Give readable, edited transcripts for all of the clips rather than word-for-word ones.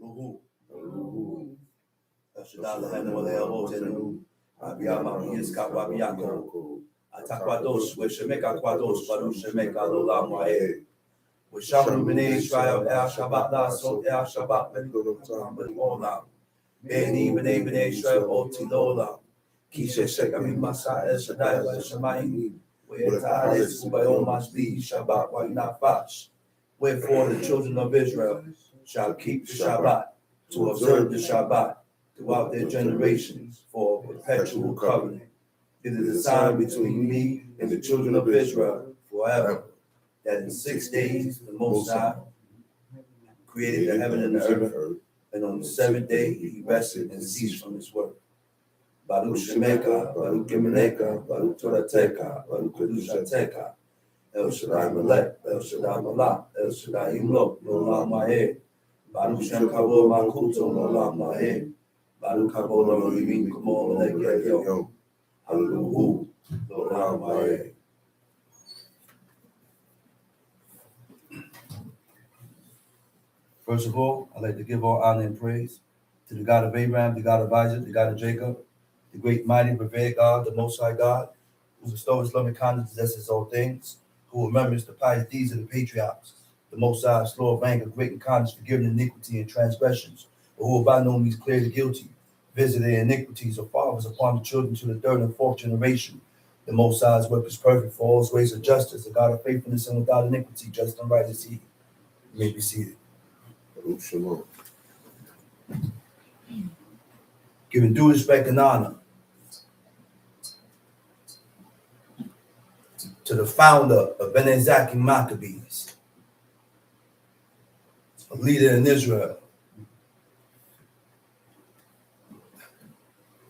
Luhu. Shadal Hanawale Abiyama Yiska Wabiako. Atakwados, which make Aquados, but should make Alola Mae. We shall Bene Israel, El Shabbat, so El Shabbat, but all now. Beni Bene Israel, Otilola. Kisha Shekami Masa El Shaddai, Shamaim. Where Talis, who by all must be, Shabbat, why not fash? Wherefore the children of Israel shall keep the Shabbat, to observe the Shabbat throughout their generations for a perpetual covenant. It is a sign between me and the children of Israel forever, that in 6 days the Most High created the heaven and the earth, and on the seventh day he rested and ceased from his work. Baruch Shemeka, Baruch Emeneka, Baruch Torateka, Baruch Kedushateka, El Shaddai Melech, El Shaddai Malach, El Shaddai Imlok, Nolam Maheh, Baruch Shem Kavod Malkuto, Nolam Maheh, Baruch Kavod Elohim Kamo Melech Yom, Hallelujah, Nolam Maheh. First of all, I'd like to give all honor and praise to the God of Abraham, the God of Isaac, the God of Jacob, the great, mighty, revered God, the Most High God, who bestows his loving kindness, possesses all things, who remembers the pious deeds of the patriarchs, the Most High, slow of anger, great in kindness, forgiving iniquity and transgressions, but who will by no means clear the guilty, visit their iniquities or fathers upon the children to the third and fourth generation. The Most High's work is perfect, for all his ways of justice, a God of faithfulness and without iniquity, just and right is he. You may be seated. Shalom. Giving due respect and honor to the founder of Bnei Zaki Maccabees, a leader in Israel,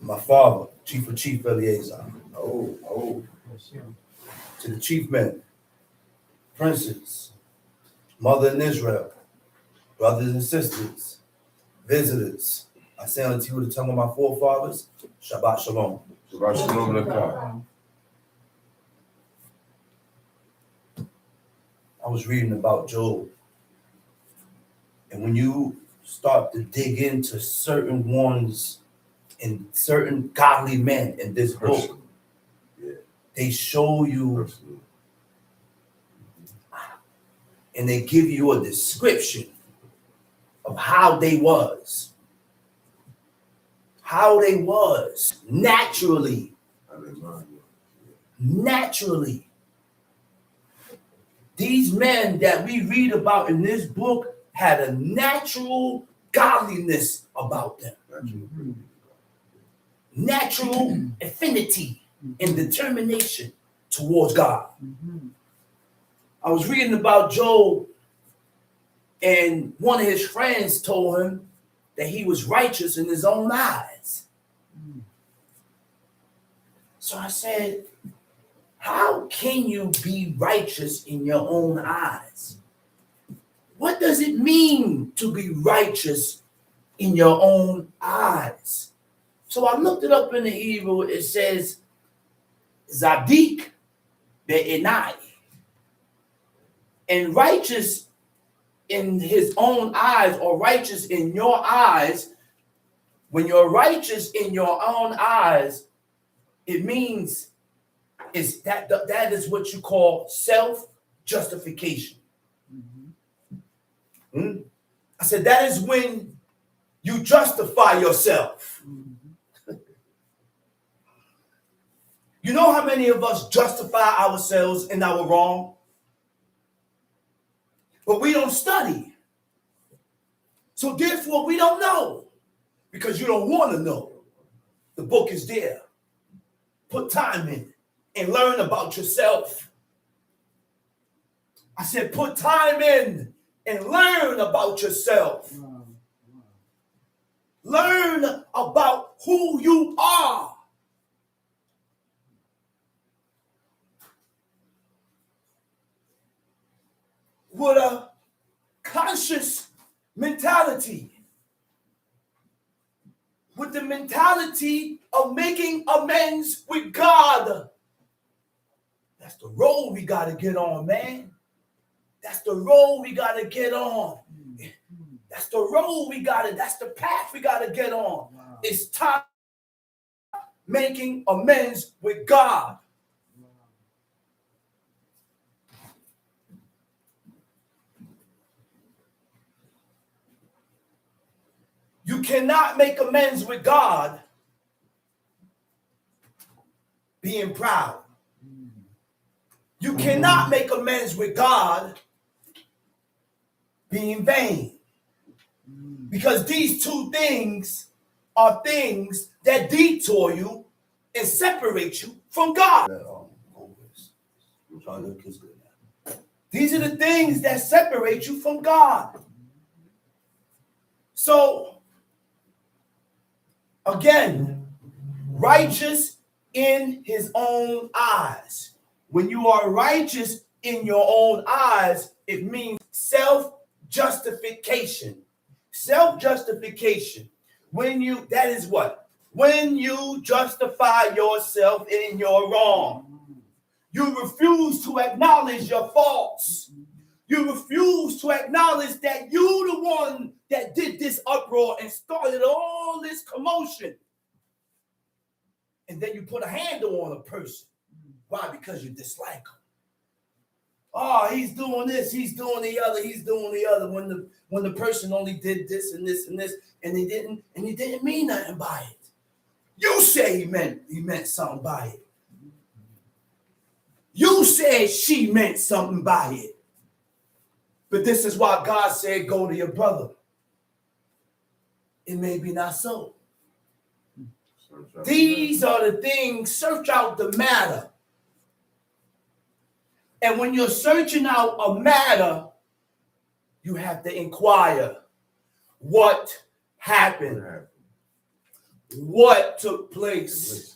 my father, Chief of Chief Eliezer, to the chief men, princes, mother in Israel, brothers and sisters, visitors, I say unto you with the tongue of my forefathers, Shabbat Shalom. Shabbat Shalom Lekah. I was reading about Job, and when you start to dig into certain ones and certain godly men in this book, they show you and they give you a description of how they was naturally. These men that we read about in this book had a natural godliness about them. Natural affinity and determination towards God. I was reading about Job, and one of his friends told him that he was righteous in his own eyes. So I said, how can you be righteous in your own eyes? What does it mean to be righteous in your own eyes? So I looked it up in the Hebrew. It says, Zadik be'enai. And righteous in his own eyes, or righteous in your eyes, when you're righteous in your own eyes, it means that is what you call self-justification. I said that is when you justify yourself. You know how many of us justify ourselves in our wrong? But we don't study. So therefore we don't know, because you don't want to know. The book is there. Put time in and learn about yourself. I said, put time in and learn about yourself. Learn about who you are. With a conscious mentality. With the mentality of making amends with God. That's the road we got to get on, man. That's the road we got to get on. That's the road that's the path we got to get on. Wow. It's time making amends with God. Wow. You cannot make amends with God being proud. You cannot make amends with God being vain. Because these two things are things that detour you and separate you from God. These are the things that separate you from God. So, again, righteous in his own eyes. When you are righteous in your own eyes, it means self-justification. Self-justification. That is what? When you justify yourself in your wrong. You refuse to acknowledge your faults. You refuse to acknowledge that you the one that did this uproar and started all this commotion. And then you put a handle on a person. Why? Because you dislike him. Oh, he's doing this, he's doing the other, he's doing the other. When the person only did this and this and this, and he didn't mean nothing by it. You say he meant something by it. You said she meant something by it. But this is why God said, go to your brother. It may be not so. These are the things, search out the matter. And when you're searching out a matter, you have to inquire what happened, what took place.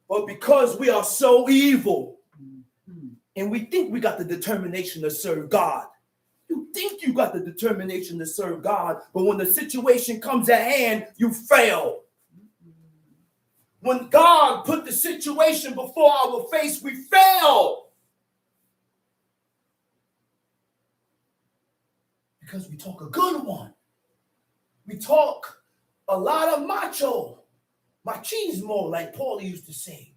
But because we are so evil and we think we got the determination to serve God, you think you got the determination to serve God, but when the situation comes at hand, you fail. When God put the situation before our face, we fail. Because we talk a good one. We talk a lot of machismo, like Paul used to say.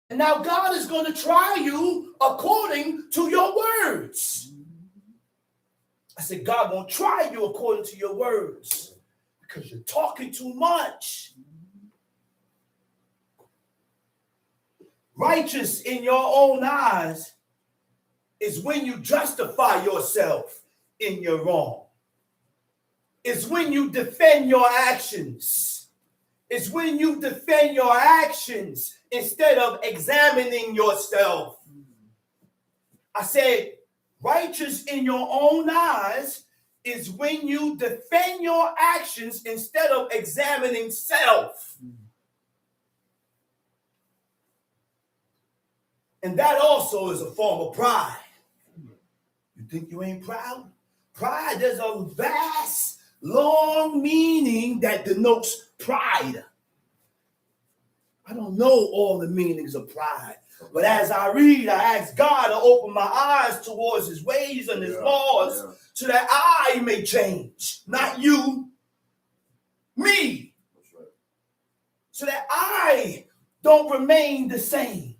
And now God is going to try you according to your words. I said, God won't try you according to your words because you're talking too much. Righteous in your own eyes is when you justify yourself in your wrong. It's when you defend your actions. It's when you defend your actions instead of examining yourself. I said, righteous in your own eyes is when you defend your actions instead of examining self. And that also is a form of pride. You think you ain't proud? Pride, there's a vast, long meaning that denotes pride. I don't know all the meanings of pride. But as I read, I ask God to open my eyes towards his ways and his laws so that I may change. Not you, me. That's right. So that I don't remain the same.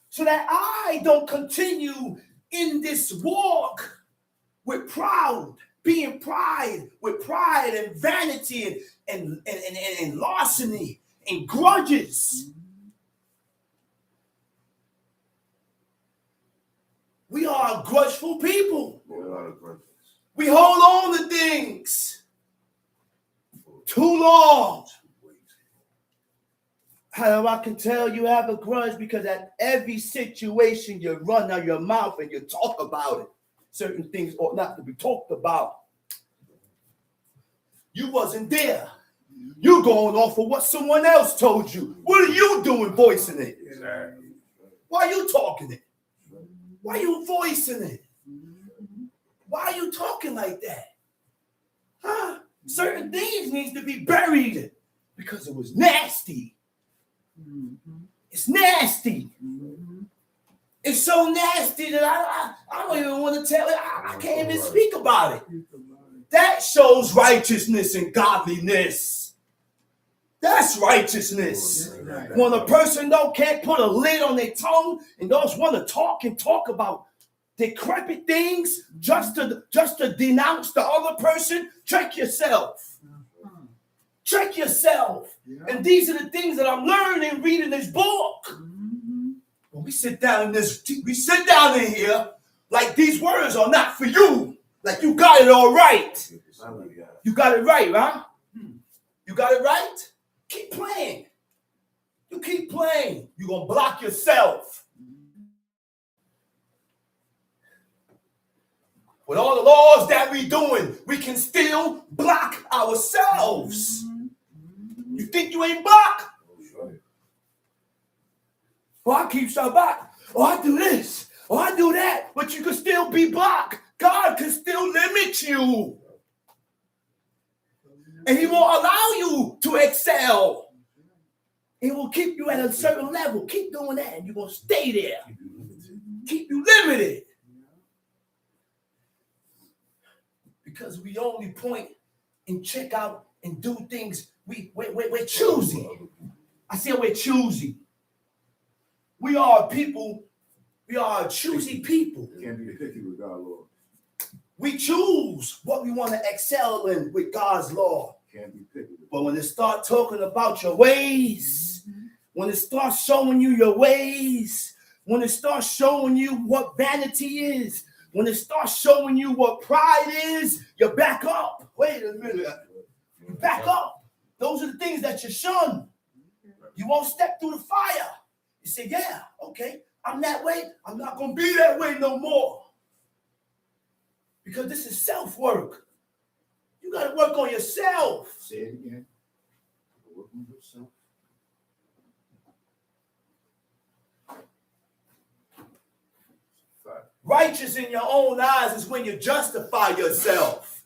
So that I don't continue in this walk with being pride, with pride and vanity and larceny and grudges. We are a grudgeful people. We hold on to things too long. How I can tell you have a grudge? Because at every situation you run out your mouth and you talk about it. Certain things ought not to be talked about. You wasn't there. You going off of what someone else told you. What are you doing voicing it? Exactly. Why are you talking it? Why are you voicing it? Why are you talking like that? Huh? Certain things need to be buried because it was nasty. It's nasty. It's so nasty that I don't even want to tell it. I can't even speak about it. That shows righteousness and godliness. That's righteousness. Right. When a person can't put a lid on their tongue and don't want to talk about decrepit things just to denounce the other person, check yourself. Check yourself. Yeah. And these are the things that I'm learning reading this book. When we sit down in here like these words are not for you. Like you got it all right. You got it right, huh? You got it right? Keep playing. You keep playing. You're going to block yourself. With all the laws that we doing, we can still block ourselves. You think you ain't blocked? Oh, I keep SHABBAT. Oh, I do this. Oh, I do that. But you can still be blocked. God can still limit you. And he won't allow you to excel. He will keep you at a certain level. Keep doing that and you're going to stay there. Keep you limited. Because we only point and check out and do things. We're choosy. I said we're choosy. We are people. We are a choosy people. Can't be picky with God, Lord. We choose what we want to excel in with God's law. Can't be picky. But when it starts talking about your ways, when it starts showing you your ways, when it starts showing you what vanity is, when it starts showing you what pride is, you back up. Wait a minute. You back up. Those are the things that you shun. You won't step through the fire. You say, yeah, okay, I'm that way. I'm not going to be that way no more. Because this is self-work. You got to work on yourself. Say it again. Work on yourself. Righteous in your own eyes is when you justify yourself.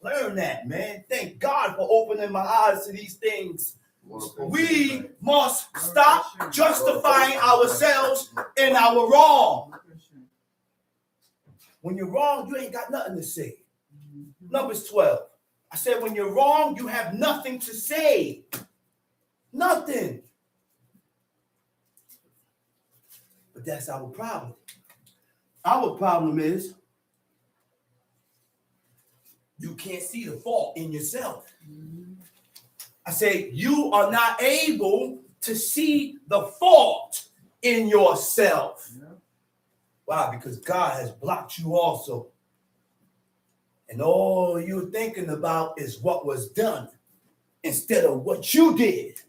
Learn that, man. Thank God for opening my eyes to these things. We must stop justifying ourselves in our wrong. When you're wrong, you ain't got nothing to say. Numbers 12. I said, when you're wrong, you have nothing to say. Nothing. But that's our problem. Our problem is you can't see the fault in yourself. I say you are not able to see the fault in yourself. Why? Because God has blocked you also. And all you're thinking about is what was done instead of what you did.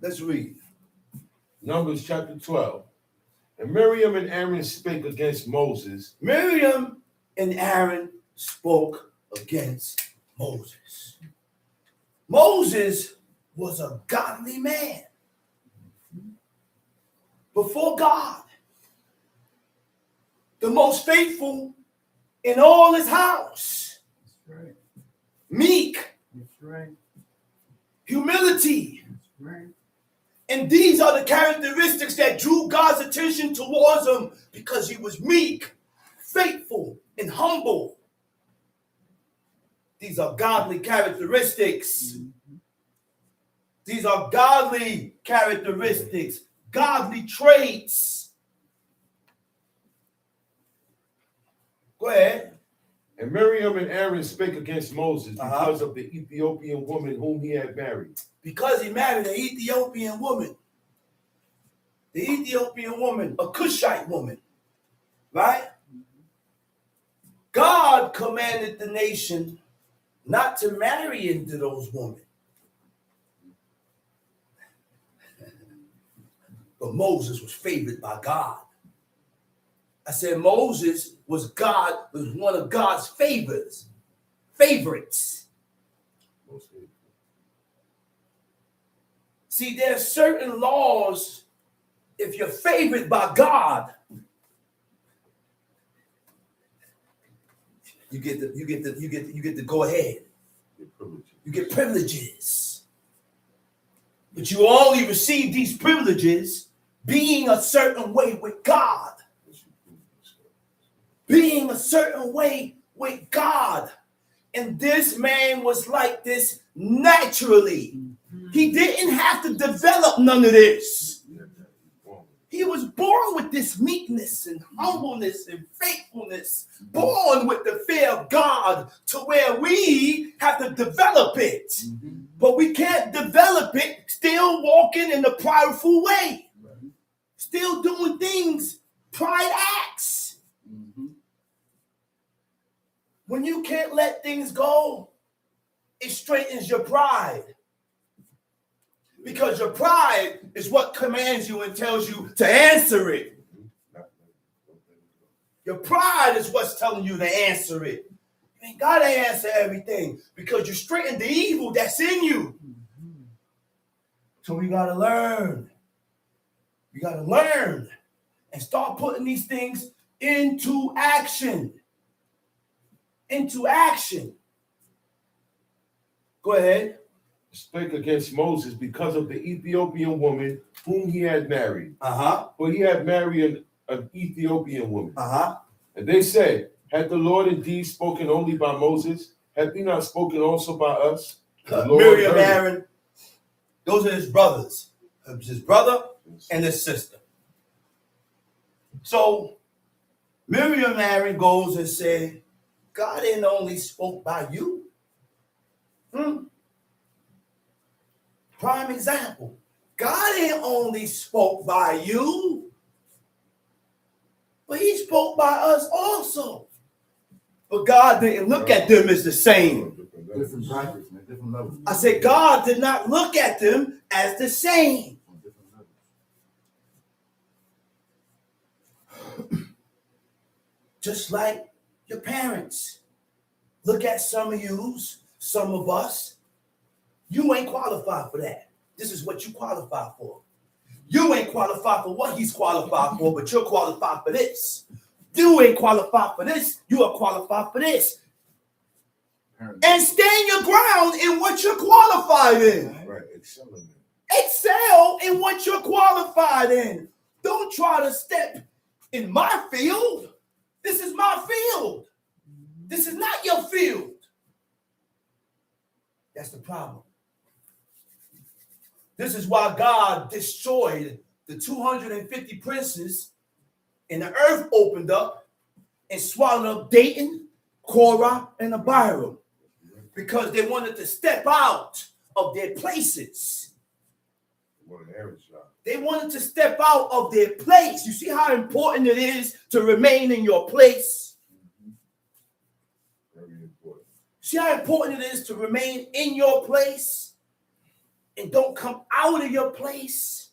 Let's read. Numbers chapter 12. And Miriam and Aaron spake against Moses. Miriam and Aaron spoke against Moses. Moses was a godly man before God, the most faithful in all his house. That's right. Meek. That's right. Humility. That's right. And these are the characteristics that drew God's attention towards him because he was meek, faithful, and humble. These are godly characteristics. These are godly characteristics, godly traits. Go ahead. And Miriam and Aaron spake against Moses because of the Ethiopian woman whom he had married. Because he married an Ethiopian woman. The Ethiopian woman, a Cushite woman, right? God commanded the nation not to marry into those women. But Moses was favored by God. I said Moses was one of God's favorites. See, there are certain laws. If you're favored by God, you get to go ahead. You get privileges. But you only receive these privileges being a certain way with God. being a certain way with God. And this man was like this naturally. He didn't have to develop none of this. He was born with this meekness and humbleness and faithfulness, born with the fear of God, to where we have to develop it. But we can't develop it still walking in the prideful way, still doing things, pride acts. When you can't let things go, it straightens your pride. Because your pride is what commands you and tells you to answer it. Your pride is what's telling you to answer it. You ain't got to answer everything because you straighten the evil that's in you. So we got to learn. We got to learn and start putting these things into action. Into action. Go ahead. Spake against Moses because of the Ethiopian woman whom he had married. For he had married an Ethiopian woman. And they said, had the Lord indeed spoken only by Moses? Had he not spoken also by us? Miriam, Aaron, those are his brothers. His brother and his sister. So Miriam, Aaron goes and said, God didn't only spoke by you. Prime example. God ain't only spoke by you, but he spoke by us also. But God didn't look at them as the same. Different brackets, man. Different levels. I said God did not look at them as the same. Just like your parents. Look at some of yous, some of us. You ain't qualified for that. This is what you qualify for. You ain't qualified for what he's qualified for, but you're qualified for this. You ain't qualified for this. You are qualified for this. And stand your ground in what you're qualified in. Right, excellent. Excel in what you're qualified in. Don't try to step in my field. This is my field. This is not your field. That's the problem. This is why God destroyed the 250 princes and the earth opened up and swallowed up Dayton, Korah, and Abiram because they wanted to step out of their places. They wanted to step out of their place. You see how important it is to remain in your place? Very important. See how important it is to remain in your place? And don't come out of your place.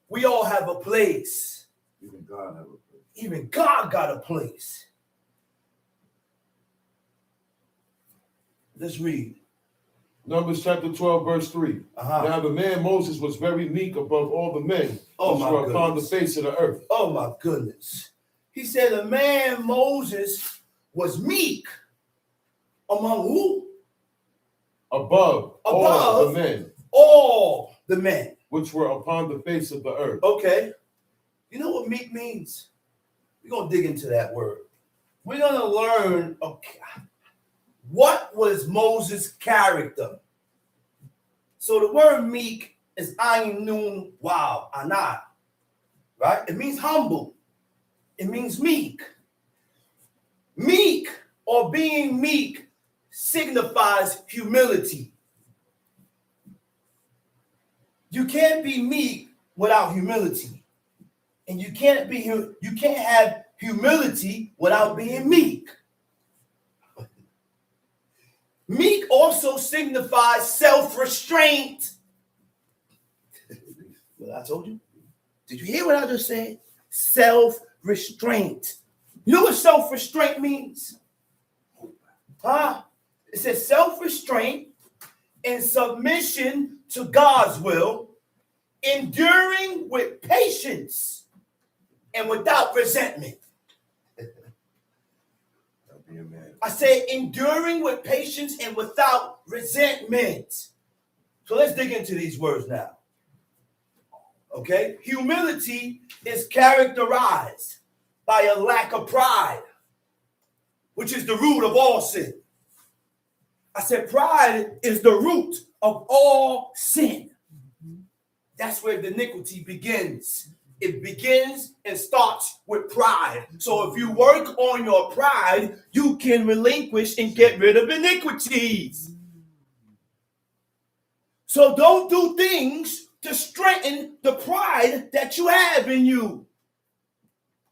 We all have a place. Even God have a place. Even God got a place. Let's read. Numbers chapter 12, verse 3. Now the man Moses was very meek above all the men which were upon the face of the earth. Oh my goodness. He said the man Moses was meek among who? Above all the men. All the men. Which were upon the face of the earth. Okay. You know what meek means? We're going to dig into that word. We're going to learn, okay, what was Moses' character? So the word meek is ayin nun wow, anah, right? It means humble. It means meek. Meek or being meek signifies humility. You can't be meek without humility. And you can't have humility without being meek. Meek also signifies self-restraint. Well, I told you. Did you hear what I just said? Self-restraint. You know what self-restraint means? It says self-restraint and submission to God's will, enduring with patience and without resentment. I say enduring with patience and without resentment. So let's dig into these words now. Okay? Humility is characterized by a lack of pride which is the root of all sin. I said pride is the root of all sin. That's where the iniquity begins. It begins and starts with pride. So if you work on your pride, you can relinquish and get rid of iniquities. So don't do things to strengthen the pride that you have in you.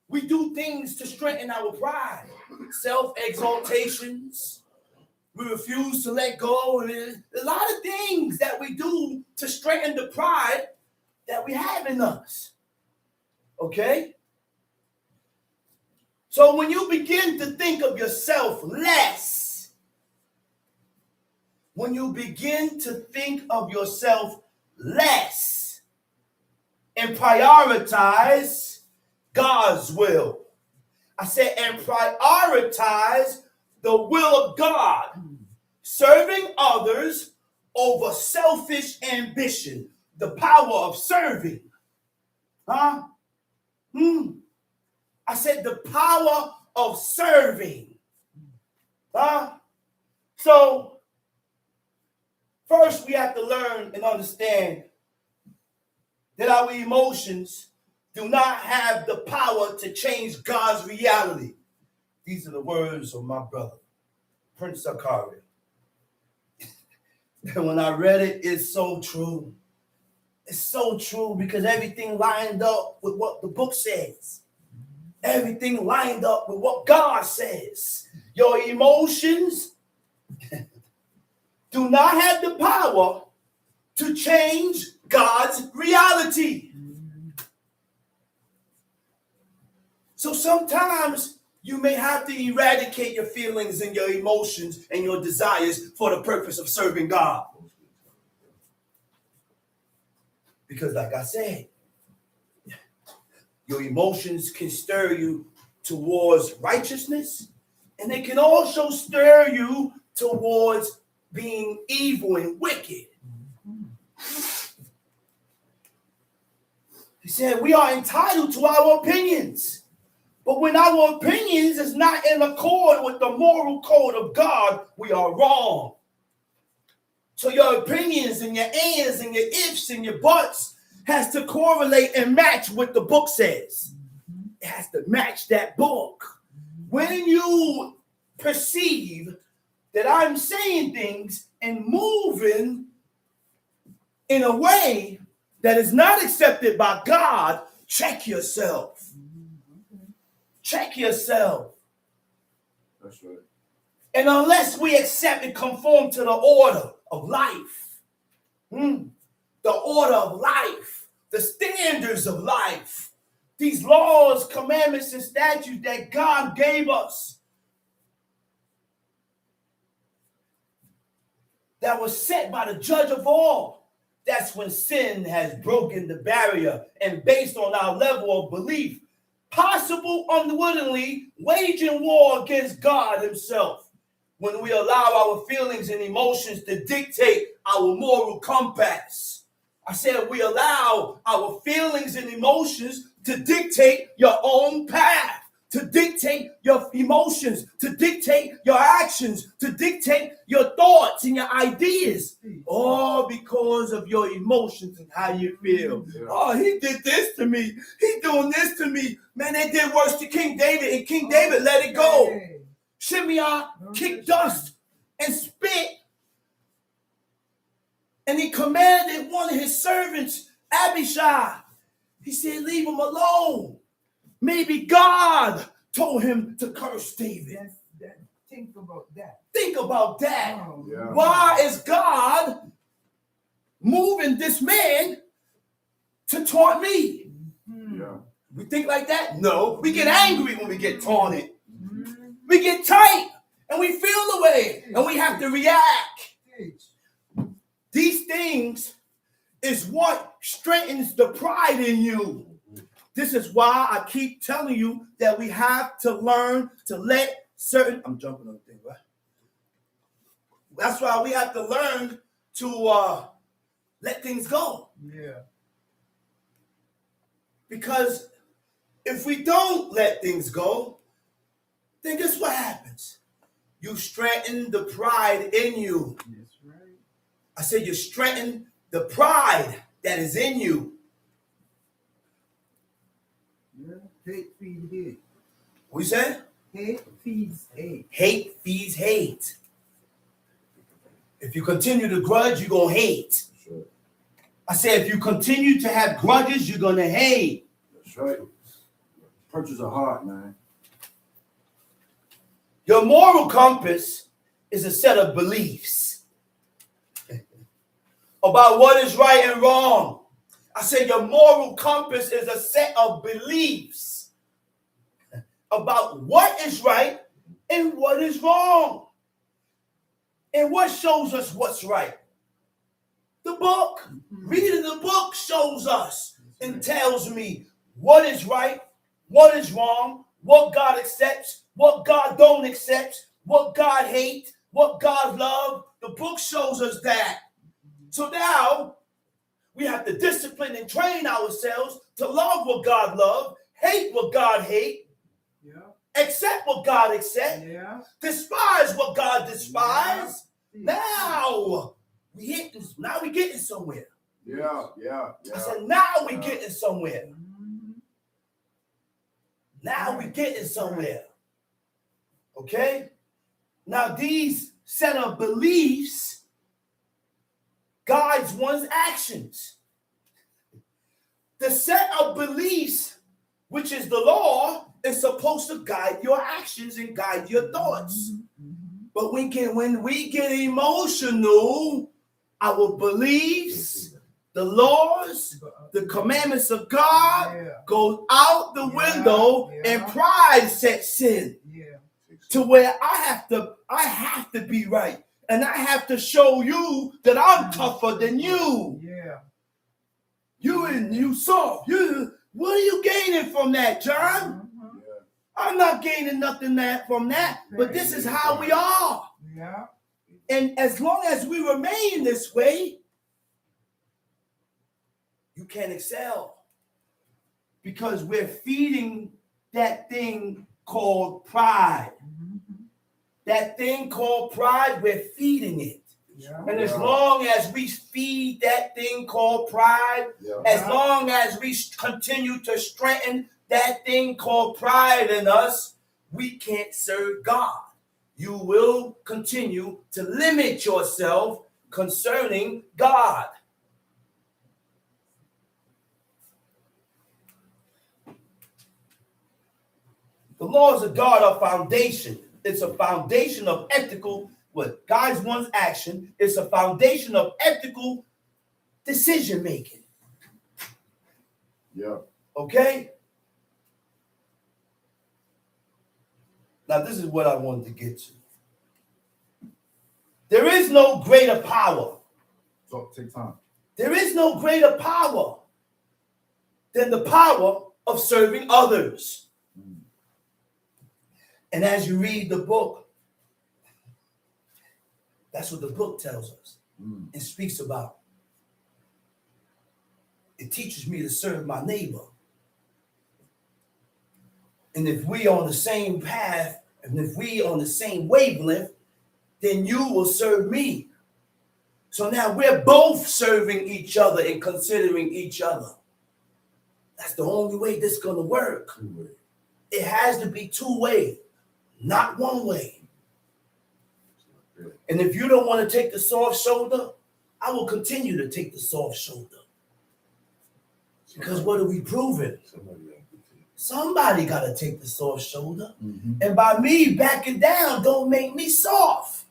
We do things to strengthen our pride. Self-exaltations. We refuse to let go. A lot of things that we do to strengthen the pride that we have in us. Okay? So when you begin to think of yourself less, when you begin to think of yourself less and prioritize God's will. I said, and prioritize the will of God, serving others over selfish ambition, the power of serving. I said the power of serving. So, first we have to learn and understand that our emotions do not have the power to change God's reality. These are the words of my brother, Prince Sakari. And when I read it, it's so true. It's so true because everything lined up with what the book says. Everything lined up with what God says. Your emotions do not have the power to change God's reality. So sometimes you may have to eradicate your feelings and your emotions and your desires for the purpose of serving God. Because like I said, your emotions can stir you towards righteousness, and they can also stir you towards being evil and wicked. He said, we are entitled to our opinions. But when our opinions is not in accord with the moral code of God, we are wrong. So your opinions and your ands and your ifs and your buts has to correlate and match what the book says. It has to match that book. When you perceive that I'm saying things and moving in a way that is not accepted by God, check yourself. Check yourself. That's right. And unless we accept and conform to the order of life, the order of life, the standards of life, these laws, commandments, and statutes that God gave us, that was set by the judge of all, that's when sin has broken the barrier and based on our level of belief, possible unwittingly waging war against God himself. When we allow our feelings and emotions to dictate our moral compass. I said we allow our feelings and emotions to dictate your own path, to dictate your emotions, to dictate your actions, to dictate your thoughts and your ideas. All because of your emotions and how you feel. Yeah. Oh, he did this to me. He doing this to me. Man, they did worse to King David, and King David let it go. Shimei kicked dust and spit. And he commanded one of his servants, Abishai. He said, leave him alone. Maybe God told him to curse David. Think about that. Think about that. Yeah. Why is God moving this man to taunt me? Yeah. We think like that? No. We get angry when we get taunted. We get tight and we feel the way and we have to react. These things is what strengthens the pride in you. This is why I keep telling you that we have to learn to let certain... I'm jumping on the thing, right? That's why we have to learn to let things go. Yeah. Because if we don't let things go, then guess what happens? You strengthen the pride in you. That's right. I said you strengthen the pride that is in you. Yeah. Hate feeds hate. What you say? Hate feeds hate. Hate feeds hate. If you continue to grudge, you're going to hate. That's right. I said if you continue to have grudges, you're going to hate. That's right. Purchase a heart, man. Your moral compass is a set of beliefs about what is right and wrong. I said your moral compass is a set of beliefs about what is right and what is wrong. And what shows us what's right? The book. Reading the book shows us and tells me what is right, what is wrong, what God accepts, what God don't accept, what God hates, what God loves. The book shows us that. So now we have to discipline and train ourselves to love what God loves, hate what God hates, Yeah. accept what God accepts, Yeah. despise what God despises. Now we getting somewhere. Yeah. I said, now we getting somewhere. Now we getting somewhere. Okay? Now these set of beliefs guides one's actions. The set of beliefs, which is the law, is supposed to guide your actions and guide your thoughts. But when we get emotional, our beliefs, the laws, the commandments of God go out the window, and pride sets in to where I have to be right, and I have to show you that I'm tougher than you. Yeah. You soft. What are you gaining from that, John? I'm not gaining nothing from that, but this is how we are. Yeah. And as long as we remain this way, you can excel. Because we're feeding that thing called pride. That thing called pride, we're feeding it. Yeah. And as long as we feed that thing called pride, as long as we continue to strengthen that thing called pride in us, we can't serve God. You will continue to limit yourself concerning God. The laws of God are foundation. It's a foundation of ethical, what guides one's action. It's a foundation of ethical decision making. Yeah. Okay? Now, this is what I wanted to get to. There is no greater power. So take time. There is no greater power than the power of serving others. And as you read the book, that's what the book tells us and speaks about. It teaches me to serve my neighbor. And if we on the same path, and if we on the same wavelength, then you will serve me. So now we're both serving each other and considering each other. That's the only way this is going to work. It has to be two-way, not one way. And if you don't want to take the soft shoulder, I will continue to take the soft shoulder. Because what are we proving? Somebody got to take the soft shoulder. And by me backing down, don't make me soft.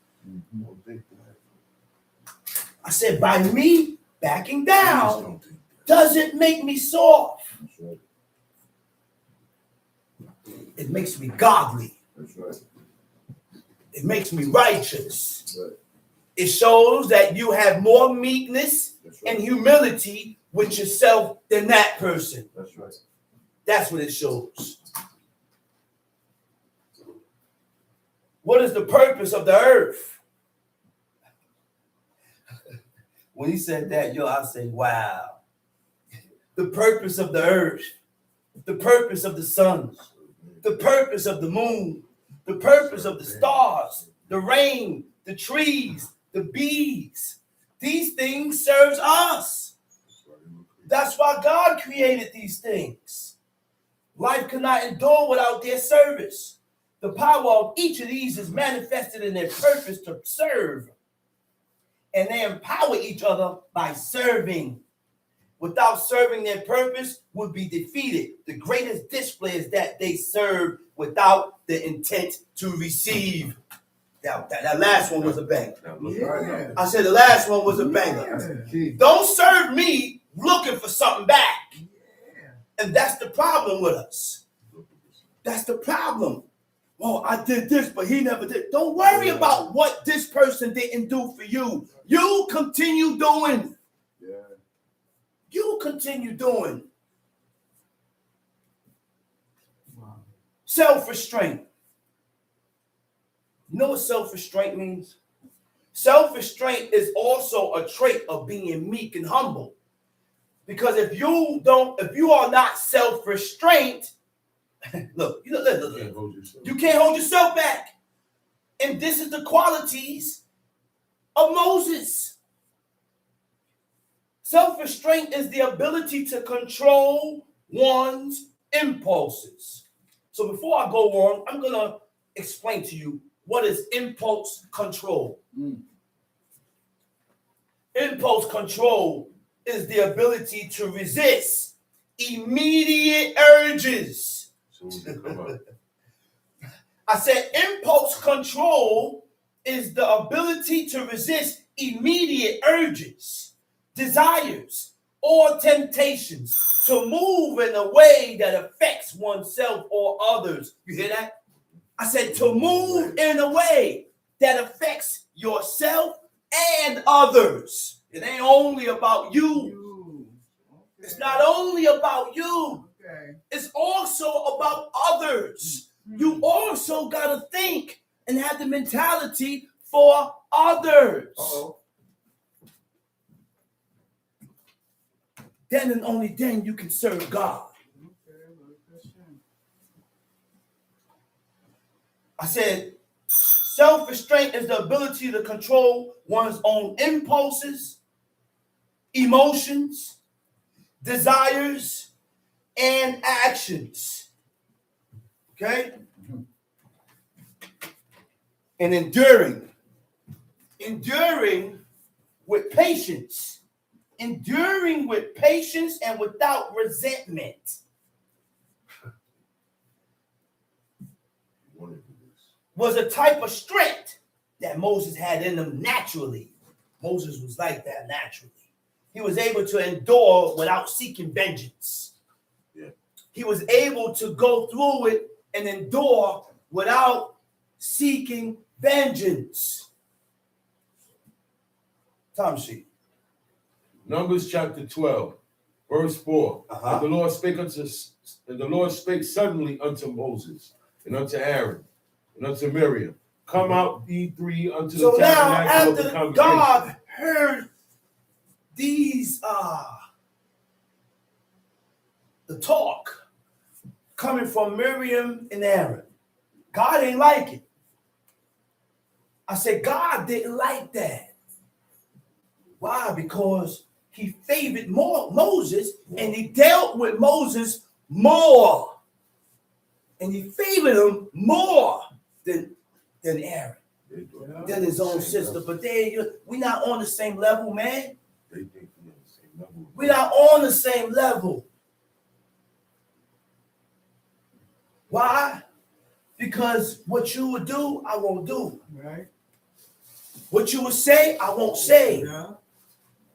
I said, by me backing down doesn't make me soft. It makes me godly. That's right. It makes me righteous. That's right. It shows that you have more meekness That's right. and humility with yourself than that person. That's right. That's what it shows. What is the purpose of the earth? When he said that, I say, wow. The purpose of the earth, the purpose of the sun, the purpose of the moon, the purpose of the stars, the rain, the trees, the bees. These things serves us. That's why God created these things. Life cannot endure without their service. The power of each of these is manifested in their purpose to serve. And they empower each other by serving. Without serving, their purpose would be defeated. The greatest display is that they serve without the intent to receive. That last one was a banger. Yeah. I said the last one was a banger. Yeah. Don't serve me looking for something back. Yeah. And that's the problem with us. That's the problem. Oh, I did this, but he never did. Don't worry about what this person didn't do for you. You continue doing. Yeah. You continue doing. Wow. Self-restraint. You know what self-restraint means? Self-restraint is also a trait of being meek and humble. Because if you are not self-restraint, look, you can't hold yourself back. And this is the qualities of Moses. Self-restraint is the ability to control one's impulses. So before I go on, I'm going to explain to you what is impulse control. Impulse control is the ability to resist immediate urges. I said impulse control is the ability to resist immediate urges, desires, or temptations to move in a way that affects oneself or others. You hear that? I said to move in a way that affects yourself and others. It ain't only about you. Okay. It's not only about you. Okay. It's also about others. You also got to think and have the mentality for others. Uh-oh. Then and only then you can serve God. I said, self-restraint is the ability to control one's own impulses, emotions, desires, and actions. Okay? And enduring with patience. Enduring with patience and without resentment. Was a type of strength that Moses had in him naturally. Moses was like that naturally. He was able to endure without seeking vengeance. Yeah. He was able to go through it and endure without seeking vengeance. Time sheet. Numbers chapter 12, verse 4. And the Lord spake suddenly unto Moses and unto Aaron and unto Miriam. Come out, ye three, unto the tabernacle of the after congregation. God heard these, the talk coming from Miriam and Aaron, God ain't like it. I said, God didn't like that. Why? Because he favored Moses and he dealt with Moses more. And he favored him more than Aaron, than his own sister. But we're not on the same level, man. We're not on the same level. Why? Because what you would do, I won't do. Right. What you would say, I won't say. Yeah.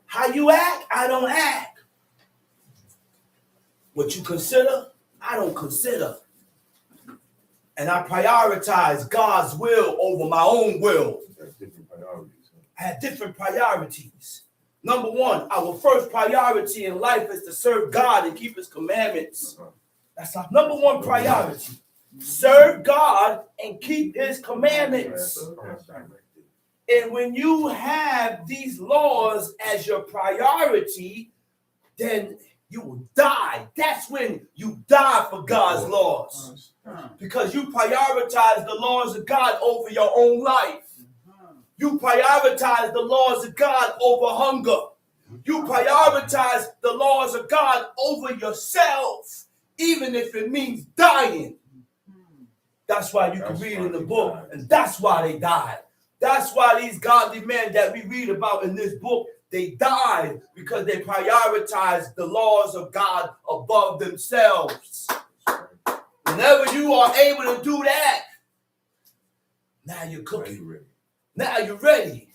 How you act, I don't act. What you consider, I don't consider. And I prioritize God's will over my own will. I had different priorities. Number one, our first priority in life is to serve God and keep his commandments. That's our number one priority. Serve God and keep his commandments. And when you have these laws as your priority, then you will die. That's when you die for God's laws. Because you prioritize the laws of God over your own life. You prioritize the laws of God over hunger. You prioritize the laws of God over yourself, even if it means dying. That's why you can read in the book, and that's why they died. That's why these godly men that we read about in this book, they died because they prioritized the laws of God above themselves. Whenever you are able to do that, now you're cooking. Now you're ready.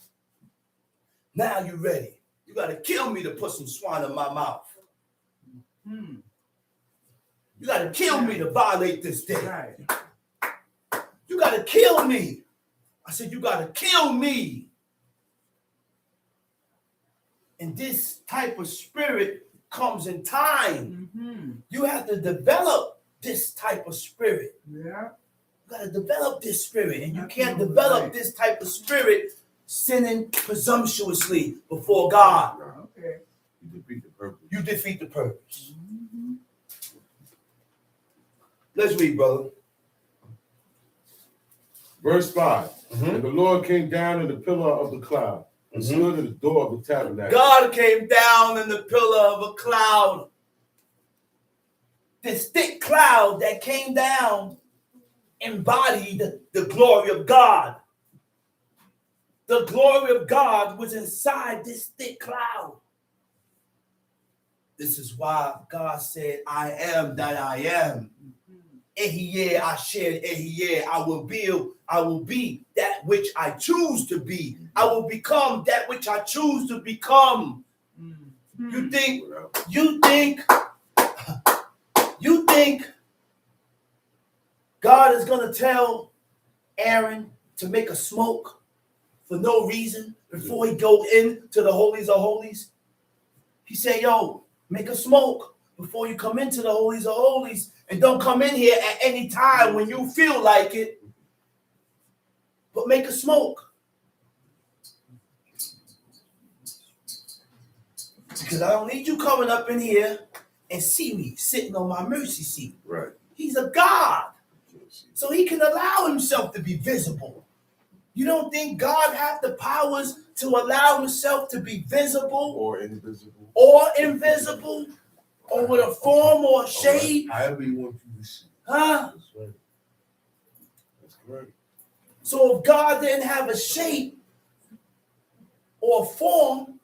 Now you're ready. You got to kill me to put some swine in my mouth. You got to kill me to violate this day. You got to kill me. I said, you got to kill me. And this type of spirit comes in time. You have to develop this type of spirit. Yeah. You got to develop this spirit. And you can't develop this type of spirit sinning presumptuously before God. Okay. You defeat the purpose. You defeat the purpose. Let's read, brother. Verse 5. And the Lord came down in the pillar of the cloud and stood at the door of the tabernacle. God came down in the pillar of a cloud. This thick cloud that came down embodied the glory of God. The glory of God was inside this thick cloud. This is why God said, I am that I am. Ehiyeh, Asher, Ehiyeh, I will be that which I choose to be. I will become that which I choose to become. You think God is going to tell Aaron to make a smoke for no reason before he go into the holies of holies? He said, yo, make a smoke before you come into the holies of holies. And don't come in here at any time when you feel like it. But make a smoke. Because I don't need you coming up in here and see me sitting on my mercy seat. Right. He's a God. So he can allow himself to be visible. You don't think God has the powers to allow himself to be visible? Or invisible. Or invisible? Or with a form or a shape? However you want you to see. Huh? That's right. That's correct. So if God didn't have a shape or a form,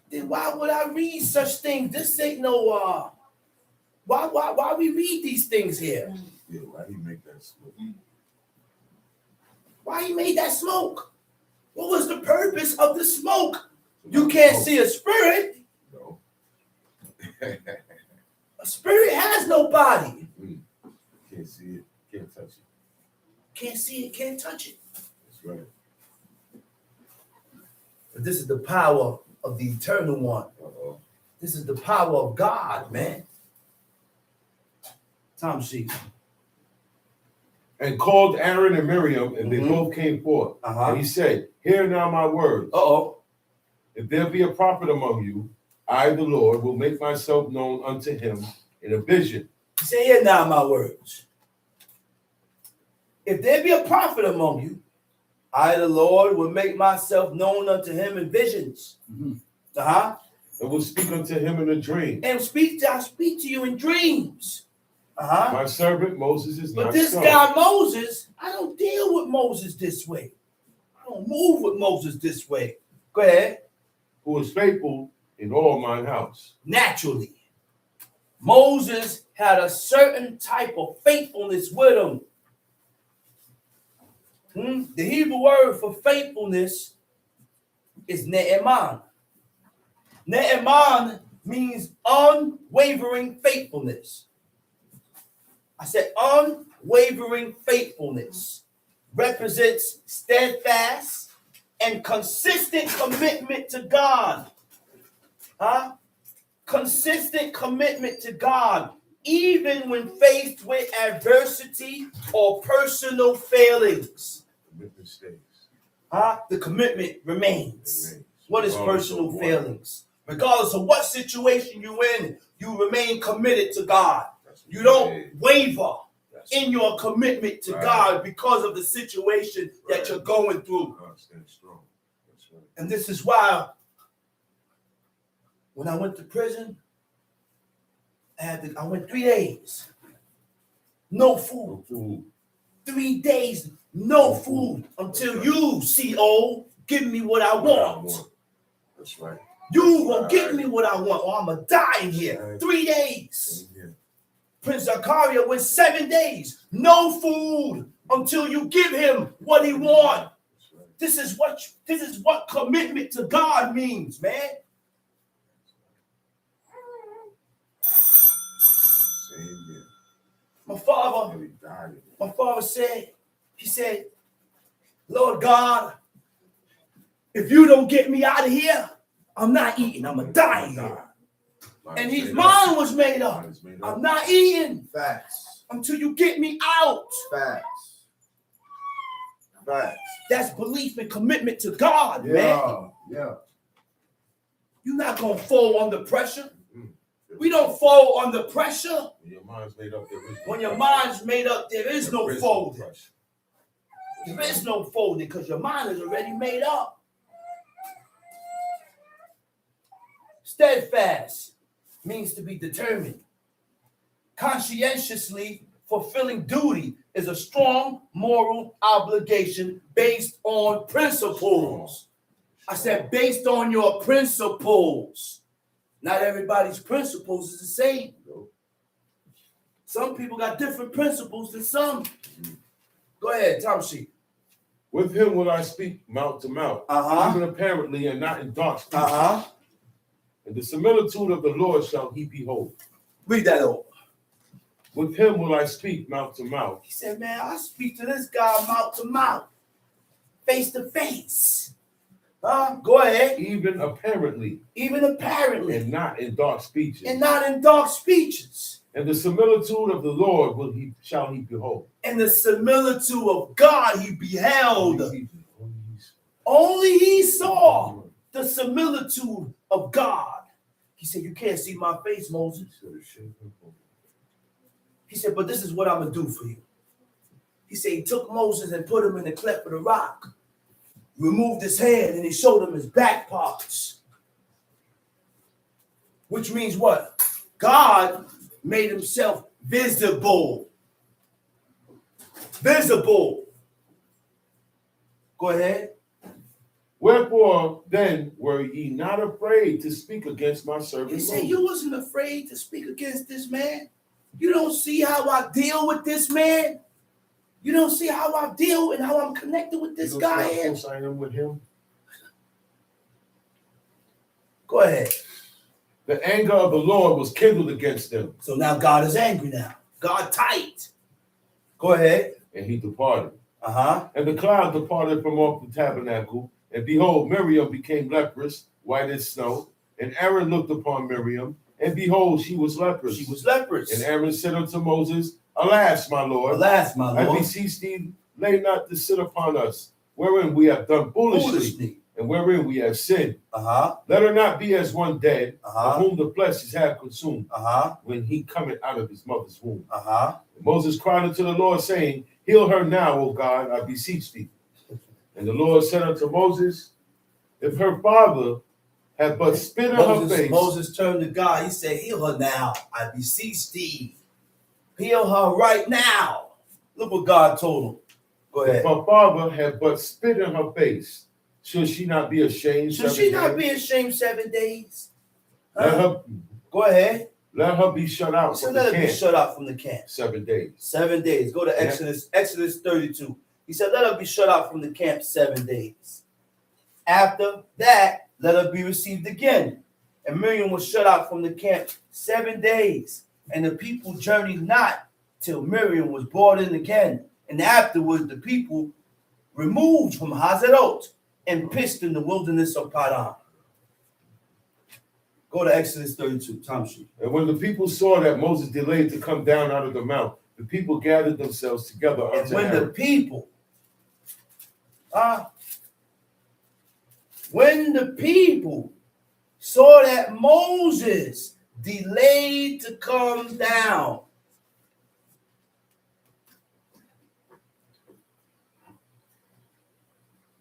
then why would I read such things? This ain't no why we read these things here? Yeah, why he make that smoke? Why he made that smoke? What was the purpose of the smoke? You can't see a spirit. No. A spirit has no body. Can't see it, can't touch it. Can't see it, can't touch it. That's right. But this is the power of the eternal one. This is the power of God, man. Tom sheet. And called Aaron and Miriam, and they both came forth. And he said, hear now my words. If there be a prophet among you, I, the Lord, will make myself known unto him in a vision. He said, hear now my words. If there be a prophet among you, I, the Lord, will make myself known unto him in visions. And will speak unto him in a dream. And I speak to you in dreams. My servant Moses is not so. But this guy Moses, I don't deal with Moses this way. I don't move with Moses this way. Go ahead. Who is faithful in all mine house. Naturally. Moses had a certain type of faithfulness with him. The Hebrew word for faithfulness is ne'eman. Ne'eman means unwavering faithfulness. I said unwavering faithfulness represents steadfast and consistent commitment to God. Consistent commitment to God, even when faced with adversity or personal failings. Commitment stays. The commitment remains. What is personal failings? Regardless of what situation you're in, You remain committed to God. You don't waver in your commitment to God because of the situation that you're going through. And this is why when I went to prison, I went 3 days. No food. 3 days, no food until you, CO, give me what I want. That's right. You gonna give me what I want, or I'm gonna die in here. 3 days. Prince Zachariah went 7 days, no food until you give him what he wants. This is what commitment to God means, man. My father said, he said, Lord God, if you don't get me out of here, I'm not eating. I'm gonna die here. And his mind was made up. I'm not eating. Facts. Until you get me out. Facts. Facts. That's belief and commitment to God, man. Yeah. You're not gonna fall under pressure. We don't fall under pressure. When your mind's made up, when your mind's made up, there is no folding. There is no folding because your mind is already made up. Steadfast means to be determined. Conscientiously fulfilling duty is a strong moral obligation based on principles. I said based on your principles. Not everybody's principles is the same. Some people got different principles than some. Go ahead, Tom Sheep. With him will I speak mouth to mouth, even apparently and not in dark speech. And the similitude of the Lord shall he behold. Read that over. With him will I speak mouth to mouth. He said, man, I speak to this guy mouth to mouth, face to face. Go ahead. Even apparently. And not in dark speeches. And the similitude of the Lord shall he behold. And the similitude of God he beheld. Only he saw the similitude of God. He said, you can't see my face, Moses. He said, but this is what I'm going to do for you. He said he took Moses and put him in the cleft of the rock. Removed his hand and he showed him his back parts. Which means what? God made himself visible. Visible. Go ahead. Wherefore then were ye not afraid to speak against my servant? He said you wasn't afraid to speak against this man. You don't see how I deal with this man. You don't see how I deal and how I'm connected with this guy here. With him. Go ahead. The anger of the Lord was kindled against them. So now God is angry now. God tight. Go ahead. And he departed. And the cloud departed from off the tabernacle. And behold, Miriam became leprous, white as snow. And Aaron looked upon Miriam. And behold, she was leprous. And Aaron said unto Moses, Alas, my Lord. I beseech thee, lay not this sin upon us, wherein we have done foolishly. And wherein we have sinned. Let her not be as one dead, of whom the flesh is half consumed, when he cometh out of his mother's womb. And Moses cried unto the Lord, saying, Heal her now, O God, I beseech thee. And the Lord said unto Moses, If her father had but spit in her face. Moses turned to God. He said, Heal her now, I beseech thee. Heal her right now. Look what God told him. Go ahead. If her father had but spit in her face, should she not be ashamed? Should she not be ashamed 7 days? Let her, go ahead. Let her be shut out from the camp. Let her be shut out from the camp. 7 days. 7 days. Go to Exodus 32. He said, let her be shut out from the camp 7 days. After that, let her be received again. And Miriam was shut out from the camp 7 days. And the people journeyed not till Miriam was brought in again. And afterwards the people removed from Hazerot and pitched in the wilderness of Paran. Go to Exodus 32, Tom Sheep. And when the people saw that Moses delayed to come down out of the mount, the people gathered themselves together unto and when Aaron. The people saw that Moses delayed to come down.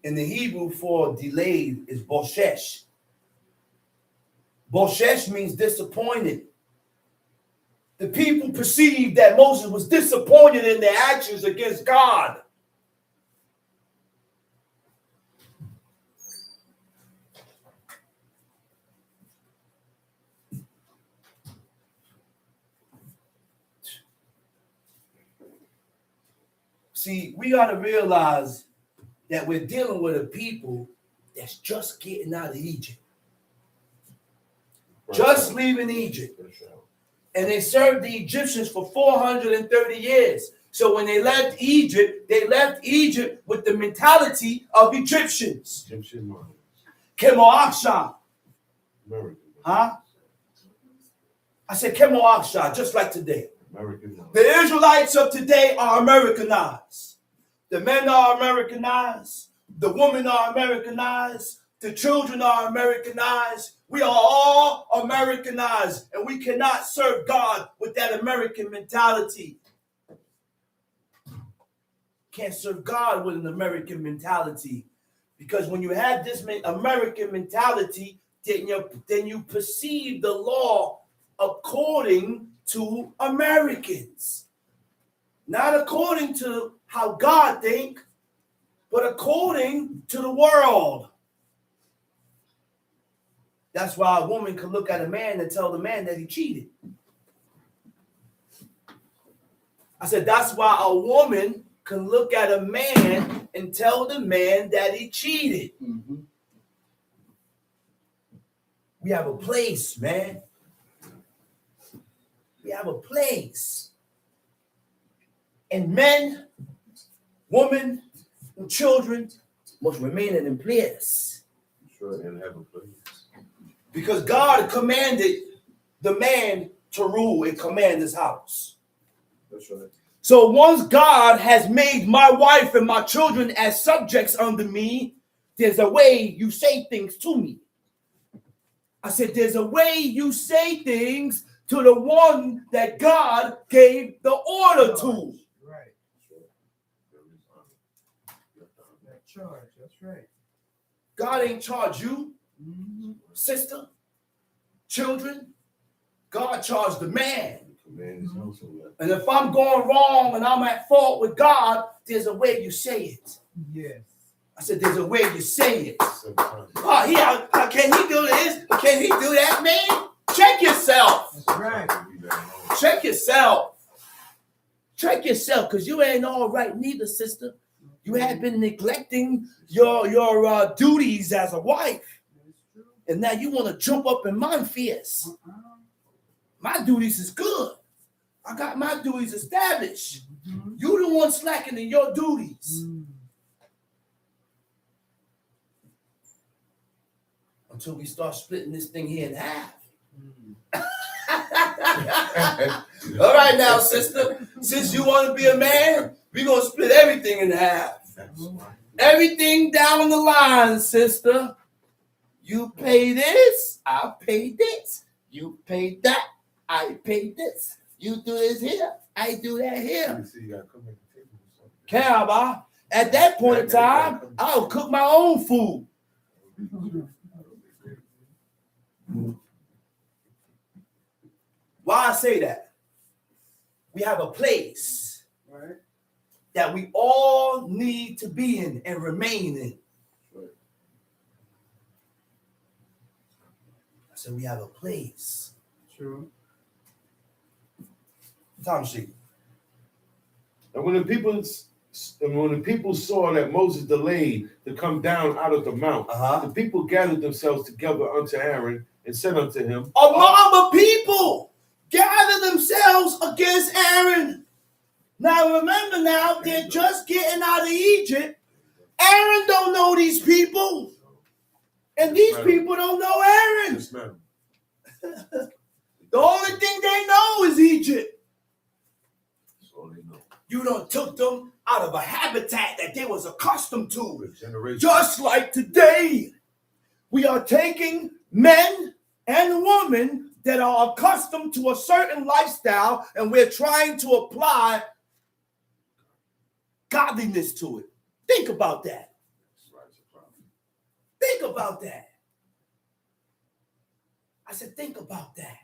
In the Hebrew for delayed is boshesh. Boshesh means disappointed. The people perceived that Moses was disappointed in their actions against God. See, we got to realize that we're dealing with a people that's just getting out of Egypt. Just leaving Egypt. And they served the Egyptians for 430 years. So when they left Egypt with the mentality of Egyptians. Egyptian mind. Kemoaksha. American. Huh? I said Kemoaksha, just like today. American mind. The Israelites of today are Americanized. The men are Americanized. The women are Americanized. The children are Americanized. We are all Americanized. And we cannot serve God with that American mentality. Can't serve God with an American mentality. Because when you have this American mentality, then you perceive the law according to Americans. Not according to how God thinks, but according to the world. That's why a woman can look at a man and tell the man that he cheated. I said, that's why a woman can look at a man and tell the man that he cheated. Mm-hmm. We have a place, man. We have a place. And men, women, and children must remain in place. Sure, and have a place. Because God commanded the man to rule and command his house. That's right. So once God has made my wife and my children as subjects under me, there's a way you say things to me. I said, there's a way you say things to the one that God gave the order to. Right. That charge, that's right. God ain't charged you, sister, children. God charged the man. And if I'm going wrong and I'm at fault with God, there's a way you say it. Yes. I said, there's a way you say it. Oh, can he do this? Can he do that, man? Check yourself. That's right. Check yourself. Check yourself, because you ain't all right neither, sister. You have been neglecting your duties as a wife. And now you want to jump up in my fierce. My duties is good. I got my duties established. You the one slacking in your duties. Until we start splitting this thing here in half. All right now, sister. Since you want to be a man, we're going to split everything in half. Everything down the line, sister. You pay this, I pay this. You pay that, I pay this. You do this here, I do that here. Kaba, at that point in time, I'll cook my own food. Why I say that? We have a place, right, that we all need to be in and remain in. I said we have a place. True. Time sheet. And when the people saw that Moses delayed to come down out of the mount, the people gathered themselves together unto Aaron and said unto him, a mob of people gather themselves against Aaron. Now remember, now they're just getting out of Egypt. Aaron don't know these people, and these people don't know Aaron. The only thing they know is Egypt. You done took them out of a habitat that they was accustomed to. Just like today, we are taking men and women that are accustomed to a certain lifestyle, and we're trying to apply godliness to it. Think about that. Think about that. I said, think about that.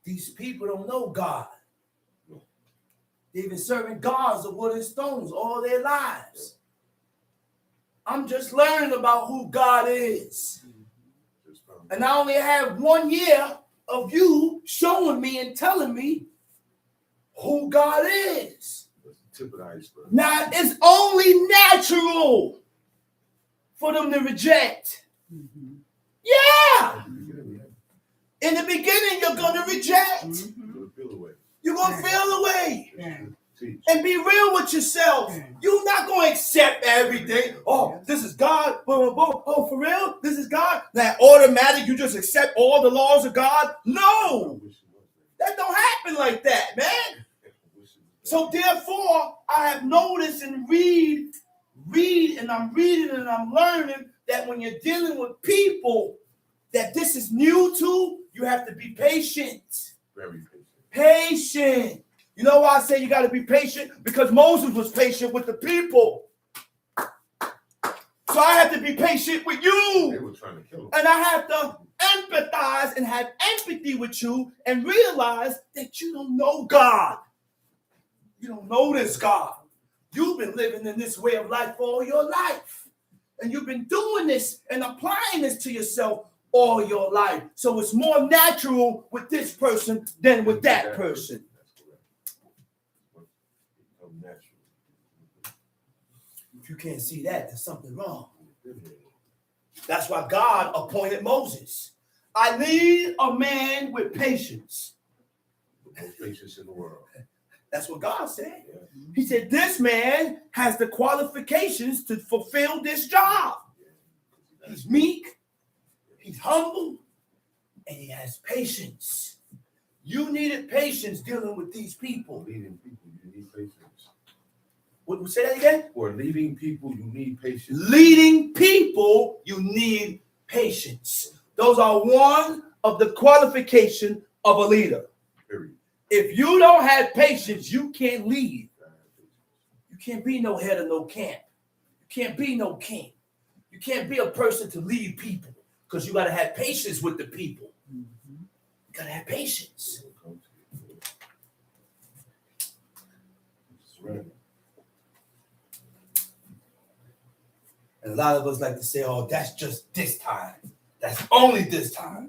These people don't know God. They've been serving gods of wood and stones all their lives. I'm just learning about who God is. And I only have 1 year of you showing me and telling me who God is. Now, it's only natural for them to reject. Yeah. In the beginning, you're going to reject. You're going to feel away. And be real with yourself. You're not going to accept everything. Oh, this is God. Oh, for real? This is God? That automatic, you just accept all the laws of God? No. That don't happen like that, man. So therefore, I have noticed and read, and I'm reading and I'm learning that when you're dealing with people that this is new to, you have to be patient. Very patient. Patient. You know why I say you got to be patient? Because Moses was patient with the people. So I have to be patient with you. They were trying to kill him. And I have to empathize and have empathy with you and realize that you don't know God. You don't know this God. You've been living in this way of life all your life. And you've been doing this and applying this to yourself all your life. So it's more natural with this person than with that person. If you can't see that, there's something wrong. That's why God appointed Moses. I need a man with patience. The most patience in the world. That's what God said. He said, this man has the qualifications to fulfill this job. He's meek, he's humble, and he has patience. You needed patience dealing with these people. Leading people, you need patience. What, say that again? For leading people, you need patience. Leading people, you need patience. Those are one of the qualifications of a leader. Period. If you don't have patience, you can't lead. You can't be no head of no camp. You can't be no king. You can't be a person to lead people because you got to have patience with the people. You got to have patience. And a lot of us like to say, oh, that's just this time. That's only this time.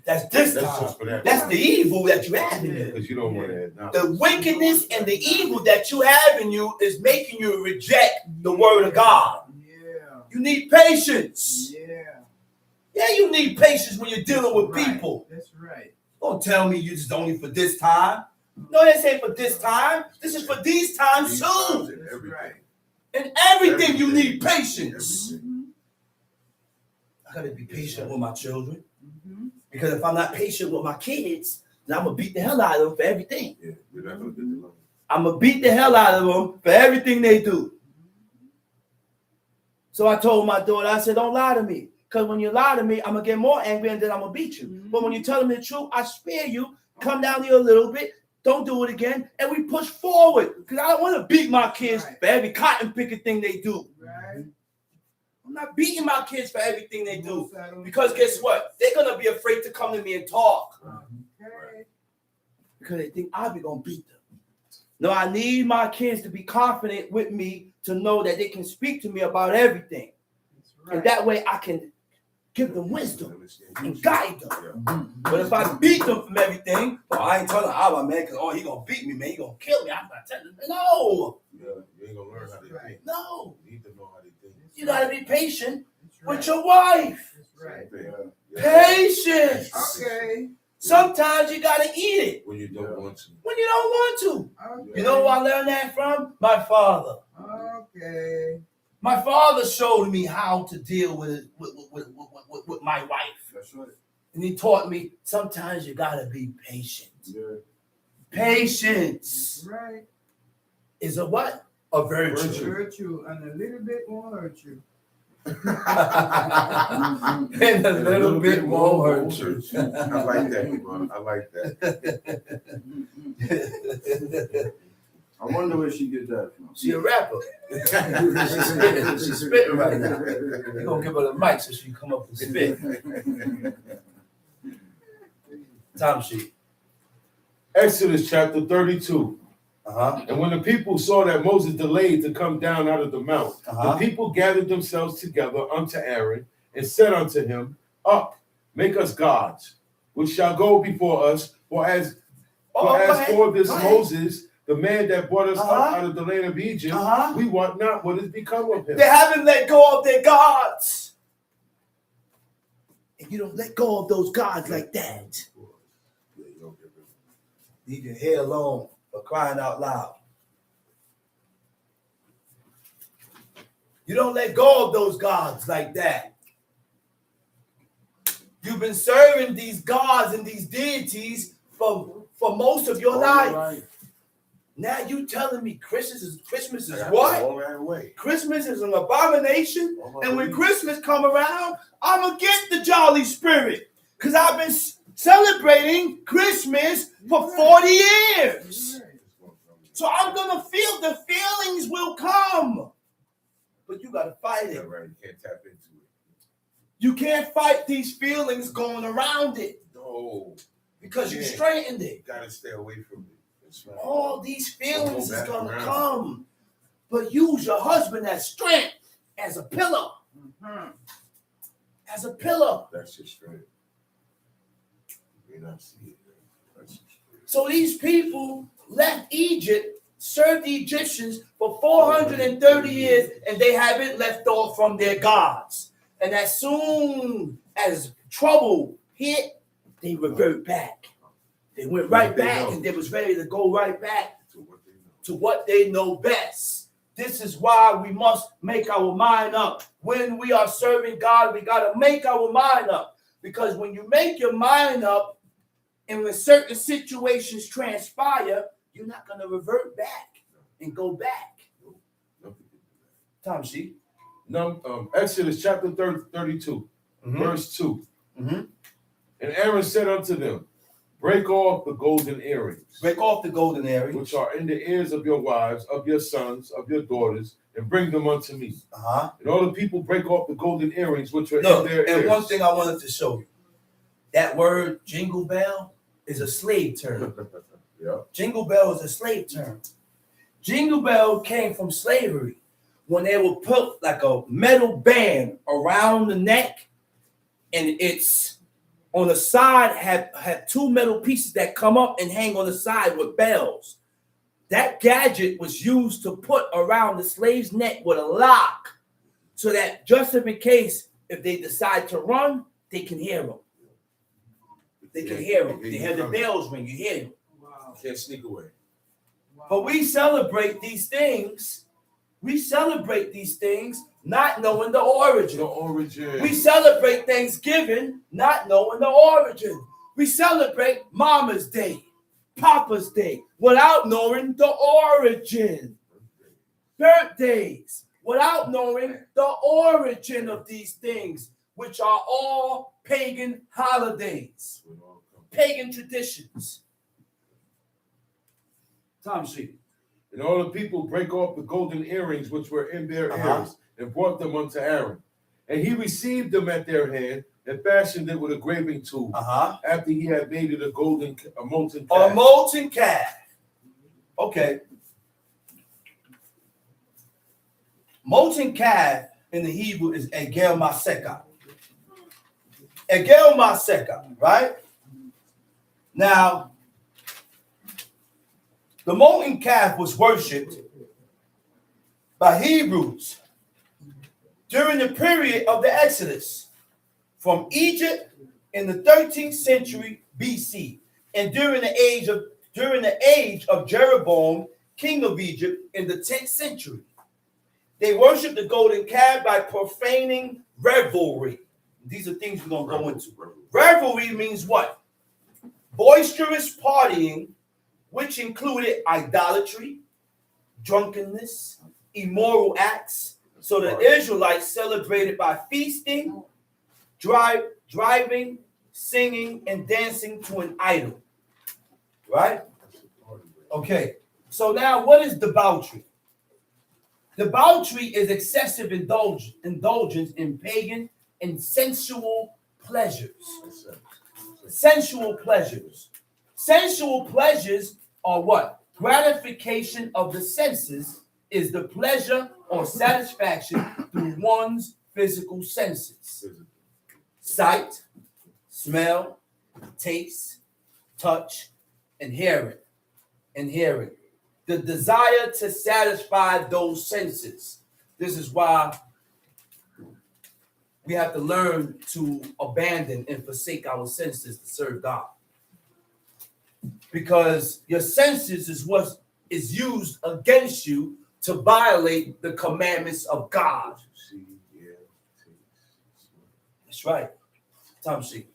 That's this time. That's the evil that you have in you. Because you don't want to acknowledge. The wickedness and the evil that you have in you is making you reject the word of God. Yeah. You need patience. Yeah. Yeah, you need patience when you're dealing with people. That's right. Don't tell me you just only for this time. No, this ain't for this time. This is for these times too. That's right. In everything you need patience. I gotta be patient with my children. Because if I'm not patient with my kids, then I'm gonna beat the hell out of them for everything. Yeah, you're not going to get the love. I'm gonna beat the hell out of them for everything they do. So I told my daughter, I said, don't lie to me. Because when you lie to me, I'm gonna get more angry and then I'm gonna beat you. But when you tell me the truth, I spare you, come down here a little bit, don't do it again, and we push forward. Because I don't want to beat my kids for every cotton picking thing they do. Right. I'm not beating my kids for everything they do. Because guess what? They're gonna be afraid to come to me and talk. Okay. Because they think I'll be gonna beat them. No, I need my kids to be confident with me to know that they can speak to me about everything. That's right. And that way I can give them wisdom and guide them. But if I beat them from everything, well, I ain't telling Abba, man, because he gonna beat me, man, he gonna kill me. I'm not telling them. No, Yeah, you ain't going to learn how they think. no. You need to know how they think. You gotta be patient That's right. with your wife. That's right. Patience. Okay. Sometimes you gotta eat it When you don't want to. when you don't want to. Okay. You know who I learned that from? My father. Okay. My father showed me how to deal with my wife. That's right. And he taught me sometimes you gotta be patient. Yeah. Patience That's right. is a what? A virtue. Hurt you and a little bit won't hurt you. And a little bit more hurt you. I like that, man. I like that. I wonder where she get that from. She a rapper. She's spitting right now. We're gonna give her the mic so she can come up and spit. Time sheet. Exodus chapter 32. And when the people saw that Moses delayed to come down out of the mount, the people gathered themselves together unto Aaron and said unto him, Up, make us gods, which shall go before us. For as for this Moses, the man that brought us up out of the land of Egypt, we want not what has become of him. They haven't let go of their gods. And you don't let go of those gods like that. Leave your hair alone for crying out loud. You don't let go of those gods like that. You've been serving these gods and these deities for most of your life. Right. Now you telling me Christmas is what? Christmas is an abomination. And when Christmas come around, I'm going to get the jolly spirit. Because I've been celebrating Christmas for 40 years. So I'm going to feel the feelings will come. But you got to fight it. Right. You can't tap into it. You can't fight these feelings going around it. No. Because you straightened it. You got to stay away from it. That's right. All these feelings is going to come. But use your husband as strength, as a pillar. As a pillar. That's your strength. You not see it. That's your strength. So these people left Egypt, served the Egyptians for 430 years, and they haven't left off from their gods. And as soon as trouble hit, they revert back. They went right back, and they was ready to go right back to what they know best. This is why we must make our mind up. When we are serving God, we got to make our mind up. Because when you make your mind up, and when certain situations transpire, you're not going to revert back and go back. Time sheet. Exodus chapter 32, verse 2. And Aaron said unto them, Break off the golden earrings. Break off the golden earrings. Which are in the ears of your wives, of your sons, of your daughters, and bring them unto me. And all the people break off the golden earrings which are in their ears. And one thing I wanted to show you. That word jingle bell is a slave term. Jingle bell is a slave term. Jingle bell came from slavery. When they would put like a metal band around the neck, and it's on the side had two metal pieces that come up and hang on the side with bells. That gadget was used to put around the slave's neck with a lock, so that just in case if they decide to run, they can hear them. They can hear them. They hear the bells ring. You hear them. You can't sneak away. But we celebrate these things. We celebrate these things not knowing the origin. We celebrate Thanksgiving not knowing the origin. We celebrate Mama's Day, Papa's Day without knowing the origin. Birthdays without knowing the origin of these things, which are all pagan holidays, pagan traditions. Time sheet. And all the people break off the golden earrings which were in their ears and brought them unto Aaron. And he received them at their hand and fashioned it with a graving tool after he had made it a molten calf. A molten calf. Okay. Molten calf in the Hebrew is egel maseka. Egel maseka, right? Now, the molten calf was worshipped by Hebrews during the period of the Exodus from Egypt in the 13th century BC and during the age of Jeroboam, king of Egypt, in the 10th century. They worshiped the golden calf by profaning revelry. These are things we're going to go into. Revelry means what? Boisterous partying, which included idolatry, drunkenness, immoral acts, So the Israelites celebrated by feasting, driving, singing, and dancing to an idol. Right? Okay. So now what is debauchery? Debauchery is excessive indulgence in pagan and sensual pleasures. Sensual pleasures. Sensual pleasures are what? Gratification of the senses is the pleasure or satisfaction through one's physical senses. Sight, smell, taste, touch, and hearing. The desire to satisfy those senses. This is why we have to learn to abandon and forsake our senses to serve God. Because your senses is what is used against you to violate the commandments of God. That's right. Tamshi.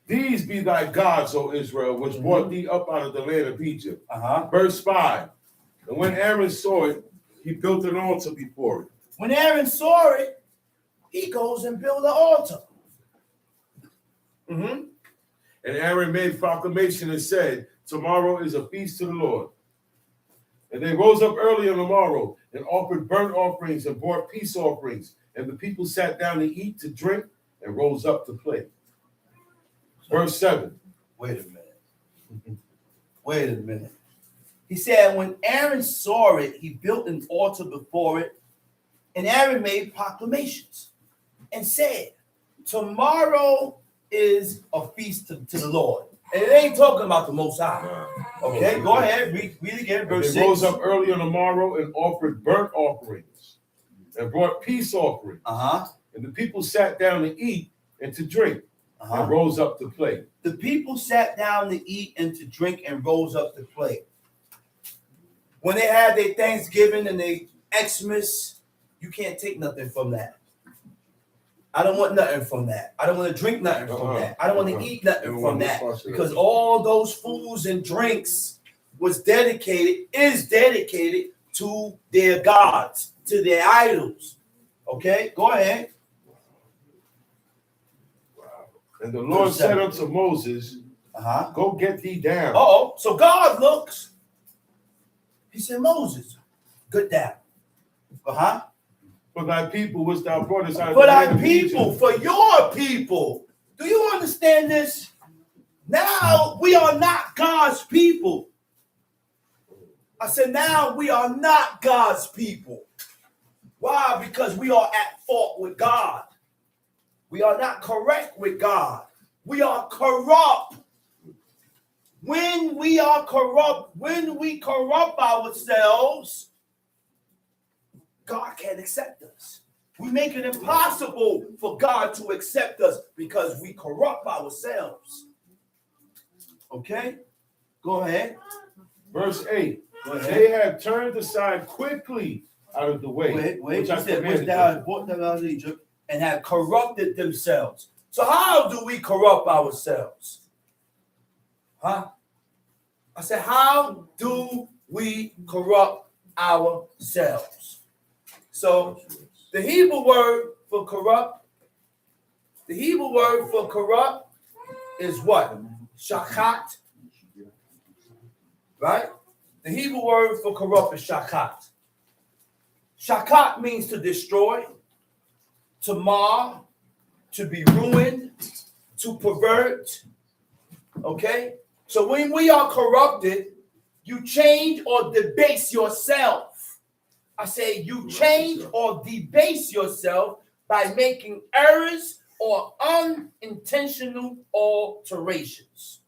These be thy gods, O Israel, which brought thee up out of the land of Egypt. Verse 5. And when Aaron saw it, he built an altar before it. When Aaron saw it, he goes and builds an altar. And Aaron made proclamation and said, tomorrow is a feast to the Lord. And they rose up early on the morrow and offered burnt offerings and brought peace offerings. And the people sat down to eat, to drink, and rose up to play. Verse 7. Wait a minute. He said, when Aaron saw it, he built an altar before it. And Aaron made proclamations and said, tomorrow is a feast to the Lord. And it ain't talking about the Most High. Okay, go ahead. Read again. Verse 6. They rose up early on the morrow and offered burnt offerings and brought peace offerings. And the people sat down to eat and to drink. And rose up to play. The people sat down to eat and to drink and rose up to play. When they had their Thanksgiving and their Xmas, you can't take nothing from that. I don't want nothing from that. I don't want to drink nothing from that. I don't want to eat nothing from that. Because all those foods and drinks is dedicated to their gods, to their idols. Okay, go ahead. And the Lord said unto Moses, go get thee down. So God looks. He said, Moses, get down. For thy people which thou broughtest out of For the thy land of people, Egypt. for your people. Do you understand this? Now we are not God's people. I said, now we are not God's people. Why? Because we are at fault with God. We are not correct with God. We are corrupt. When we corrupt ourselves, God can't accept us. We make it impossible for God to accept us because we corrupt ourselves. Okay? Go ahead. Verse 8. They have turned aside quickly out of the way. Which I said, which thou hast brought them out of Egypt, and have corrupted themselves. So how do we corrupt ourselves? I said, how do we corrupt ourselves? So the Hebrew word for corrupt is what? Shakat. Right? The Hebrew word for corrupt is shakat. Shakat means to destroy, to mar, to be ruined, to pervert. Okay? So when we are corrupted, you change or debase yourself. I say you change or debase yourself by making errors or unintentional alterations.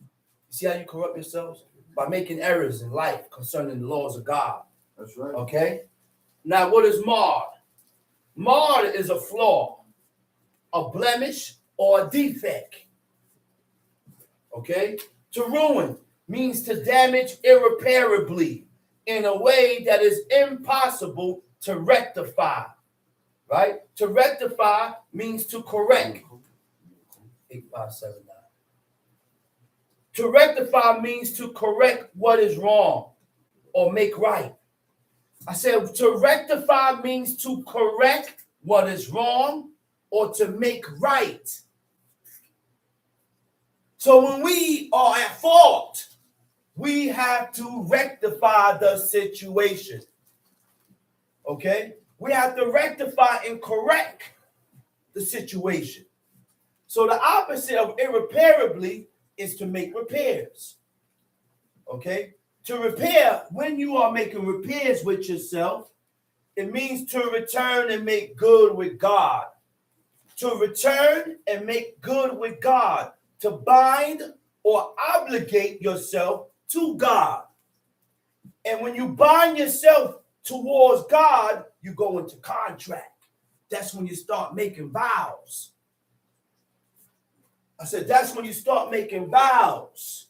You see how you corrupt yourselves? By making errors in life concerning the laws of God. That's right. Okay? Now, what is marred? Marred is a flaw, a blemish, or a defect. Okay? To ruin means to damage irreparably in a way that is impossible to rectify. Right? To rectify means to correct. 8579. To rectify means to correct what is wrong or make right. I said to rectify means to correct what is wrong or to make right. So when we are at fault, we have to rectify the situation. Okay? We have to rectify and correct the situation. So the opposite of irreparably is to make repairs. Okay? To repair, when you are making repairs with yourself, it means to return and make good with God. To return and make good with God. To bind or obligate yourself to God. And when you bind yourself towards God, you go into contract. That's when you start making vows. I said, that's when you start making vows.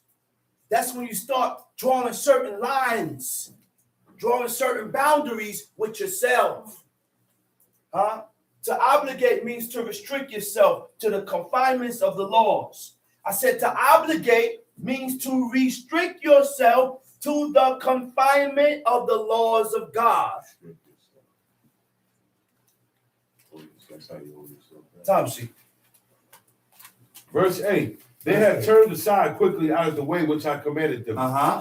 That's when you start drawing certain lines, drawing certain boundaries with yourself. To obligate means to restrict yourself to the confinements of the laws. I said to obligate means to restrict yourself to the confinement of the laws of God. That's how you hold yourself. Time sheet. Verse 8. They have turned aside quickly out of the way which I commanded them.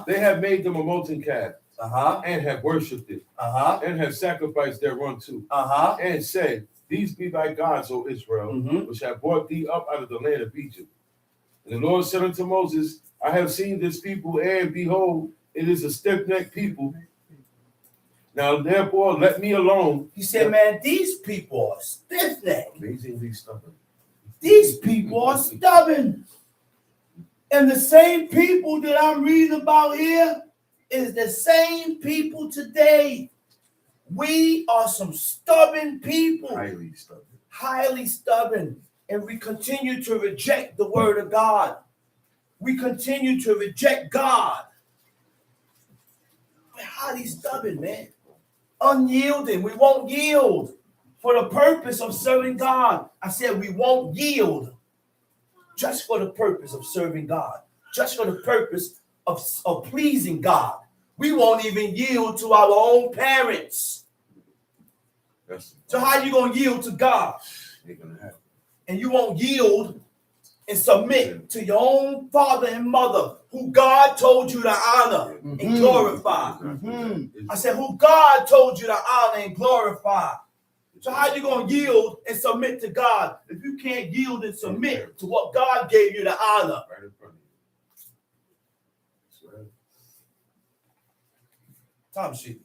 They have made them a molten calf and have worshipped it and have sacrificed thereunto and said, these be thy gods, O Israel, which have brought thee up out of the land of Egypt. And the Lord said unto Moses, I have seen this people, and behold, it is a stiff-necked people. Now, therefore, let me alone. He said, man, these people are stiff-necked. Amazingly stubborn. These people are stubborn. And the same people that I'm reading about here is the same people today. We are some stubborn people. Highly stubborn. Highly stubborn. And we continue to reject the word of God. We continue to reject God. We're highly stubborn, man. Unyielding. We won't yield for the purpose of serving God. I said we won't yield just for the purpose of serving God. Just for the purpose of pleasing God. We won't even yield to our own parents. So how you going to yield to God? Ain't gonna happen. And you won't yield and submit to your own father and mother who God told you to honor and glorify. I said who God told you to honor and glorify. So how you going to yield and submit to God if you can't yield and submit to what God gave you to honor? Right in front of you. Time sheet.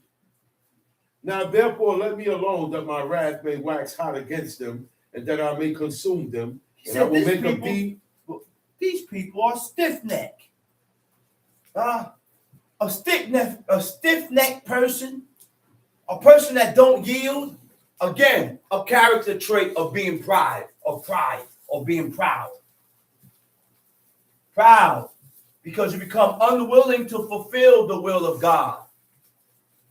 Now, therefore, let me alone that my wrath may wax hot against them, and that I may consume them. And I will make these people are stiff-necked. A stiff-necked person, a person that don't yield, again, a character trait of being pride, or being proud. Proud, because you become unwilling to fulfill the will of God.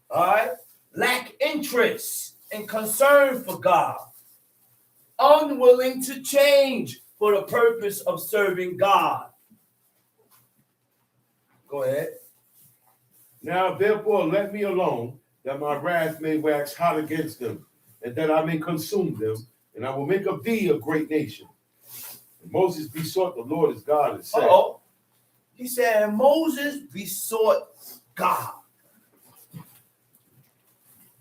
All right? Lack interest and concern for God. Unwilling to change for the purpose of serving God. Go ahead. Now, therefore, let me alone, that my wrath may wax hot against them, and that I may consume them, and I will make of thee a great nation. And Moses besought the Lord his God and said, He said, and Moses besought God.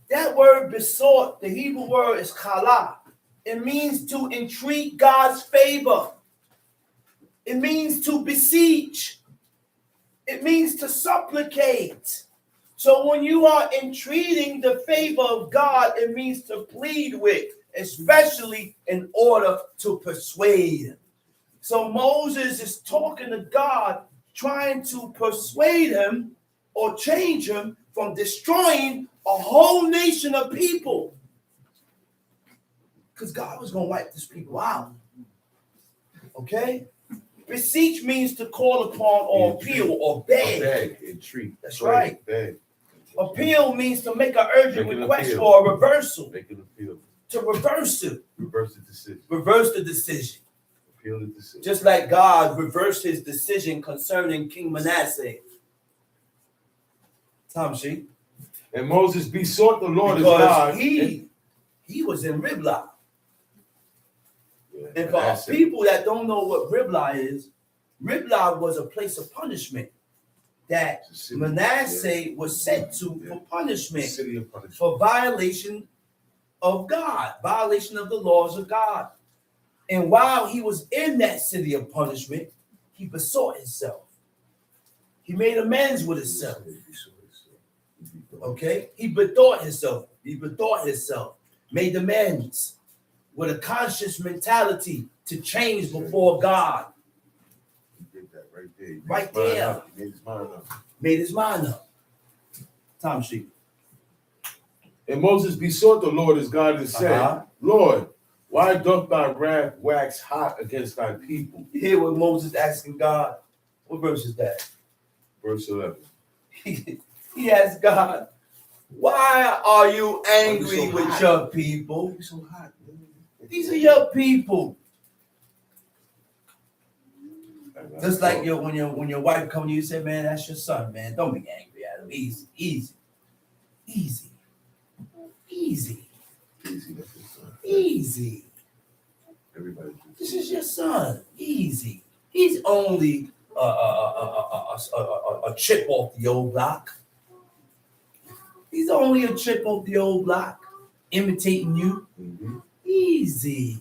That word besought, the Hebrew word is kala. It means to entreat God's favor. It means to beseech. It means to supplicate. So when you are entreating the favor of God, it means to plead with, especially in order to persuade. So Moses is talking to God, trying to persuade him or change him from destroying a whole nation of people. Because God was going to wipe these people out. Okay? Beseech means to call upon or appeal or beg. Beg, entreat. That's right. Beg. Appeal means to make an urgent Make an request appeal. or a reversal. Make an appeal. To reverse it. Reverse the decision. Reverse the decision. Appeal the decision. Just like God reversed his decision concerning King Manasseh. Tom sheet. And Moses besought the Lord his because God. he was in Riblah. Yeah, And for that's it. people that don't know what Riblah is, Riblah was a place of punishment that It's a city, Manasseh was sent to for punishment, City of punishment. for violation of God, violation of the laws of God. And while he was in that city of punishment, he besought himself. He made amends with himself. Okay? He bethought himself. Made amends with a conscious mentality to change before God. He did that right there. Right there. He made his mind up. Made his mind up. Time sheet. And Moses besought the Lord his God and said, Lord, why doth thy wrath wax hot against thy people? You hear what Moses asking God? What verse is that? Verse 11. He asked God, why are you angry so with hot? your people? It's so hot, man. These are your people. Just like when your wife comes to you, say, man, that's your son, man. Don't be angry at him. Easy. Easy, that's his son. Easy. Everybody. This is your son. Easy. He's only a chip off the old block. He's only a chip off the old block, imitating you. Mm-hmm. Easy.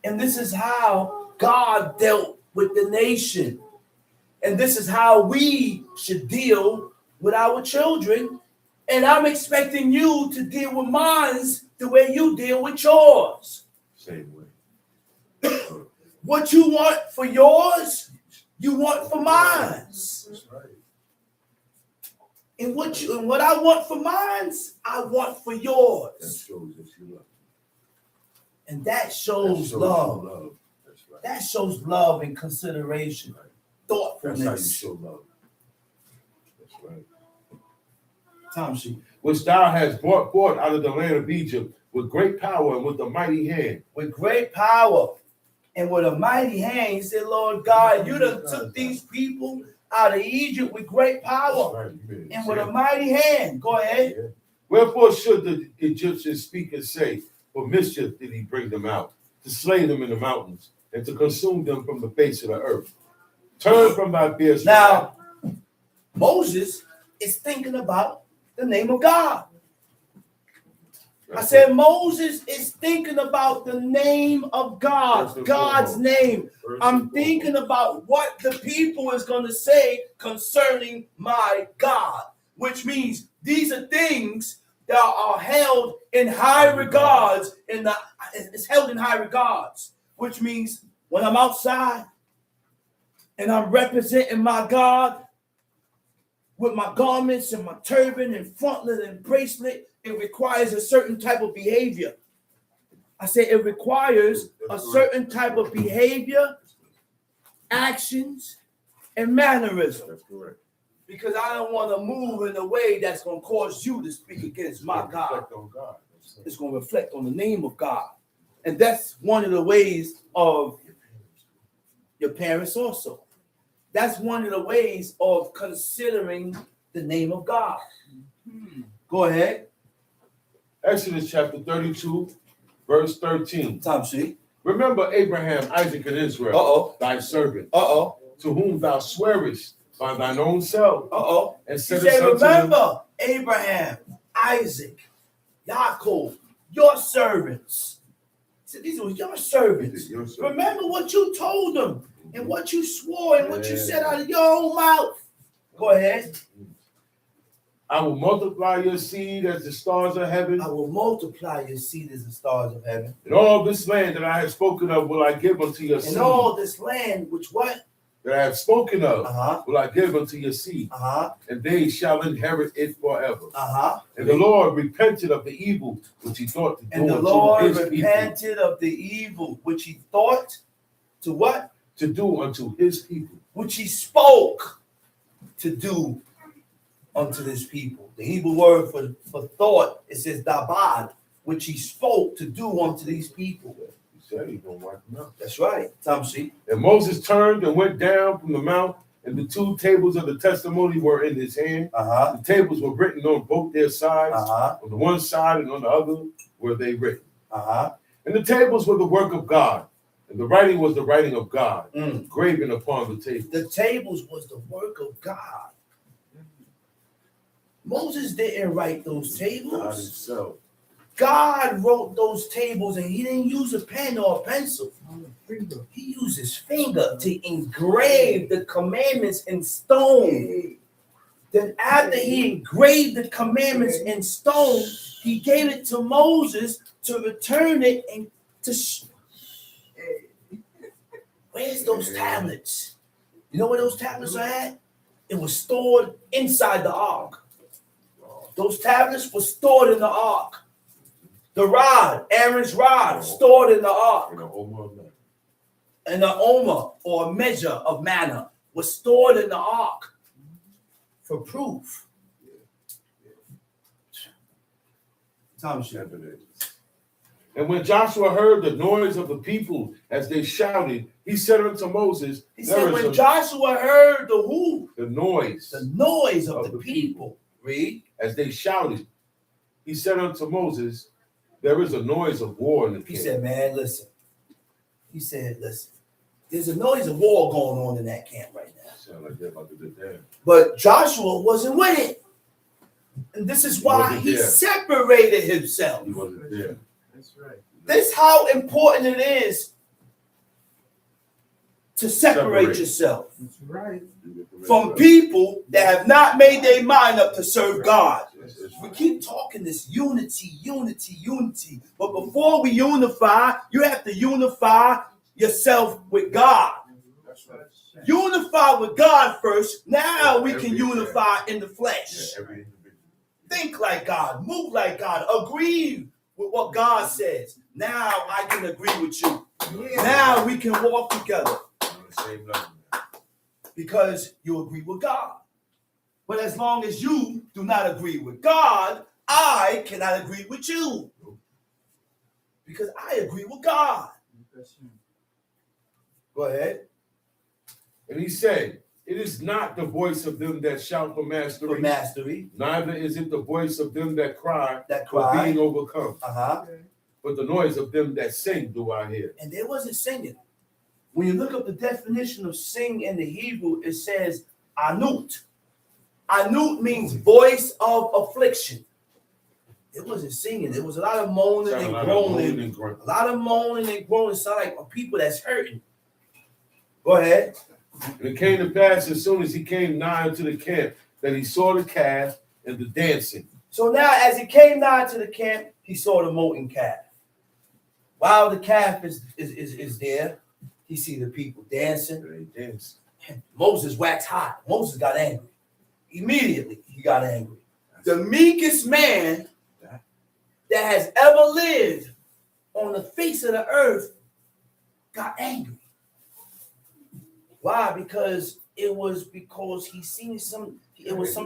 And this is how God dealt with the nation. And this is how we should deal with our children. And I'm expecting you to deal with mine the way you deal with yours. Same way. What you want for yours, you want for mine. That's right. And what I want for mine, I want for That yours. shows that you love. And that shows you love. love. That's right. That shows love and consideration, That's right. thoughtfulness. That's how you show love. That's right. Time sheet. Which thou hast brought forth out of the land of Egypt with great power and with a mighty hand. With great power and with a mighty hand, he said, Lord God, you done took these people out of Egypt with great power Right, you made it. and with a mighty hand. Go ahead. Yeah. Wherefore should the Egyptians speak and say, for mischief did he bring them out, to slay them in the mountains, and to consume them from the face of the earth. Turn from thy fierce wrath. Now, Moses is thinking about the name of God. I said Moses is thinking about the name of God, God's name. I'm thinking about what the people is going to say concerning my God, which means these are things that are held in high regards. It's held in high regards, which means when I'm outside and I'm representing my God with my garments and my turban and frontlet and bracelet, it requires a certain type of behavior. I say it requires a certain type of behavior, actions, and mannerism. That's correct. Because I don't want to move in a way that's going to cause you to speak against my God. Reflect on God. It's going to reflect on the name of God. And that's one of the ways of your parents also. That's one of the ways of considering the name of God. Go ahead. Exodus chapter 32, verse 13. Time sheet. Remember Abraham, Isaac, and Israel, thy servant, to whom thou swearest by thine own self. And He said, said, remember Abraham, Isaac, Yaakov, your servants. He said, these were your servants. Your servants. Remember what you told them and what you swore and what you said out of your own mouth. Go ahead. I will multiply your seed as the stars of heaven. I will multiply your seed as the stars of heaven. And all this land that I have spoken of will I give unto your seed. And all this land, which what? That I have spoken of will I give unto your seed. And they shall inherit it forever. And the Lord repented of the evil which he thought to do And the unto Lord his repented of the evil which he thought to what? To do unto his people. Which he spoke to do unto his people. The Hebrew word for thought, it says dabad, which he spoke to do unto these people. He said he's going to wipe them out. That's right. Tom sheet. And Moses turned and went down from the mount and the 2 tables of the testimony were in his hand. The tables were written on both their sides. On the one side and on the other were they written. And the tables were the work of God, and the writing was the writing of God, graven upon the table. The tables was the work of God. Moses didn't write those God tables. himself. God wrote those tables, and he didn't use a pen or a pencil. He used his finger to engrave the commandments in stone. Then after he engraved the commandments in stone, he gave it to Moses to return it and to where's those tablets? You know where those tablets are at? It was stored inside the ark. Those tablets were stored in the ark. The rod, Aaron's rod, stored in the ark. And the omer, or a measure of manna, was stored in the ark for proof. And when Joshua heard the noise of the people as they shouted, he said unto Moses, He said, when Joshua heard the who? The noise of the people. Read. As they shouted, he said unto Moses, there is a noise of war in the camp. He said, man, listen. He said, listen. There's a noise of war going on in that camp right now. Sound like they're about to get there. But Joshua wasn't with it. And this is why he separated himself. He wasn't there. That's right. This is how important it is to separate yourself That's right. from people that have not made their mind up to serve God. We keep talking this unity. But before we unify, you have to unify yourself with God. That's right. Unify with God first. Now we can unify in the flesh. Think like God. Move like God. Agree with what God says. Now I can agree with you. Yeah. Now we can walk together. Because you agree with God. But as long as you do not agree with God, I cannot agree with you. Because I agree with God. Go ahead. And he said, it is not the voice of them that shout for mastery. For mastery. Neither is it the voice of them that cry. For being overcome. Okay. But the noise of them that sing do I hear. And they wasn't singing. When you look up the definition of sing in the Hebrew, it says anut. Anut means voice of affliction. It wasn't singing. There was a lot of moaning and groaning. A lot of moaning and groaning sound like people that's hurting. Go ahead. And it came to pass as soon as he came nigh unto the camp that he saw the calf and the dancing. So now as he came nigh to the camp, he saw the molten calf. While the calf is there, he see the people dancing. They dance. Moses waxed hot. Moses got angry. Immediately, he got angry. The meekest man that has ever lived on the face of the earth got angry. Why? Because he seen he was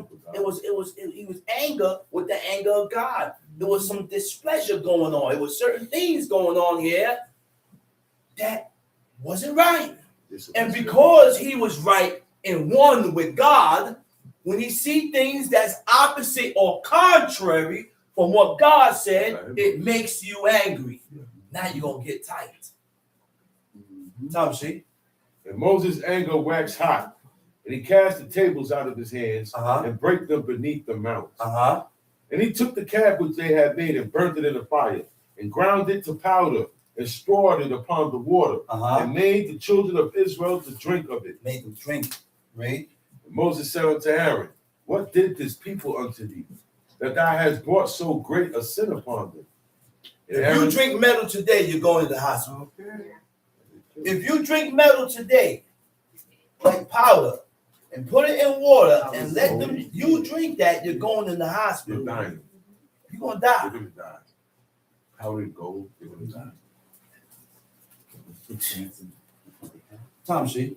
anger with the anger of God. There was some displeasure going on. There was certain things going on here that wasn't right. And because he was right and one with God, when he see things that's opposite or contrary from what God said, it makes you angry. Now you're going to get tight. See? And Moses' anger waxed hot, and he cast the tables out of his hands and brake them beneath the mount. And he took the calf which they had made and burnt it in the fire, and ground it to powder, and strawed it upon the water, and made the children of Israel to drink of it. Made them drink. Right? And Moses said unto Aaron, what did this people unto thee, that thou hast brought so great a sin upon them? And If Aaron, you drink metal today, you're going to the hospital. Okay. If you drink metal today, like powder, and put it in water and let them, you drink that, you're going in the hospital. you're dying. You're going to die. You're going to die. How did it go? You're going to die. See?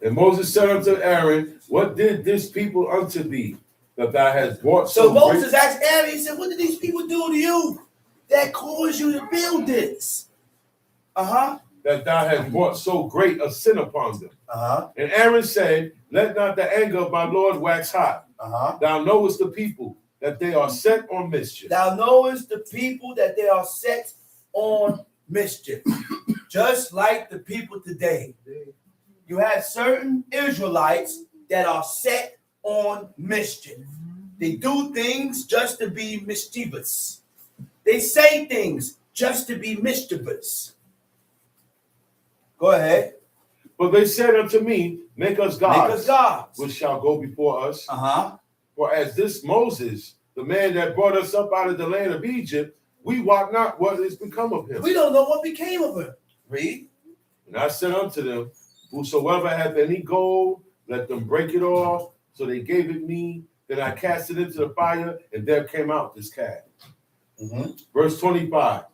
And Moses said unto Aaron, what did this people unto thee, that thou hast brought So so Moses great? asked Aaron, he said, what did these people do to you that caused you to build this? That that thou hast brought so great a sin upon them. Uh-huh. And Aaron said, let not the anger of my Lord wax hot. Uh-huh. Thou knowest the people that they are set on mischief. Thou knowest the people that they are set on mischief. Just like the people today. You have certain Israelites that are set on mischief. They do things just to be mischievous. They say things just to be mischievous. Go ahead. But they said unto me, make us gods, Make us gods, which shall go before us. Uh-huh. For as this Moses, the man that brought us up out of the land of Egypt, we wot not what is become of him. We don't know what became of him. Read. And I said unto them, whosoever hath any gold, let them break it off. So they gave it me. Then I cast it into the fire, and there came out this calf. Mm-hmm. Verse 25.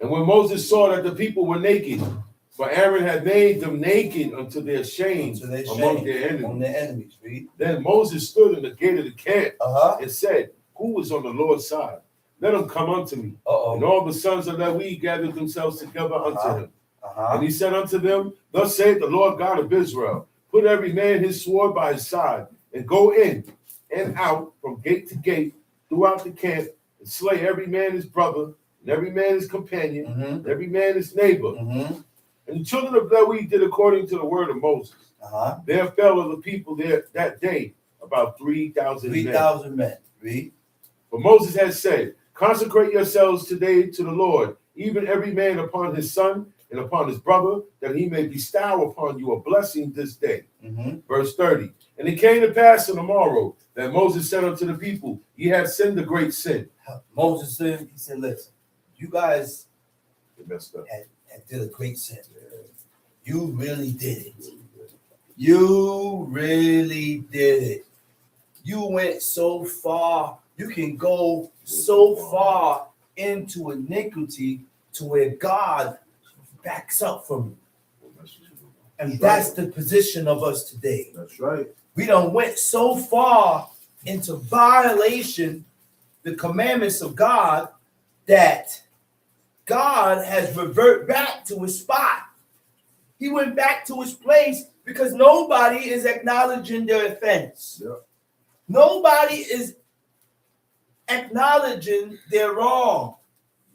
And when Moses saw that the people were naked, for Aaron had made them naked unto their shame among their enemies. On their enemies. Read. Then Moses stood in the gate of the camp Uh-huh. and said, who is on the Lord's side? Let him come unto me. Uh-oh. And all the sons of Levi gathered themselves together unto him. Uh-huh. And he said unto them, thus saith the Lord God of Israel, put every man his sword by his side, and go in and out from gate to gate throughout the camp, and slay every man his brother, and every man his companion, Mm-hmm. and every man his neighbor. Mm-hmm. And the children of Levi did according to the word of Moses. Uh-huh. There fell of the people there that day about 3,000 men. 3,000 men. Read. For Moses had said, consecrate yourselves today to the Lord, even every man upon his son and upon his brother, that he may bestow upon you a blessing this day. Mm-hmm. Verse 30. And it came to pass on the morrow that Moses said unto the people, ye have sinned a great sin. Moses said, he said, listen, you guys They messed up. had did a great sin. You really did it. You really did it. You went so far. You can go so far into iniquity to where God backs up from you. And that's the position of us today. That's right. We done went so far into violation the commandments of God that God has reverted back to his spot. He went back to his place because nobody is acknowledging their offense. Yep. Nobody is acknowledging their wrong.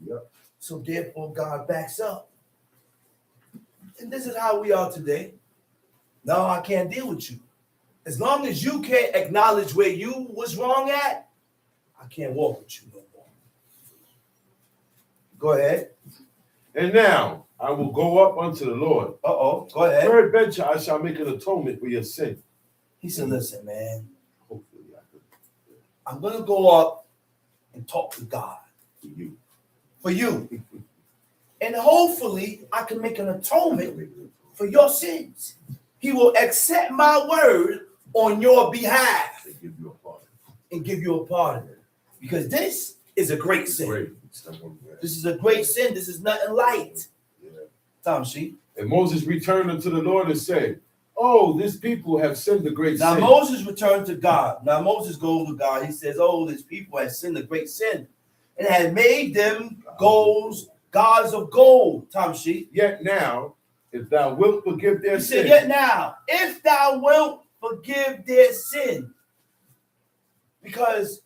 Yep. So therefore God backs up. And this is how we are today. No, I can't deal with you. As long as you can't acknowledge where you was wrong at, I can't walk with you no more. Go ahead. And now I will go up unto the Lord. Uh-oh. Go ahead. Peradventure I shall make an atonement for your sin. He said, listen, man, Hopefully I could I'm going to go up and talk to God for you. for you. And hopefully I can make an atonement for your sins. He will accept my word on your behalf They give you a pardon. and give you a pardon. Because this is a great sin. Great. Someone there. This is a great sin. This is nothing light. Yeah. Tom Sheep. And Moses returned unto the Lord and said, oh, this people have sinned a great Now sin. Moses returned to God. Now Moses goes to God. He says, oh, this people have sinned a great sin and had made them gods of gold. Tom Sheep. Yet now, if thou wilt forgive their He sin, said, yet now, if thou wilt forgive their sin, because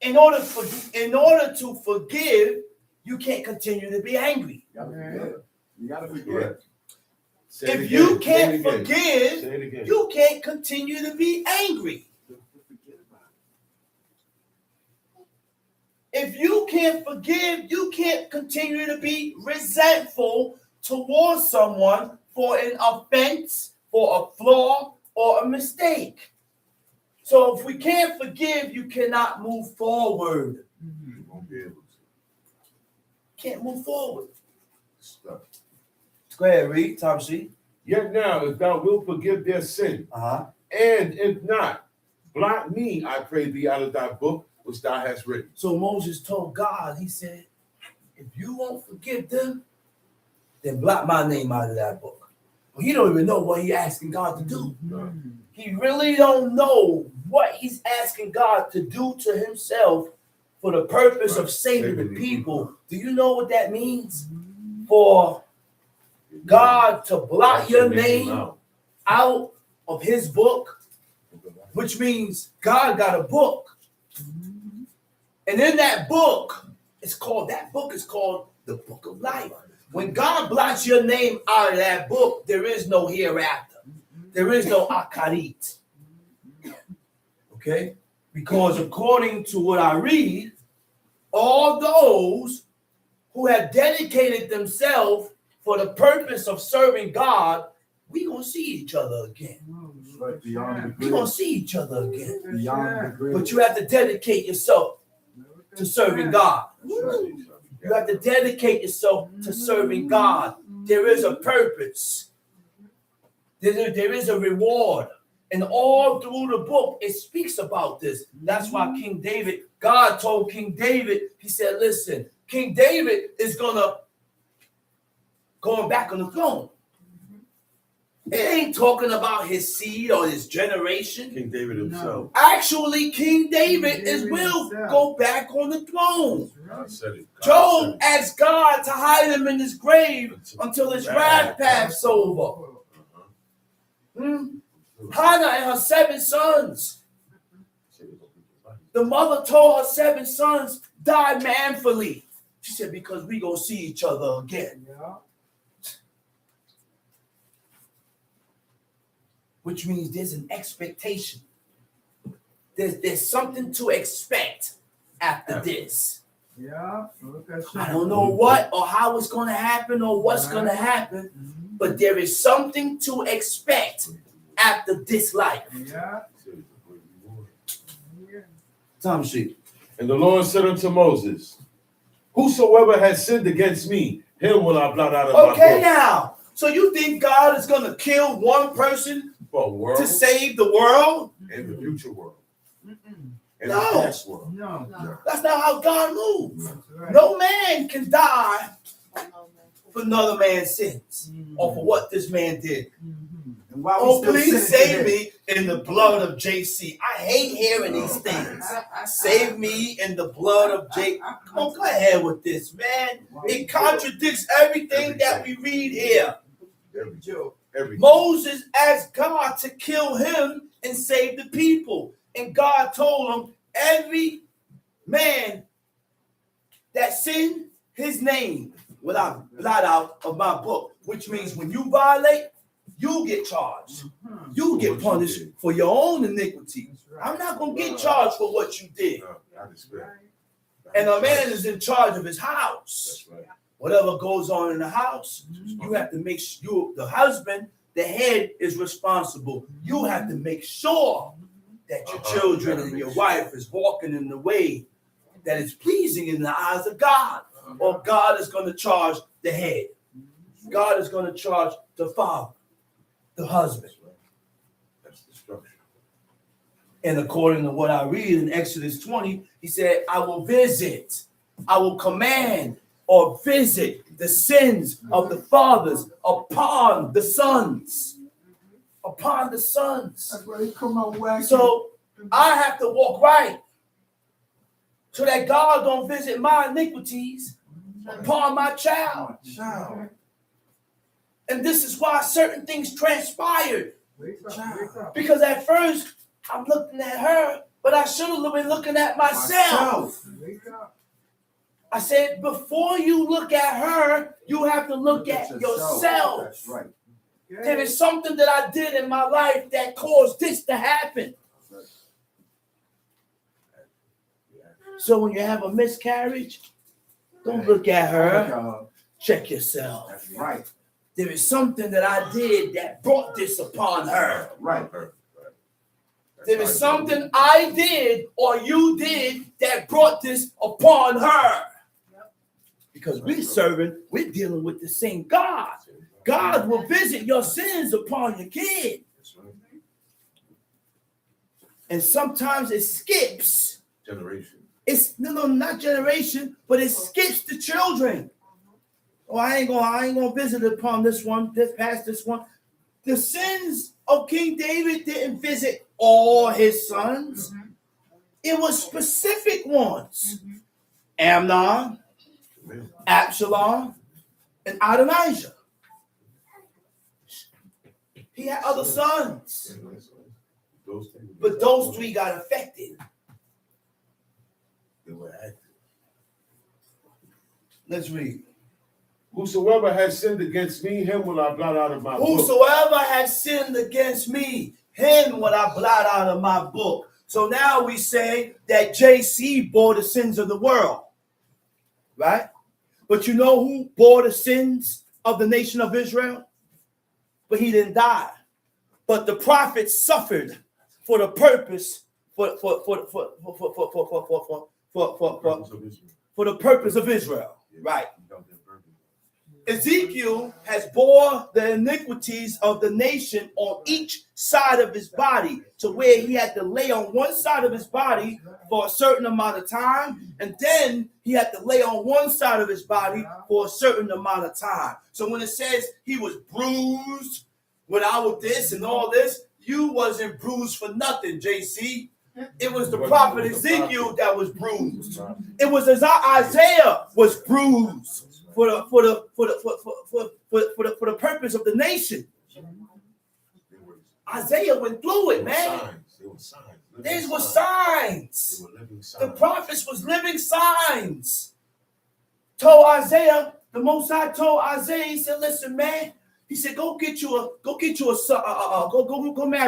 in order to forgive, you can't continue to be angry. You gotta forgive. Say it If again, you say it can't again. forgive, Say it again. you can't continue to be angry. If you can't forgive, you can't continue to be resentful towards someone for an offense, for a flaw, or a mistake. So if we can't forgive, you cannot move forward. You won't be able to. Can't move forward. Stuck. Go ahead, read, Tom C. Yet now, if thou wilt forgive their sin, Uh-huh. and if not, blot me, I pray thee, out of thy book which thou hast written. So Moses told God, he said, if you won't forgive them, then blot my name out of that book. Well, he don't even know what he's asking God to do. He really don't know what he's asking God to do to himself for the purpose of saving the people. Do you know what that means? For God to blot your name out of his book, which means God got a book. And in that book, the book is called the book of life. When God blots your name out of that book, there is no hereafter. There is no akarit. Okay? Because according to what I read, all those who have dedicated themselves for the purpose of serving God, we gonna see each other again. Right beyond the We gonna see each other again. beyond the grave. But you have to dedicate yourself to serving God. You have to dedicate yourself to serving God. There is a purpose. There is a reward. And all through the book, it speaks about this. That's why King David, God told King David, he said, listen, King David is going back on the throne. It ain't talking about his seed or his generation. King David himself. Actually, King David will go back on the throne. God said it. Job asked God to hide him in his grave until his wrath passed over. Hannah and her 7 sons. The mother told her 7 sons, die manfully. She said, because we gonna see each other again. Which means there's an expectation. There's something to expect after this. Yeah. I don't know what or how it's going to happen or what's going to happen, but there is something to expect after this life. Yeah. Tom sheet. And the Lord said unto Moses, whosoever has sinned against me, him will I blot out of my Okay, book. now. So you think God is going to kill one person For a world to save the world? and the future world. And No. the past world. No. That's not how God moves. That's right. No man can die for another man's sins or for what this man did. And while we Oh, still please sinning save today, me in the blood of JC. I hate hearing these things. Save me in the blood of JC. Come on, go ahead with this, man. It contradicts everything that we read here. Every Moses asked God to kill him and save the people. And God told him, every man that sinned, his name will I blot out of my book. Which means when you violate, you get charged. You get punished for your own iniquity. I'm not going to get charged for what you did. And a man is in charge of his house. That's right. Whatever goes on in the house, you have to make sure the husband, the head, is responsible. You have to make sure that your children and your wife is walking in the way that is pleasing in the eyes of God. Or God is going to charge the head. God is going to charge the father, the husband. That's the structure. And according to what I read in Exodus 20, he said, I will command or visit the sins of the fathers upon the sons. Upon the sons. that's where they come out wacky. So I have to walk right so that God don't visit my iniquities upon my child. Child. And this is why certain things transpired. Wake up. Because at first I'm looking at her, but I should have been looking at myself. Wake up. I said, before you look at her, you have to look at yourself. That's right. There is something that I did in my life that caused this to happen. So when you have a miscarriage, don't look at her. Check yourself. That's right. There is something that I did that brought this upon her. Right. There is something I did or you did that brought this upon her. Because we're dealing with the same God. God will visit your sins upon your kid. And sometimes it skips. Generation. It's not generation, but it skips the children. Oh, I ain't gonna visit upon this one, past this one. The sins of King David didn't visit all his sons. It was specific ones. Amnon, Absalom, and Adonijah. He had other sons. Those things. But those three got affected. They were active. Let's read. Whosoever has sinned against me, him will I blot out of my book. Whosoever has sinned against me, him will I blot out of my book. So now we say that JC bore the sins of the world. Right? But you know who bore the sins of the nation of Israel? But he didn't die. But the prophet suffered for the purpose for the purpose of Israel. Right. Ezekiel has bore the iniquities of the nation on each side of his body, to where he had to lay on one side of his body for a certain amount of time, and then he had to lay on one side of his body for a certain amount of time. So when it says he was bruised with our this and all this, you wasn't bruised for nothing, JC. It was the prophet Ezekiel that was bruised. It was as Isaiah was bruised for the purpose of the nation. Isaiah went through it, man. These were signs. The prophets was living signs. Told Isaiah, the Most High told Isaiah, he said, "Listen, man." He said, "Go marry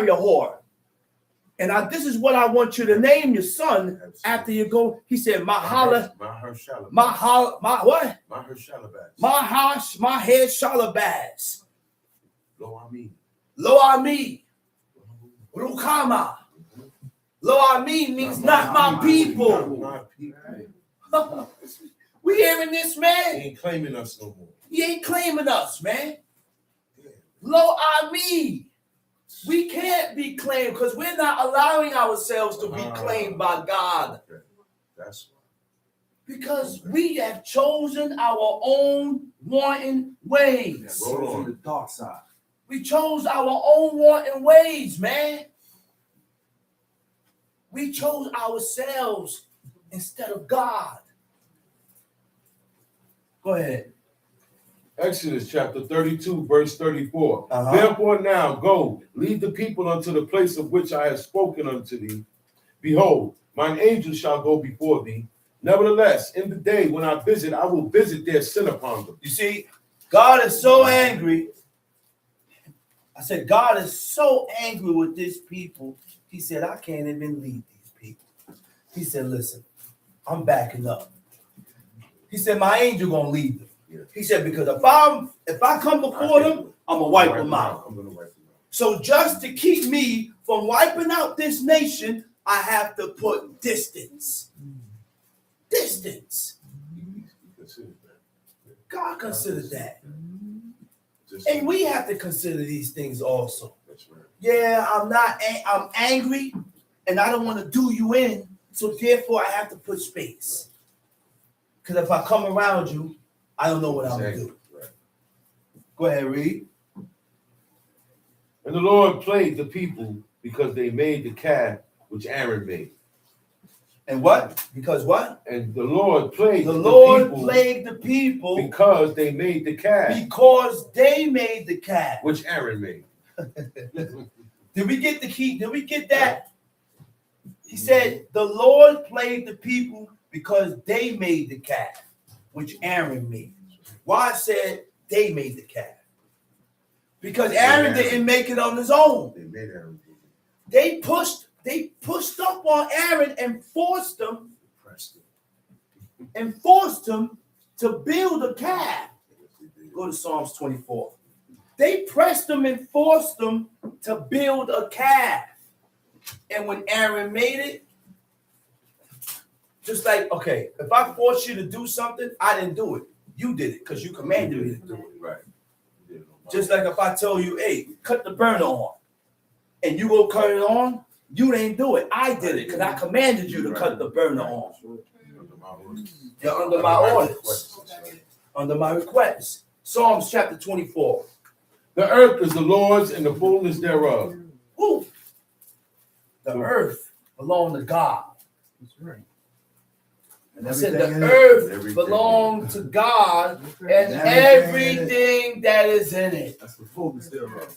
a whore." And this is what I want you to name your son after you go. He said, Mahershala. Shalabaz. Lo Ami. Rukama. Lo Ami means not my people. We hearing this, man? He ain't claiming us no more. He ain't claiming us, man. Lo Ami. We can't be claimed because we're not allowing ourselves to be claimed by God. Okay. That's why. Because we have chosen our own wanting ways. Roll on the dark side. We chose our own wanting ways, man. We chose ourselves instead of God. Go ahead. Exodus chapter 32, verse 34. Therefore now go, lead the people unto the place of which I have spoken unto thee. Behold, mine angel shall go before thee. Nevertheless, in the day when I visit, I will visit their sin upon them. You see, God is so angry. I said, God is so angry with this people. He said, I can't even lead these people. He said, listen, I'm backing up. He said, my angel gonna lead them. He said, because if I come before them, I'm gonna wipe them out. So just to keep me from wiping out this nation, I have to put distance. Distance. God considered that. And we have to consider these things also. Yeah, I'm angry and I don't want to do you in. So therefore I have to put space. Because if I come around you, I don't know what I'm going to do. Right. Go ahead, read. And the Lord plagued the people because they made the calf which Aaron made. And what? Because what? And the Lord plagued the people because they made the calf. Because they made the calf. Which Aaron made. Did we get the key? Did we get that? He said, the Lord plagued the people because they made the calf, which Aaron made. Why I said they made the calf? Because Aaron didn't make it on his own. They made Aaron. They pushed up on Aaron and forced him to build a calf. Go to Psalms 24. They pressed him and forced him to build a calf. And when Aaron made it, just like, okay, if I force you to do something, I didn't do it. You did it because you commanded me to do it. Right. Just like if I tell you, hey, cut the burner on, and you go cut it on, you didn't do it. I did it because I commanded you to cut the burner on. You're under my orders, under my request. Psalms chapter 24. The earth is the Lord's and the fullness thereof. Who? The earth belongs to God. That's right. And I said the earth belongs to God and everything that is in it. That's the fullness thereof.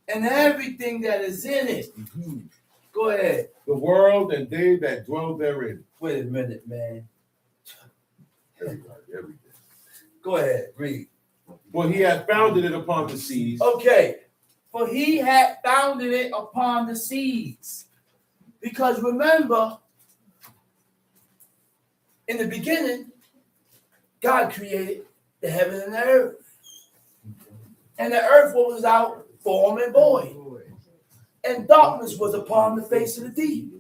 and everything that is in it. Go ahead. The world and they that dwell therein. Wait a minute, man. Everybody, everything. Go ahead, read. For he hath founded it upon the seas. Okay. For he had founded it upon the seas. Because remember, in the beginning, God created the heaven and the earth. And the earth was without form and void. And darkness was upon the face of the deep.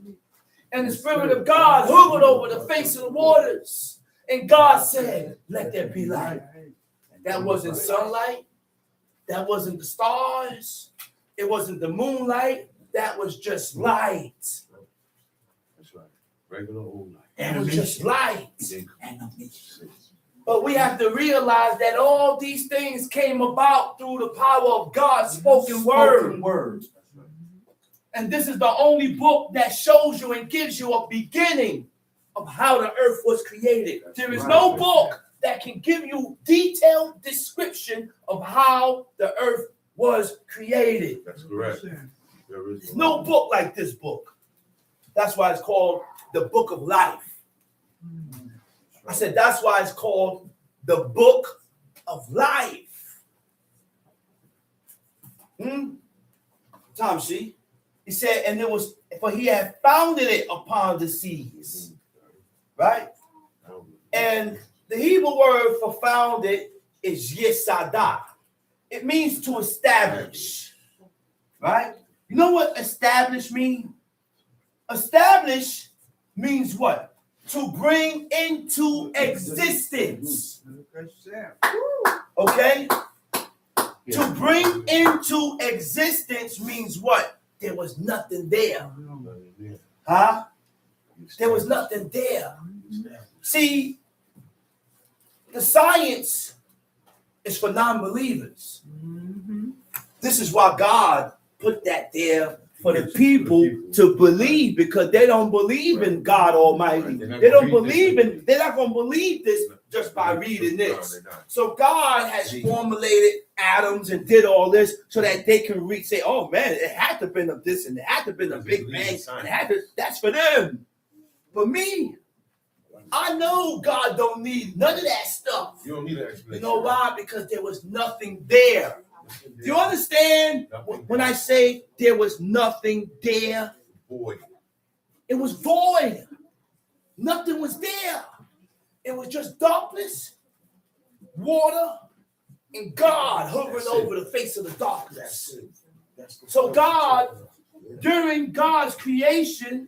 And the Spirit of God hovered over the face of the waters. And God said, let there be light. That wasn't sunlight. That wasn't the stars. It wasn't the moonlight. That was just light. That's right. Regular old light. It was just light. But we have to realize that all these things came about through the power of God's spoken word. And this is the only book that shows you and gives you a beginning of how the earth was created. There is no book that can give you detailed description of how the earth was created. That's correct. There is There's no book like this book. That's why it's called the Book of Life. I said that's why it's called the Book of Life. Tom, see? He said, and it was, for he had founded it upon the seas. Right? And the Hebrew word for founded is yesadah. It means to establish. Right? You know what establish means? Establish means what? To bring into existence. Okay? To bring into existence means what? There was nothing there. Huh? There was nothing there. See, the science is for non-believers. This is why God put that there for the people to believe, because they don't believe in God Almighty. They don't believe in, they're not going to believe this just by reading this. So God has formulated atoms and did all this so that they can say, oh man, it had to have been of this and it had to have been a big bang. That's for them. For me, I know God don't need none of that stuff. You don't need an explanation. You know why? Because there was nothing there. Do you understand when I say there was nothing there? Void. It was void. Nothing was there. It was just darkness, water, and God hovering over the face of the darkness. So God, during God's creation,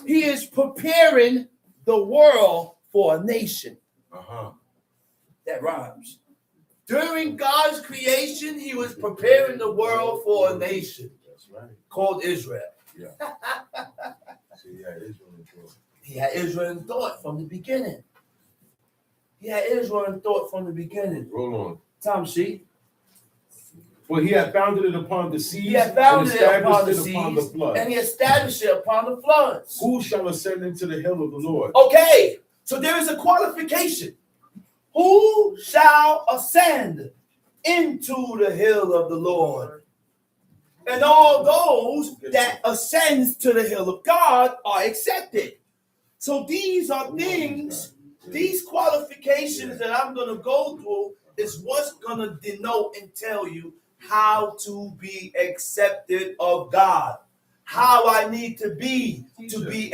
he is preparing the world for a nation. That rhymes. During God's creation, he was preparing the world for a nation. That's right. Called Israel. Yeah. See, He had Israel in thought from the beginning. He had Israel in thought from the beginning. Roll on. Tom, see? Well, he had founded it upon the seas. He had founded it upon the seas, floods. and he established it upon the floods. Who shall ascend into the hill of the Lord? Okay, so there is a qualification. Who shall ascend into the hill of the Lord? And all those that ascends to the hill of God are accepted. So these are things, these qualifications that I'm going to go through is what's going to denote and tell you how to be accepted of God. How I need to be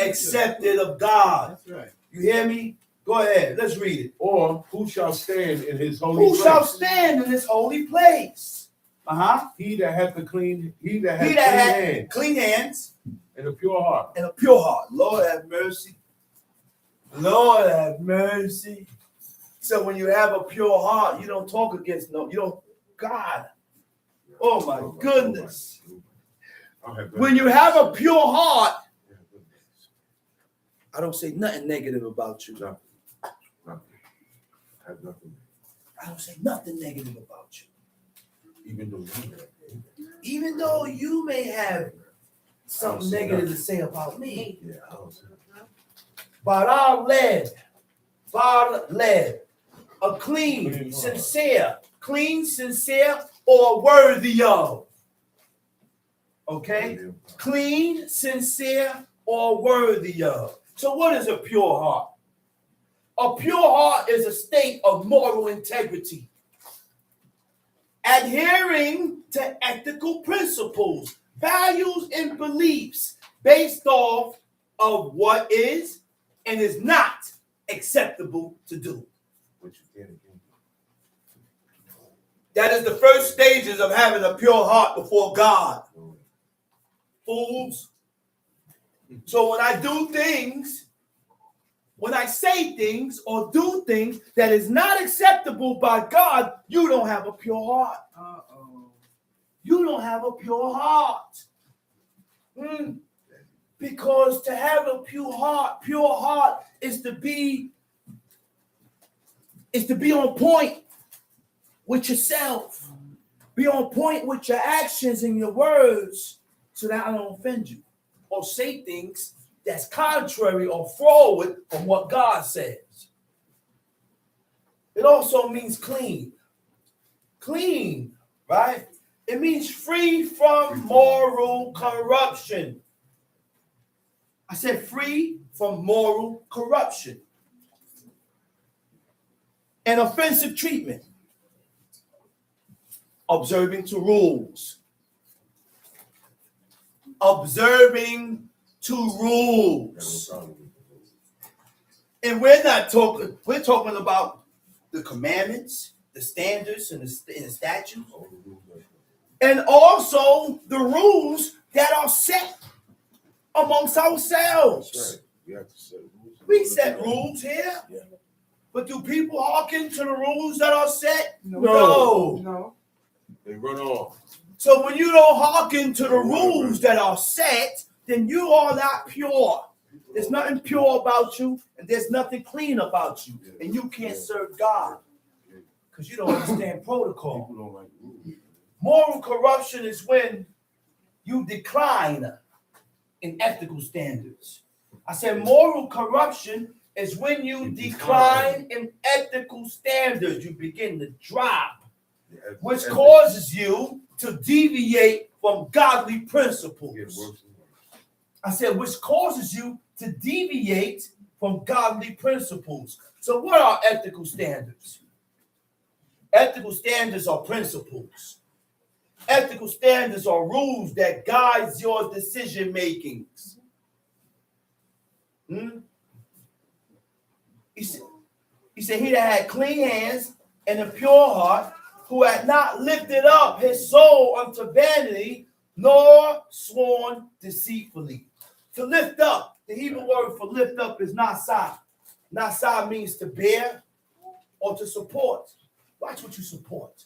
accepted of God. That's right. You hear me? Go ahead. Let's read it. Or who shall stand in his holy place? Who shall stand in this holy place? He that hath clean hands and a pure heart. And a pure heart. Lord have mercy. Lord have mercy. So when you have a pure heart, you don't talk against you don't, God. Oh my goodness. When you have a pure heart, I don't say nothing negative about you. Nothing. Have nothing. I don't say nothing negative about you. Even though you may have something negative to say about me. Yeah, I don't say But I'm led, a clean, sincere, or worthy of. Okay? Clean, sincere, or worthy of. So what is a pure heart? A pure heart is a state of moral integrity, adhering to ethical principles, values, and beliefs based off of what is and is not acceptable to do. That is the first stages of having a pure heart before God. Fools. So when I do things, when I say things or do things that is not acceptable by God, you don't have a pure heart. You don't have a pure heart. Because to have a pure heart is to be on point with yourself. Be on point with your actions and your words so that I don't offend you or say things that's contrary or forward from what God says. It also means clean. Clean, right? It means free from moral corruption. I said free from moral corruption and offensive treatment. Observing to rules. Observing to rules. And we're talking about the commandments, the standards, and the statutes. And also the rules that are set amongst ourselves. We set rules here. But do people hearken to the rules that are set? No. They run off. So when you don't hearken to the rules that are set, then you are not pure. There's nothing pure about you, and there's nothing clean about you. And you can't serve God because you don't understand protocol. Moral corruption is when you decline in ethical standards. I said moral corruption is when you decline in ethical standards. You begin to drop, which causes you to deviate from godly principles. I said, which causes you to deviate from godly principles. So what are ethical standards? Ethical standards are principles. Ethical standards are rules that guides your decision makings. He said, he that had clean hands and a pure heart, who had not lifted up his soul unto vanity, nor sworn deceitfully. To lift up, the Hebrew word for lift up is nasa. Nasa means to bear or to support. Watch what you support.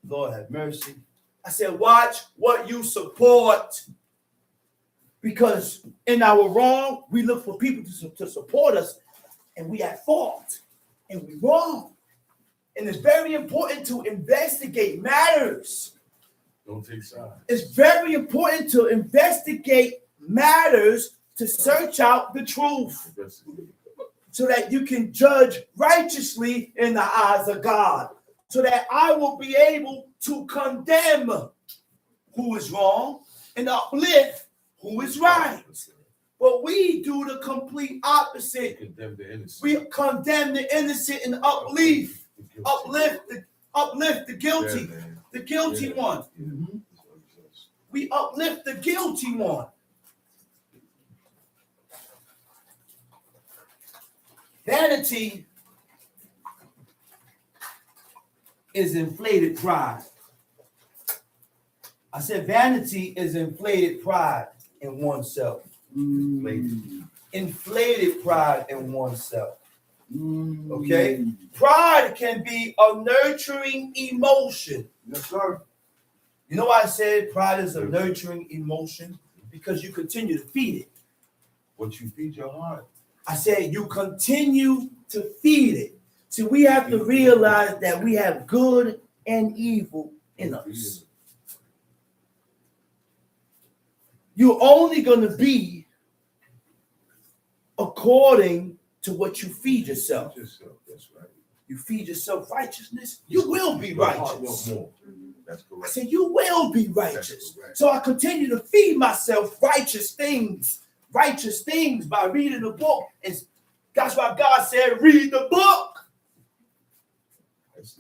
Lord have mercy. I said, watch what you support. Because in our wrong, we look for people to support us, and we at fault, and we wrong. And it's very important to investigate matters. Don't take sides. It's very important to investigate matters to search out the truth so that you can judge righteously in the eyes of God, so that I will be able to condemn who is wrong and uplift who is right. But we do the complete opposite. We condemn the innocent and uplift the guilty, the guilty one. We uplift the guilty one. Vanity is inflated pride. I said vanity is inflated pride in oneself. Inflated pride in oneself. Okay? Pride can be a nurturing emotion. Yes, sir. You know why I said pride is a nurturing emotion? Because you continue to feed it. What you feed your heart. I said you continue to feed it. See, we have to realize that we have good and evil in us. You're only going to be according to what you feed yourself. That's right. You feed yourself righteousness, you will be righteous. That's I correct. said, you will be That's righteous. correct. So I continue to feed myself righteous things by reading the book. And that's why God said, read the book.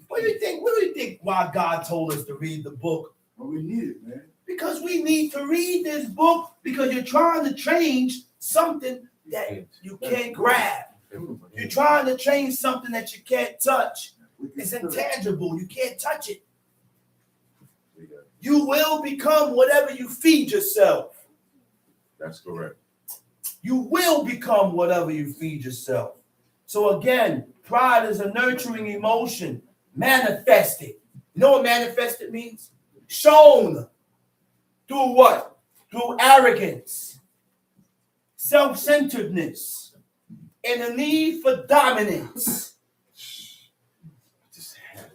What do you think? What do you think why God told us to read the book? Well, we need it, man. Because we need to read this book because you're trying to change something that you can't grab. You're trying to change something that you can't touch. It's intangible. You can't touch it. You will become whatever you feed yourself. That's correct. You will become whatever you feed yourself. So again, pride is a nurturing emotion, manifested. You know what manifested means? Shown. Through what? Through arrogance, self-centeredness, and a need for dominance. Just have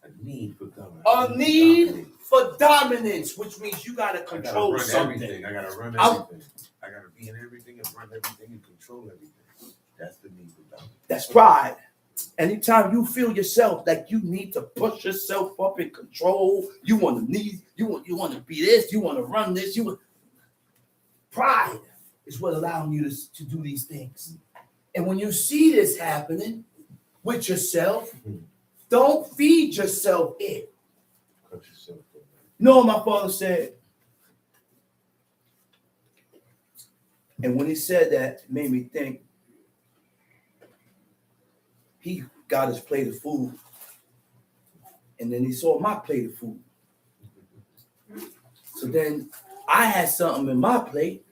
a need for dominance. A need for dominance, which means you got to control run something. Everything. I gotta run everything. I gotta be in everything and run everything and control everything. That's the need for dominance. That's pride. Anytime you feel yourself like you need to push yourself up in control, you want to be this, you want to run this, pride is what allowing you to do these things. And when you see this happening with yourself, don't feed yourself it. Cut yourself off. You know what my father said? And when he said that, it made me think. He got his plate of food, and then he saw my plate of food. So then I had something in my plate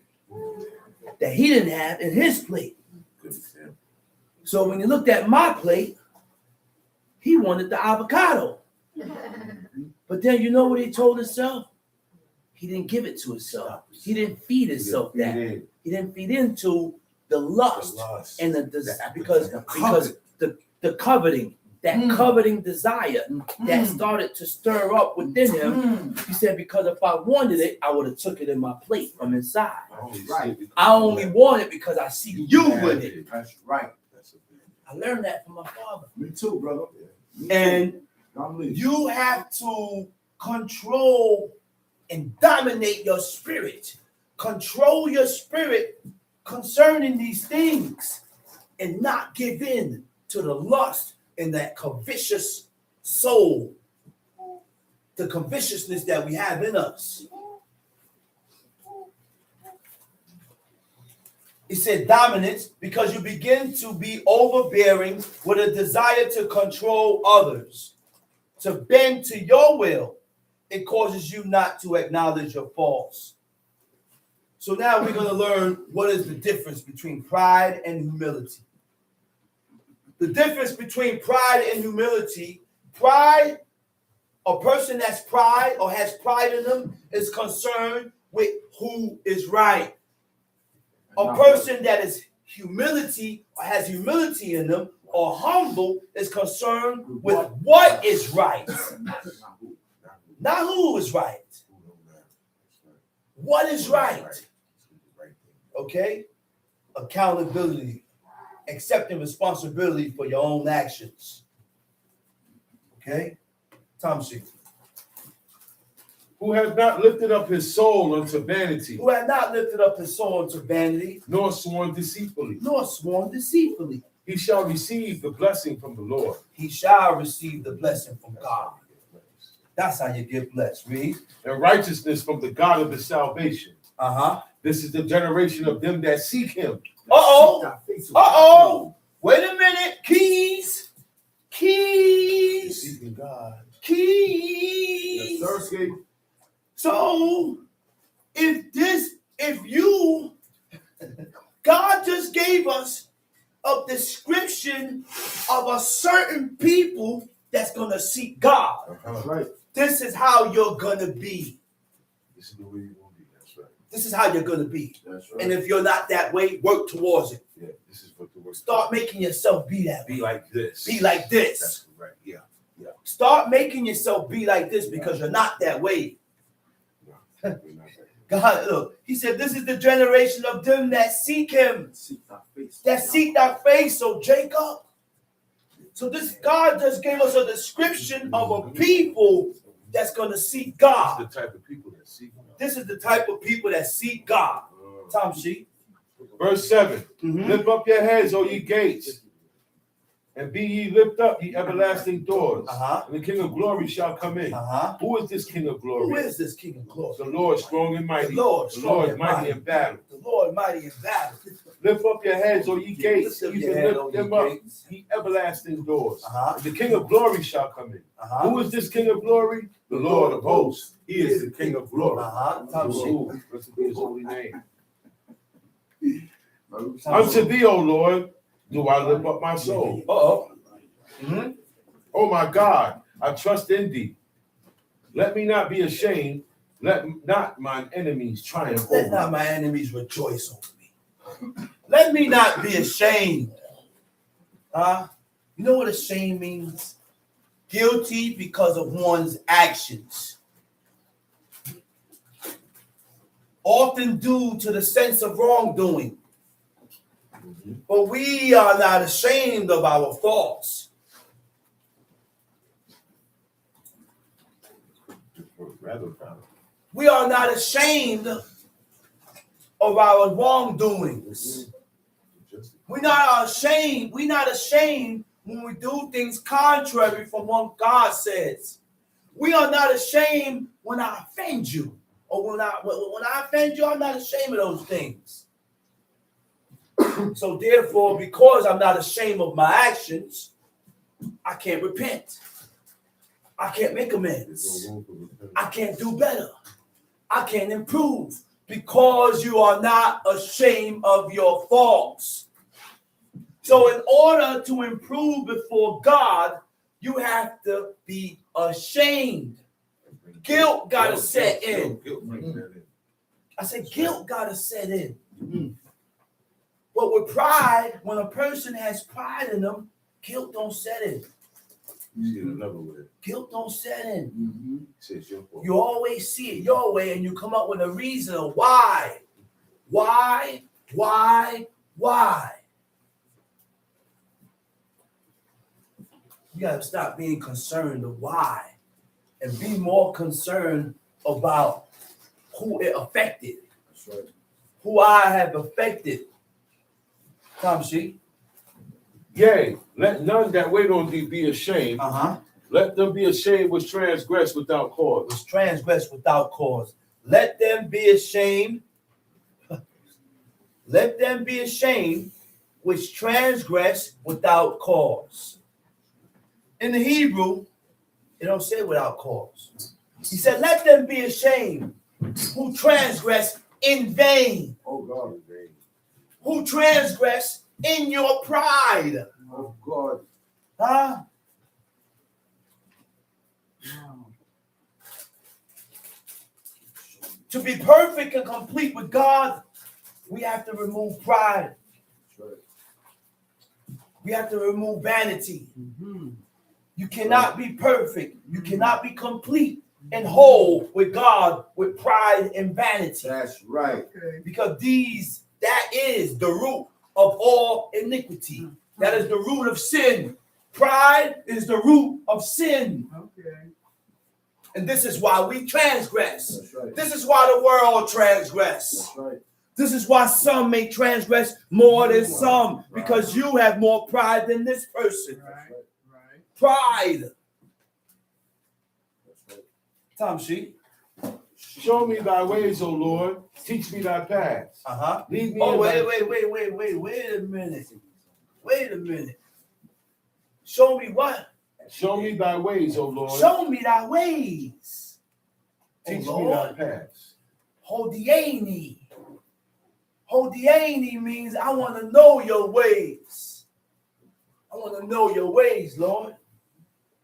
that he didn't have in his plate. Good example. So when he looked at my plate, he wanted the avocado. But then you know what he told himself? He didn't give it to himself. He didn't feed himself that. He didn't feed into the lust and because the coveting, that coveting desire that started to stir up within him. He said, because if I wanted it, I would have took it in my plate from inside. I only want it because I see you with it. That's right. I learned that from my father. Me too, brother. Me And too. you have to control and dominate your spirit. Control your spirit concerning these things and not give in to the lust and that covetous soul, the covetousness that we have in us. He said dominance because you begin to be overbearing with a desire to control others, to bend to your will. It causes you not to acknowledge your faults. So now we're going to learn what is the difference between pride and humility. The difference between pride and humility, pride, a person that's pride or has pride in them is concerned with who is right. A person that is humility or has humility in them or humble is concerned with what is right. Not who is right. What is right? Okay? Accountability. Accepting responsibility for your own actions. Okay? Thompson. Who has not lifted up his soul unto vanity, Who had not lifted up his soul unto vanity, nor sworn deceitfully. He shall receive the blessing from the Lord. He shall receive the blessing from God. That's how you get blessed. Read. And righteousness from the God of his salvation. Uh-huh. This is the generation of them that seek him. Uh-oh. Wait a minute. Keys. Seeking God. Keys. Yes, sir. So God just gave us a description of a certain people that's going to seek God. That's right. This is how you're going to be. This is the way you're going to be. That's right. This is how you're going to be. That's right. And if you're not that way, work towards it. Yeah, this is what the word. Start making yourself be that way. Be like this. Be like this. That's right. Yeah. Yeah. Start making yourself be like this because you're not that way. No, we're not that way. God, look, he said, this is the generation of them that seek him. That seek thy face, so Jacob. So this God just gave us a description of a people that's going to seek This God. is the type of people that seek God. This is the type of people that seek God. Tom Sheep. Verse 7. Mhm. Lift up your heads, O ye gates, and be ye lift up, ye everlasting doors. And the King of glory shall come in. Who is this King of glory? Who is this King of glory? The Lord strong and mighty. The Lord The strong Lord and mighty in battle. The Lord mighty in battle. Lift up your heads, O ye gates, Lift up even your head, O lift ye them up, gates. ye everlasting doors. Uh-huh. And the King of glory shall come in. Who is this King of glory? The Lord of hosts. He is the King of glory. Tom Sheep. Ooh, blessed be his holy name. Unto thee, O Lord, do I lift up my soul. Mm-hmm. Oh my God, I trust in thee. Let me not be ashamed. Let not mine enemies triumph Let over not me. my enemies rejoice over me. Let me not be ashamed. You know what ashamed means? Guilty because of one's actions. Often due to the sense of wrongdoing. But we are not ashamed of our faults. We are not ashamed of our wrongdoings. We're not ashamed. We're not ashamed when we do things contrary from what God says. We are not ashamed when I offend you. Or when I offend you, I'm not ashamed of those things. So therefore, because I'm not ashamed of my actions, I can't repent. I can't make amends. I can't do better. I can't improve because you are not ashamed of your faults. So in order to improve before God, you have to be ashamed. Guilt got to set in. I said guilt got to set in. But with pride, when a person has pride in them, guilt don't set in. Guilt don't set in. You always see it your way and you come up with a reason of why. Why? You got to stop being concerned of why and be more concerned about who it affected. That's right. Who I have affected. Tom Sheep. Yea, let none that wait on thee be ashamed. Let them be ashamed which transgress without cause. Which transgress without cause. Let them be ashamed. Let them be ashamed which transgress without cause. In the Hebrew, it don't say without cause. He said, let them be ashamed who transgress in vain. Oh God. Who transgress in your pride. Oh God. Huh? To be perfect and complete with God, we have to remove pride. That's right. We have to remove vanity. You cannot be perfect. You cannot be complete and whole with God with pride and vanity. That's right. Because that is the root of all iniquity. That is the root of sin. Pride is the root of sin. And this is why we transgress. That's right. This is why the world transgress. That's right. This is why some may transgress more than some, because you have more pride than this person. Pride. That's right. Tom Sheep. Show me thy ways, O Lord. Teach me thy paths. Lead me. Oh, wait a minute. Wait a minute. Show me what? Show me thy ways, O Lord. Show me thy ways. Teach Oh, me thy Lord. paths. Hodieni. Hodieni means I want to know your ways. I want to know your ways, Lord.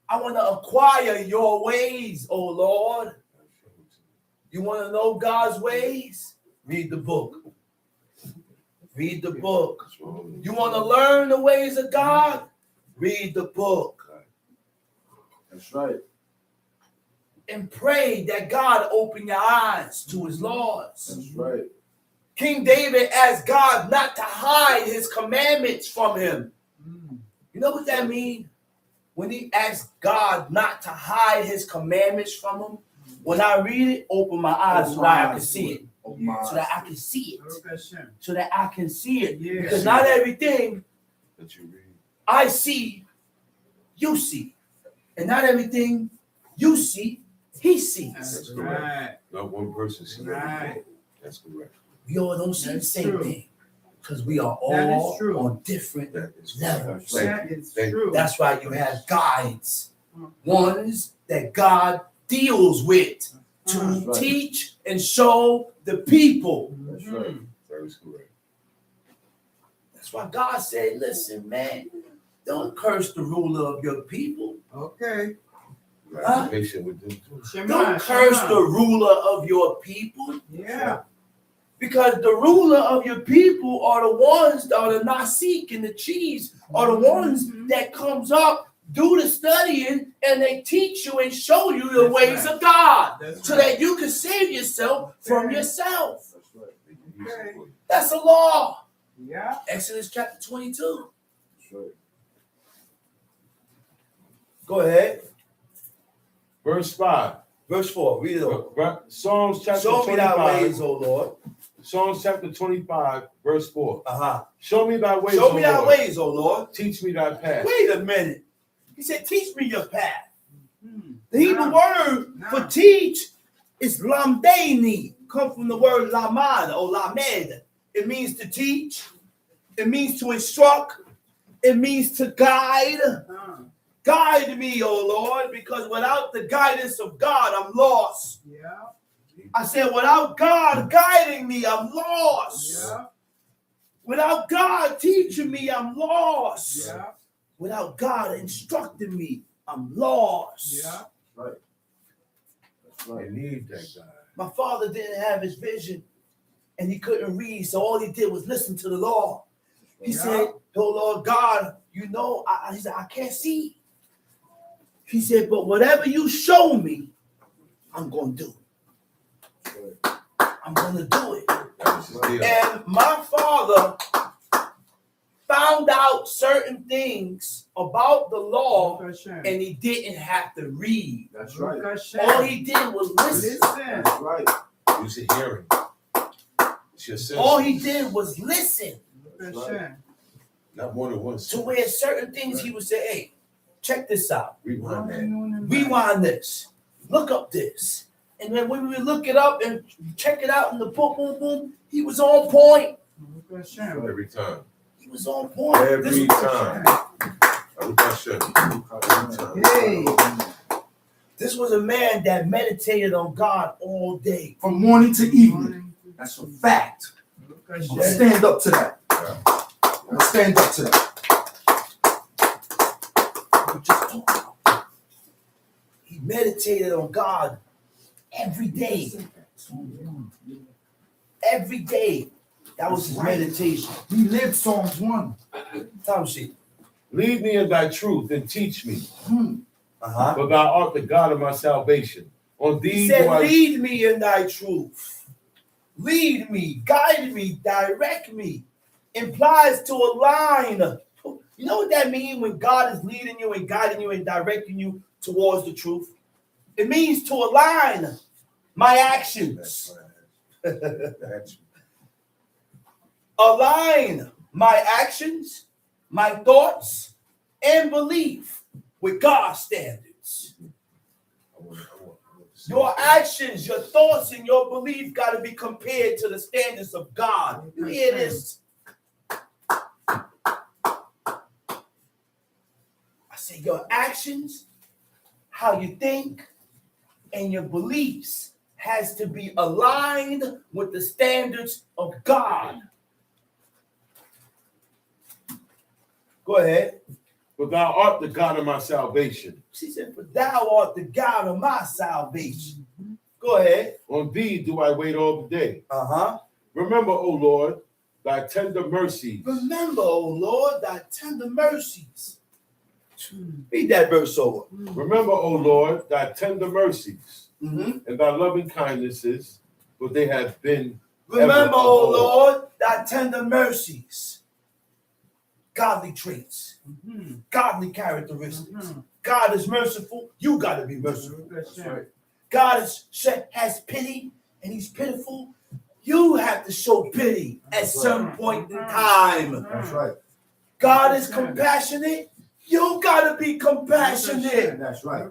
I want to acquire your ways, oh Lord. You want to know God's ways? Read the book. Read the book. You want to learn the ways of God? Read the book. That's right. And pray that God open your eyes to his laws. That's right. King David asked God not to hide his commandments from him. You know what that means? when he asked God not to hide his commandments from him, when I read it, open my eyes so that I can see it. So that I can see it. So that I can see it. Yeah. Because not everything that you read. I see, you see. And not everything you see, he sees. That's right. Not one person sees Right. That's correct. We all don't see the That's same true. thing. Because we are That is all true. on different That is levels. correct. That is Thank you. true. That's why you have guides. Ones that God deals with to That's right. teach and show the people. That's right. That is correct. That's why God said, listen, man, don't curse the ruler of your people. Okay. You have to be patient with them too. Shema, Don't curse Shema. the ruler of your people. Yeah. Because the ruler of your people are the ones that are the Nasik and the cheese, are the ones that comes up, do the studying, and they teach you and show you the That's ways right. of God. That's So right. that you can save yourself from Okay. yourself. That's right. They can use it for you. That's a law. Yeah. Exodus chapter 22. That's right. Go ahead. Verse 5. Verse 4. Read it over. Psalms chapter Show me thy 25. ways, O Lord. Psalms chapter 25, verse 4. Uh-huh. Show me thy ways, Show me O thy Lord. ways, O Lord. Teach me thy path. Wait a minute. He said, teach me your path. Hmm. The Hebrew word for teach is lamdeni. Come from the word lamad or lamed. It means to teach. It means to instruct. It means to guide. Guide me, O Lord, because without the guidance of God, I'm lost. Yeah. I said, without God guiding me, I'm lost. Yeah. Without God teaching me, I'm lost. Yeah. Without God instructing me, I'm lost. Yeah. Right. That's I right. need that God. My father didn't have his vision and he couldn't read, so all he did was listen to the law. He Yeah. said, oh Lord God, you know, he said, I can't see. He said, but whatever you show me, I'm going to do. I'm going to do it. That was his deal. And my father found out certain things about the law and he didn't have to read. That's right. All he did was listen. That's right. Use your hearing. It's your senses. All he did was listen. Not more than once. To where certain things he would say, hey, check this out. Rewind that. Rewind this. Look up this. And then when we would look it up and check it out in the book, boom, boom, he was on point. Every time. He was on point. Every time. Hey. This was a man that meditated on God all day. From morning to evening. That's a fact. I'm gonna stand up to that. I'm gonna stand up to that. We just talked about. He meditated on God every day. Every day. That was his meditation. He lived Psalms 1. Time sheet. Lead me in thy truth and teach me. Uh-huh. For thou art the God of my salvation. On thee He do said, I lead me in thy truth. Lead me, guide me, direct me. Implies to align. You know what that means when God is leading you and guiding you and directing you towards the truth? It means to align my actions. Align my actions, my thoughts, and belief with God's standards. Your actions, your thoughts, and your belief got to be compared to the standards of God. You hear this? I say your actions, how you think, and your beliefs has to be aligned with the standards of God. Go ahead. For thou art the God of my salvation. She said, for thou art the God of my salvation. Go ahead. On thee do I wait all the day. Uh-huh. Remember, O Lord, thy tender mercies. Remember, O Lord, thy tender mercies. Read that verse over. Remember, O Lord, thy tender mercies Mm-hmm. and thy loving kindnesses, for they have been Remember, ever O of old. Lord, thy tender mercies. godly traits, godly characteristics. God is merciful. You got to be merciful. That's right. God has pity, and he's pitiful. You have to show pity at some point in time. That's right. God is compassionate. You got to be compassionate. That's right.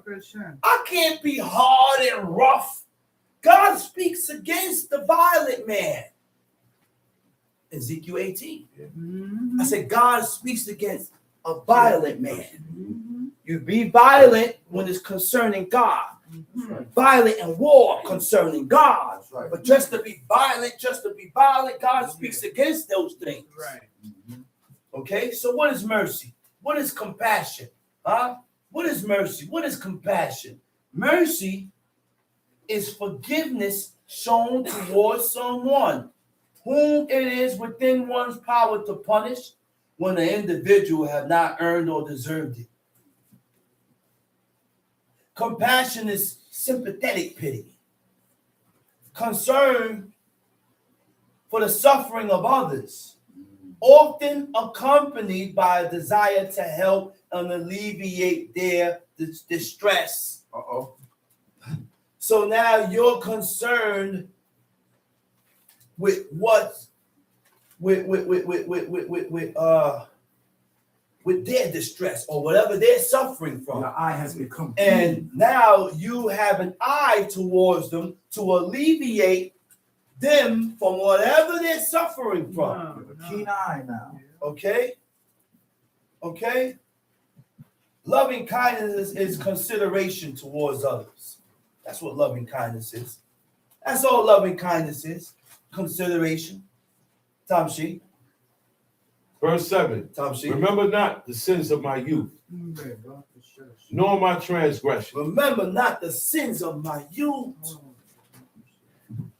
I can't be hard and rough. God speaks against the violent man. Ezekiel 18. I said, God speaks against a violent man. You be violent when it's concerning God. Violent in war concerning God. That's right. But just to be violent, God speaks against those things. Right. Okay, so what is mercy? What is compassion? What is mercy? What is compassion? Mercy is forgiveness shown towards someone whom it is within one's power to punish when the individual have not earned or deserved it. Compassion is sympathetic pity, concern for the suffering of others, often accompanied by a desire to help and alleviate their distress. So now you're concerned with what with their distress or whatever they're suffering from. Your eye has become And now you have an eye towards them to alleviate them from whatever they're suffering from. with a keen eye now. Okay? Okay? Loving kindness is consideration towards others. That's what loving kindness is. That's all loving kindness is. Consideration. Tamshi. Verse 7. Tamshi. Remember not the sins of my youth, nor my transgression. Remember not the sins of my youth.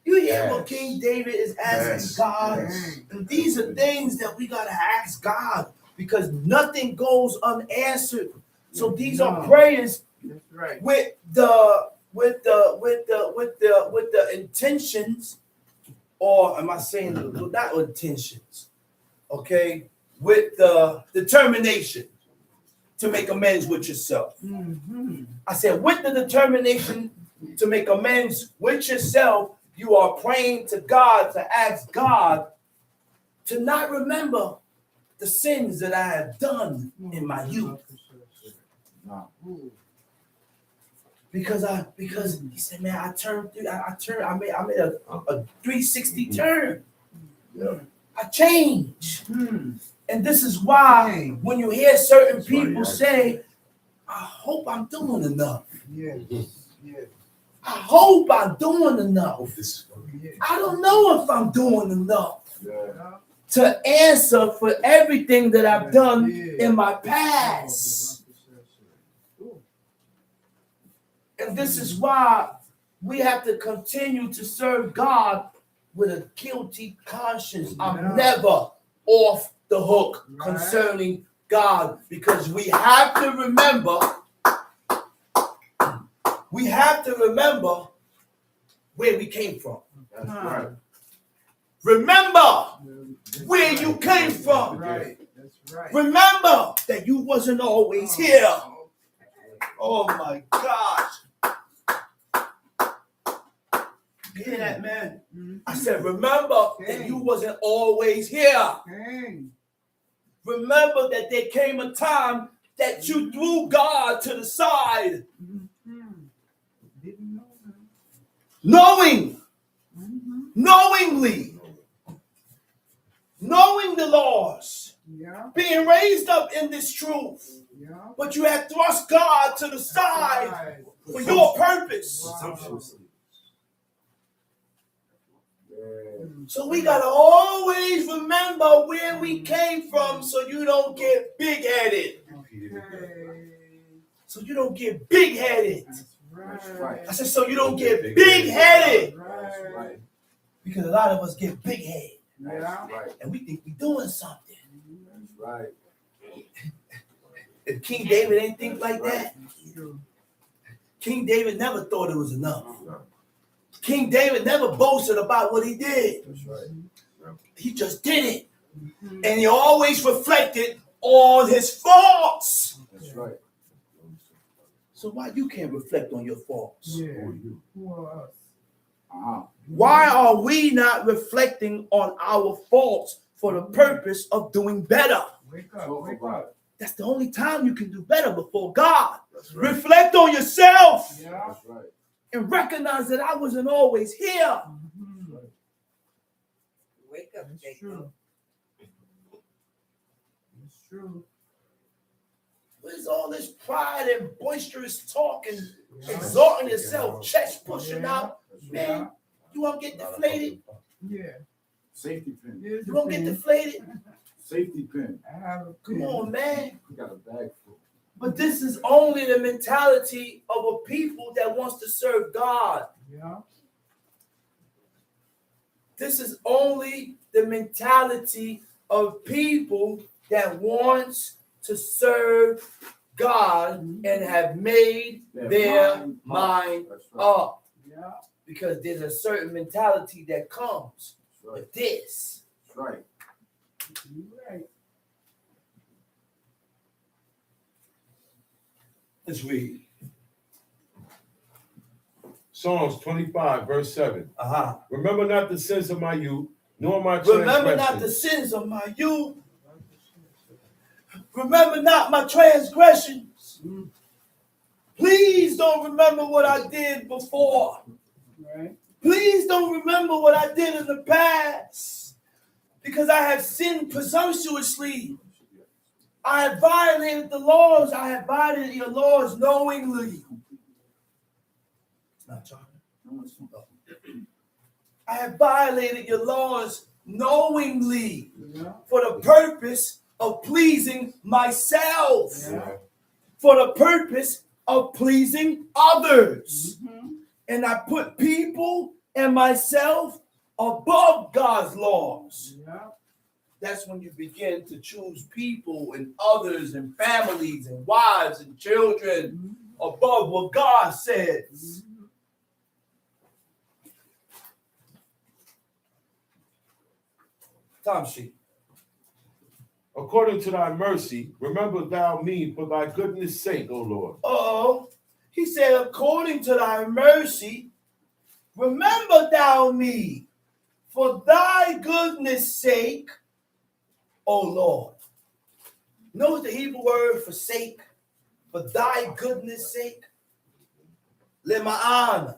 You hear what King David is asking God? And these are things that we got to ask God because nothing goes unanswered. So these are prayers with the intentions, or am I saying not intentions? Okay, with the determination to make amends with yourself. I said with the determination to make amends with yourself, you are praying to God to ask God to not remember the sins that I have done in my youth. Because he said, man, I made a 360 turn. I changed. And this is why when you hear certain people say, I hope I'm doing enough. I hope I'm doing enough. I don't know if I'm doing enough to answer for everything that I've done in my past. And this is why we have to continue to serve God with a guilty conscience. I'm never off the hook concerning God, because we have to remember where we came from. That's right. Remember where you came from. Right. That's right. Remember that you wasn't always here. Oh my gosh. You hear that, man? I said, remember that you wasn't always here. Remember that there came a time that you threw God to the side. Knowingly, knowing the laws, being raised up in this truth, but you had thrust God to the side for your purpose. So we gotta always remember where we came from, so you don't get big-headed. So you don't get big-headed. I said, so you don't get big-headed. Because a lot of us get big-headed. And we think we're doing something. If King David didn't think like that, King David never thought it was enough. King David never boasted about what he did. He just did it. And he always reflected on his faults. That's right. So why you can't reflect on your faults? Yeah. Who are us? Uh-huh. Why are we not reflecting on our faults for the purpose of doing better? Wake up. Talk Wake about up. it. That's the only time you can do better before God. That's right. Reflect on yourself Yeah. That's right. and recognize that I wasn't always here. Mhm. Wake up, It's Jacob. true. It's true. Where's all this pride and boisterous talk and Yeah. exalting yourself, chest pushing Yeah. out? That's Man, right. you won't get deflated. Yeah. Safety pin. Here's You the won't get thing. deflated. Safety pin. I have a Come pin. on, man. We got a bag full. But this is only the mentality of a people that wants to serve God. Yeah. This is only the mentality of people that wants to serve God and have made their mind That's right. up. Yeah. Because there's a certain mentality that comes That's right. with this. That's right. You're right. Let's read. Psalms 25, verse 7. Uh-huh. Remember not the sins of my youth, nor my Remember not the transgressions. sins of my youth. Remember not my transgressions. Please don't remember what I did before. Right. Please don't remember what I did in the past. Because I have sinned presumptuously. I have violated the laws. I have violated your laws knowingly. It's not talking. No, it's not. I have violated your laws knowingly Yeah. for the purpose of pleasing myself, Yeah. for the purpose of pleasing others. Mhm. And I put people and myself above God's laws. Yeah. That's when you begin to choose people and others and families and wives and children above what God says. Time sheet. According to thy mercy, remember thou me for thy goodness' sake, O Lord. Uh-oh. He said, according to thy mercy, remember thou me for thy goodness' sake, O Lord. Notice the Hebrew word for sake, for thy goodness' sake. Lema'an.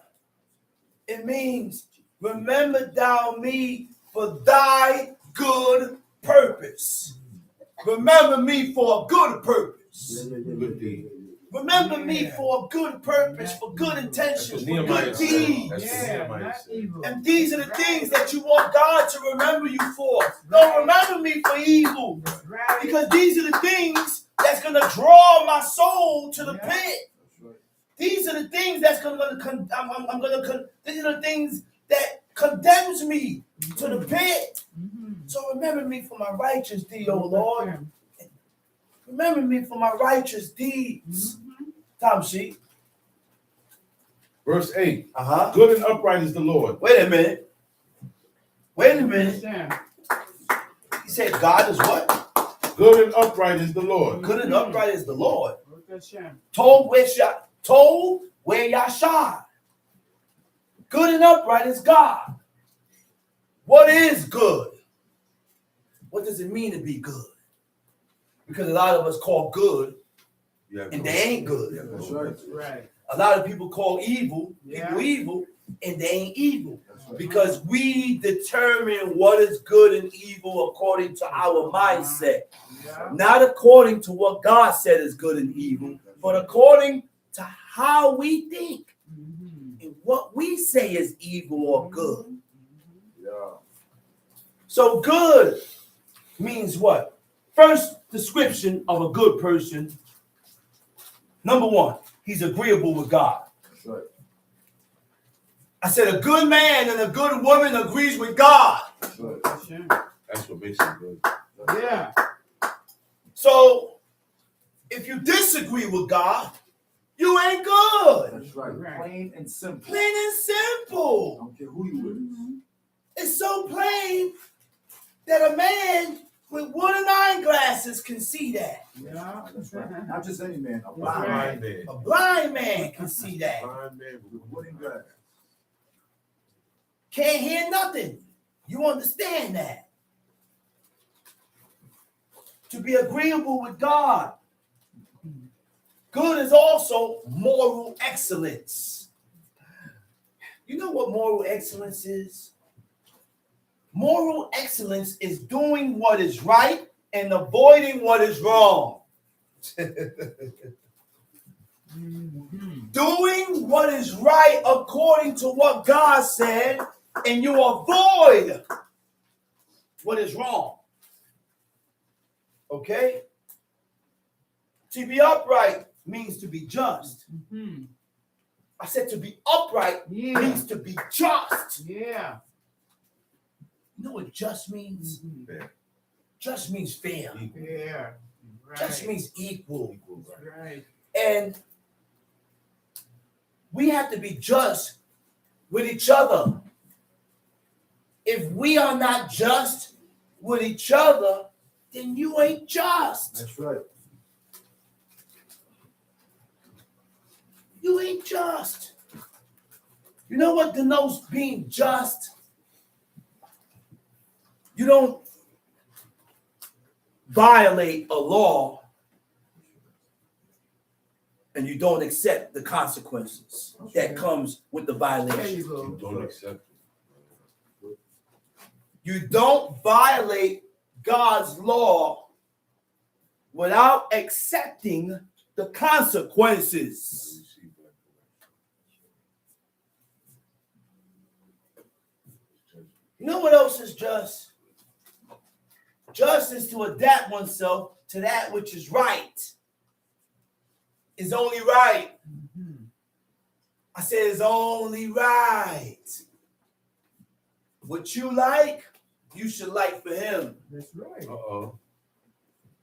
It means, remember thou me for thy good purpose. Remember me for a good purpose. Good deed. Remember me for a good purpose, for good That's intentions, what for Nehemiah good said. deeds. That's what Yeah. Nehemiah Not said. evil. And these are the things that you want God to remember you for. Don't remember me for evil. That's right. Because these are the things that's going to draw my soul to the Yeah. pit. That's right. These are the things that's going to, these are the things that condemns me to the pit. Mhm. So remember me for my righteous deed, O Look at Lord. them. Remember me for my righteous deeds. Mhm. Time sheet. Verse 8. Uh-huh. Good and upright is the Lord. Wait a minute. Wait a minute. Understand? He said God is what? Good and upright is the Lord. Good and upright is the Lord. Look at Shem. Told where Yashar. Good and upright is God. What is good? What does it mean to be good? Because a lot of us call good and they ain't good. That's right. Right. A lot of people call evil Yeah. evil and they ain't evil. That's right. Because we determine what is good and evil according to our mindset. Yeah. Not according to what God said is good and evil, but according to how we think Mhm. and what we say is evil or good. Yeah. So good means what? First description of a good person. Number one, he's agreeable with God. That's right. I said a good man and a good woman agrees with God. That's right. Look at Shem. That's what makes him good. Yeah. So if you disagree with God, you ain't good. That's right. Right. Plain and simple. Plain and I simple. don't care who you with. It's so plain that a man with wooden eyeglasses glasses can see that. Yeah. That's right. Not just any man, a That's blind right. man. man. A blind man can see that. Blind man With wooden glass. Can't hear nothing. You understand that? To be agreeable with God. Good is also moral excellence. You know what moral excellence is? Moral excellence is doing what is right and avoiding what is wrong. Doing what is right according to what God said, and you avoid what is wrong. Okay? To be upright means to be just. Mhm. I said to be upright Yeah. means to be just. Yeah. You know what just means? Mhm. Just means fair. Yeah. Just Right. means equal. Right. And we have to be just with each other. If we are not just with each other, then you ain't just. That's right. You ain't just. You know what denotes being just? You don't violate a law and you don't accept the consequences that comes with the There violation. you go. Don't accept it. You don't violate God's law without accepting the consequences. You know what else is just? Just is to adapt oneself to that which is right. Is only right. Mhm. I said it's only right. What you like, you should like for him. That's right. Uh-oh.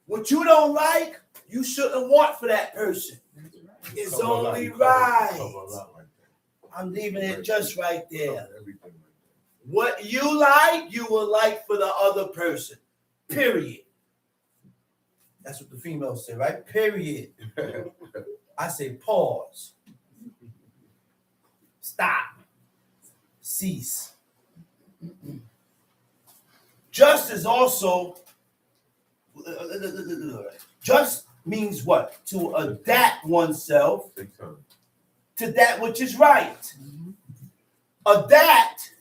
What you don't like, you shouldn't want for that person. That's right. It's Cover a lot, only you cover a right. lot like that. I'm leaving it just right there. Cover everything like What you like, you will like for the other person. Period. That's what the females say, right? Period. that. I say pause. Stop. Cease. Just is also, just means what? To adapt oneself Big time. to that which is right. Mhm. Adapt,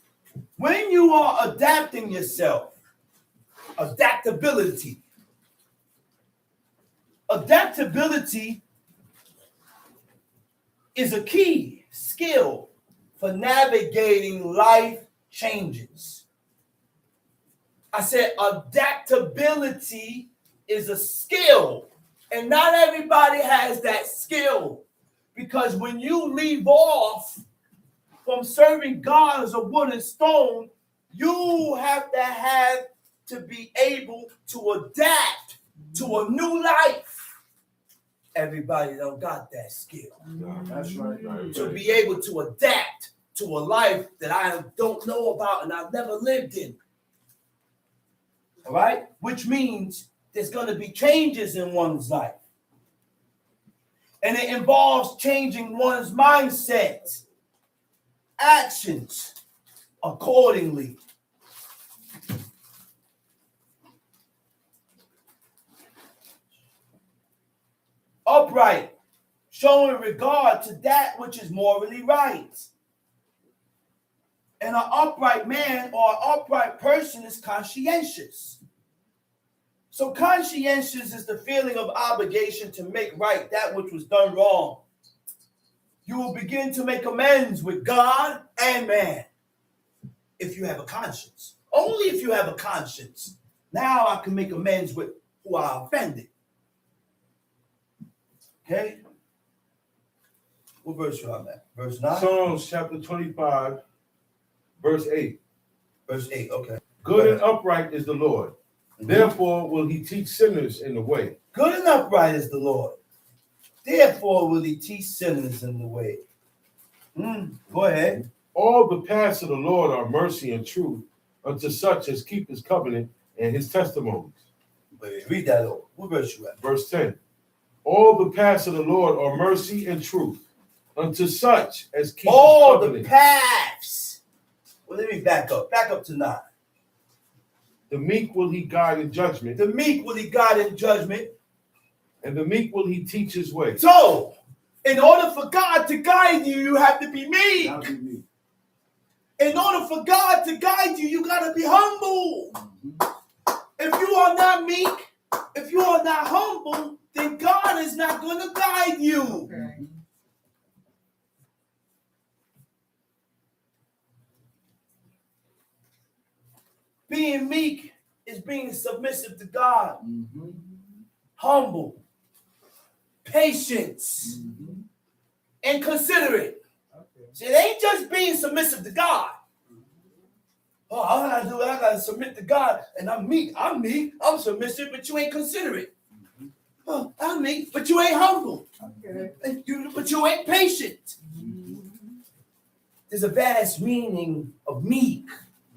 when you are adapting yourself, adaptability. Adaptability is a key skill for navigating life changes. I said adaptability is a skill, and not everybody has that skill, because when you leave off from serving God as a wood and stone, you have to be able to adapt to a new life. Everybody don't got that skill. That's right. To be able to adapt to a life that I don't know about and I've never lived in. All right? Which means there's going to be changes in one's life. And it involves changing one's mindset, actions accordingly. Upright, showing regard to that which is morally right. And an upright man or an upright person is conscientious. So conscientious is the feeling of obligation to make right that which was done wrong. You will begin to make amends with God and man if you have a conscience. Only if you have a conscience. Now I can make amends with who I offended. Okay? What verse are you at? Verse 9? Psalms chapter 25, verse 8. Verse 8, okay. Good and upright is the Lord. Therefore will he teach sinners in the way. Good and upright is the Lord. Therefore will he teach sinners in the way. Go ahead. All the paths of the Lord are mercy and truth unto such as keep his covenant and his testimonies. Wait, read that over. What verse you at? Verse 10. All the paths of the Lord are mercy and truth unto such as keep All his the covenant. paths. Well, let me back up. Back up to 9. The meek will he guide in judgment, The meek will he guide in judgment. and the meek will he teach his way. So, in order for God to guide you, you have to be meek. That'll be me. In order for God to guide you, you got to be humble. If you are not meek, if you are not humble, then God is not going to guide you. Okay. Being meek is being submissive to God, humble, patience, and considerate. Okay. See, it ain't just being submissive to God. Oh, all I gotta do is I gotta submit to God, and I'm meek, I'm submissive, but you ain't considerate. Oh, I'm meek, but you ain't humble. Okay. But you ain't patient. There's a vast meaning of meek.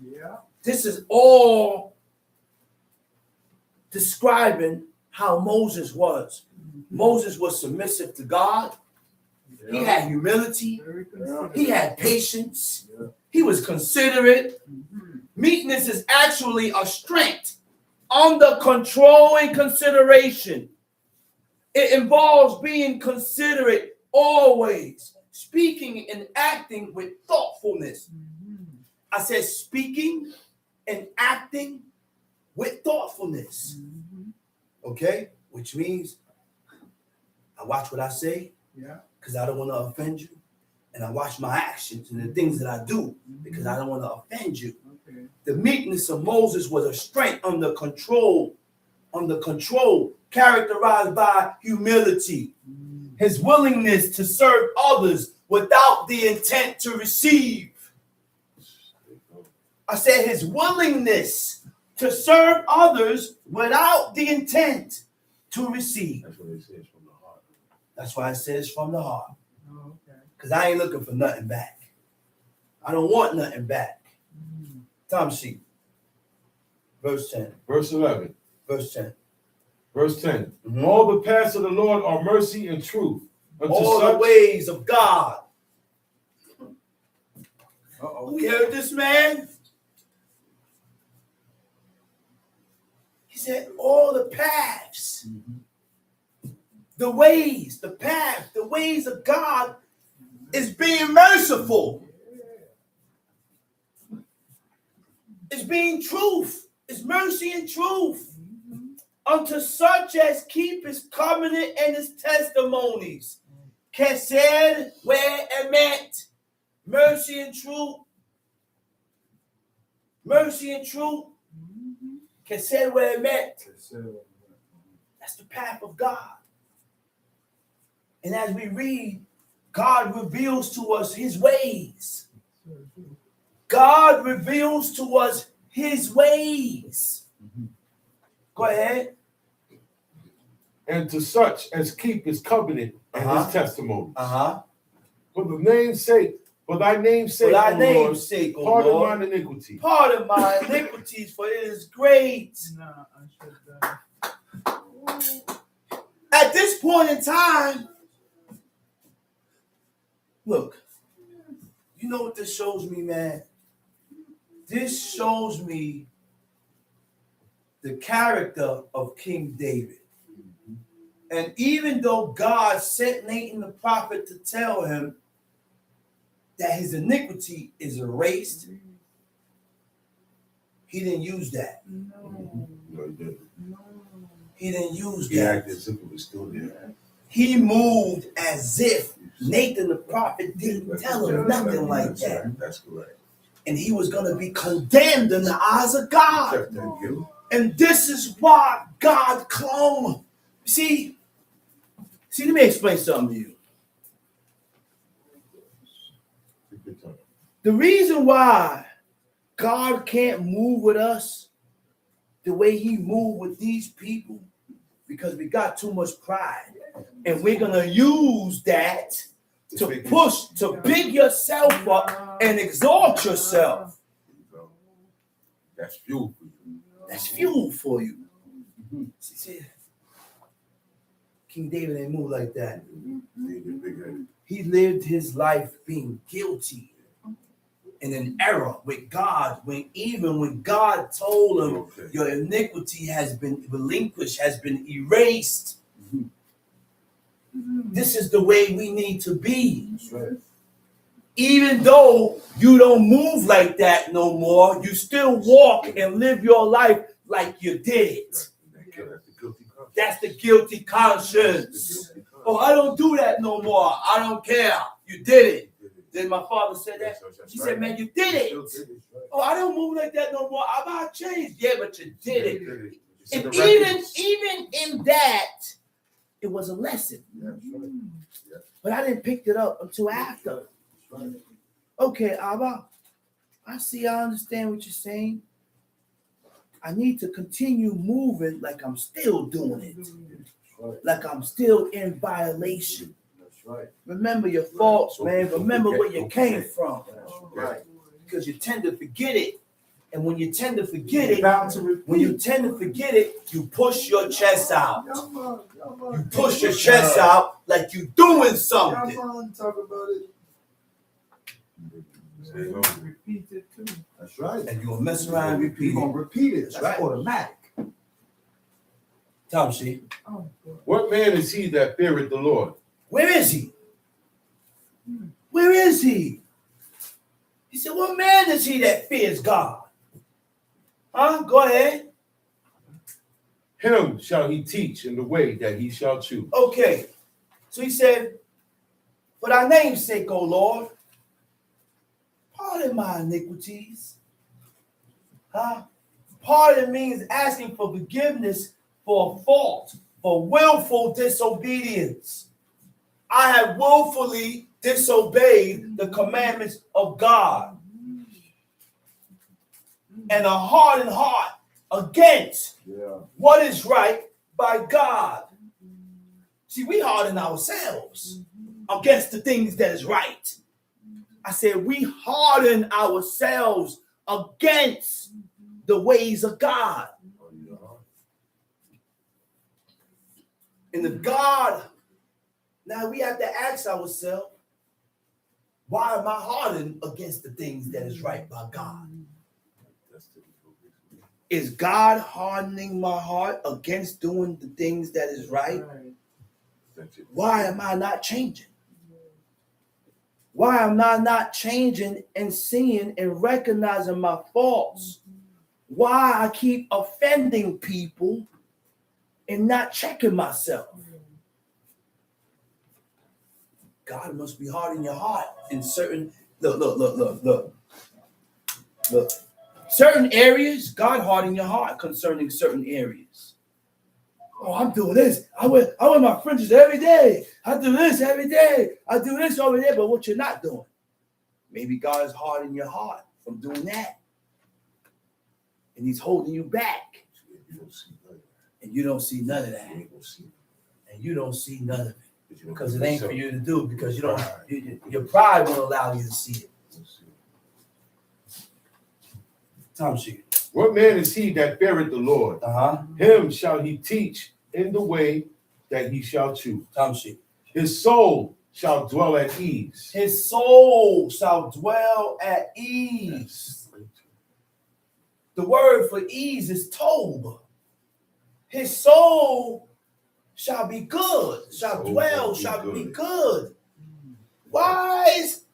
Yeah. This is all describing how Moses was. Moses was submissive to God. He had humility. Very considerate. He had patience. Yeah. He was considerate. Meekness is actually a strength under control and consideration. It involves being considerate always, speaking and acting with thoughtfulness. I said speaking and acting with thoughtfulness. Okay? Which means I watch what I say Yeah. because I don't want to offend you. And I watch my actions and the things that I do because I don't want to offend you. Okay. The meekness of Moses was a strength under control, characterized by humility. His willingness to serve others without the intent to receive. I said his willingness to serve others without the intent to receive. That's what it says from the heart. That's why it says from the heart. Oh, okay. Because I ain't looking for nothing back. I don't want nothing back. Time sheet. Verse 10. Verse 11. Verse 10. Verse 10. Mhm. All the paths of the Lord are mercy and truth unto All the such ways of God. Uh-oh. You heard this man? He said, all the paths, the ways, the path, the ways of God is being merciful. It's being truth. It's mercy and truth. Unto such as keep his covenant and his testimonies. Kesed where emet. Mercy and truth. Mercy and truth. Kesed where emet. That's the path of God. And as we read, God reveals to us his ways. God reveals to us his ways. Go ahead. and to such as keep his covenant and his testimonies. For the name's sake, for thy name's sake, For thy O name's Lord, sake, O pardon Lord. mine iniquity. Pardon my iniquities, for it is great. Nah, I should. At this point in time, look, you know what this shows me, man? This shows me the character of King David. And even though God sent Nathan the prophet to tell him that his iniquity is erased, he didn't use that. No. No, he didn't. No. He didn't use He that. acted as if it was still there. He moved as if Nathan the prophet didn't tell him nothing like that. That's correct. And he was going to be condemned in the eyes of God. Thank you. And this is why God clung. See, let me explain something to you. The reason why God can't move with us the way he moved with these people, because we got too much pride. And we're going to use that to push, to big yourself up and exalt yourself. That's fuel for you. That's fuel for you. See, King David ain't move like that. He lived his life being guilty in an era with God, when God told him your iniquity has been relinquished, has been erased. This is the way we need to be. That's right. Even though you don't move like that no more, you still walk and live your life like you did it. That's the guilty conscience. Oh, I don't do that no more. I don't care. You did it. Then my father said that. He said, man, you did it. Oh, I don't move like that no more. I'm not changed. Yeah, but you did it. And even in that, it was a lesson. But I didn't pick it up until after. Okay, Abba, I understand what you're saying. I need to continue moving like I'm still doing it. Like I'm still in violation. That's right. Remember your faults, man. Remember where you came from. Right. Because you tend to forget it. And when you tend to forget it, you push your chest out. You push your chest out like you're doing something. Talk about it. Repeat it too. That's right. And you're going to mess around and repeat You're going it. to repeat it. That's right. automatic. Tom, see? Oh, God. What man is he that feareth the Lord? Where is he? Where is he? He said, what man is he that fears God? Huh? Go ahead. Him shall he teach in the way that he shall choose. Okay. So he said, for thy name's sake, O Lord, pardon my iniquities. Huh? Pardon means asking for forgiveness for a fault, for willful disobedience. I have willfully disobeyed the commandments of God. And a hardened heart against what is right by God. See, we harden ourselves against the things that is right. I said we harden ourselves against the ways of God. And the God, now we have to ask ourselves, why am I hardened against the things that is right by God? Is God hardening my heart against doing the things that is right? Why am I not changing? Why am I not changing and seeing and recognizing my faults? Why I keep offending people and not checking myself? God must be hard in your heart in certain, look. Certain areas, God hard in your heart concerning certain areas. Oh, I'm doing this. I wear my fringes every day. I do this every day. I do this over there, but what you're not doing. Maybe God is hard in your heart from doing that. And he's holding you back. And you don't see none of that. And you don't see none of it. Because it ain't for you to do, because you don't, your pride won't allow you to see it. Tom sheet. What man is he that feareth the Lord? Him shall he teach in the way that he shall choose. Tom sheet. His soul shall dwell at ease. His soul shall dwell at ease. The word for ease is tob. His soul shall be good, shall dwell, shall be good. Why is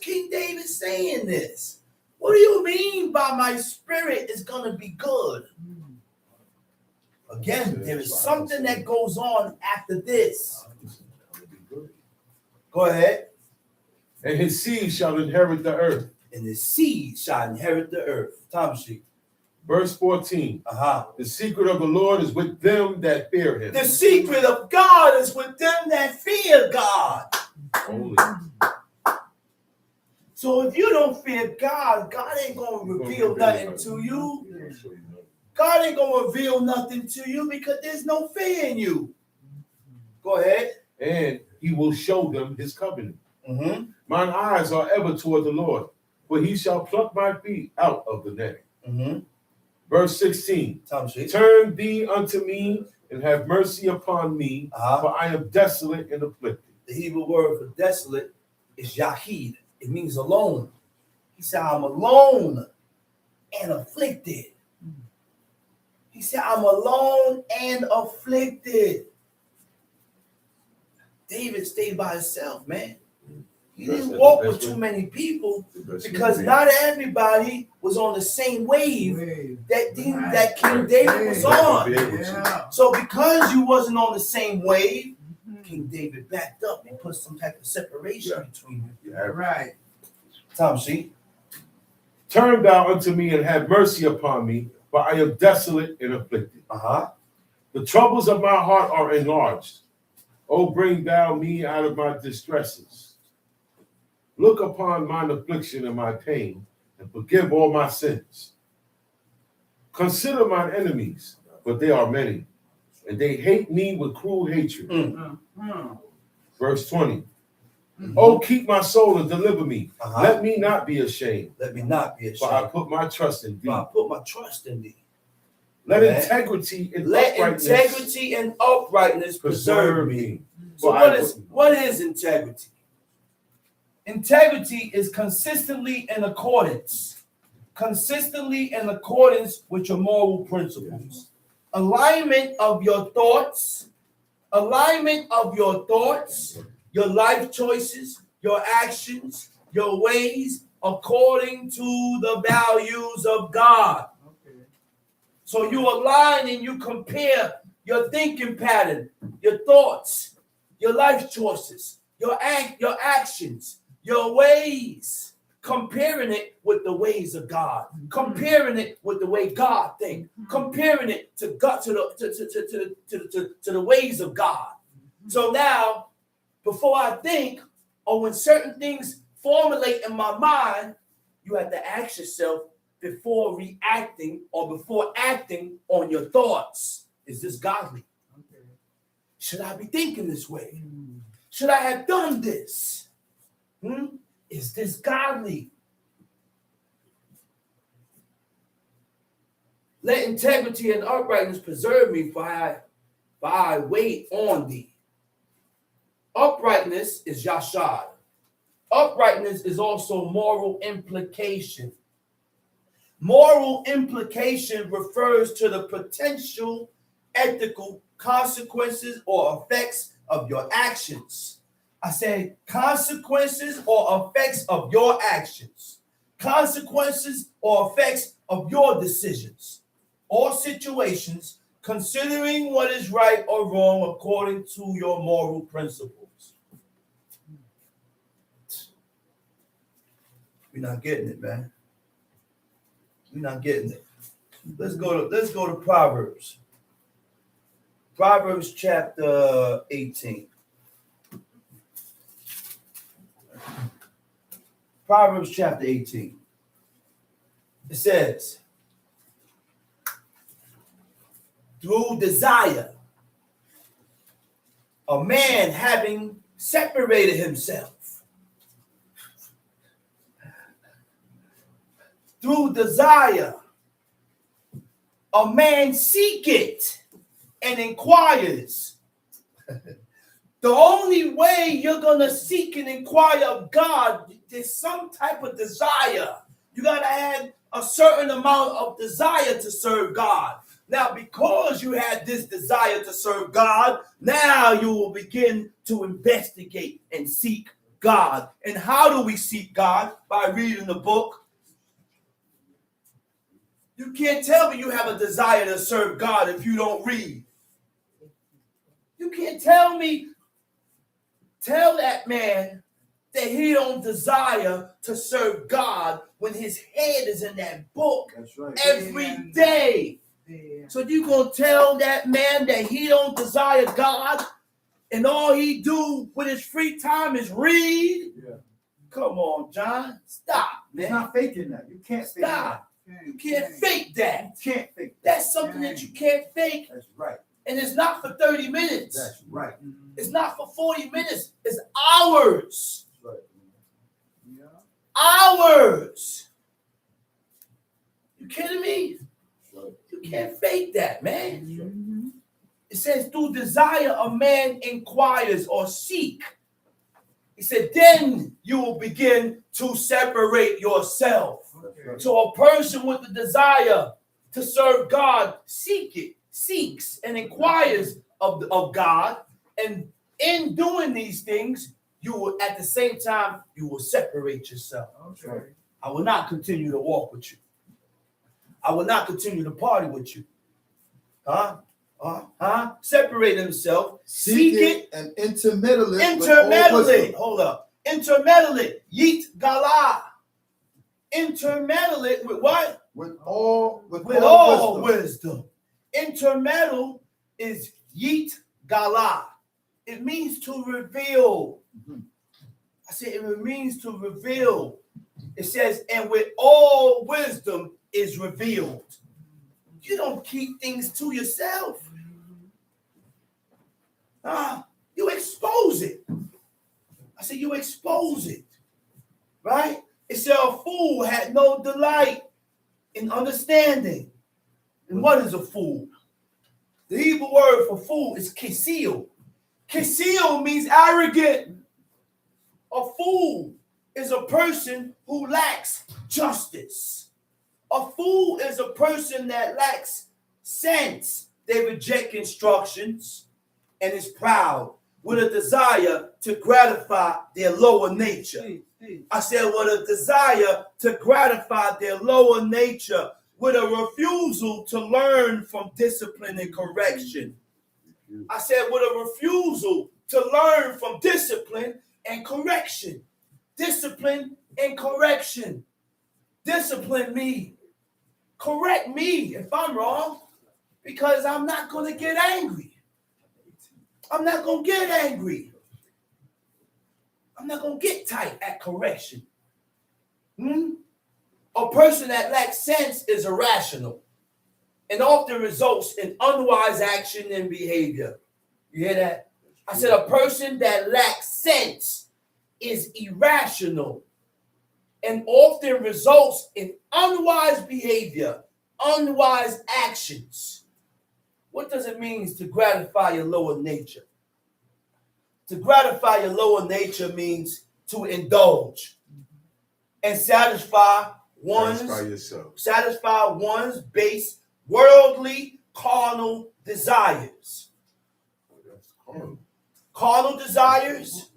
King David saying this? What do you mean by my spirit is going to be good? Again, there is something that goes on after this. Go ahead. And his seed shall inherit the earth. And his seed shall inherit the earth. Tom sheet. Verse 14. The secret of the Lord is with them that fear him. The secret of God is with them that fear God. Only. So if you don't fear God, God ain't going to reveal nothing to you. God ain't going to reveal nothing to you because there's no fear in you. Go ahead. And he will show them his covenant. Mine eyes are ever toward the Lord, for he shall pluck my feet out of the net. Verse 16. Turn thee unto me and have mercy upon me, for I am desolate and afflicted. The Hebrew word for desolate is yahid. It means alone. He said, I'm alone and afflicted. He said, I'm alone and afflicted. David stayed by himself, man. He didn't walk with too many people because not everybody was on the same wave that King David was on. Yeah. So because you wasn't on the same wave, King David backed up and put some type of separation between you. Right. Tom, see? Turn thou unto me and have mercy upon me, for I am desolate and afflicted. The troubles of my heart are enlarged. O bring thou me out of my distresses. Look upon mine affliction and my pain, and forgive all my sins. Consider mine enemies, for they are many, and they hate me with cruel hatred. Verse 20. Oh, keep my soul and deliver me. Let me not be ashamed. Let me not be ashamed. For I put my trust in thee. I put my trust in thee. Let integrity and uprightness preserve me. So what is integrity? Integrity is consistently in accordance with your moral principles. Alignment of your thoughts, your life choices, your actions, your ways, according to the values of God. So you align and you compare your thinking pattern, your thoughts, your life choices, your actions, your ways, comparing it with the ways of God, comparing it with the way God thinks, comparing it to God, to the ways of God. So now, before I think, or when certain things formulate in my mind, you have to ask yourself before reacting or before acting on your thoughts, is this godly? Should I be thinking this way? Should I have done this? Is this godly? Let integrity and uprightness preserve me, for I wait on thee. Uprightness is yashad. Uprightness is also moral implication. Moral implication refers to the potential ethical consequences or effects of your actions. I said consequences or effects of your actions. Consequences or effects of your decisions or situations, considering what is right or wrong according to your moral principles. We're not getting it, man. We're not getting it. Let's go to Proverbs. Proverbs chapter 18. Proverbs chapter 18. It says, through desire, a man having separated himself. Through desire, a man seeketh and inquires. The only way you're going to seek and inquire of God is some type of desire. You got to have a certain amount of desire to serve God. Now, because you had this desire to serve God, now you will begin to investigate and seek God. And how do we seek God? By reading the book. You can't tell me you have a desire to serve God if you don't read. You can't tell that man that he don't desire to serve God when his head is in that book. That's right. Every day. Yeah. So you gonna tell that man that he don't desire God and all he do with his free time is read? Yeah. Come on, John. Stop, man. It's not faking that. You can't fake that. Stop. You can't fake that. You can't fake that. That's something that you can't fake. That's right. And it's not for 30 minutes. That's right. It's not for 40 minutes. It's hours. That's right. Hours. You kidding me? That's right. You can't fake that, man. Mhm. It says, through desire, a man inquires or seek. He said, then you will begin to separate yourself. Okay. So a person with the desire to serve God seeks and inquires of God. And in doing these things, you will, at the same time, you will separate yourself. Okay. I will not continue to walk with you. I will not continue to party with you. Separate himself. Seek it. And intermeddle it. Intermeddle it. Hold up. Intermeddle it. Yeet gala. Intermeddle it with what? With all wisdom. Intermeddle is yeet gala. It means to reveal. I said it means to reveal. It says, and with all wisdom is revealed. You don't keep things to yourself. You expose it. I said you expose it. Right? It said a fool had no delight in understanding. And what is a fool? The Hebrew word for fool is kisil. Kisil means arrogant. A fool is a person who lacks justice. A fool is a person that lacks sense. They reject instructions and is proud with a desire to gratify their lower nature. I said with a desire to gratify their lower nature, with a refusal to learn from discipline and correction. I said with a refusal to learn from discipline and correction. Discipline and correction. Discipline me. Correct me if I'm wrong, because I'm not going to get angry. I'm not going to get angry. I'm not going to get tight at correction. A person that lacks sense is irrational and often results in unwise action and behavior. You hear that? I said a person that lacks sense is irrational and often results in unwise behavior, unwise actions. What does it mean to gratify your lower nature? To gratify your lower nature means to indulge and satisfy one's base worldly carnal desires. Carnal desires,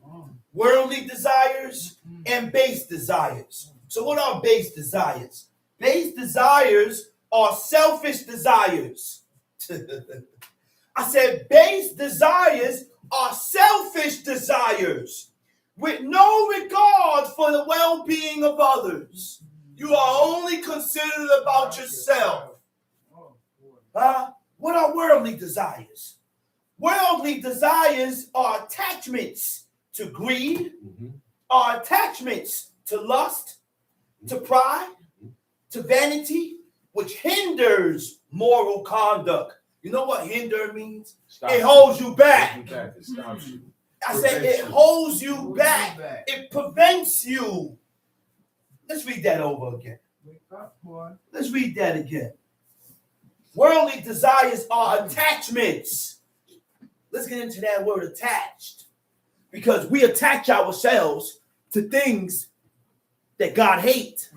worldly desires, and base desires. So what are base desires? Base desires are selfish desires. I said base desires are selfish desires with no regard for the well-being of others. You are only considered about yourself. What are worldly desires? Worldly desires are attachments to greed, are attachments to lust, to pride, to vanity, which hinders moral conduct. You know what hinder means? It holds you back. It stops you. I said it holds you back. It prevents you. Let's read that over again. Wake up, boy. Let's read that again. Worldly desires are attachments. Let's get into that word attached. Because we attach ourselves to things that God hates.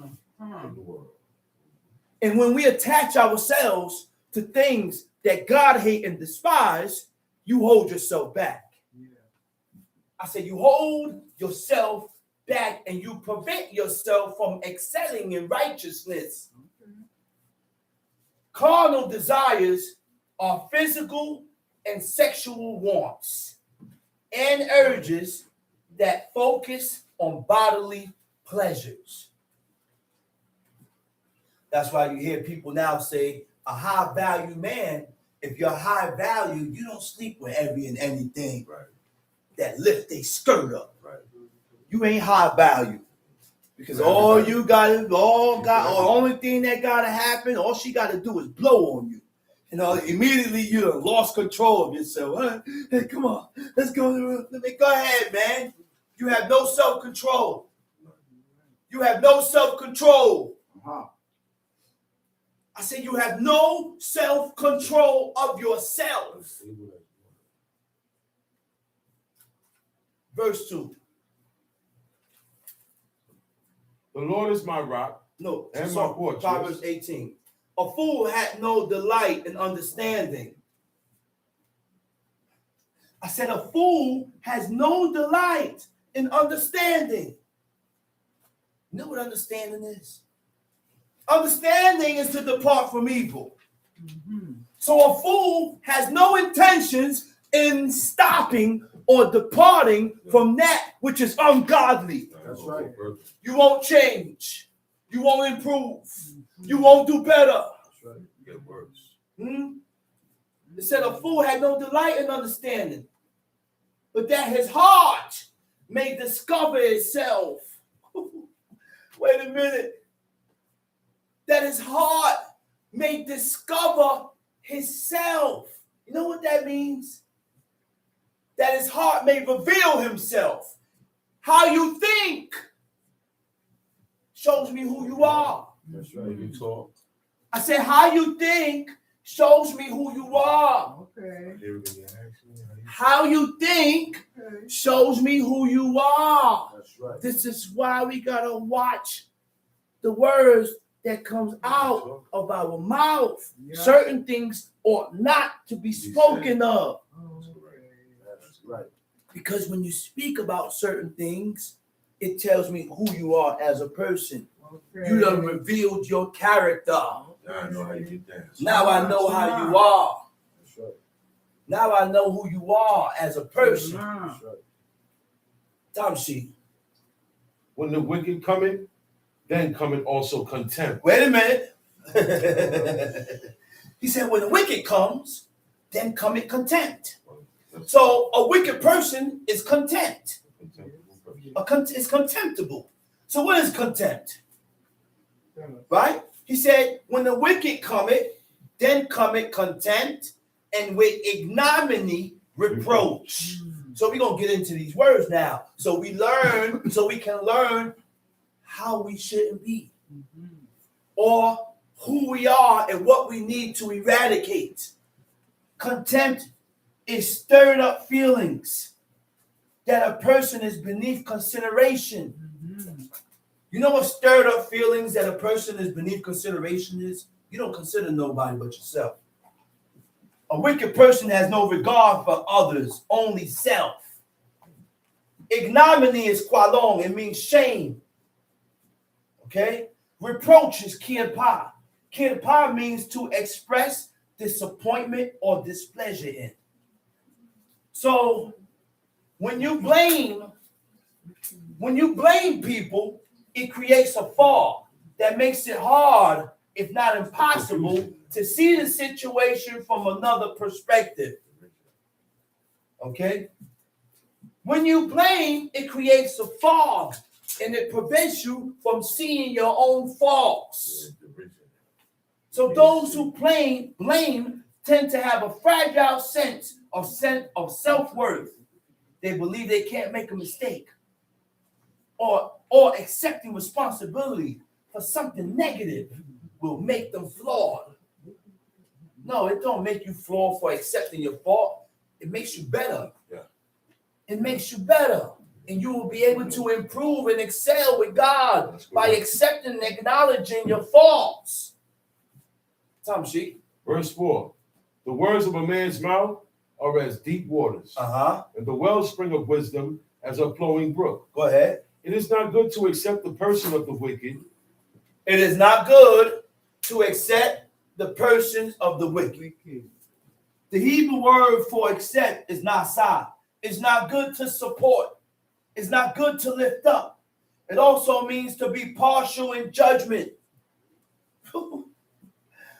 And when we attach ourselves to things that God hates and despise, you hold yourself back. Yeah. I said you hold yourself back and you prevent yourself from excelling in righteousness. Okay. Carnal desires are physical and sexual wants and urges that focus on bodily pleasures. That's why you hear people now say a high value man, if you're high value, you don't sleep with every and anything that lift their skirt up. You ain't high value. Because all you got is the only thing that gotta happen, all she gotta do is blow on you. You know, immediately you done lost control of yourself. Hey, come on, let's go. Go ahead, man. You have no self-control. You have no self-control. I said you have no self-control of yourself. Verse 2. The Lord is my rock. No, and sorry, my fortress. Proverbs 18. A fool had no delight in understanding. I said a fool has no delight in understanding. You know what understanding is? Understanding is to depart from evil. So a fool has no intentions in stopping or departing from that which is ungodly. That's right. You won't change. You won't improve. You won't do better. That's right. Get worse. It said a fool had no delight in understanding, but that his heart may discover itself. Wait a minute. That his heart may discover himself. You know what that means? That his heart may reveal himself. How you think shows me who you are. That's right. You talk. I said, how you think shows me who you are. Okay. How you think shows me who you are. That's right. This is why we gotta watch the words that comes out of our mouth. Yeah. Certain things ought not to be spoken of. That's right. Because when you speak about certain things, it tells me who you are as a person. Okay. You done revealed your character. Now I know how you get down. Now I know how you are. That's right. Now I know who you are as a person. That's right. Time sheet. When the wicked cometh, then cometh also contempt. Wait a minute. He said, when the wicked comes, then cometh contempt. So a wicked person is contempt. It's contemptible. So what is contempt? Right? He said, when the wicked cometh, then cometh contempt, and with ignominy reproach. So we're going to get into these words now. So we can learn how we shouldn't be. Or who we are and what we need to eradicate. Contempt is stirred up feelings that a person is beneath consideration. You know what stirred up feelings that a person is beneath consideration is? You don't consider nobody but yourself. A wicked person has no regard for others, only self. Ignominy is qualong, it means shame. Okay? Reproach is kirpa. Kirpa means to express disappointment or displeasure in. So when you blame people, it creates a fog that makes it hard, if not impossible, to see the situation from another perspective. Okay? When you blame, it creates a fog and it prevents you from seeing your own faults. So those who blame tend to have a fragile sense of self-worth. They believe they can't make a mistake. Or accepting responsibility for something negative will make them flawed. No, it don't make you flawed for accepting your fault. It makes you better. Yeah. It makes you better. And you will be able to improve and excel with God by accepting and acknowledging your faults. Tom Sheik. Verse 4. The words of a man's mouth are as deep waters, and the wellspring of wisdom as a flowing brook. Go ahead. It is not good to accept the person of the wicked. It is not good to accept the persons of the wicked. The Hebrew word for accept is nasa. It's not good to support. It's not good to lift up. It also means to be partial in judgment.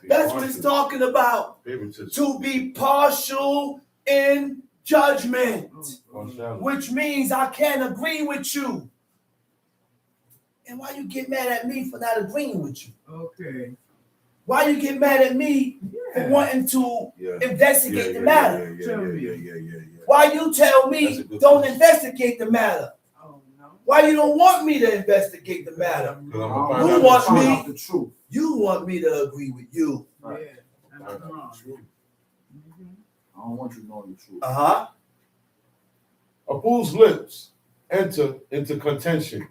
That's what it's talking about. To be partial in judgment. Which means I can't agree with you. And why you get mad at me for not agreeing with you? Okay. Why you get mad at me for wanting to investigate the matter? Why you tell me don't investigate the matter? Oh, no. Why you don't want me to investigate the matter? Because I'm I gonna don't find You out want the truth. me- out the truth. You want me to agree with you. Yeah. Right. And Find I'm out wrong. the truth. I don't want you knowing the truth. Uh-huh. A fool's lips enter into contention,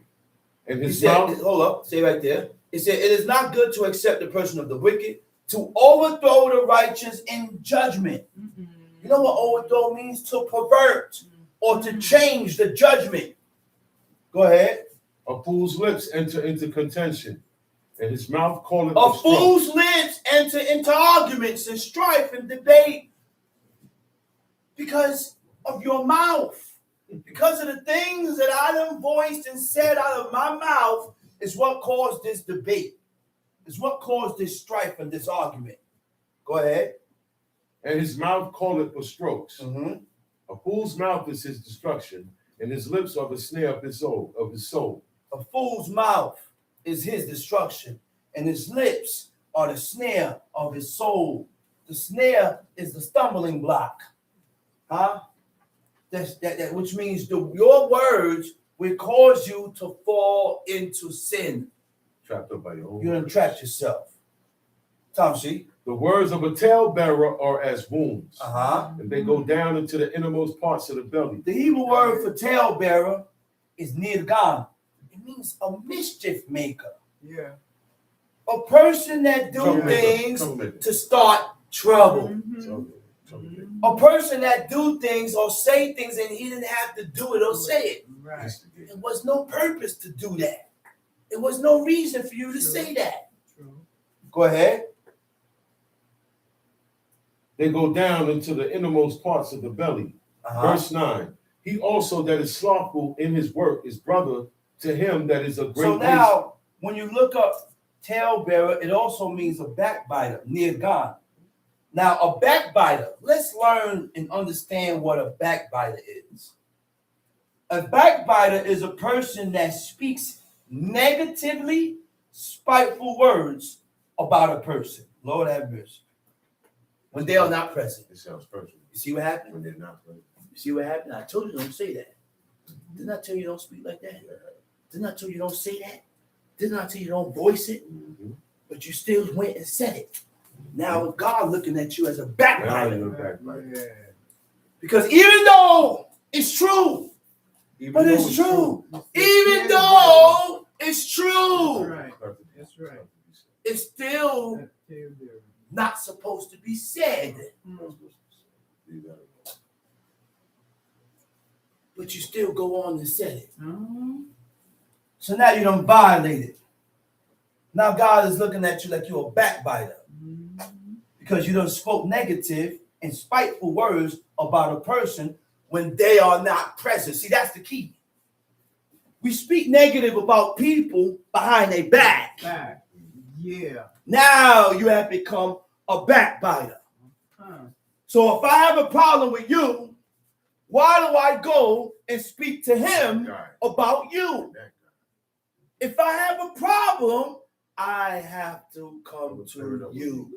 and He his said, mouth. hold up, stay right there. He said, it is not good to accept the person of the wicked, to overthrow the righteous in judgment. You know what overthrow means? To pervert or to change the judgment. Go ahead. A fool's lips enter into contention, and his mouth calleth A for strife. fool's lips enter into arguments and strife and debate because of your mouth. Because of the things that I done voiced and said out of my mouth is what caused this debate. Is what caused this strife and this argument. Go ahead. And his mouth calleth for strokes. Mm-hmm. A fool's mouth is his destruction, and his lips are the snare of his soul. A fool's mouth is his destruction, and his lips are the snare of his soul. The snare is the stumbling block. Huh? That which means your words will cause you to fall into sin. Trapped up by your own You done words. trapped yourself. Tom, see? The words of a talebearer are as wounds, Uh-huh. and they go down into the innermost parts of the belly. The Hebrew word for talebearer is nirgan. It means a mischief maker. Yeah. A person that do Troublemaker, things troublemaker. to start trouble. Troublemaker. A person that do things or say things and he didn't have to do it or say it. Right. There was no purpose to do that. There was no reason for you to say that. True. Go ahead. They go down into the innermost parts of the belly. Verse 9. He also that is slothful in his work is brother to him that is a great So waste. now, when you look up talebearer, it also means a backbiter, near God. Now, a backbiter, let's learn and understand what a backbiter is. A backbiter is a person that speaks negatively, spiteful words about a person. Lord have mercy. When they are not present. It sounds personal. You see what happened? When they're not present. You see what happened? I told you don't say that. Didn't I tell you don't speak like that? Didn't I tell you don't say that? Didn't I tell you don't voice it? But you still went and said it. Now God looking at you as a Now backbiter. you're backbiter. Yeah. Because even though it's true, Even but though it's true. It's Even yeah, though it's That's true, right. That's right. it's still That's talebearer. not supposed to be said. But you still go on and said it. Mhm. So now you don't violate it. Now God is looking at you like you're a backbiter because you done spoke negative and spiteful words about a person when they are not present. See, that's the key. We speak negative about people behind their back. Back. Yeah. Now you have become a backbiter. Huh. So if I have a problem with you, why do I go and speak to him about you? If I have a problem, I have to come to you.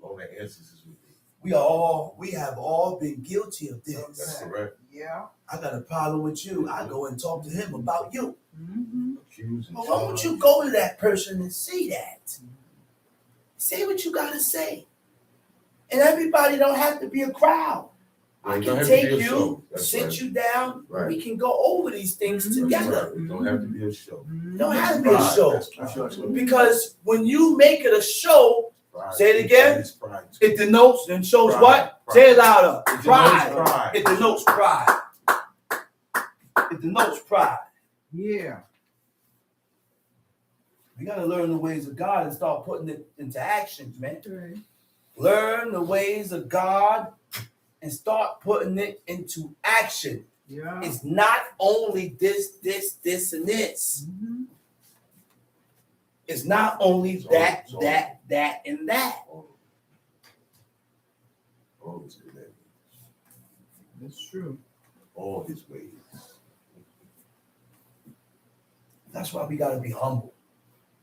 All the answers is with you. We have all been guilty of That's this. correct. Yeah. I got a problem with you. I go and talk to him about you. Mm-hmm. Accuse and But why don't charge. you go to that person and say that? Say what you gotta say. And everybody don't have to be a crowd. I It don't can have to be take a you, show. That's sit right. you down, Right. we can go over these things That's together. right. It don't have to be a show. It don't have to be a Pride. show. That's pride. Because when you make it a show, Pride. Say it again. It's pride. it denotes and shows Pride. what? Pride. Say it louder. It denotes Pride. pride. It denotes pride. It denotes pride. Yeah. We gotta learn the ways of God and start putting it into actions, man. Right. Learn the ways of God and start putting it into action. Yeah. It's not only this, and this. Mhm. It's not only It's all- that, it's all- that, and that. All his commandments, That's true. all his ways. That's why we gotta be humble.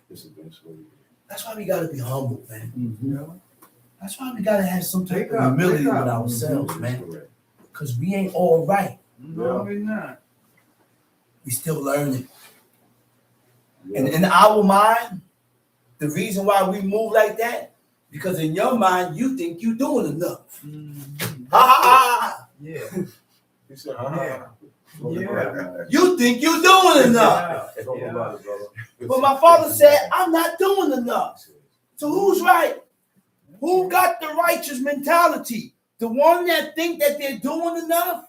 It's the best way. That's why we gotta be humble, man. Yeah. That's why we gotta have some type Wake of up, humility wake with up. ourselves, man. Correct. Because we ain't all right. No, we're not. We still learning. And in our mind, the reason why we move like that, because in your mind, you think you're doing enough. Mm-hmm. Ha ha ha! Yeah. He said, Yeah. Yeah. You think you're doing enough. Yeah. But my father said, I'm not doing enough. So who's right? Who got the righteous mentality? The one that think that they're doing enough,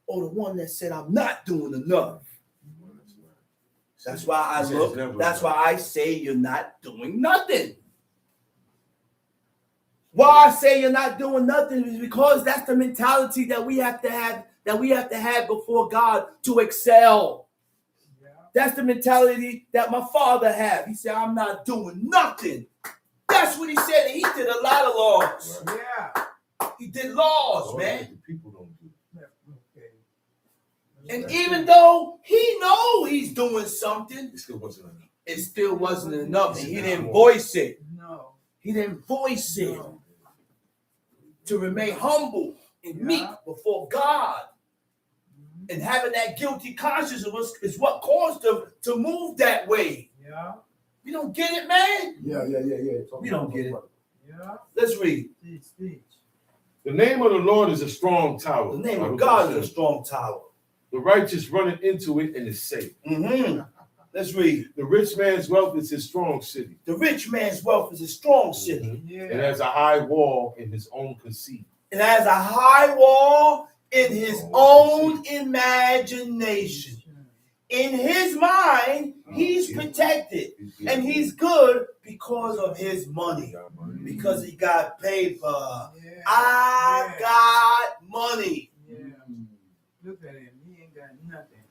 or the one that said, I'm not doing enough? That's why I look. That's why I say you're not doing nothing. Why I say you're not doing nothing is because that's the mentality that we have to have. That we have to have before God to excel. Yeah. That's the mentality that my father had. He said, I'm not doing nothing. That's what he said. He did a lot of laws. Yeah. He did laws, man. People don't do. Okay. And even though he know he's doing something, It still wasn't enough. it still wasn't enough. And he didn't voice it. No. He didn't voice it. To remain humble and meek before God. And having that guilty conscience is what caused him to move that way. Yeah. You don't get it, man? Yeah. You don't get it. Yeah. Let's read. Teach. The name of the Lord is a strong tower. The name of God is a strong tower. The righteous running into it and is safe. Mm-hmm. Let's read. The rich man's wealth is his strong city. The rich man's wealth is a strong city. Yeah. It has a high wall in his own conceit. It has a high wall in his own imagination. In his mind, he's protected. And he's good because of his money. Because he got paper. Yeah. I got money. Yeah. Look at him. He ain't got nothing.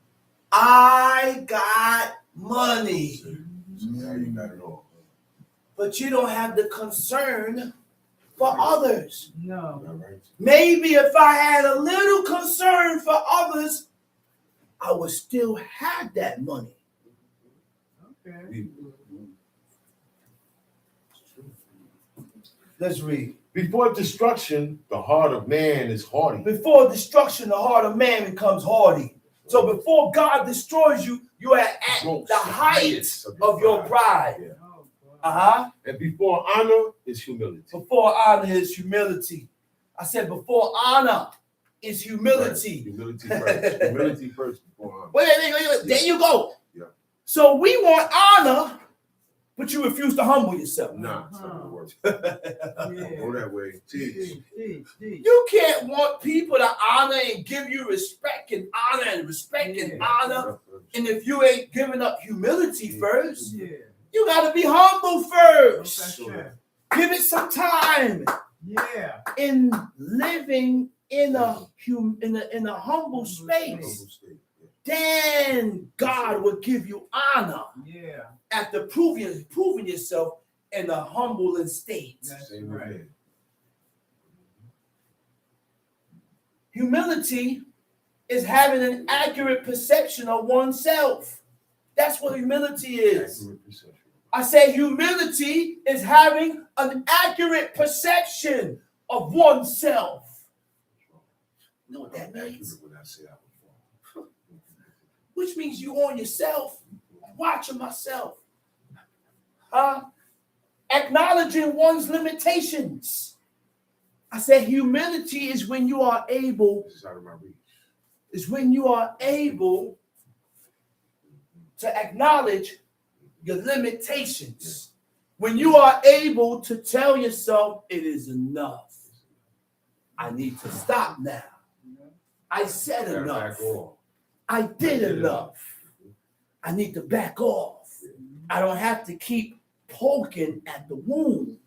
I got money. Now you got it all. But you don't have the concern for others. No. Maybe if I had a little concern for others, I would still have that money. Okay. Let's read. Before destruction, the heart of man is haughty. Before destruction, the heart of man becomes haughty. So before God destroys you, you are at the height of your pride. Yeah. Oh, God. Uh-huh. And before honor is humility. Before honor is humility. I said before honor is humility. Right. Humility first. Humility first before honor. Wait, there you go. Yeah. So we want honor, but you refuse to humble yourself. Nah, it's not gonna work. Yeah. Go that way. Teach. Teach. You can't want people to honor and give you respect and honor and respect and honor. And if you ain't giving up humility first, Yeah. you got to be humble first. Okay. Give it some time Yeah. in living in a humble space. Then God will give you honor Yeah. after proving yourself in a humbling state. That's Same right. with me. Humility is having an accurate perception of oneself. That's what humility is. Accurate perception. I say humility is having an accurate perception of oneself. You know what that means? Accurate when I say I was wrong. Which means you on yourself. I'm watching myself. Huh? Acknowledging one's limitations. I say humility is when you are able, This is out of my reach. is when you are able to acknowledge your limitations. When you are able to tell yourself it is enough. I need to stop now. I said Gotta enough. back off. I did enough. I need to back off. I don't have to keep poking at the wound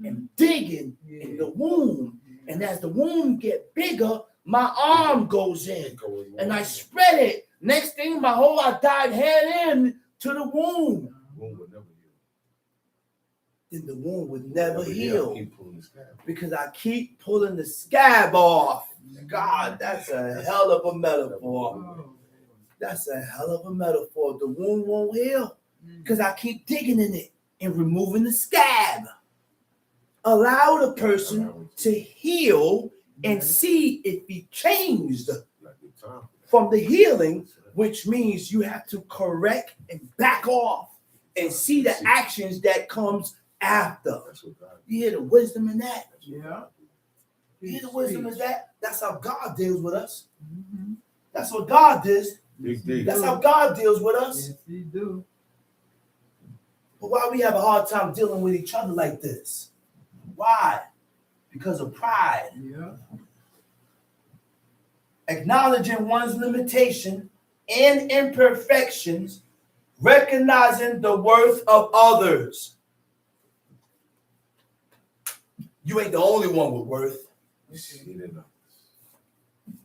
and digging in the wound. And as the wound get bigger, my arm goes in and I spread it. Next thing, I dive head in to the wound. Wound would never heal. Then the wound would never heal Keep pulling the scab. because I keep pulling the scab off. God, that's a hell of a metaphor. Oh. That's a hell of a metaphor. The wound won't heal because I keep digging in it and removing the scab. Allow the person to heal and see if he changed Like the time. from the healing which means you have to correct and back off and see the actions that comes after. You hear the wisdom in that? Yeah. You hear the wisdom in that? That's how God deals with us. That's what God does. That's how God deals with us. Yes, he do. But why we have a hard time dealing with each other like this? Why? Because of pride. Yeah. Acknowledging one's limitation and imperfections, recognizing the worth of others. You ain't the only one with worth.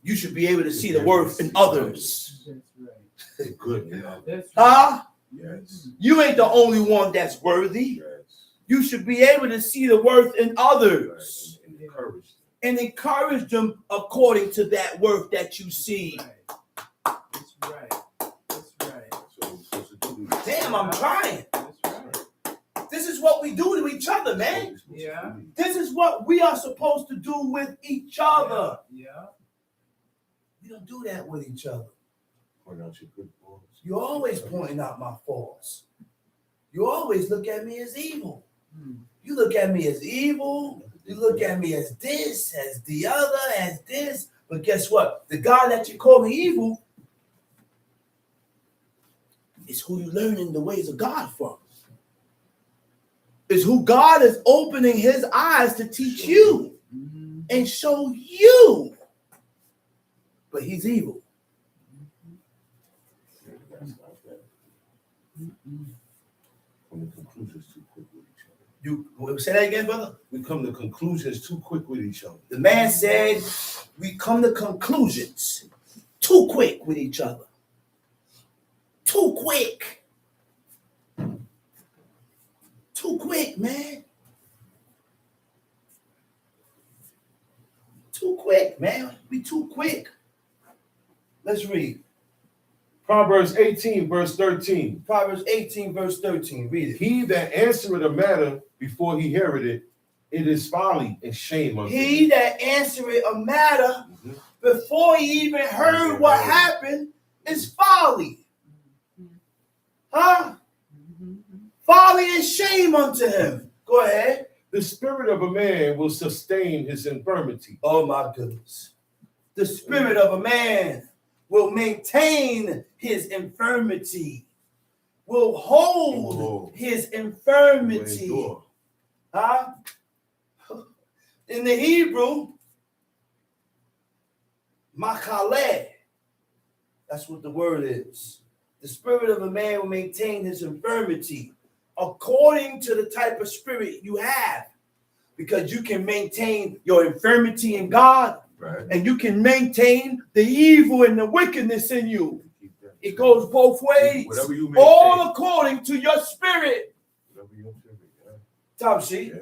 You should be able to see the worth in others. That's right. Good. That's Huh? Yes. You ain't the only one that's worthy. You should be able to see the worth in others and encourage them according to that worth that you see. That's right. That's right. Damn, I'm trying. That's right. This is what we do to each other, man. Yeah. This is what we are supposed to do with each other. Yeah. We don't do that with each other. Point out your good points. You're always pointing out my faults. You always look at me as evil. You look at me as evil. You look at me as this, as the other, as this. But guess what? The God that you call me evil is who you're learning the ways of God from. Is who God is opening his eyes to teach you and show you. But he's evil. Come to conclusions too quick with each other. You say that again, brother? We come to conclusions too quick with each other. The man said we come to conclusions too quick with each other. Too quick. Too quick, man. Too quick, man. We too quick. Let's read. Proverbs 18, verse 13. Proverbs 18, verse 13. Read it. He that answereth a matter before he heareth it, it is folly and shame unto He him. that answereth a matter before he even heard what happened is folly. Huh? Folly and shame unto him. Go ahead. The spirit of a man will sustain his infirmity. Oh my goodness. The spirit of a man will maintain his infirmity, will hold his infirmity. Huh? In the Hebrew, makaleh. That's what the word is. The spirit of a man will maintain his infirmity according to the type of spirit you have. Because you can maintain your infirmity in God, and you can maintain the evil and the wickedness in you. It goes both ways. All according to your spirit. Top sheet.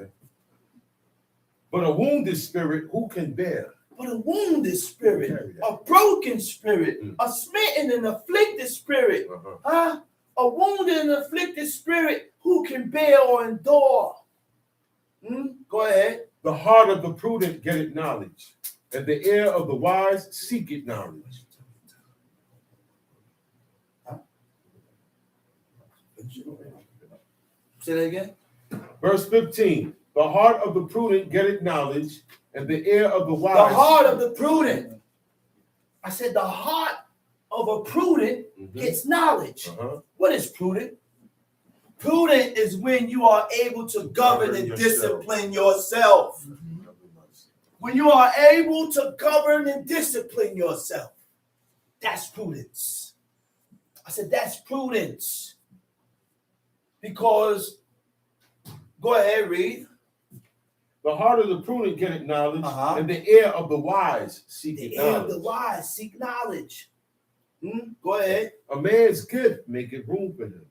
But a wounded spirit, who can bear? But a wounded spirit, a broken spirit, a smitten and afflicted spirit, huh? A wounded and afflicted spirit, who can bear or endure? Go ahead. The heart of the prudent getteth knowledge, and the ear of the wise seeketh knowledge. Say that again. Verse 15. The heart of the prudent getteth knowledge, and the ear of the wise. The heart of the prudent. I said the heart of a prudent gets knowledge. What is prudent? Prudent is when you are able to govern and discipline yourself. When you are able to govern and discipline yourself. That's prudence. I said that's prudence. Because, go ahead, read. The heart of the prudent getteth knowledge, and the ear of the wise seeketh knowledge. The ear of the wise seek knowledge. Go ahead. A man's gift maketh room for him.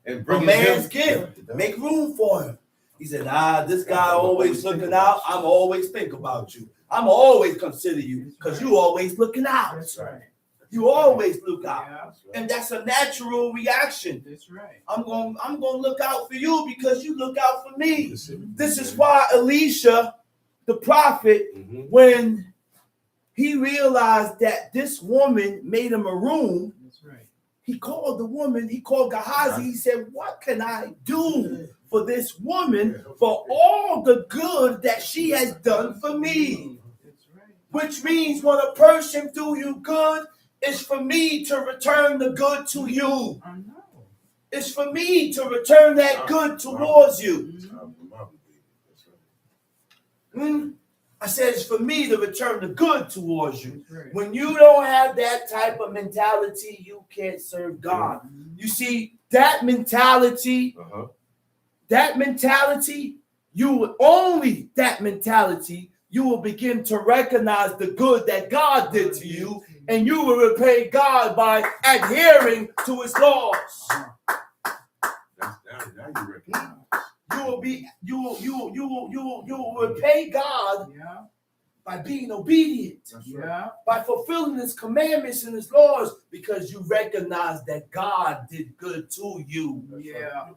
And a man's gift make room for him. He said, this guy always looking out. I'm always think about you. I'm always consider you because you always looking out. That's right. You always look out. Yeah. And that's a natural reaction. That's right. I'm going to look out for you because you look out for me. This is why Elisha, the prophet, when he realized that this woman made him a room. That's right. He called the woman, he called Gehazi. He said, what can I do for this woman for all the good that she has done for me? That's right. Which means when a person do you good, it's for me to return the good to you. I know. It's for me to return that good towards you. I said it's for me to return the good towards you. That's right. When you don't have that type of mentality, you can't serve God. You see, that mentality, you will begin to recognize the good that God did to you, and you will repay God by adhering to his laws. Now you recognize. You will repay God Yeah. by being obedient, Yeah. by fulfilling his commandments and his laws, because you recognize that God did good to you. Yeah.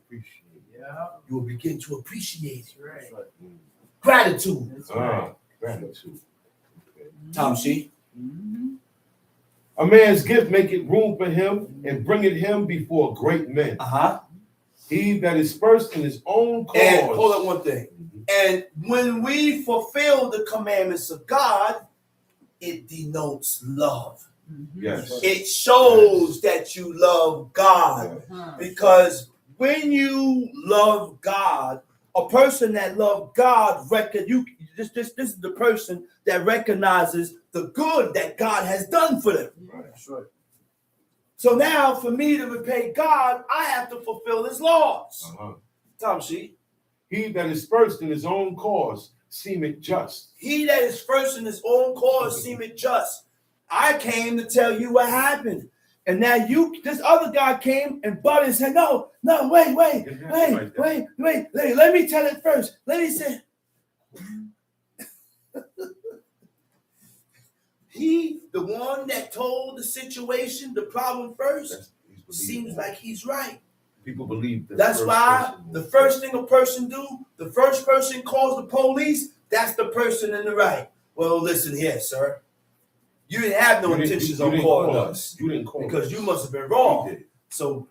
Yeah. You will begin to appreciate it. That's right. Gratitude. That's right. Gratitude. Tom C. Mhm. A man's gift maketh room for him and bringeth him before great men. He that is first in his own cause. And hold on one thing. And when we fulfill the commandments of God, it denotes love. Yes. It shows that you love God. Uh-huh. Because when you love God, a person that loves God, this is the person that recognizes the good that God has done for them. That's right. So now, for me to repay God, I have to fulfill his laws. Tom C. He that is first in his own cause seemeth just. He that is first in his own cause seemeth just. I came to tell you what happened. And now this other guy came and butted and said, no, wait. Let me tell it first. Let me say. He, the one that told the situation, the problem first, seems like he's right. People believe that. That's why the first thing a person do, the first person calls the police, that's the person in the right. Well, listen here, sir. You didn't have no intentions on calling us. You didn't call because us. you must have been wrong. So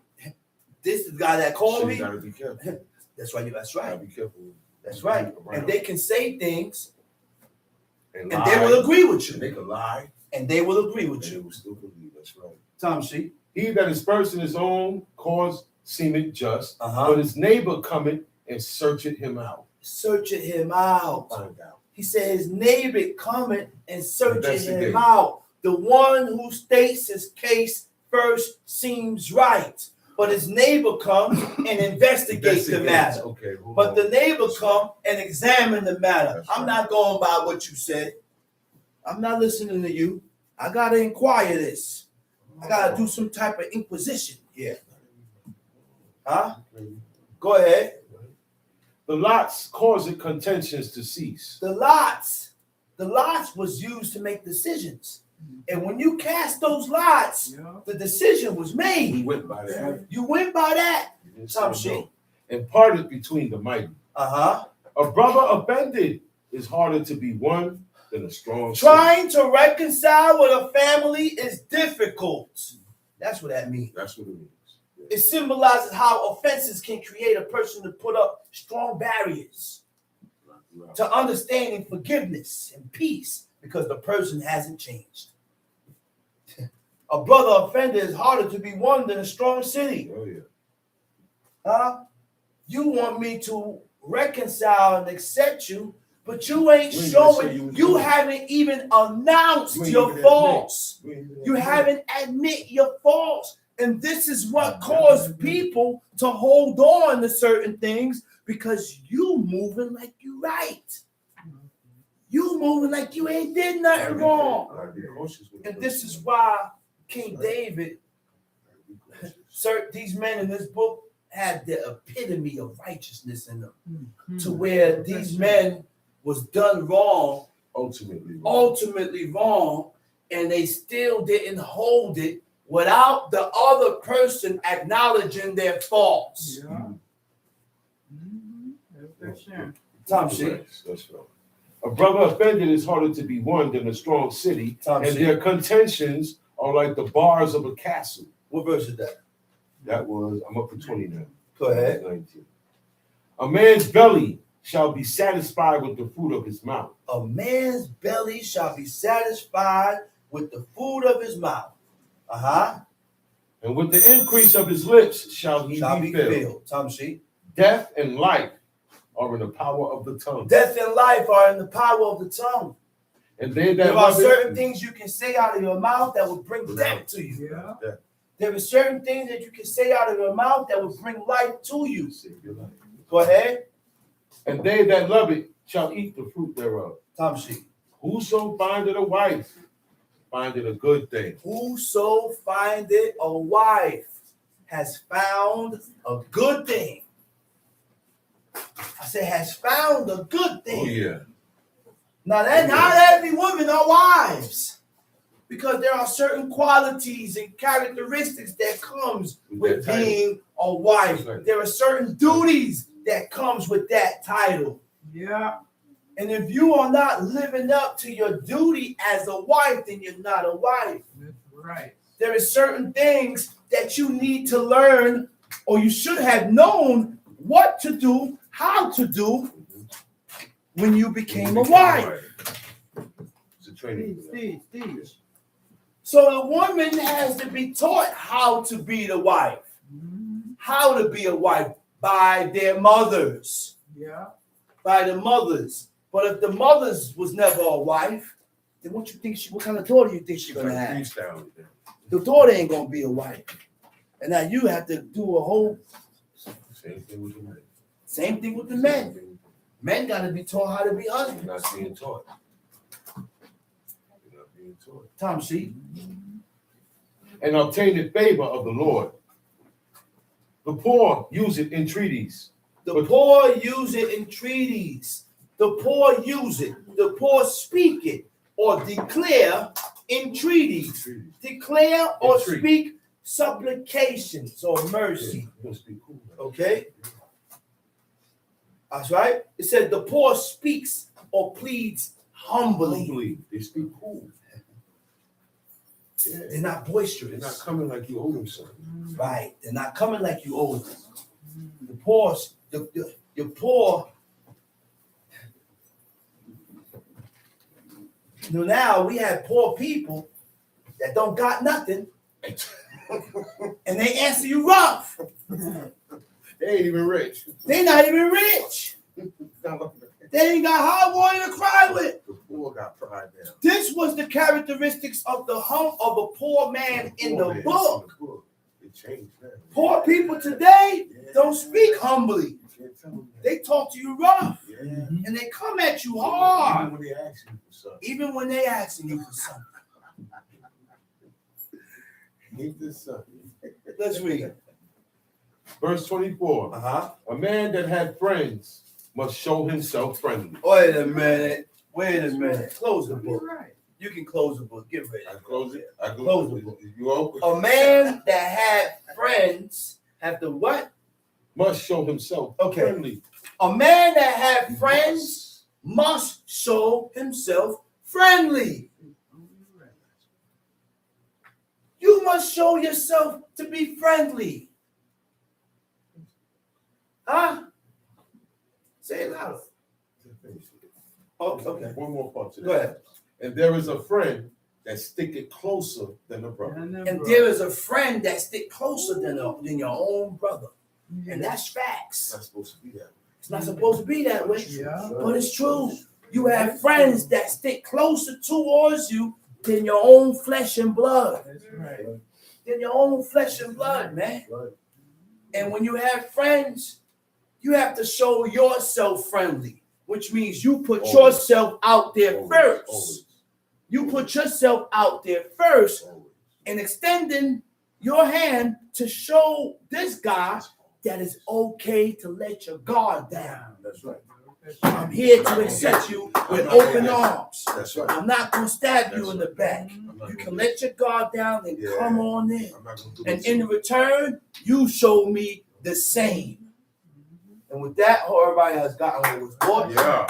this is the guy that called me. You gotta be careful. That's right. That's right. Be careful. That's right. And they can say things, and they will agree with you. And they can lie, and they will agree with and you. they will still believe. That's right. Tom C. He that is first in his own cause seemeth just, but his neighbor cometh and searcheth him out. Searching him out. Find out. He said his neighbor coming and searching him out. The one who states his case first seems right, but his neighbor comes and investigates the matter. Okay, but the neighbor come and examine the matter. I'm not going by what you said. I'm not listening to you. I got to inquire this. I got to do some type of inquisition here. Huh? Go ahead. The lots caused contentions to cease. The lots was used to make decisions. And when you cast those lots, the decision was made. You went by that. You went by that. Some shit. And parted between the mighty. A brother offended is harder to be won than a strong. Trying to reconcile with a family is difficult. That's what that means. That's what it means. Yeah. It symbolizes how offenses can create a person to put up strong barriers to understanding forgiveness and peace because the person hasn't changed. A brother offender is harder to be won than a strong city. Oh, yeah. You want me to reconcile and accept you, but you ain't showing, you haven't even announced your faults. You haven't admit your faults. And this is what caused people to hold on to certain things because you moving like you right. You moving like you ain't did nothing wrong. And this is why King David, these men in this book had the epitome of righteousness in them, to where these men was done wrong, ultimately wrong, and they still didn't hold it without the other person acknowledging their faults. Yeah. Tom shit. A brother offended is harder to be won than a strong city, and their contentions are like the bars of a castle. What verse is that? That was, I'm up to 20 now. Go ahead. 19. A man's belly shall be satisfied with the fruit of his mouth. A man's belly shall be satisfied with the food of his mouth. And with the increase of his lips shall he be filled. Tom sheet. Death and life are in the power of the tongue. Death and life are in the power of the tongue. And they that there are certain things you can say out of your mouth that will bring death to you. Yeah. There are certain things that you can say out of your mouth that will bring life to you. Go ahead. And they that love it shall eat the fruit thereof. Tom sheet. Whoso findeth a wife findeth a good thing. Whoso findeth a wife has found a good thing. I said has found a good thing. Oh yeah. Now that not every woman are wives, because there are certain qualities and characteristics that comes with being a wife. There are certain duties that comes with that title. Yeah. And if you are not living up to your duty as a wife, then you're not a wife. That's right. There are certain things that you need to learn, or you should have known what to do, how to do when you became a wife. It's a training. Steve. So the woman has to be taught how to be the wife, how to be a wife by their mothers. Yeah. By the mothers. But if the mothers was never a wife, then what kind of daughter you think she's gonna have? The daughter ain't gonna be a wife. And now you have to do a whole Same thing with the men. same thing with the men. Men gotta be taught how to be husbands. They're not being taught. They're not being taught. Tom sheet. And obtain favor of the Lord. The poor use it in treaties. The poor use it in treaties. The poor use it. The poor speak it or declare in treaties. Declare or speak supplications or mercy. Okay? That's right. It said the poor speaks or pleads humbly. They speak cool. Yeah. They're not boisterous. They're not coming like you owe them something. Right. They're not coming like you owe them. The poor, the poor. Now we have poor people that don't got nothing, and they answer you rough. They ain't even rich. They're not even rich. They ain't got hot water to cry with. The poor got pride down. This was the characteristics of a poor man in the book. It changed now. Poor people today don't speak humbly. They talk to you rough, and they come at you hard. Even when they asking you for something. Even when they asking you for something. Need this something. Let's read. Verse 24. A man that had friends must show himself friendly. Wait a minute. Close the book. You can close the book. Get ready. I close it. Close the book. You open. A man that had friends have to what? Must show himself friendly. A man that had friends must show himself friendly. You must show yourself to be friendly. Huh? Say it louder. Oh, okay. One more part to that. Go ahead. And there is a friend that sticketh closer than a brother. And there is a friend that stick closer than your own brother. And that's facts. It's not supposed to be that way. It's not supposed to be that way. Yeah. But it's true. You have friends that stick closer towards you than your own flesh and blood. That's right. Than your own flesh and blood, man. And when you have friends, you have to show yourself friendly, which means you put yourself out there first. You put yourself out there first and extending your hand to show this guy that it's okay to let your guard down. That's right. I'm here to accept you with open arms. That's right. I'm not going to stab you in the back. You can let your guard down and come on in. And in return, you show me the same. And with that, everybody has gotten what was bought. Yeah.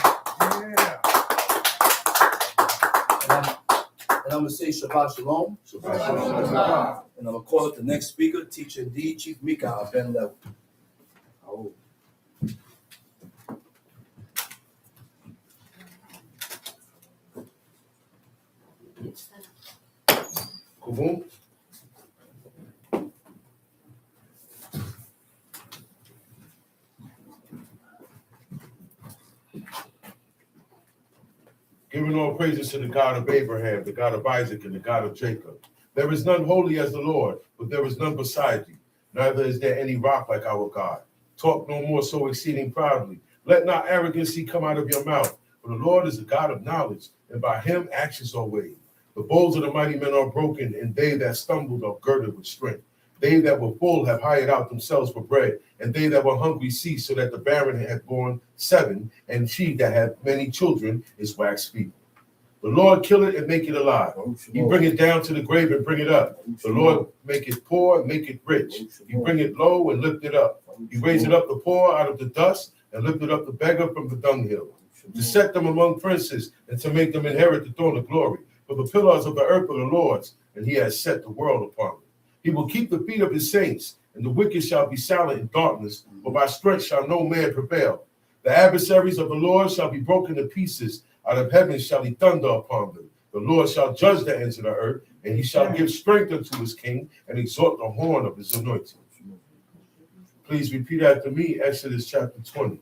I'm going to say Shabbat Shalom. And I'm going to call up the next speaker, Teacher D. Chief Mika Ben Level. Oh. Kaboom. Giving all praises to the God of Abraham, the God of Isaac, and the God of Jacob. There is none holy as the Lord, but there is none beside you. Neither is there any rock like our God. Talk no more so exceeding proudly. Let not arrogancy come out of your mouth. For the Lord is the God of knowledge, and by him actions are weighed. The bows of the mighty men are broken, and they that stumbled are girded with strength. They that were full have hired out themselves for bread, and they that were hungry ceased, so that the barren had borne 7, and she that had many children is waxed feeble. The Lord kill it and make it alive. He bring it down to the grave and bring it up. The Lord make it poor and make it rich. He bring it low and lift it up. He raised up the poor out of the dust and lifted up the beggar from the dunghill, to set them among princes and to make them inherit the throne of glory. For the pillars of the earth are the Lord's, and he has set the world upon them. He will keep the feet of his saints, and the wicked shall be silent in darkness, for by strength shall no man prevail. The adversaries of the Lord shall be broken to pieces. Out of heaven shall he thunder upon them. The Lord shall judge the ends of the earth, and he shall give strength unto his king, and exalt the horn of his anointing. Please repeat after me, Exodus chapter 20.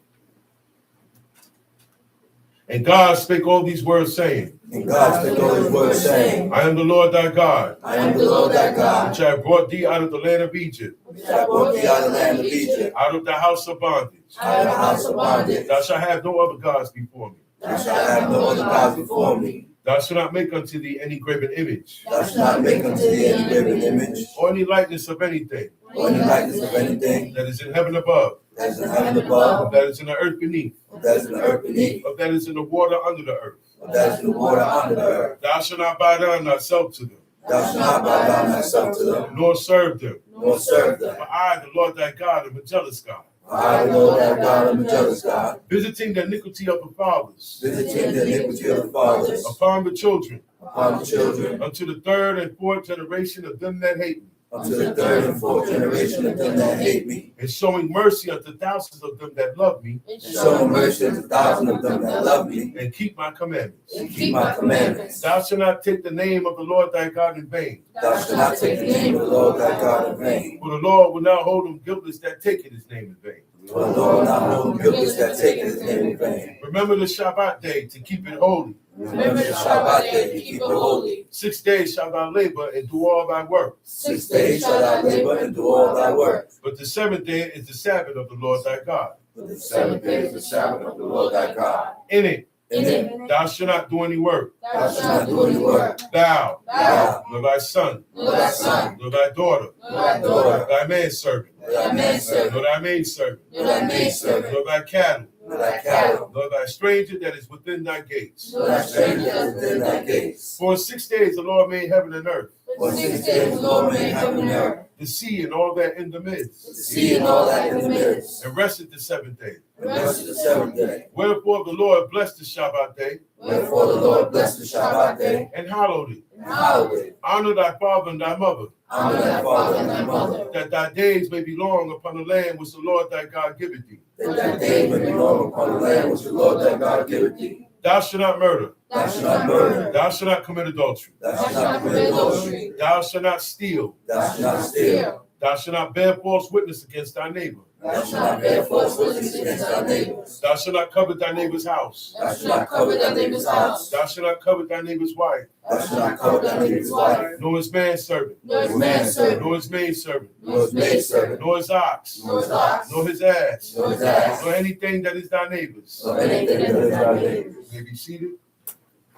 And God spake all these words, saying, And God spake all these words, saying, I am the Lord thy God, I am the Lord thy God, which I have brought thee out of the land of Egypt, which I brought thee out of the land of Egypt, out of the house of bondage. out of the house of bondage. Thou shalt have no other gods before me. Thou shalt have no other gods before me. Thou shalt not make unto thee any graven image, Thou shalt not make unto thee any graven image, or any likeness of anything or any likeness of anything that is in heaven above, that is in heaven above, or that is in the earth beneath, or that is in the earth beneath, or that is in the water under the earth. or that is in the water under the earth. Thou shalt not bow down thyself to them, Thou shalt not bow down thyself to them, nor serve them. nor serve them. For I, the Lord thy God, am a jealous God, For I, the Lord thy God, am a jealous God, visiting the iniquity of the fathers visiting the iniquity of the fathers upon the children, upon the children, unto the 3rd and 4th generation of them that hate me, unto the 3rd and 4th generation of them that hate me, and showing mercy unto thousands of them that love me, and showing mercy unto thousands of them that love me, and keep my commandments. and keep my commandments. Thou shalt not take the name of the Lord thy God in vain, Thou shalt not take the name of the Lord thy God in vain. for the Lord will not hold him guiltless that taketh his name in vain. For the Lord will not hold him guiltless that taketh his name in vain. Remember the Shabbat day to keep it holy. Remember the Shabbat day to keep it holy. 6 days shalt thou labor and do all thy work. 6 days shalt thou labor and do all thy work. But the 7th day is the Sabbath of the Lord thy God. But the 7th day is the Sabbath of the Lord thy God. In it In it thou shalt not do any work, thou shalt not do any work, thou, thou, nor thy son, nor thy son, nor thy daughter, nor thy daughter, thy manservant, nor thy manservant, nor thy maidservant, nor thy maidservant, nor thy cattle, nor thy cattle, nor thy stranger that is within thy gates. nor thy stranger that is within thy gates. For in 6 days the Lord made heaven and earth, For 6 days the Lord made heaven and earth, the sea and all that in the midst, the sea and all that in the midst, and rested the 7th day. and rested the 7th day. Wherefore the Lord blessed the Shabbat day Wherefore the Lord blessed the Shabbat day, and hallowed it. and hallowed it. Honor thy father and thy mother, Honor thy father and thy mother, that thy days may be long upon the land which the Lord thy God giveth thee. that thy days may be long upon the land which the Lord thy God giveth thee. Thou shalt not murder. Thou shalt not murder. Thou shalt not commit adultery. Thou shalt not commit adultery. Thou shalt not steal. Thou shalt not steal. Thou shalt not bear false witness against thy neighbor. Thou shalt not bear false witness against thy neighbors. Thou shalt not covet thy neighbor's house. Thou shalt not covet thy neighbor's house. Thou shalt not covet thy neighbor's wife, Thou shalt not covet thy neighbor's wife, nor his manservant, nor his manservant, nor his maidservant, nor his maidservant, nor his ox, nor his ox, nor his ass, nor his ass, nor anything that is thy neighbor's. nor anything that is thy neighbor's. May be seated.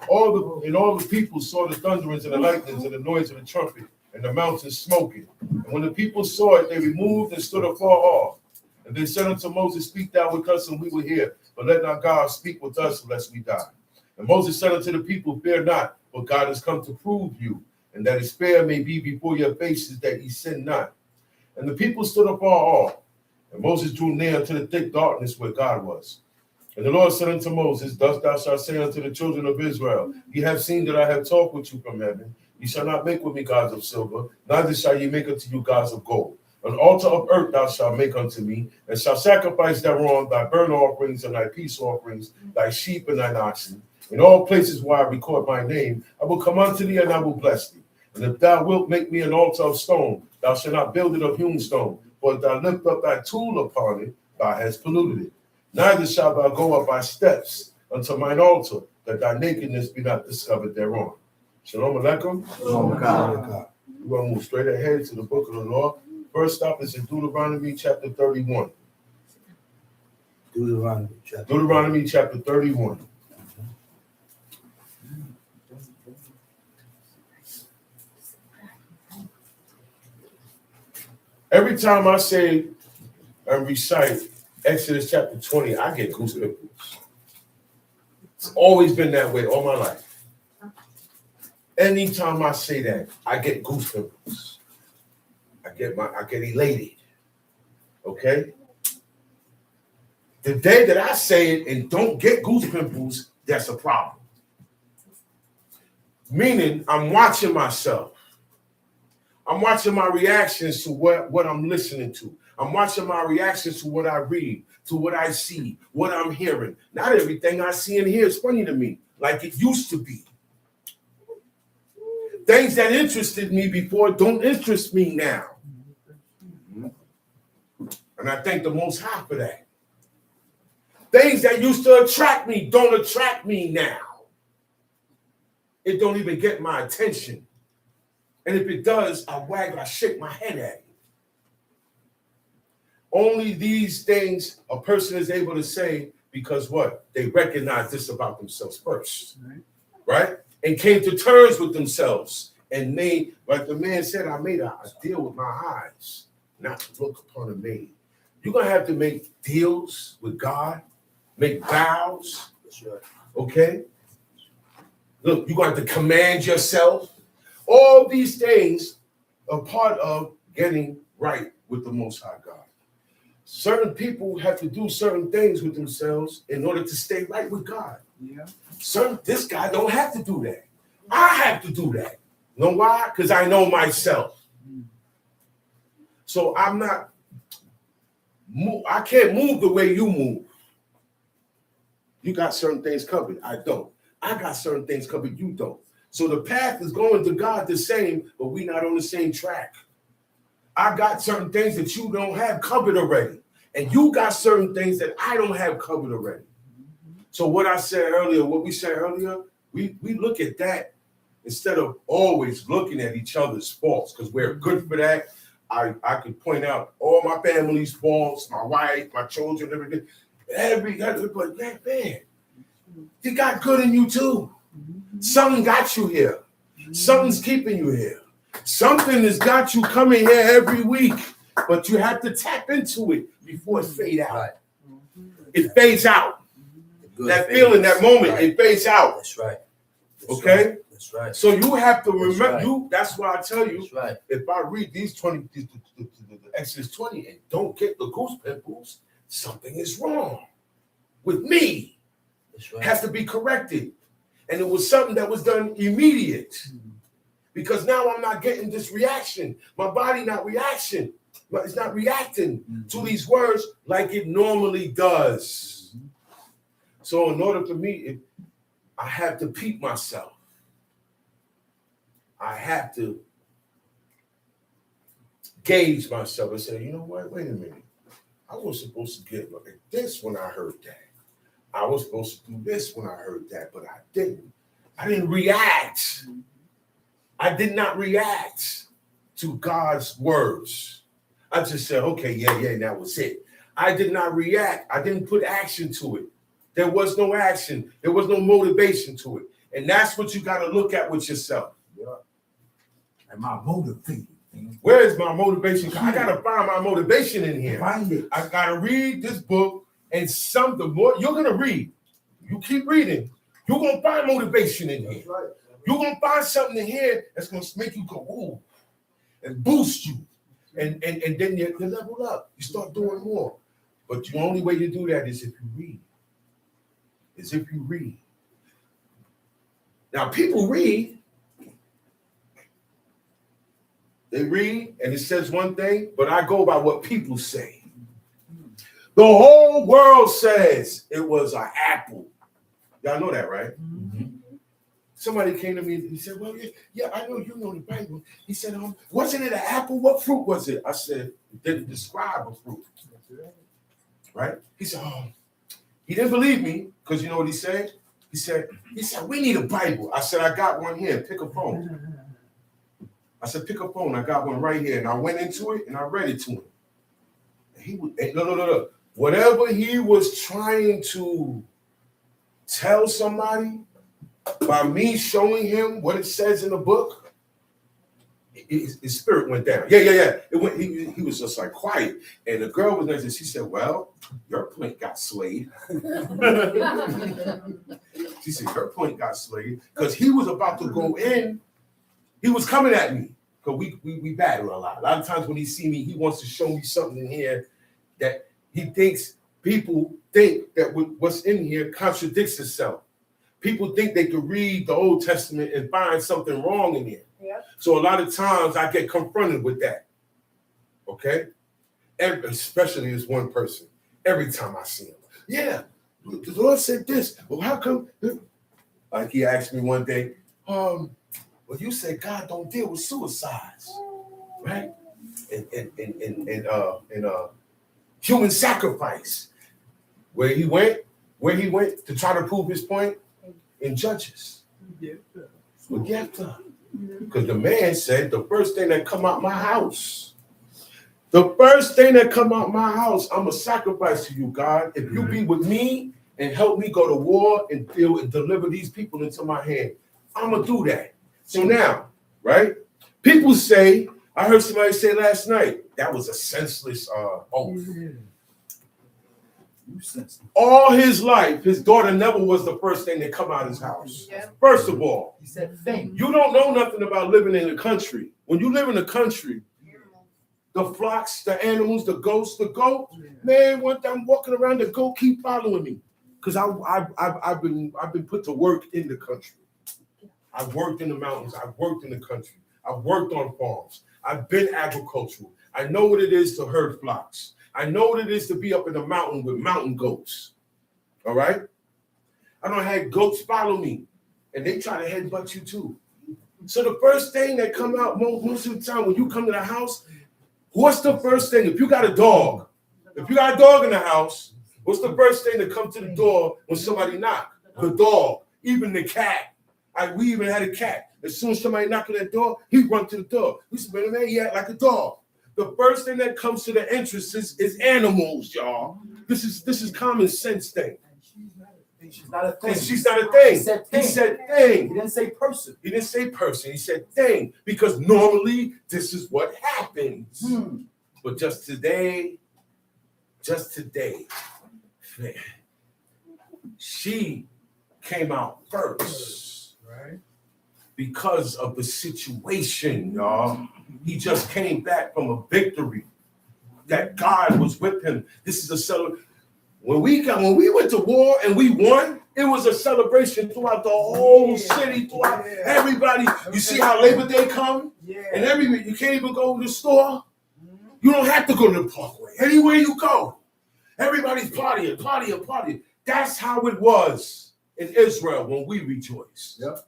All the people saw the thunderings and the lightnings and the noise of the trumpet and the mountains smoking. And when the people saw it, they removed and stood afar off. And they said unto Moses, Speak thou with us, and we will hear. But let not God speak with us, lest we die. And Moses said unto the people, Fear not, for God has come to prove you, and that his fear may be before your faces, that ye sin not. And the people stood afar off. And Moses drew near unto the thick darkness where God was. And the Lord said unto Moses, thus thou shalt say unto the children of Israel, ye have seen that I have talked with you from heaven. Ye shall not make with me gods of silver, neither shall ye make unto you gods of gold. An altar of earth thou shalt make unto me, and shalt sacrifice thereon thy burnt offerings and thy peace offerings, thy sheep and thine oxen. In all places where I record my name, I will come unto thee and I will bless thee. And if thou wilt make me an altar of stone, thou shalt not build it of hewn stone, for if thou lift up thy tool upon it, thou hast polluted it. Neither shalt thou go up by steps unto mine altar, that thy nakedness be not discovered thereon. Shalom Aleichem. Shalom Aleichem. We're going to move straight ahead to the book of the law. First stop is in Deuteronomy chapter 31. Deuteronomy chapter 31. Every time I say and recite Exodus chapter 20, I get goosebumps. It's always been that way all my life. Anytime I say that, I get goosebumps. I get elated. Okay? The day that I say it and don't get goosebumps, that's a problem. Meaning, I'm watching myself. I'm watching my reactions to what I'm listening to. I'm watching my reactions to what I read, to what I see, what I'm hearing. Not everything I see and hear is funny to me, like it used to be. Things that interested me before don't interest me now. And I thank the Most High for that. Things that used to attract me don't attract me now. It don't even get my attention. And if it does, I shake my head at it. Only these things a person is able to say because what? They recognize this about themselves first. Right? And came to terms with themselves. And made, like the man said, I made a deal with my eyes, not to look upon a maid. You're going to have to make deals with God, make vows. Okay? Look, you're going to have to command yourself. All these things are part of getting right with the Most High God. Certain people have to do certain things with themselves in order to stay right with God. Yeah. This guy don't have to do that. I have to do that. You know why? Because I know myself. So I can't move the way you move. You got certain things covered. I don't. I got certain things covered. You don't. So the path is going to God the same, but we're not on the same track. I got certain things that you don't have covered already. And you got certain things that I don't have covered already. So what we said earlier, we look at that instead of always looking at each other's faults, because we're good for that. I could point out all my family's faults, my wife, my children, everything. But man, you got good in you too. Something got you here. Something's keeping you here. Something has got you coming here every week, but you have to tap into it before it fades out. Right. It fades out. That feeling, that moment, it fades out. That's right. Okay? That's right. So you have to remember, right. That's why I tell you, That's right. if I read these 20, the Exodus 20 and don't get the goose pimples, something is wrong with me. That's right. Has to be corrected. And it was something that was done immediate. Because now I'm not getting this reaction. My body it's not reacting to these words like it normally does. So in order for me, I have to peep myself. I have to gauge myself and say, you know what, wait a minute. I was supposed to get like this when I heard that. I was supposed to do this when I heard that, but I didn't. I didn't react. I did not react to God's words. I just said, okay, yeah, that was it. I did not react. I didn't put action to it. There was no action. There was no motivation to it. And that's what you got to look at with yourself. Yeah. Am I motivated? Where is my motivation? I got to find my motivation in here. Find it. I got to read this book, and the more you're going to read, you keep reading, you're going to find motivation in here. Right. You're going to find something in here that's going to make you go, ooh, and boost you. And then you level up. You start doing more. But the only way to do that is if you read. is if you read. Now, people read. They read, and it says one thing, but I go by what people say. The whole world says it was an apple. Y'all know that, right? Mm-hmm. Somebody came to me and he said, well, yeah, I know you know the Bible. He said, wasn't it an apple? What fruit was it? I said, it didn't describe a fruit. Right? He said, he didn't believe me because you know what he said? He said, we need a Bible. I said, I got one here. Pick a phone. I said, pick a phone. I got one right here. And I went into it and I read it to him. And he was, no. Whatever he was trying to tell somebody by me showing him what it says in the book, his spirit went down. Yeah. It went. He was just like quiet. And the girl was next to him. She said, well, your point got slayed. She said, your point got slayed. Because he was about to go in. He was coming at me. Because we battle a lot. A lot of times when he see me, he wants to show me something in here that he thinks people think that what's in here contradicts itself. People think they can read the Old Testament and find something wrong in here. Yeah. So a lot of times I get confronted with that. Okay? Especially this one person. Every time I see him. Yeah, the Lord said this. Well, how come? Like he asked me one day, well, you said God don't deal with suicides, right? And human sacrifice. Where he went to try to prove his point in Judges. Because the man said the first thing that come out my house, I'm a sacrifice to you, God. If you be with me and help me go to war and deliver these people into my hand, I'm gonna do that. So now, right? People say, I heard somebody say last night, that was a senseless oath. All his life, his daughter never was the first thing that come out of his house. Yeah. First of all, he said, you don't know nothing about living in the country. When you live in the country, the flocks, the animals, the goats, the goat, man, one time I'm walking around, the goat keep following me. Because I've been put to work in the country. I've worked in the mountains, I've worked in the country, I've worked on farms, I've been agricultural. I know what it is to herd flocks. I know what it is to be up in the mountain with mountain goats. All right? I don't have goats follow me, and they try to headbutt you too. So the first thing that come out most of the time when you come to the house, what's the first thing? If you got a dog in the house, what's the first thing that comes to the door when somebody knock? The dog, even the cat. We even had a cat. As soon as somebody knocked on that door, he run to the door. We said, man, he act like a dog. The first thing that comes to the entrance is animals, y'all. This is common sense thing. She's not a thing. She's not a thing. He said thing. He didn't say person. He said thing. Because normally this is what happens. But just today, man, she came out first. Right. Because of the situation, y'all. He just came back from a victory that God was with him. This is a celebration. When we went to war and we won, it was a celebration throughout the whole city, throughout everybody. You see how Labor Day come? And everybody, you can't even go to the store. You don't have to go to the parkway. Anywhere you go, everybody's partying. That's how it was in Israel when we rejoiced. Yep.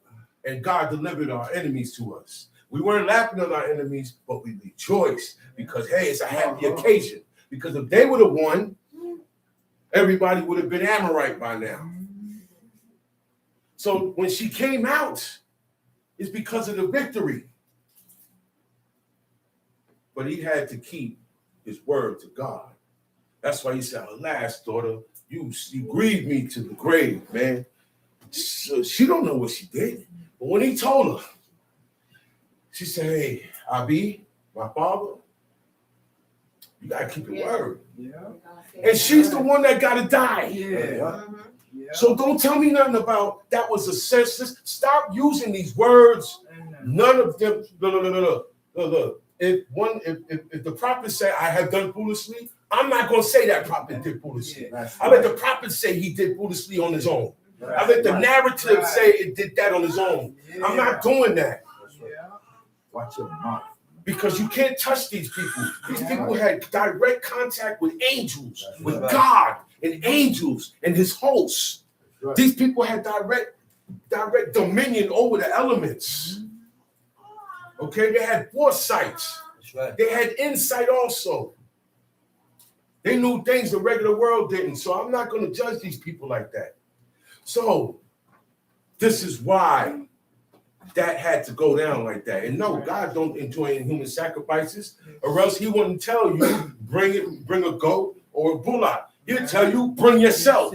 And God delivered our enemies to us. We weren't laughing at our enemies, but we rejoiced because, hey, it's a happy occasion. Because if they would have won, everybody would have been Amorite by now. So when she came out, it's because of the victory. But he had to keep his word to God. That's why he said, alas, daughter, you grieved me to the grave, man. So she don't know what she did. But when he told her, she said, hey, Abi, my father, you got to keep your word. Yeah. And she's the one that got to die. Yeah. So don't tell me nothing about that was a senseless. Stop using these words. None of them. Look. If the prophet said, I have done foolishly, I'm not going to say that prophet did foolishly. I let the prophet say he did foolishly on his own. I let the narrative say it did that on its own. I'm not doing that. Yeah. Watch your mouth. Because you can't touch these people. These people had direct contact with angels, with God and angels and his hosts. These people had direct dominion over the elements. Okay, they had foresights. They had insight also. They knew things the regular world didn't. So I'm not going to judge these people like that. So this is why that had to go down like that. And no, God don't enjoy any human sacrifices, or else he wouldn't tell you, bring a goat or a bullock. He'll tell you, bring yourself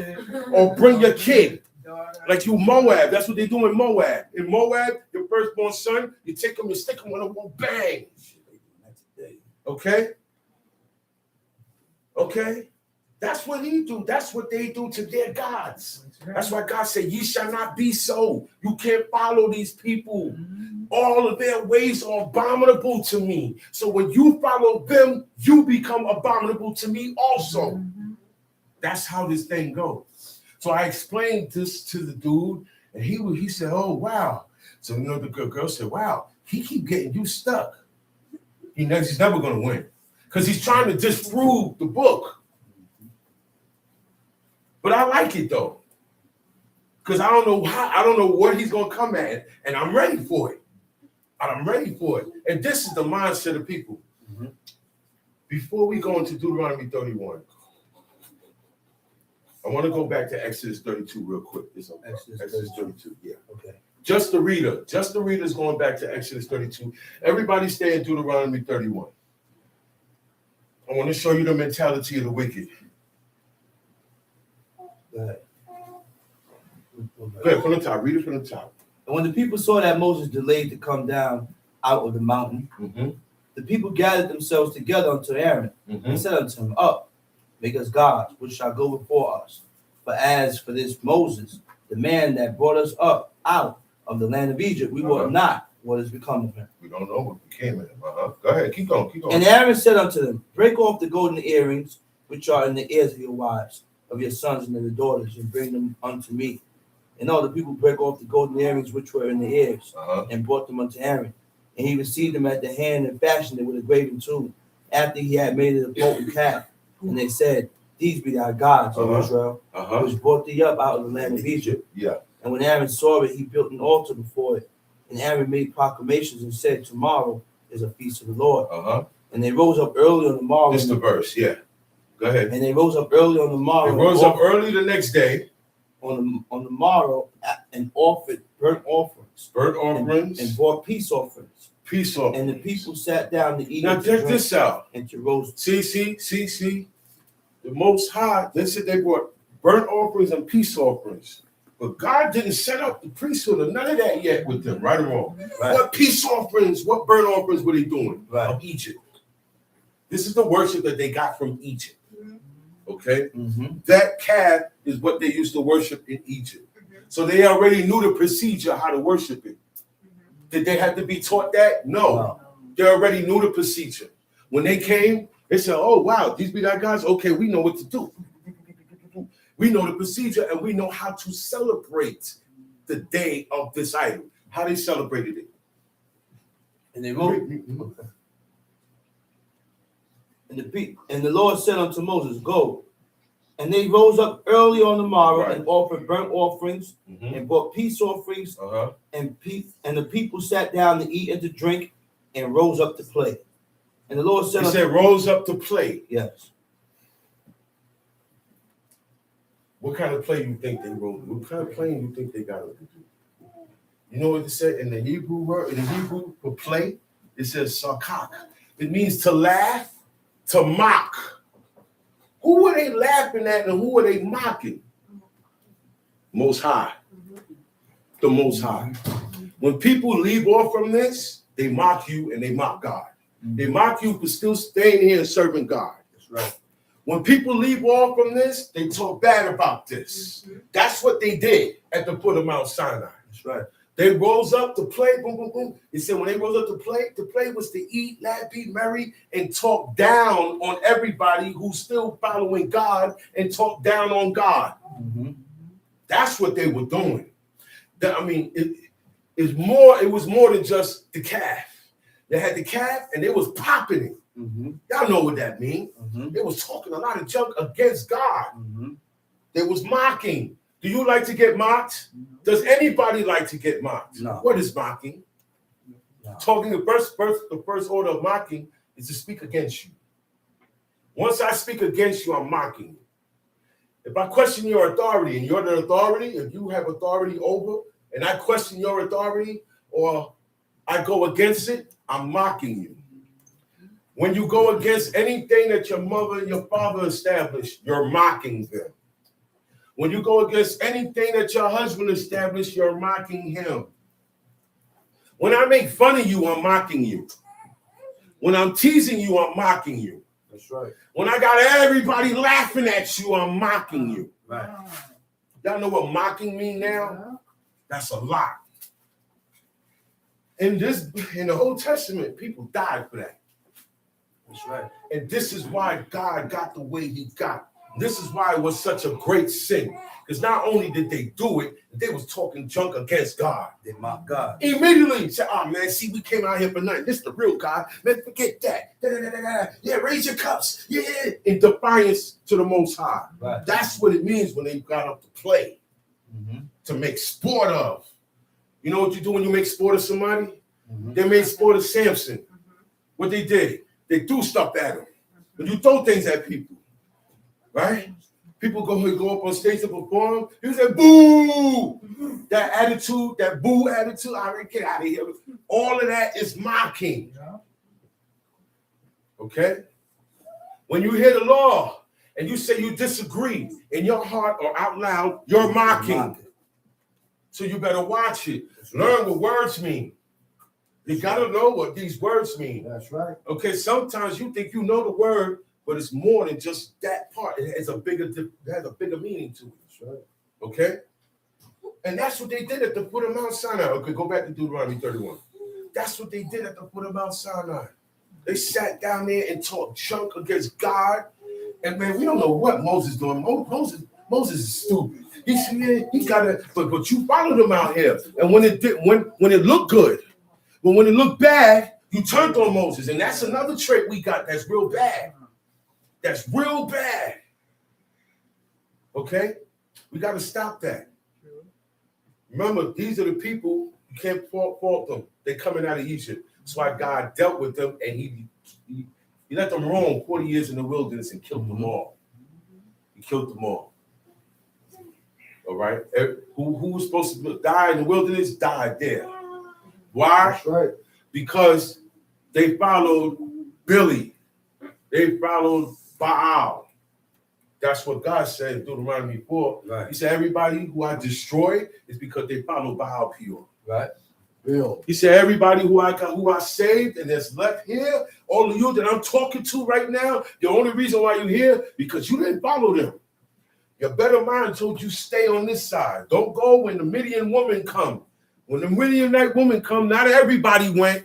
or bring your kid. Like you Moab, that's what they do in Moab. In Moab, your firstborn son, you take him, you stick him on a wall, bang. Okay? Okay? That's what he do. That's what they do to their gods. That's why God said, ye shall not be so. You can't follow these people. All of their ways are abominable to me. So when you follow them, you become abominable to me also. That's how this thing goes. So I explained this to the dude, and he said, oh, wow. So, you know, the girl said, wow, he keep getting you stuck. He's never going to win because he's trying to disprove the book. But I like it, though, because I don't know what he's going to come at, and I'm ready for it. I'm ready for it. And this is the mindset of people. Before we go into Deuteronomy 31, I want to go back to Exodus 32 real quick. Exodus 32, yeah. Okay. Just the reader is going back to Exodus 32. Everybody stay in Deuteronomy 31. I want to show you the mentality of the wicked. Go ahead, from the top. Read it from the top. And when the people saw that Moses delayed to come down out of the mountain, the people gathered themselves together unto Aaron and said unto him, up, make us gods, which shall go before us. For as for this Moses, the man that brought us up out of the land of Egypt, we wot not what has become of him. We don't know what became of him. Go ahead, keep going. And Aaron said unto them, break off the golden earrings which are in the ears of your wives, of your sons and of your daughters, and bring them unto me. And all the people break off the golden earrings which were in the ears, and brought them unto Aaron. And he received them at the hand and fashioned it with a graven tool, after he had made it a golden calf. And they said, these be thy gods, O Israel, which brought thee up out of the land of Egypt. Yeah. And when Aaron saw it, he built an altar before it. And Aaron made proclamations and said, tomorrow is a feast of the Lord. And they rose up early on the morrow. This is the verse, yeah. Go ahead. And they rose up early on the morrow. They rose up early the next day. On the morrow and offered burnt offerings. And brought peace offerings. And the people sat down to eat. Now check this out. And to roast. See. The Most High, they said they brought burnt offerings and peace offerings. But God didn't set up the priesthood or none of that yet with them, right or wrong. Right. What peace offerings, what burnt offerings were they doing? Of Egypt. This is the worship that they got from Egypt. Okay? That calf is what they used to worship in Egypt. So they already knew the procedure, how to worship it. Did they have to be taught that? No. They already knew the procedure. When they came, they said, oh, wow, these be thy gods? Okay, we know what to do. We know the procedure, and we know how to celebrate the day of this idol. How they celebrated it. And they wrote. And the Lord said unto Moses, go. And they rose up early on the morrow and offered burnt offerings and brought peace offerings. And the people sat down to eat and to drink and rose up to play. And the Lord said, rose up to play. Yes. What kind of play you think they rose? What kind of playing you think they got to do? You know what it said in the Hebrew word? In the Hebrew for play, it says sakak. It means to laugh, to mock. Who were they laughing at and who were they mocking? Most High. The Most High. When people leave off from this, they mock you and they mock God. They mock you for still staying here and serving God. That's right. When people leave off from this, they talk bad about this. That's what they did at the foot of Mount Sinai. That's right. They rose up to play, boom, boom, boom. He said when they rose up to play was to eat, laugh, be merry, and talk down on everybody who's still following God and talk down on God. That's what they were doing. It was more than just the calf. They had the calf and they was popping it. Y'all know what that means. They was talking a lot of junk against God. They was mocking. Do you like to get mocked? Does anybody like to get mocked? No. What is mocking? No. Talking the first order of mocking is to speak against you. Once I speak against you, I'm mocking you. If I question your authority and you're the authority, if you have authority over, and I question your authority or I go against it, I'm mocking you. When you go against anything that your mother and your father established, you're mocking them. When you go against anything that your husband established, you're mocking him. When I make fun of you, I'm mocking you. When I'm teasing you, I'm mocking you. That's right. When I got everybody laughing at you, I'm mocking you. Right. Y'all know what mocking mean now? That's a lot. In the Old Testament, people died for that. That's right. And this is why God got the way he got. This is why it was such a great sin. Because not only did they do it, they was talking junk against God. They mock God. Immediately said, oh man, see, we came out here for nothing. This is the real God. Man, forget that. Da, da, da, da, da. Yeah, raise your cups. Yeah. In defiance to the Most High. Right. That's what it means when they got up to play. To make sport of. You know what you do when you make sport of somebody? They made sport of Samson. What they did, they threw stuff at him. When you throw things at people, right? People go up on stage to perform. He said, boo! That attitude, that boo attitude, I already get out of here. All of that is mocking. Okay? When you hear the law and you say you disagree in your heart or out loud, you're mocking. So you better watch it. Learn what words mean. You gotta know what these words mean. That's right. Okay, sometimes you think you know the word, but it's more than just that part. It has a bigger meaning to it. That's right. Okay? And that's what they did at the foot of Mount Sinai. Okay, go back to Deuteronomy 31. That's what they did at the foot of Mount Sinai. They sat down there and talked junk against God. And man, we don't know what Moses is doing. Moses is stupid. He got it, but you followed him out here. And when it looked good, but when it looked bad, you turned on Moses. And that's another trait we got that's real bad. That's real bad. Okay? We got to stop that. Remember, these are the people, you can't fault them. They're coming out of Egypt. That's why God dealt with them and he let them roam 40 years in the wilderness and killed them all. He killed them all. All right? Who was supposed to die in the wilderness died there. Why? That's right. Because they followed Billy. They followed Baal. That's what God said in Deuteronomy 4. Right. He said, everybody who I destroy is because they follow Baal Peor. Right. Bill. He said, everybody who I saved and that's left here, all of you that I'm talking to right now, the only reason why you're here, because you didn't follow them. Your better mind told you stay on this side. Don't go when the Midian woman come. When the Midianite woman come, not everybody went.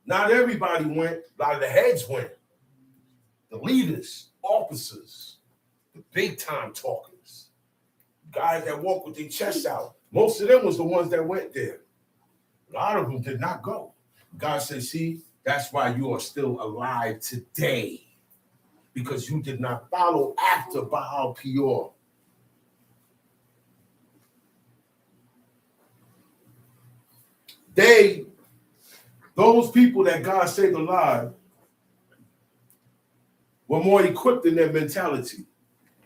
Not everybody went. A lot of the heads went. The leaders, officers, the big time talkers, guys that walk with their chests out. Most of them was the ones that went there. A lot of them did not go. God said, see, that's why you are still alive today. Because you did not follow after Baal Peor. Those people that God saved alive were more equipped in their mentality.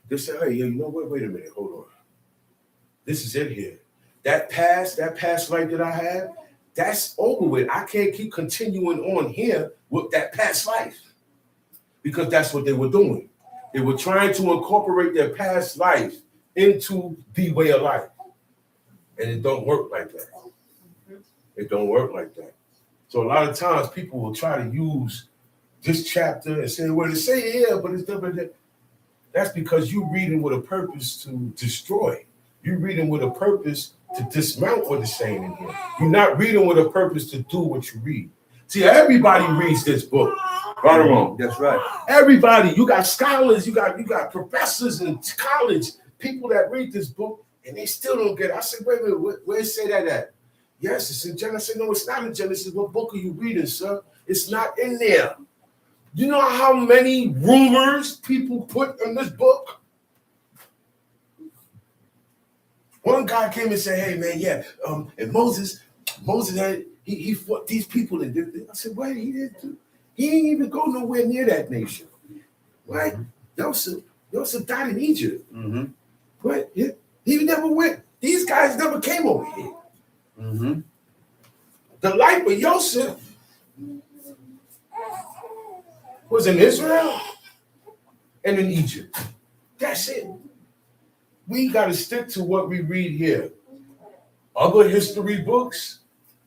They said, hey, you know what? Wait a minute, hold on. This is it here. That past life that I had, that's over with. I can't keep continuing on here with that past life. Because that's what they were doing. They were trying to incorporate their past life into the way of life. And it don't work like that. It don't work like that. So a lot of times people will try to use this chapter and say, well, it's saying here, but it's different. That's because you're reading with a purpose to destroy. You're reading with a purpose to dismount what it's saying in here. You're not reading with a purpose to do what you read. See, everybody reads this book. Right or wrong? That's right. Everybody. You got scholars, you got professors in college people that read this book and they still don't get it. I said, wait a minute, where it say that at? Yes, it's in Genesis. I said, no, it's not in Genesis. What book are you reading, sir? It's not in there. You know how many rumors people put in this book? One guy came and said, hey, man, yeah, and Moses had, he fought these people and did this. I said, wait, he didn't do. He didn't even go nowhere near that nation. Right? Joseph died in Egypt. But he never went. These guys never came over here. The life of Joseph was in Israel and in Egypt. That's it. We got to stick to what we read here. Other history books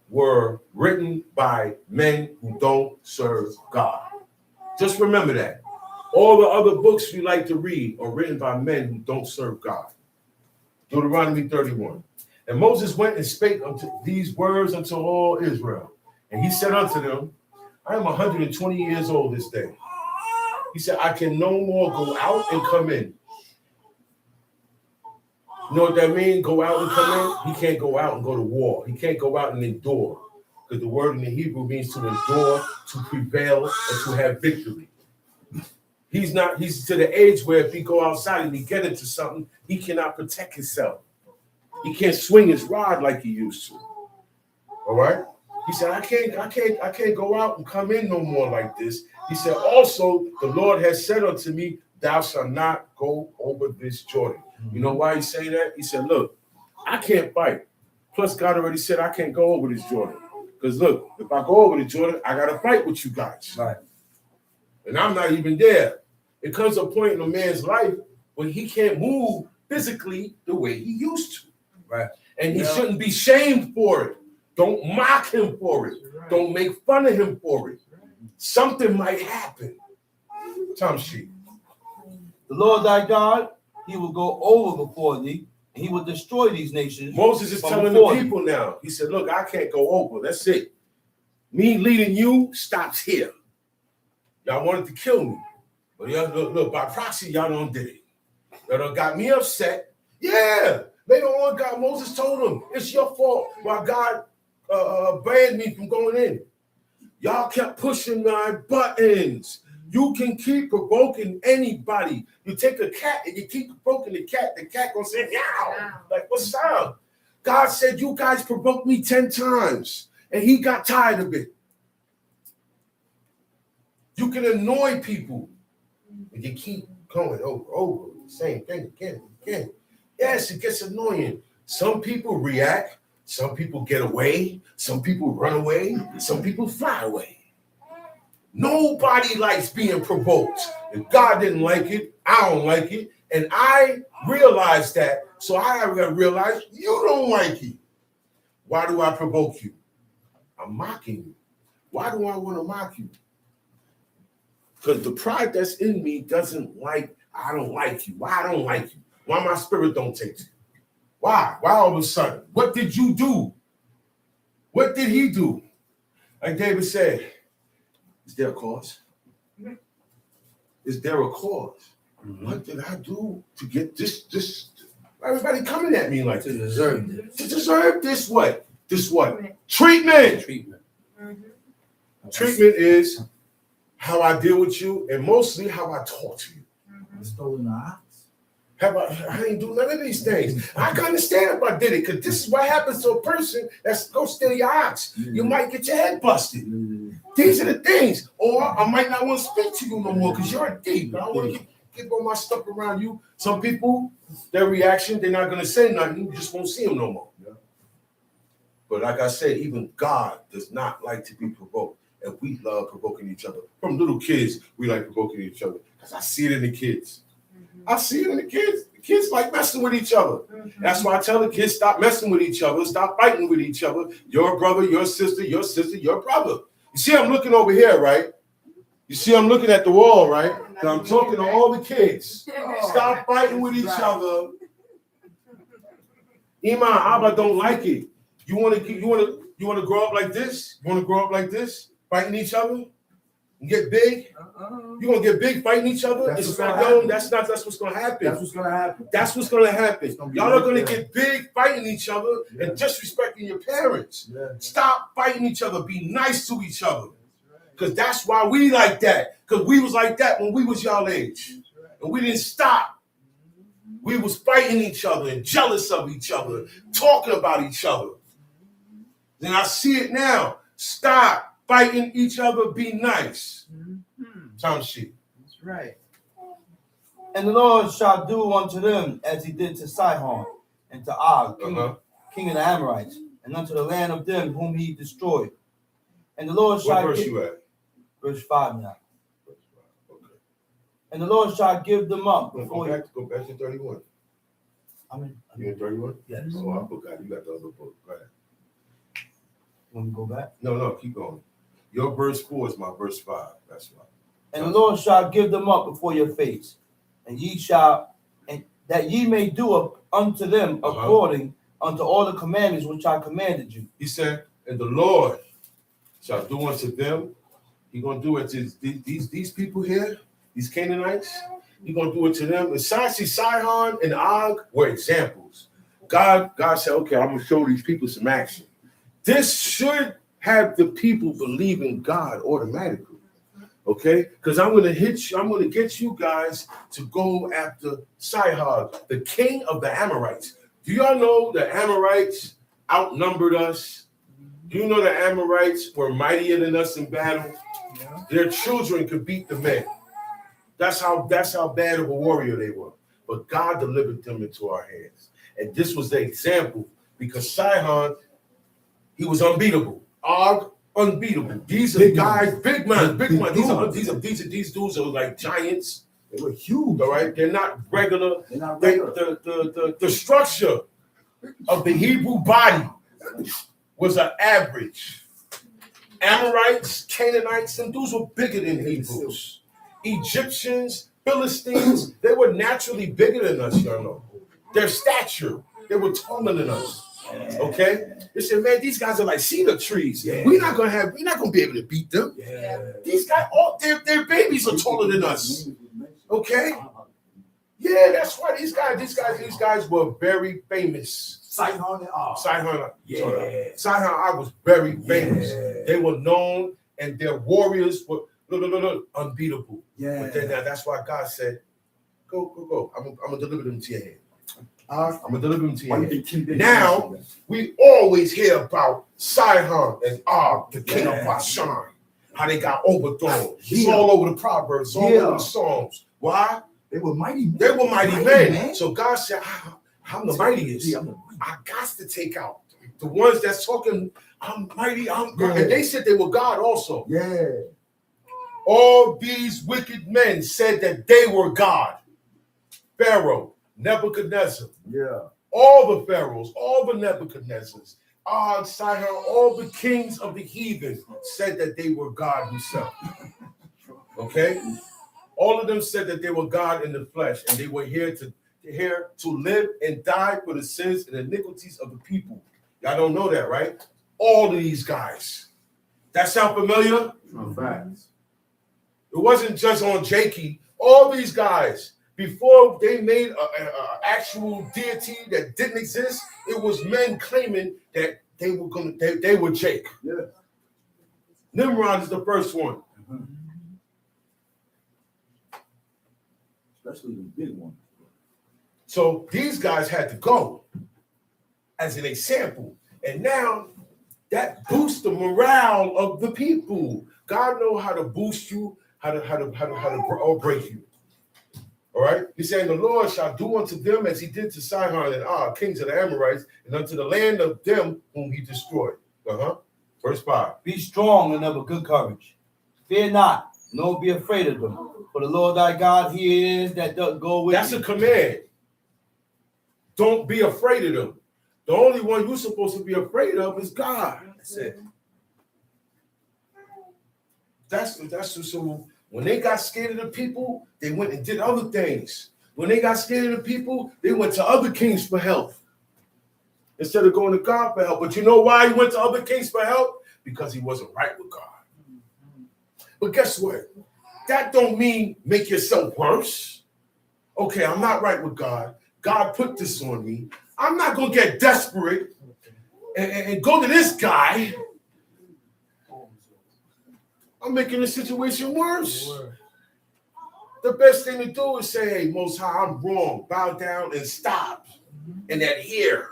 were written by men who don't serve God. Just remember that. All the other books you like to read are written by men who don't serve God. Deuteronomy 31. And Moses went and spake unto these words unto all Israel. And he said unto them, I am 120 years old this day. He said, I can no more go out and come in. You know what that means? Go out and come in? He can't go out and go to war. He can't go out and endure. Because the word in the Hebrew means to endure, to prevail, and to have victory. He's to the age where if he go outside and he get into something, he cannot protect himself. He can't swing his rod like he used to. All right? He said, I can't go out and come in no more like this. He said, also, the Lord has said unto me, thou shalt not go over this Jordan. You know why he say that? He said, look, I can't fight. Plus, God already said I can't go over this Jordan. Because look, if I go over the Jordan, I got to fight with you guys. Right. And I'm not even there. It comes a point in a man's life when he can't move physically the way he used to. Right. And he shouldn't be shamed for it. Don't mock him for it. Don't make fun of him for it. Something might happen. Tom Sheep. The Lord thy God, he will go over before thee, and he will destroy these nations. Moses is telling the people now. He said, look, I can't go over. That's it. Me leading you stops here. Y'all wanted to kill me. But look, by proxy, y'all done did it. Y'all done got me upset. Yeah. Later on, God, Moses told him, it's your fault why God banned me from going in. Y'all kept pushing my buttons. You can keep provoking anybody. You take a cat and you keep provoking the cat gonna say, meow. Like, what sound? God said, you guys provoked me 10 times. And he got tired of it. You can annoy people. And you keep going over, same thing again. Yes, it gets annoying. Some people react. Some people get away. Some people run away. Some people fly away. Nobody likes being provoked. If God didn't like it, I don't like it. And I realized that. So I realized you don't like it. Why do I provoke you? I'm mocking you. Why do I want to mock you? Because the pride that's in me doesn't like, I don't like you. Why I don't like you? Why my spirit don't take you? Why? Why all of a sudden? What did you do? What did he do? Like David said, is there a cause? Is there a cause? What did I do to get this? Everybody coming at me like To deserve this. to deserve this what? This what? Treatment. Treatment is how I deal with you and mostly how I talk to you. Stolen the ox. I ain't do none of these things. I can understand if I did it, because this is what happens to a person that's go steal your ox. You might get your head busted. These are the things. Or I might not want to speak to you no more because you're a thief. I don't want to get all my stuff around you. Some people, their reaction, they're not going to say nothing. You just won't see them no more. But like I said, even God does not like to be provoked. And we love provoking each other. From little kids, we like provoking each other. Because I see it in the kids. I see it in the kids. The kids like messing with each other. That's why I tell the kids, stop messing with each other. Stop fighting with each other. Your brother, your sister, your brother. You see I'm looking over here, right? You see I'm looking at the wall, right? And I'm talking to all the kids. Stop fighting with each other. Ima, Abba don't like it. You want to grow up like this? You want to grow up like this? Fighting each other? and get big? You're gonna get big fighting each other? That's It's what's not, gonna no, happen. that's what's gonna happen. That's what's gonna happen. That's what's gonna happen. It's gonna be Y'all are right gonna there. get big fighting each other Yeah. and disrespecting your parents. Yeah. Stop fighting each other. Be nice to each other. Because that's why we like that. Because we was like that when we was y'all age. And we didn't stop. We was fighting each other and jealous of each other, talking about each other. And I see it now. Stop fighting each other. Be nice. Tom sheet. That's right. And the Lord shall do unto them as he did to Sihon and to Og, king of the Amorites, and unto the land of them whom he destroyed. And the Lord What shall verse give, you at? verse 5 now. Okay. And the Lord shall give them up before you. Go back to 31. You in 31? Yes. Oh, I forgot. You got the other book. Go ahead. When we go back. No, keep going. Your verse 4 is my verse 5. That's right. And the Lord shall give them up before your face, and ye shall, and that ye may do unto them according unto all the commandments which I commanded you. He said, and the Lord shall do unto them. He's gonna do it to these people here, these Canaanites. He's gonna do it to them. And Sihon and Og were examples. God said, okay, I'm gonna show these people some action. This should have the people believe in God automatically. Okay, because I'm gonna get you guys to go after Sihon, the king of the Amorites. Do y'all know the Amorites outnumbered us? Do you know the Amorites were mightier than us in battle? Yeah. Their children could beat the men. That's how bad of a warrior they were. But God delivered them into our hands. And this was the example, because Sihon, he was unbeatable. Og, unbeatable. These are guys, big man. These dudes are like giants. They were huge. All right, they're not regular. They're not They, regular. the structure of the Hebrew body was an average. Amorites, Canaanites, and dudes were bigger than Hebrews. Egyptians, Philistines, they were naturally bigger than us, y'all know. Their stature, they were taller than us. Okay? They said, man, these guys are like cedar trees. Yeah. We're not gonna be able to beat them. Yeah. These guys, all their babies are taller than us. Okay? Yeah, that's why these guys were very famous. Sihon and Og. Sihon, Yeah. Sihon Og was very famous. Yeah. They were known, and their warriors were unbeatable. Yeah. But then that's why God said, go. I'm gonna deliver them to your hand. I'm gonna deliver them to your hand. Now, we always hear about Sihon and Og, the king of Bashan, how they got overthrown. It's all over the Proverbs, all over the Psalms. Why? They were mighty men. They were mighty men. So God said, I'm the mightiest. Yeah, I'm the I got to take out the ones that's talking, I'm mighty, I'm God. And they said they were God also. Yeah. All these wicked men said that they were God. Pharaoh, Nebuchadnezzar, all the pharaohs, all the Nebuchadnezzars, Og, Sihon, all the kings of the heathen said that they were God himself. Okay? All of them said that they were God in the flesh, and they were here to live and die for the sins and iniquities of the people. Y'all don't know that, right? All of these guys. That sound familiar? Facts. It wasn't just on Jakey. All these guys, before they made an actual deity that didn't exist, it was men claiming that they were Jake. Yeah. Nimrod is the first one. Especially the big one. So these guys had to go as an example. And now that boosts the morale of the people. God knows how to boost you, how to break you. All right? He's saying the Lord shall do unto them as he did to Sihon and Og, kings of the Amorites, and unto the land of them whom he destroyed. Verse 5. Be strong and of a good courage. Fear not, nor be afraid of them. For the Lord thy God, he is that doth go with That's you. a command. Don't be afraid of them. The only one you're supposed to be afraid of is God. That's it. That's so when they got scared of the people, they went and did other things. When they got scared of the people, they went to other kings for help instead of going to God for help. But you know why he went to other kings for help? Because he wasn't right with God. But guess what? That don't mean make yourself worse. Okay, I'm not right with God. God put this on me. I'm not going to get desperate and go to this guy. I'm making the situation worse. The best thing to do is say, hey, Most High, I'm wrong. Bow down and stop and adhere.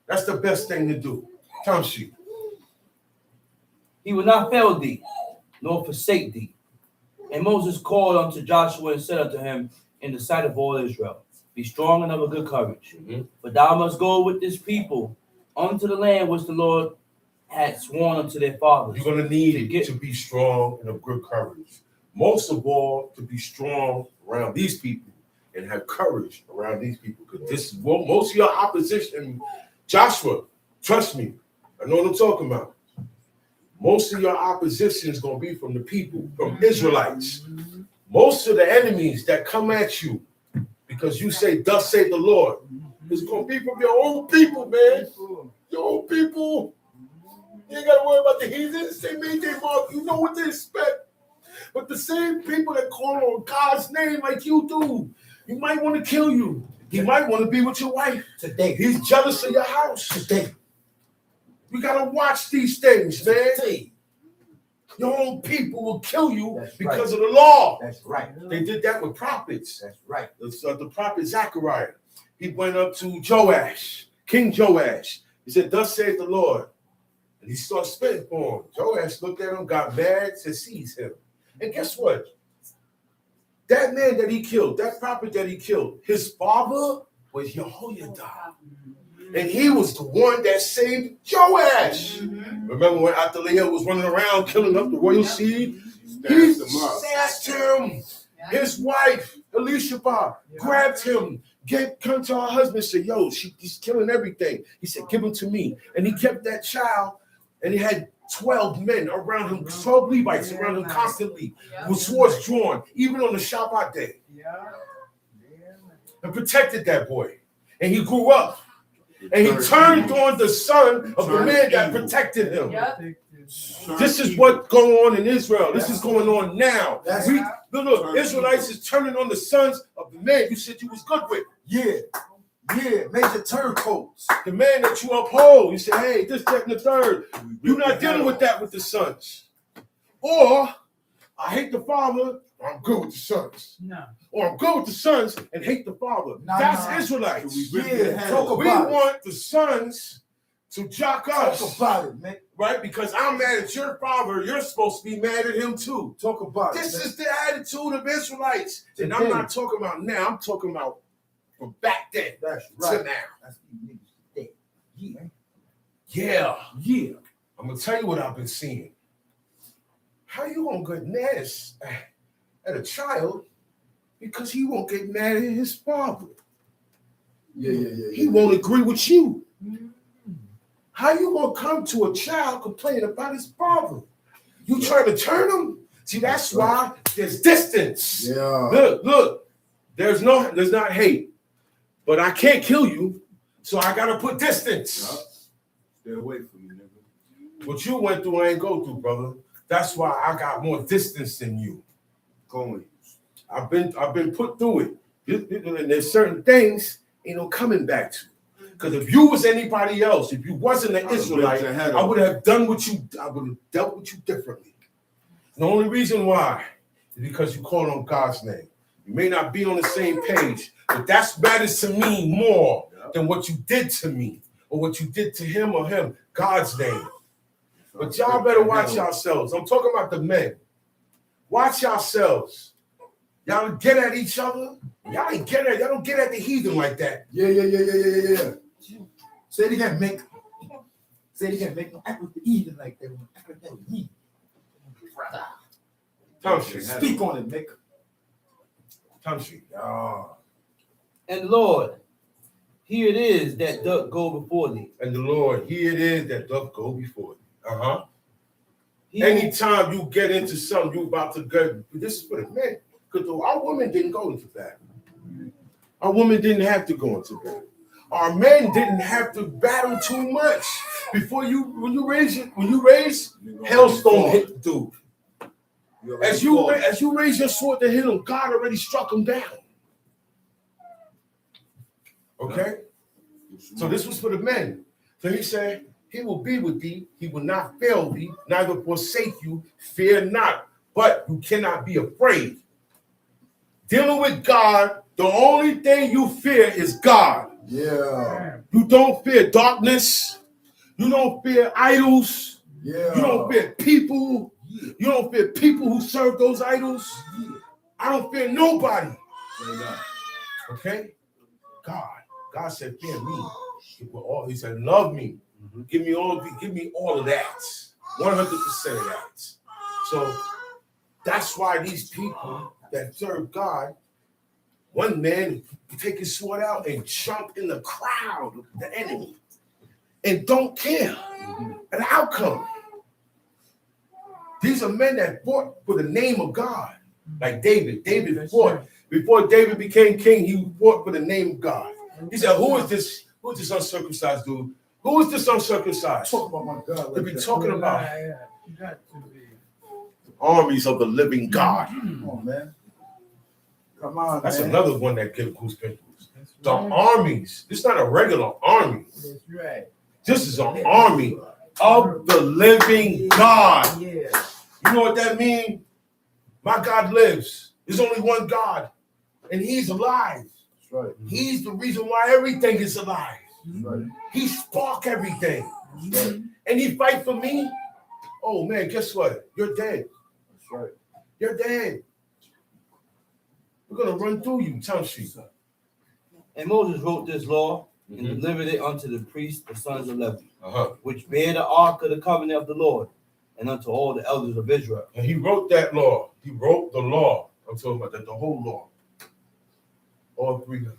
That's the best thing to do. Tamshi. He will not fail thee, nor forsake thee. And Moses called unto Joshua and said unto him in the sight of all Israel, be strong and of a good courage. For thou must go with this people unto the land which the Lord had sworn unto their fathers. You're going to need to be strong and of good courage. Most of all, to be strong around these people and have courage around these people. Because this is what most of your opposition, Joshua, trust me, I know what I'm talking about. Most of your opposition is going to be from the people, from Israelites. Most of the enemies that come at you because you say, thus say the Lord, it's going to be from your own people, man. Your own people. You ain't got to worry about the heathens. They made their mark. You know what they expect. But the same people that call on God's name like you do, you might want to kill you. He might want to be with your wife. Today. He's jealous of your house. Today. We got to watch these things, man. Today. Your own people will kill you That's because right. of the law. That's right. They did that with prophets. That's right. The prophet Zechariah, he went up to Joash, King Joash. He said, thus saith the Lord. And he started spitting for him. Joash looked at him, got mad, to seize him. And guess what? That man that he killed, that prophet that he killed, his father was Jehoiada. And he was the one that saved Joash. Remember when Athaliah was running around killing up the royal seed? He snatched him. His wife, Elisheba, grabbed him, come to her husband and said, yo, she's killing everything. He said, give him to me. And he kept that child, and he had 12 men around him, 12 Levites around him constantly, with swords drawn, even on the Shabbat day. And protected that boy. And he grew up. And he turned on the son of the man that protected him. This is what's going on in Israel. This is going on now. Look, Israelites is turning on the sons of the man you said you was good with. Yeah. Major turncoats. The man that you uphold. You say, hey, this, that, and the third. You're not dealing with that with the sons. Or, I hate the father, I'm good with the sons. No. Or I'm good with the sons and hate the father. That's Israelites. We We want the sons to jock us. Talk about it, man. Right? Because I'm mad at your father, you're supposed to be mad at him too. Talk about This it. is the attitude of Israelites. And I'm not talking about now, I'm talking about from back then That's to right. now. That's you niggas today. Yeah. Yeah. I'm gonna tell you what I've been seeing. How you gonna get mad at a child because he won't get mad at his father? Yeah. He won't agree with you. How you gonna come to a child complaining about his father? You trying to turn him? See, that's why there's distance. Yeah. Look, there's not hate, but I can't kill you, so I gotta put distance. Stay away from me, nigga. What you went through, I ain't go through, brother. That's why I got more distance than you. Going. I've been put through it. And there's certain things ain't no coming back to. Because if you was anybody else, if you wasn't an Israelite, I would have done what you. I would have dealt with you differently. The only reason why is because you call on God's name. You may not be on the same page, but that matters to me more than what you did to me or what you did to him or him. God's name. But y'all better watch yourselves. I'm talking about the men. Watch yourselves. Y'all get at each other. Y'all don't get at the heathen like that. Yeah. Say it again, Mick. Say it again, Mick. Don't act with the heathen like that. Act with that heathen. Tamshi. Speak on it, Mick. Tamshi. And Lord, here it is that doth go before thee. And the Lord, here it is that doth go before thee. He Anytime you get into something, you about to go. This is for the men. Because our women didn't go into battle. Our women didn't have to go into battle. Our men didn't have to battle too much. Before when you raise, hailstone hit the dude. As you raise your sword to hit him, God already struck him down. Okay? So this was for the men. So he said, he will be with thee, he will not fail thee, neither forsake you, fear not. But you cannot be afraid. Dealing with God, the only thing you fear is God. Yeah. You don't fear darkness. You don't fear idols. Yeah. You don't fear people. You don't fear people who serve those idols. I don't fear nobody. Okay? God said, fear me. He said, love me. Give me all of that. 100% of that. So that's why these people that serve God, one man take his sword out and jump in the crowd of the enemy and don't care an outcome. These are men that fought for the name of God. Like David. David fought. Before David became king, he fought for the name of God. He said, who is this uncircumcised dude? Who is this uncircumcised? Talk about my God. They be talking about You got to be. armies of the living God. Come on, man. Come on, That's man. another one that gives goose pimples. That's The right. armies. This is not a regular army. That's right. This is an army of the living God. Yeah. You know what that means? My God lives. There's only one God, and he's alive. That's right. He's the reason why everything is alive. That's right. He spark everything. That's right. And he fight for me. Oh man, guess what? You're dead. That's right. You're dead. We're gonna run through you, Township. And Moses wrote this law and delivered it unto the priests, the sons of Levi, Uh-huh. which bear the ark of the covenant of the Lord, and unto all the elders of Israel. And he wrote that law. He wrote the law. I'm talking about the whole law. All three, the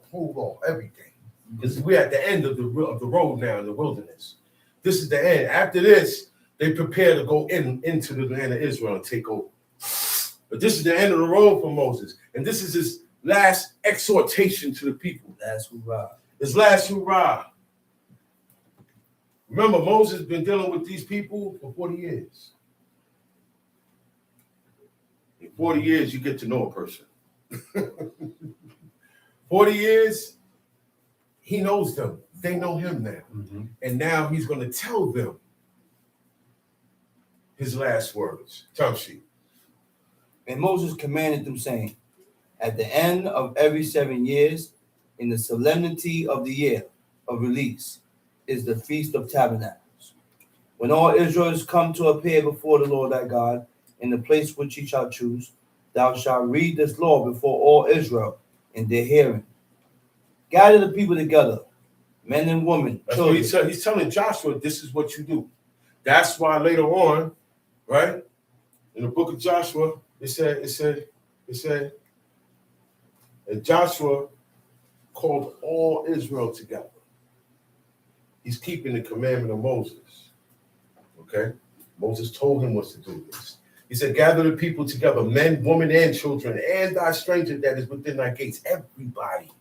whole law, everything. Because we're at the end of the road now in the wilderness. This is the end. After this, they prepare to go into the land of Israel and take over. But this is the end of the road for Moses. And this is his last exhortation to the people. That's hoorah. His last hurrah. Remember, Moses has been dealing with these people for 40 years. In 40 years, you get to know a person. 40 years, he knows them. They know him now. And now he's going to tell them his last words. Tamshi. And Moses commanded them, saying, at the end of every 7 years, in the solemnity of the year of release, is the Feast of Tabernacles, when all Israel is come to appear before the Lord thy God, in the place which he shall choose. Thou shalt read this law before all Israel in their hearing. Gather the people together, men and women, That's what children. he's telling Joshua, this is what you do. That's why later on, right, in the book of Joshua, it said, and Joshua called all Israel together. He's keeping the commandment of Moses. Okay? Moses told him what to do this. He said, gather the people together, men, women, and children, and thy stranger that is within thy gates, everybody.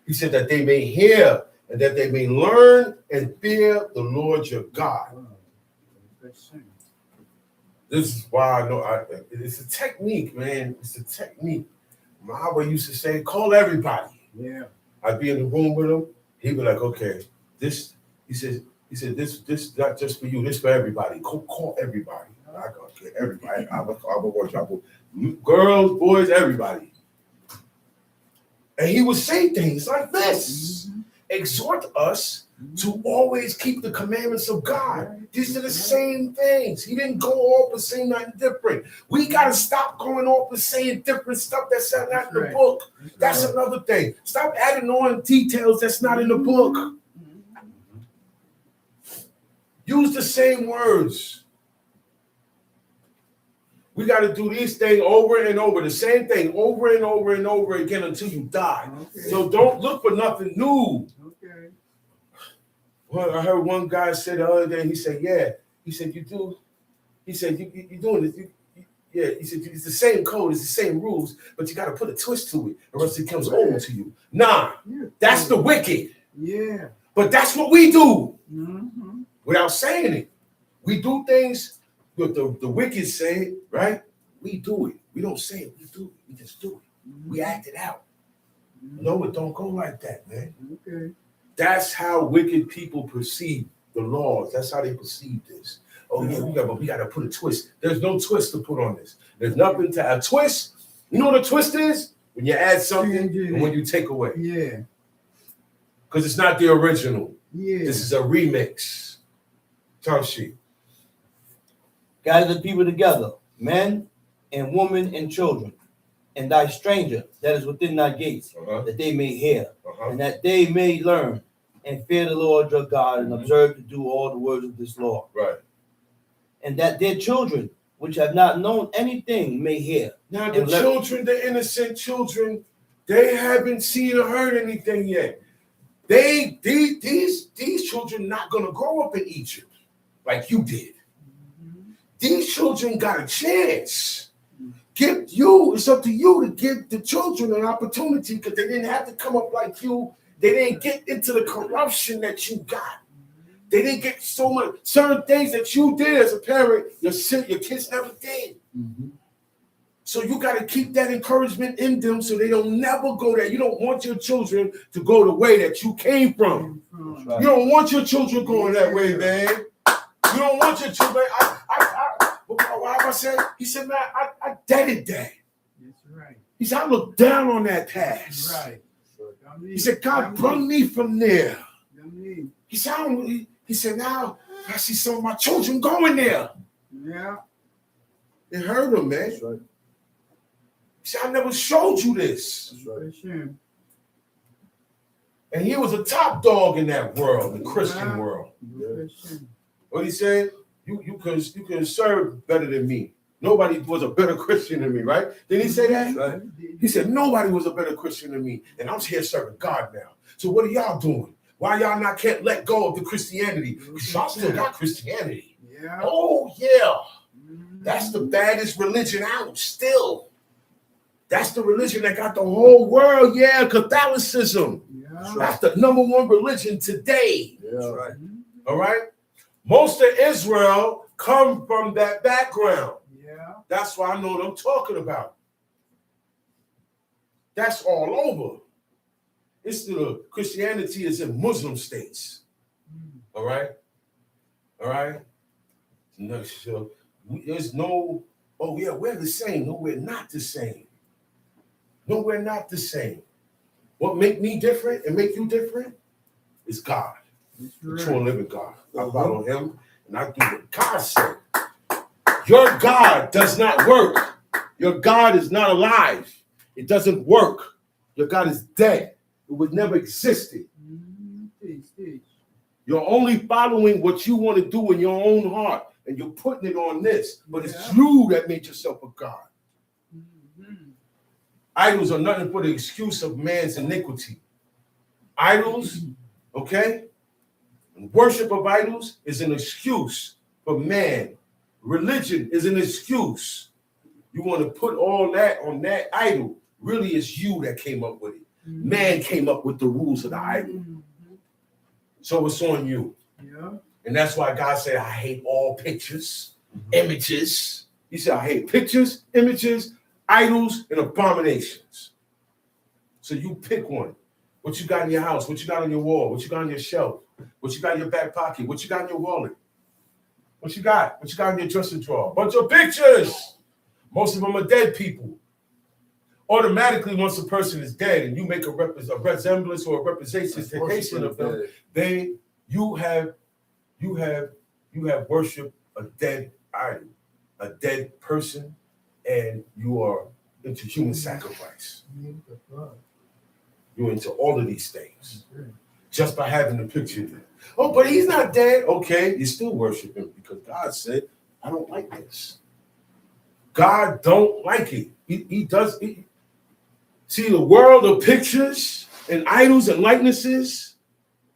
He said that they may hear and that they may learn and fear the Lord your God. This is why I know it's a technique, man. It's a technique. My Abba used to say, call everybody. Yeah. I'd be in the room with him. He'd be like, okay, this, he said, this is not just for you, this for everybody. Call everybody. I got to get everybody. I will watch out. Girls, boys, everybody. And he would say things like this. Exhort us to always keep the commandments of God. These are the same things. He didn't go off and say nothing different. We got to stop going off and saying different stuff that's not in the book. That's another thing. Stop adding on details that's not in the book. Use the same words. We got to do these things over and over, the same thing over and over and over again until you die. Okay. So don't look for nothing new. Okay. Well, I heard one guy say the other day, he said, yeah. He said, you do. He said, you're doing this. Yeah, he said, it's the same code, it's the same rules, but you got to put a twist to it or else it becomes old to you. Nah, that's the wicked. Yeah. But that's what we do Mm-hmm. without saying it. We do things what the wicked say, right? We do it. We don't say it. We do it. We just do it. We act it out. No, it don't go like that, man. Okay. That's how wicked people perceive the laws. That's how they perceive this. Oh yeah, we got to put a twist. There's no twist to put on this. There's nothing to a twist. You know what a twist is? When you add something and when you take away. Yeah. Because it's not the original. Yeah. This is a remix. Tough sheet. Gather the people together, men and women and children, and thy stranger that is within thy gates, that they may hear, and that they may learn and fear the Lord your God and observe to do all the words of this law. Right. And that their children, which have not known anything, may hear. Now the children, the innocent children, they haven't seen or heard anything yet. These children not gonna grow up in Egypt like you did. These children got a chance. It's up to you to give the children an opportunity because they didn't have to come up like you. They didn't get into the corruption that you got. They didn't get so much certain things that you did as a parent, your kids never did. So you got to keep that encouragement in them so they don't never go there. You don't want your children to go the way that you came from. You don't want your children going that way, man. You don't want your children. What I said? He said, man, I deaded that. That's right. He said, I look down on that past. Right. He said, God brought me from there. He He said, now I see some of my children going there. Yeah. It hurt him, man. That's right. He said, I never showed you this. That's right. Sure. And he was a top dog in that world, the Christian world. Yeah. What he said? You can serve better than me. Nobody was a better Christian than me, right? Didn't he say that? Right. He said, nobody was a better Christian than me. And I'm here serving God now. So what are y'all doing? Why y'all can't let go of the Christianity? Because y'all still got Christianity. Yeah. Oh, yeah. That's the baddest religion out still. That's the religion that got the whole world. Yeah, Catholicism. Yeah. That's the number one religion today. Yeah. Right. All right? Most of Israel come from that background. Yeah. That's why I know what I'm talking about. That's all over. It's the Christianity is in Muslim states. All right? All right? No, so there's no, oh yeah, we're the same. No, we're not the same. No, we're not the same. What make me different and make you different is God. The true and living God. I follow him and I do what God said. Your God does not work. Your God is not alive. It doesn't work. Your God is dead. It was never existed. You're only following what you want to do in your own heart, and you're putting it on this. But it's you that made yourself a God. Idols are nothing but the excuse of man's iniquity. Idols, okay? And worship of idols is an excuse for man. Religion is an excuse. You want to put all that on that idol. Really, it's you that came up with it. Man came up with the rules of the idol. So it's on you. Yeah. And that's why God said, I hate all pictures, images. He said, I hate pictures, images, idols, and abominations. So you pick one. What you got in your house, what you got on your wall, what you got on your shelf, what you got in your back pocket, what you got in your wallet. What you got? What you got in your dressing drawer? Bunch of pictures. Most of them are dead people. Automatically, once a person is dead and you make a resemblance or a representation of them, you have worshiped a dead idol, a dead person, and you are into human sacrifice. You're into all of these things just by having the picture there. Oh, but he's not dead. Okay, you still worship him because God said, I don't like this. God don't like it. He does. See, the world of pictures and idols and likenesses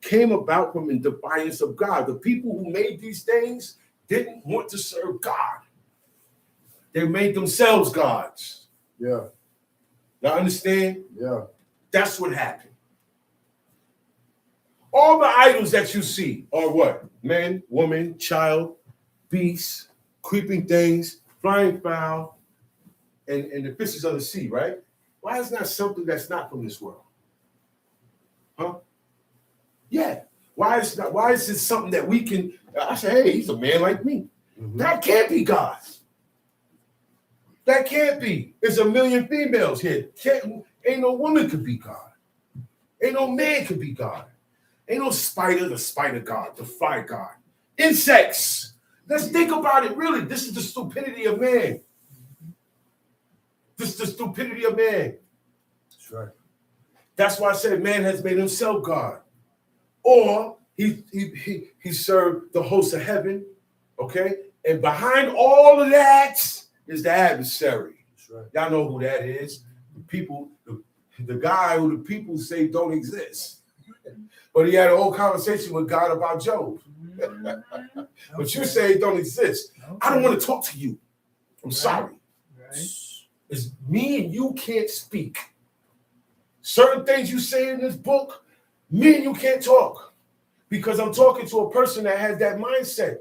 came about from in defiance of God. The people who made these things didn't want to serve God. They made themselves gods. Yeah. Y'all understand? Yeah. That's what happened. All the idols that you see are what? Man, woman, child, beasts, creeping things, flying fowl, and the fishes of the sea, right? Why is not something that's not from this world? Huh? Yeah. Why is it something that we can, I say, hey, he's a man like me. Mm-hmm. That can't be God. That can't be. There's a million females here. Ain't no woman could be God. Ain't no man could be God. Ain't no spider, the spider God, the fire God. Insects. Let's think about it, really. This is the stupidity of man. This is the stupidity of man. That's right. That's why I said man has made himself God. Or he served the host of heaven, okay? And behind all of that is the adversary. That's right. Y'all know who that is. The people, the guy who the people say don't exist. But he had a whole conversation with God about Job. But you say it don't exist. I don't want to talk to you. I'm sorry. Right. It's me and you can't speak. Certain things you say in this book, me and you can't talk. Because I'm talking to a person that has that mindset.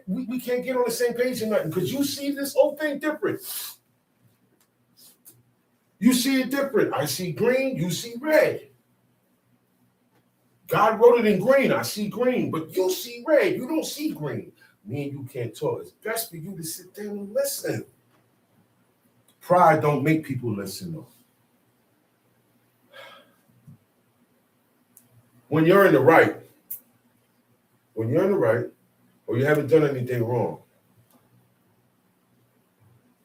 We can't get on the same page or nothing. Because you see this whole thing different. You see it different. I see green, you see red. God wrote it in green. I see green, but you see red. You don't see green. Me and you can't talk. It's best for you to sit there and listen. Pride don't make people listen, though. When you're in the right, or you haven't done anything wrong,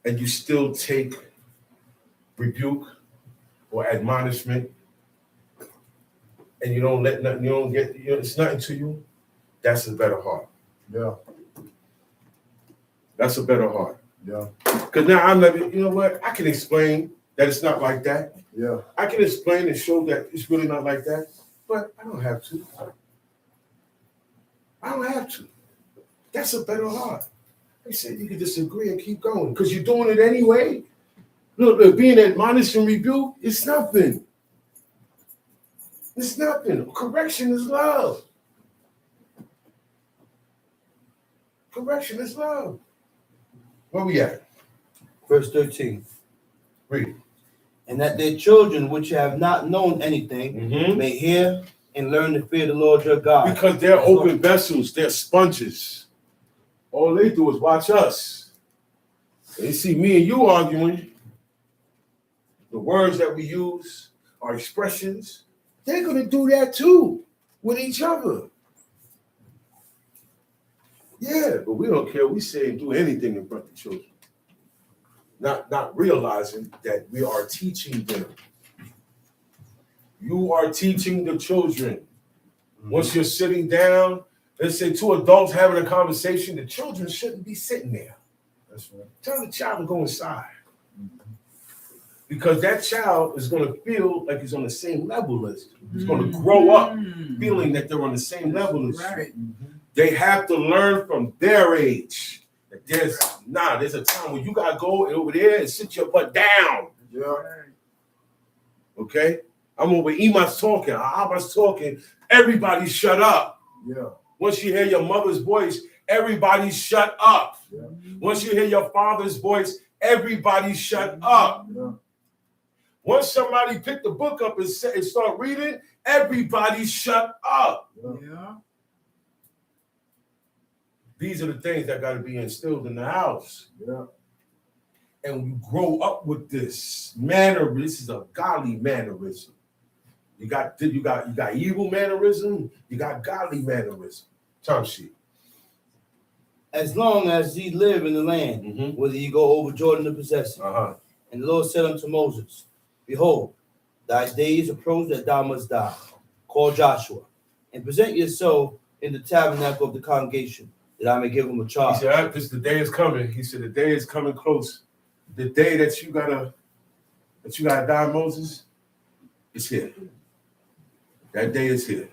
and you still take rebuke or admonishment, and you don't let nothing, it's nothing to you, that's a better heart. Yeah. That's a better heart. Yeah. Because now I'm like, you know what? I can explain that it's not like that. Yeah. I can explain and show that it's really not like that, but I don't have to. I don't have to. That's a better heart. They said you can disagree and keep going because you're doing it anyway. Look, being admonished and rebuked, it's nothing. It's nothing. Correction is love. Correction is love. Where we at? Verse 13. Read. And that their children, which have not known anything, may hear and learn to fear the Lord your God. Because they're open vessels, they're sponges. All they do is watch us. They see me and you arguing. The words that we use, our expressions, they're going to do that too with each other. Yeah, but we don't care. We say and do anything in front of the children. Not realizing that we are teaching them. You are teaching the children. Once you're sitting down, let's say two adults having a conversation, the children shouldn't be sitting there. That's right. Tell the child to go inside. Because that child is going to feel like he's on the same level as you. He's going to grow up feeling that they're on the same level as Right. you. They have to learn from their age. That there's a time when you got to go over there and sit your butt down. Yeah. Right. Okay? I'm over Ema's talking. Abba's talking. Everybody shut up. Yeah. Once you hear your mother's voice, everybody shut up. Yeah. Once you hear your father's voice, everybody shut up. Yeah. Once somebody pick the book up and start reading, everybody shut up. Yeah. These are the things that got to be instilled in the house. Yeah. And you grow up with this mannerism. This is a godly mannerism. You got evil mannerism. You got godly mannerism. Time sheet. As long as ye live in the land, whether ye go over Jordan to possess it. And the Lord said unto Moses, Behold, thy days approach that thou must die. Call Joshua, and present yourself in the tabernacle of the congregation, that I may give him a charge. He said, the day is coming. He said, the day is coming close. The day that you gotta die, Moses, is here. That day is here.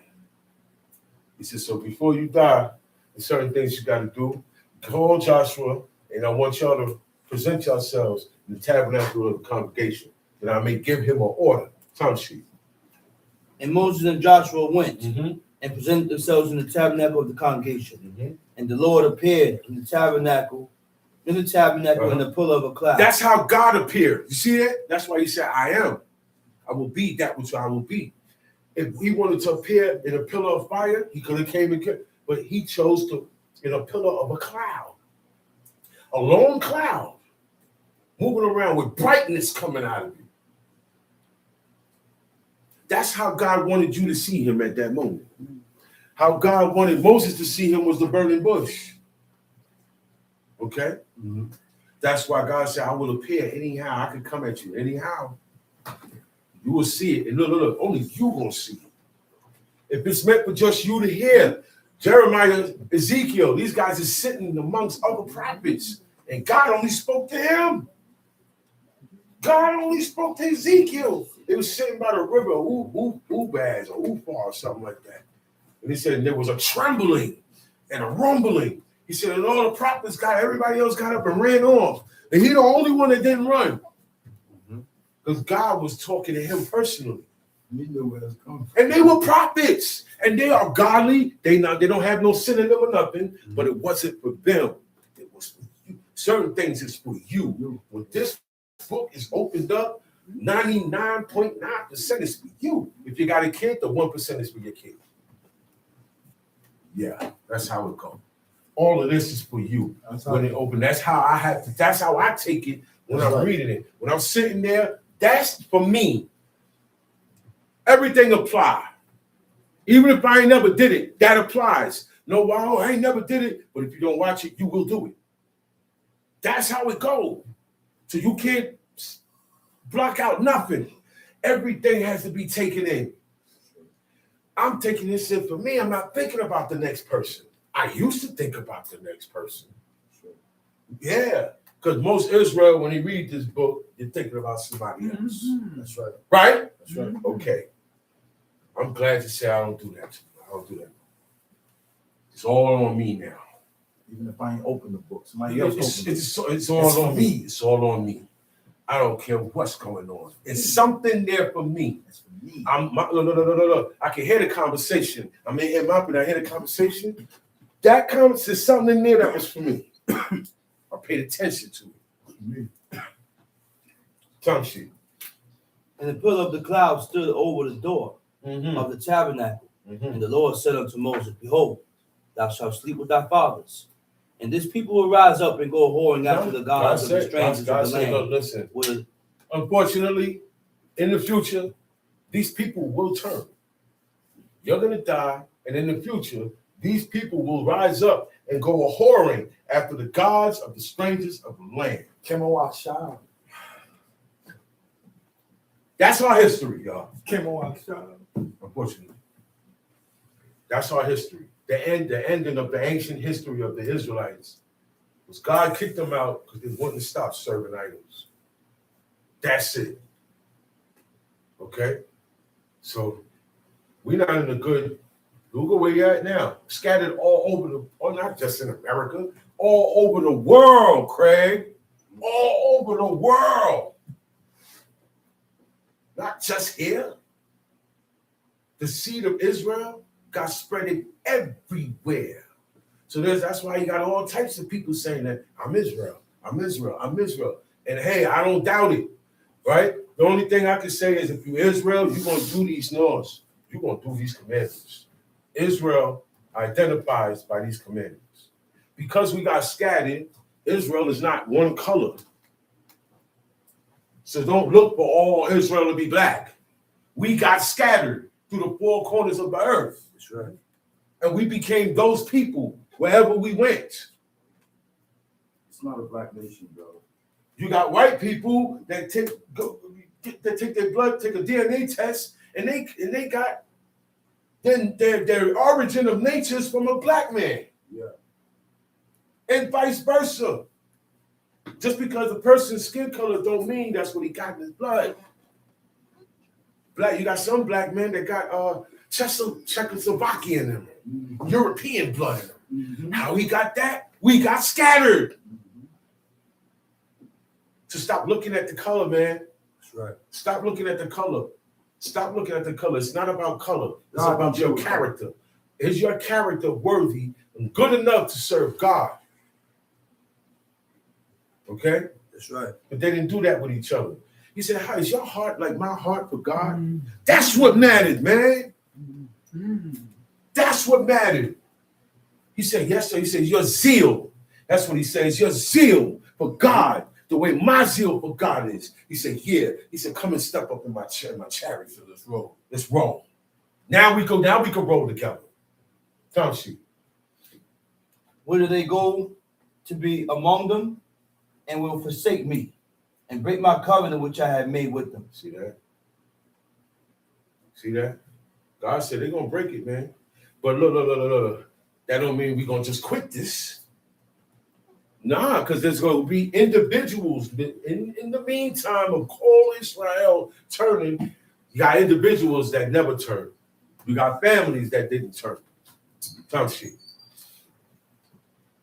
He said, so before you die, there's certain things you gotta do. Call Joshua, and I want y'all to present yourselves in the tabernacle of the congregation, that I may give him an order. Time sheet. And Moses and Joshua went and presented themselves in the tabernacle of the congregation. And the Lord appeared in the tabernacle In the tabernacle in the pillar of a cloud. That's how God appeared. You see that? That's why he said, I am. I will be that which I will be. If he wanted to appear in a pillar of fire, he could have came and came, but he chose to in a pillar of a cloud. A long cloud moving around with brightness coming out of you. That's how God wanted you to see him at that moment. How God wanted Moses to see him was the burning bush. Okay? Mm-hmm. That's why God said, I will appear anyhow. I can come at you anyhow. You will see it. And look, only you going to see it. If it's meant for just you to hear, Jeremiah, Ezekiel, these guys are sitting amongst other prophets. And God only spoke to him. God only spoke to Ezekiel. They were sitting by the river, Ubaz or Ufar or something like that. And he said, and there was a trembling and a rumbling. He said, and all the prophets everybody else got up and ran off. And he the only one that didn't run. Because God was talking to him personally. We knew where it was coming from. And they were prophets. And they are godly. They don't have no sin in them or nothing. But it wasn't for them. It was for you. Certain things is for you. When this book is opened up, 99.9% is for you. If you got a kid, the 1% is for your kid. Yeah, that's how it goes. All of this is for you when it opens. That's how I take it when I'm reading it. When I'm sitting there, that's for me. Everything applies. Even if I ain't never did it, that applies. No, wow, I ain't never did it, but if you don't watch it, you will do it. That's how it goes. So you can't block out nothing. Everything has to be taken in. I'm taking this in for me. I'm not thinking about the next person. I used to think about the next person. Yeah, because most Israel, when he reads this book, you're thinking about somebody else. Mm-hmm. That's right. Right? That's right. Okay. I'm glad to say I don't do that. I don't do that. It's all on me now. Even if I ain't open the book, somebody else open it. It's all on me. It's all on me. I don't care what's going on. It's something there for me. It's for me. Look. I can hear the conversation. I'm in him up and I hear the conversation. That comes to something in there that was for me. I paid attention to it. Tongue sheet. And the pillar of the cloud stood over the door of the tabernacle. And the Lord said unto Moses, behold, thou shalt sleep with thy fathers. And this people will rise up and go whoring after the gods of the strangers of the land. Look, listen. Unfortunately, in the future, these people will turn. You're going to die, and in the future, these people will rise up and go whoring after the gods of the strangers of the land. That's our history, y'all. Unfortunately. That's our history. The ending of the ancient history of the Israelites was God kicked them out because they wouldn't stop serving idols. That's it. Okay? So we're not in a good, look at where you're at now. Scattered all over not just in America, all over the world, Craig. All over the world. Not just here. The seed of Israel got spread everywhere. So that's why you got all types of people saying that I'm Israel. And hey, I don't doubt it, right? The only thing I can say is if you're Israel, you're going to do these laws. You're going to do these commandments. Israel identifies by these commandments. Because we got scattered, Israel is not one color. So don't look for all Israel to be black. We got scattered through the four corners of the earth. That's right. And we became those people wherever we went. It's not a black nation, bro. You got white people that take their blood, take a DNA test, and they got then their origin of nature is from a black man. Yeah. And vice versa. Just because a person's skin color don't mean that's what he got in his blood. You got some black men that got Czechoslovakian in them, European blood in them. Mm-hmm. How he got that? We got scattered. Mm-hmm. So stop looking at the color, man. That's right. Stop looking at the color. Stop looking at the color. It's not about color. It's about your character. Is your character worthy and good enough to serve God? Okay? That's right. But they didn't do that with each other. He said, how is your heart like my heart for God? That's what mattered, man. That's what mattered. He said, yes, sir. He said, your zeal. That's what he says. Your zeal for God, the way my zeal for God is. He said, yeah. He said, come and step up in my chariot. So let's roll. Let's roll. Now we can roll together. Don't she? Where do they go to be among them, and will forsake me, and break my covenant which I have made with them. See that? See that? God said they're gonna break it, man. But look. That don't mean we're gonna just quit this. Nah, because there's gonna be individuals in the meantime of all Israel turning. You got individuals that never turn. You got families that didn't turn. Come she.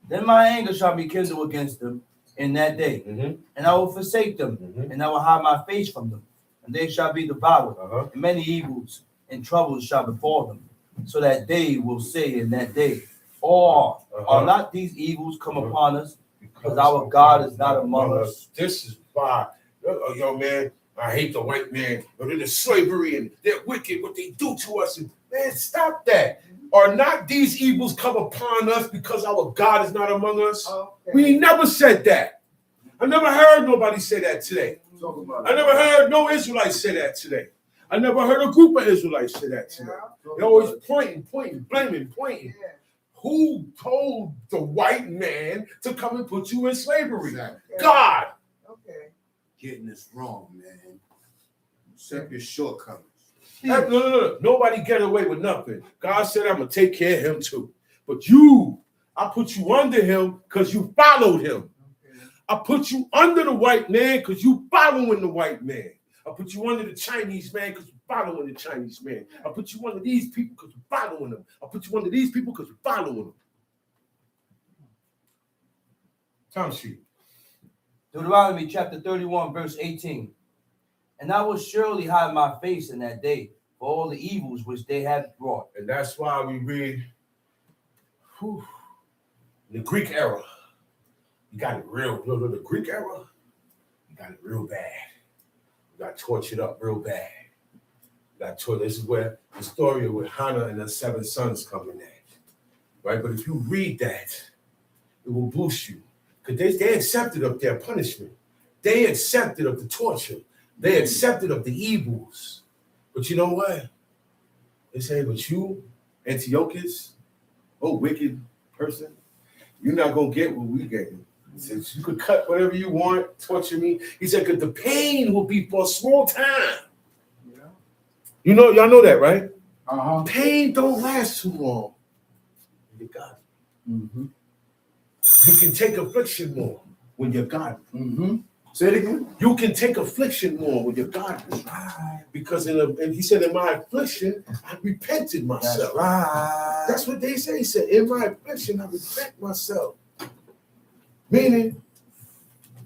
Then my anger shall be kindled against them in that day, and I will forsake them, and I will hide my face from them, and they shall be devoured, and many evils and troubles shall befall them, so that they will say in that day, are not these evils come upon us, because our God is not among us? This is why, yo, man, I hate the white man. They're the slavery and they're wicked, what they do to us. And, man, stop that. Are not these evils come upon us because our God is not among us? Okay. We never said that. I never heard nobody say that today. I never heard no Israelites say that today. I never heard a group of Israelites say that today. They're always pointing, blaming. Yeah. Who told the white man to come and put you in slavery? Okay. God. Okay. Getting this wrong, man. Accept your shortcomings. No. Nobody get away with nothing. God said, I'm going to take care of him too. But I put you under him because you followed him. Okay. I put you under the white man because you following the white man. I put you under the Chinese man because you're following the Chinese man. I put you under these people because you're following them. I put you under these people because you're following them. Time sheet. Deuteronomy chapter 31, verse 18. And I will surely hide my face in that day for all the evils which they have brought. And that's why we read the Greek era. You got it the Greek era, you got it real bad. You got tortured up real bad. This is where the story with Hannah and her 7 sons come in at. Right? But if you read that, it will boost you. Because they accepted of their punishment. They accepted of the torture. They accepted of the evils. But you know what? They say, but you, Antiochus, wicked person, you're not going to get what we get. He says, you could cut whatever you want, torture me. He said, because the pain will be for a small time. Yeah. You know, y'all know that, right? Pain don't last too long. You got it. You can take affliction more when you're God. Say it again. You can take affliction more when you're God. Because and he said, in my affliction, I repented myself. That's right. That's what they say. He said, in my affliction, I repent myself. Meaning,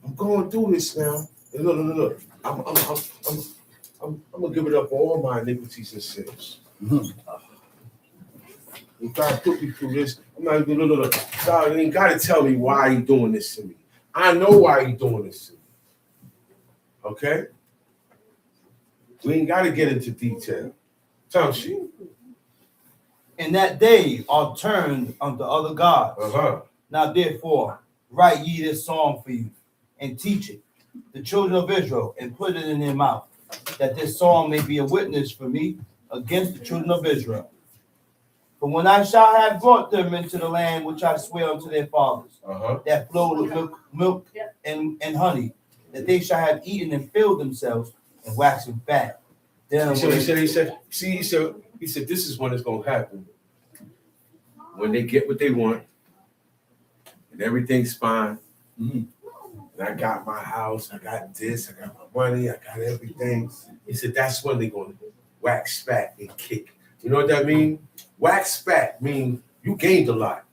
I'm going through this now. And look. I'm gonna give it up for all my iniquities and sins. If God put me through this, I'm not even look. God ain't gotta tell me why he doing this to me. I know why he doing this to me. Okay? We ain't gotta get into detail. Time sheet. In that day are turned unto other gods. Now therefore, write ye this song for you, and teach it, the children of Israel, and put it in their mouth, that this song may be a witness for me against the children of Israel. For when I shall have brought them into the land which I swear unto their fathers, that flowed with milk and honey, that they shall have eaten and filled themselves and waxen fat. Then he said, this is when it's gonna happen. When they get what they want, and everything's fine. And I got my house, I got this, I got my money, I got everything. He said, that's when they're gonna wax fat and kick. You know what that means? Wax fat means you gained a lot.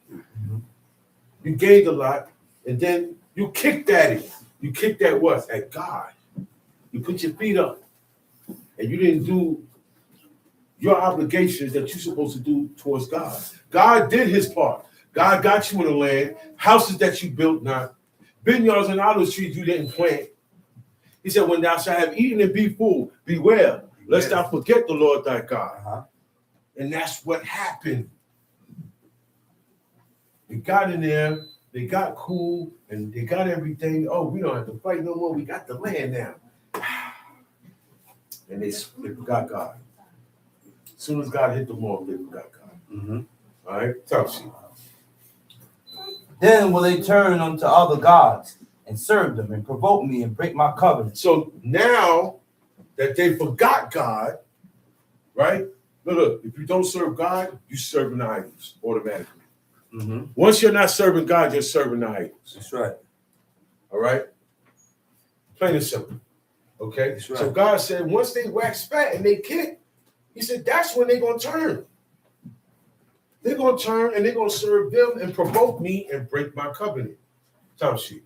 You gained a lot, and then you kicked at it. You kicked at what? At God. You put your feet up, and you didn't do your obligations that you're supposed to do towards God. God did his part. God got you in the land, houses that you built not. vineyards and olive trees you didn't plant. He said, when thou shalt have eaten and be full, beware, lest thou forget the Lord thy God. And that's what happened. They got in there, they got cool, and they got everything. Oh, we don't have to fight no more. We got the land now. And they forgot God. As soon as God hit them off, they forgot God. All right, tough shit. Then will they turn unto other gods and serve them and provoke me and break my covenant. So now that they forgot God, right? Look, if you don't serve God, you're serving the idols automatically. Once you're not serving God, you're serving the idols. That's right. All right? Plain and simple. Okay? That's right. So God said, once they wax fat and they kick, he said, that's when they're going to turn. They're going to turn and they're going to serve them and provoke me and break my covenant. Time sheet.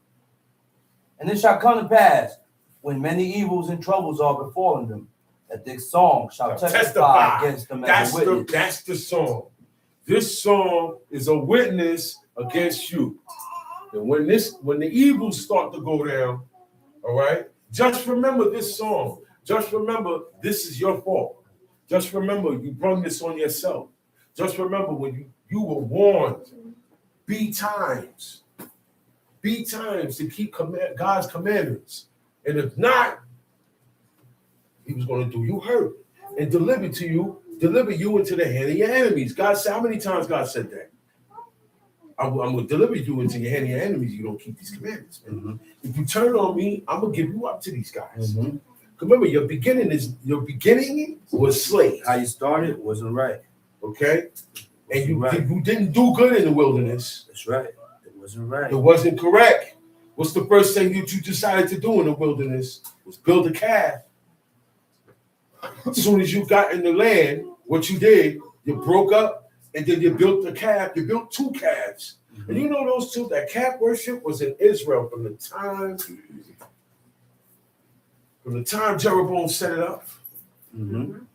And it shall come to pass, when many evils and troubles are befallen them, that this song shall testify against them as a witness. That's the song. This song is a witness against you. And when the evils start to go down, all right, just remember this song. Just remember this is your fault. Just remember you brought this on yourself. Just remember when you were warned. Be times to keep God's commandments. And if not, he was going to do you hurt and deliver you into the hand of your enemies. God said, how many times God said that? I'm going to deliver you into your hand of your enemies. You don't keep these commandments. If you turn on me, I'm going to give you up to these guys. Remember, your beginning was slave. How you started wasn't right. Okay? And you didn't do good in the wilderness. That's right. It wasn't right. It wasn't correct. What's the first thing that you decided to do in the wilderness? Was build a calf. As soon as you got in the land, what you did, you broke up and then you built a calf. You built two calves. And you know those two, that calf worship was in Israel from the time Jeroboam set it up,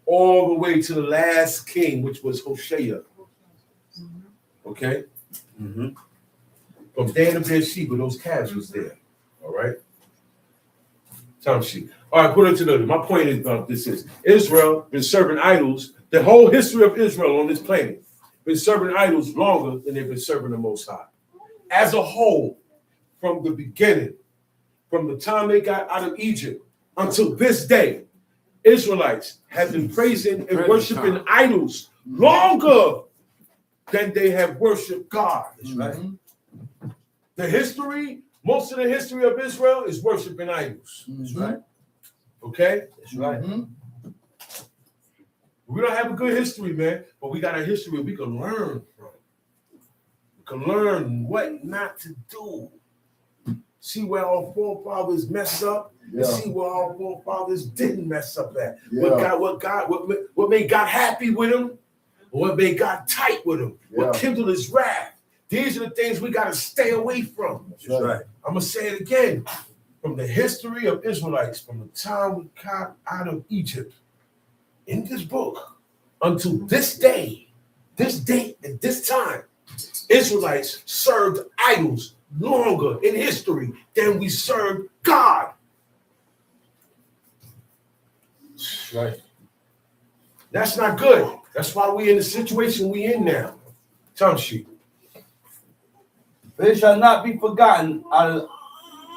all the way to the last king, which was Hoshea. Okay? From Dan to Beersheba, those calves was there. All right? Time sheet. All right, put it to the. My point is about this is Israel been serving idols. The whole history of Israel on this planet been serving idols longer than they've been serving the Most High. As a whole, from the beginning, from the time they got out of Egypt until this day, Israelites have been praising and worshiping idols longer than they have worshiped God. That's right. The history, most of the history of Israel is worshiping idols. That's right. Okay? That's right. We don't have a good history, man, but we got a history we can learn from. We can learn what not to do. See where our forefathers messed up, and see where our forefathers didn't mess up at. What made God happy with them, what made God tight with them, what kindled his wrath. These are the things we got to stay away from. That's right. I'm going to say it again. From the history of Israelites, from the time we got out of Egypt, in this book, until this day, this date, and this time, Israelites served idols longer in history than we served God. Right. That's not good. That's why we in the situation we in now. Time sheet. But it shall not be forgotten out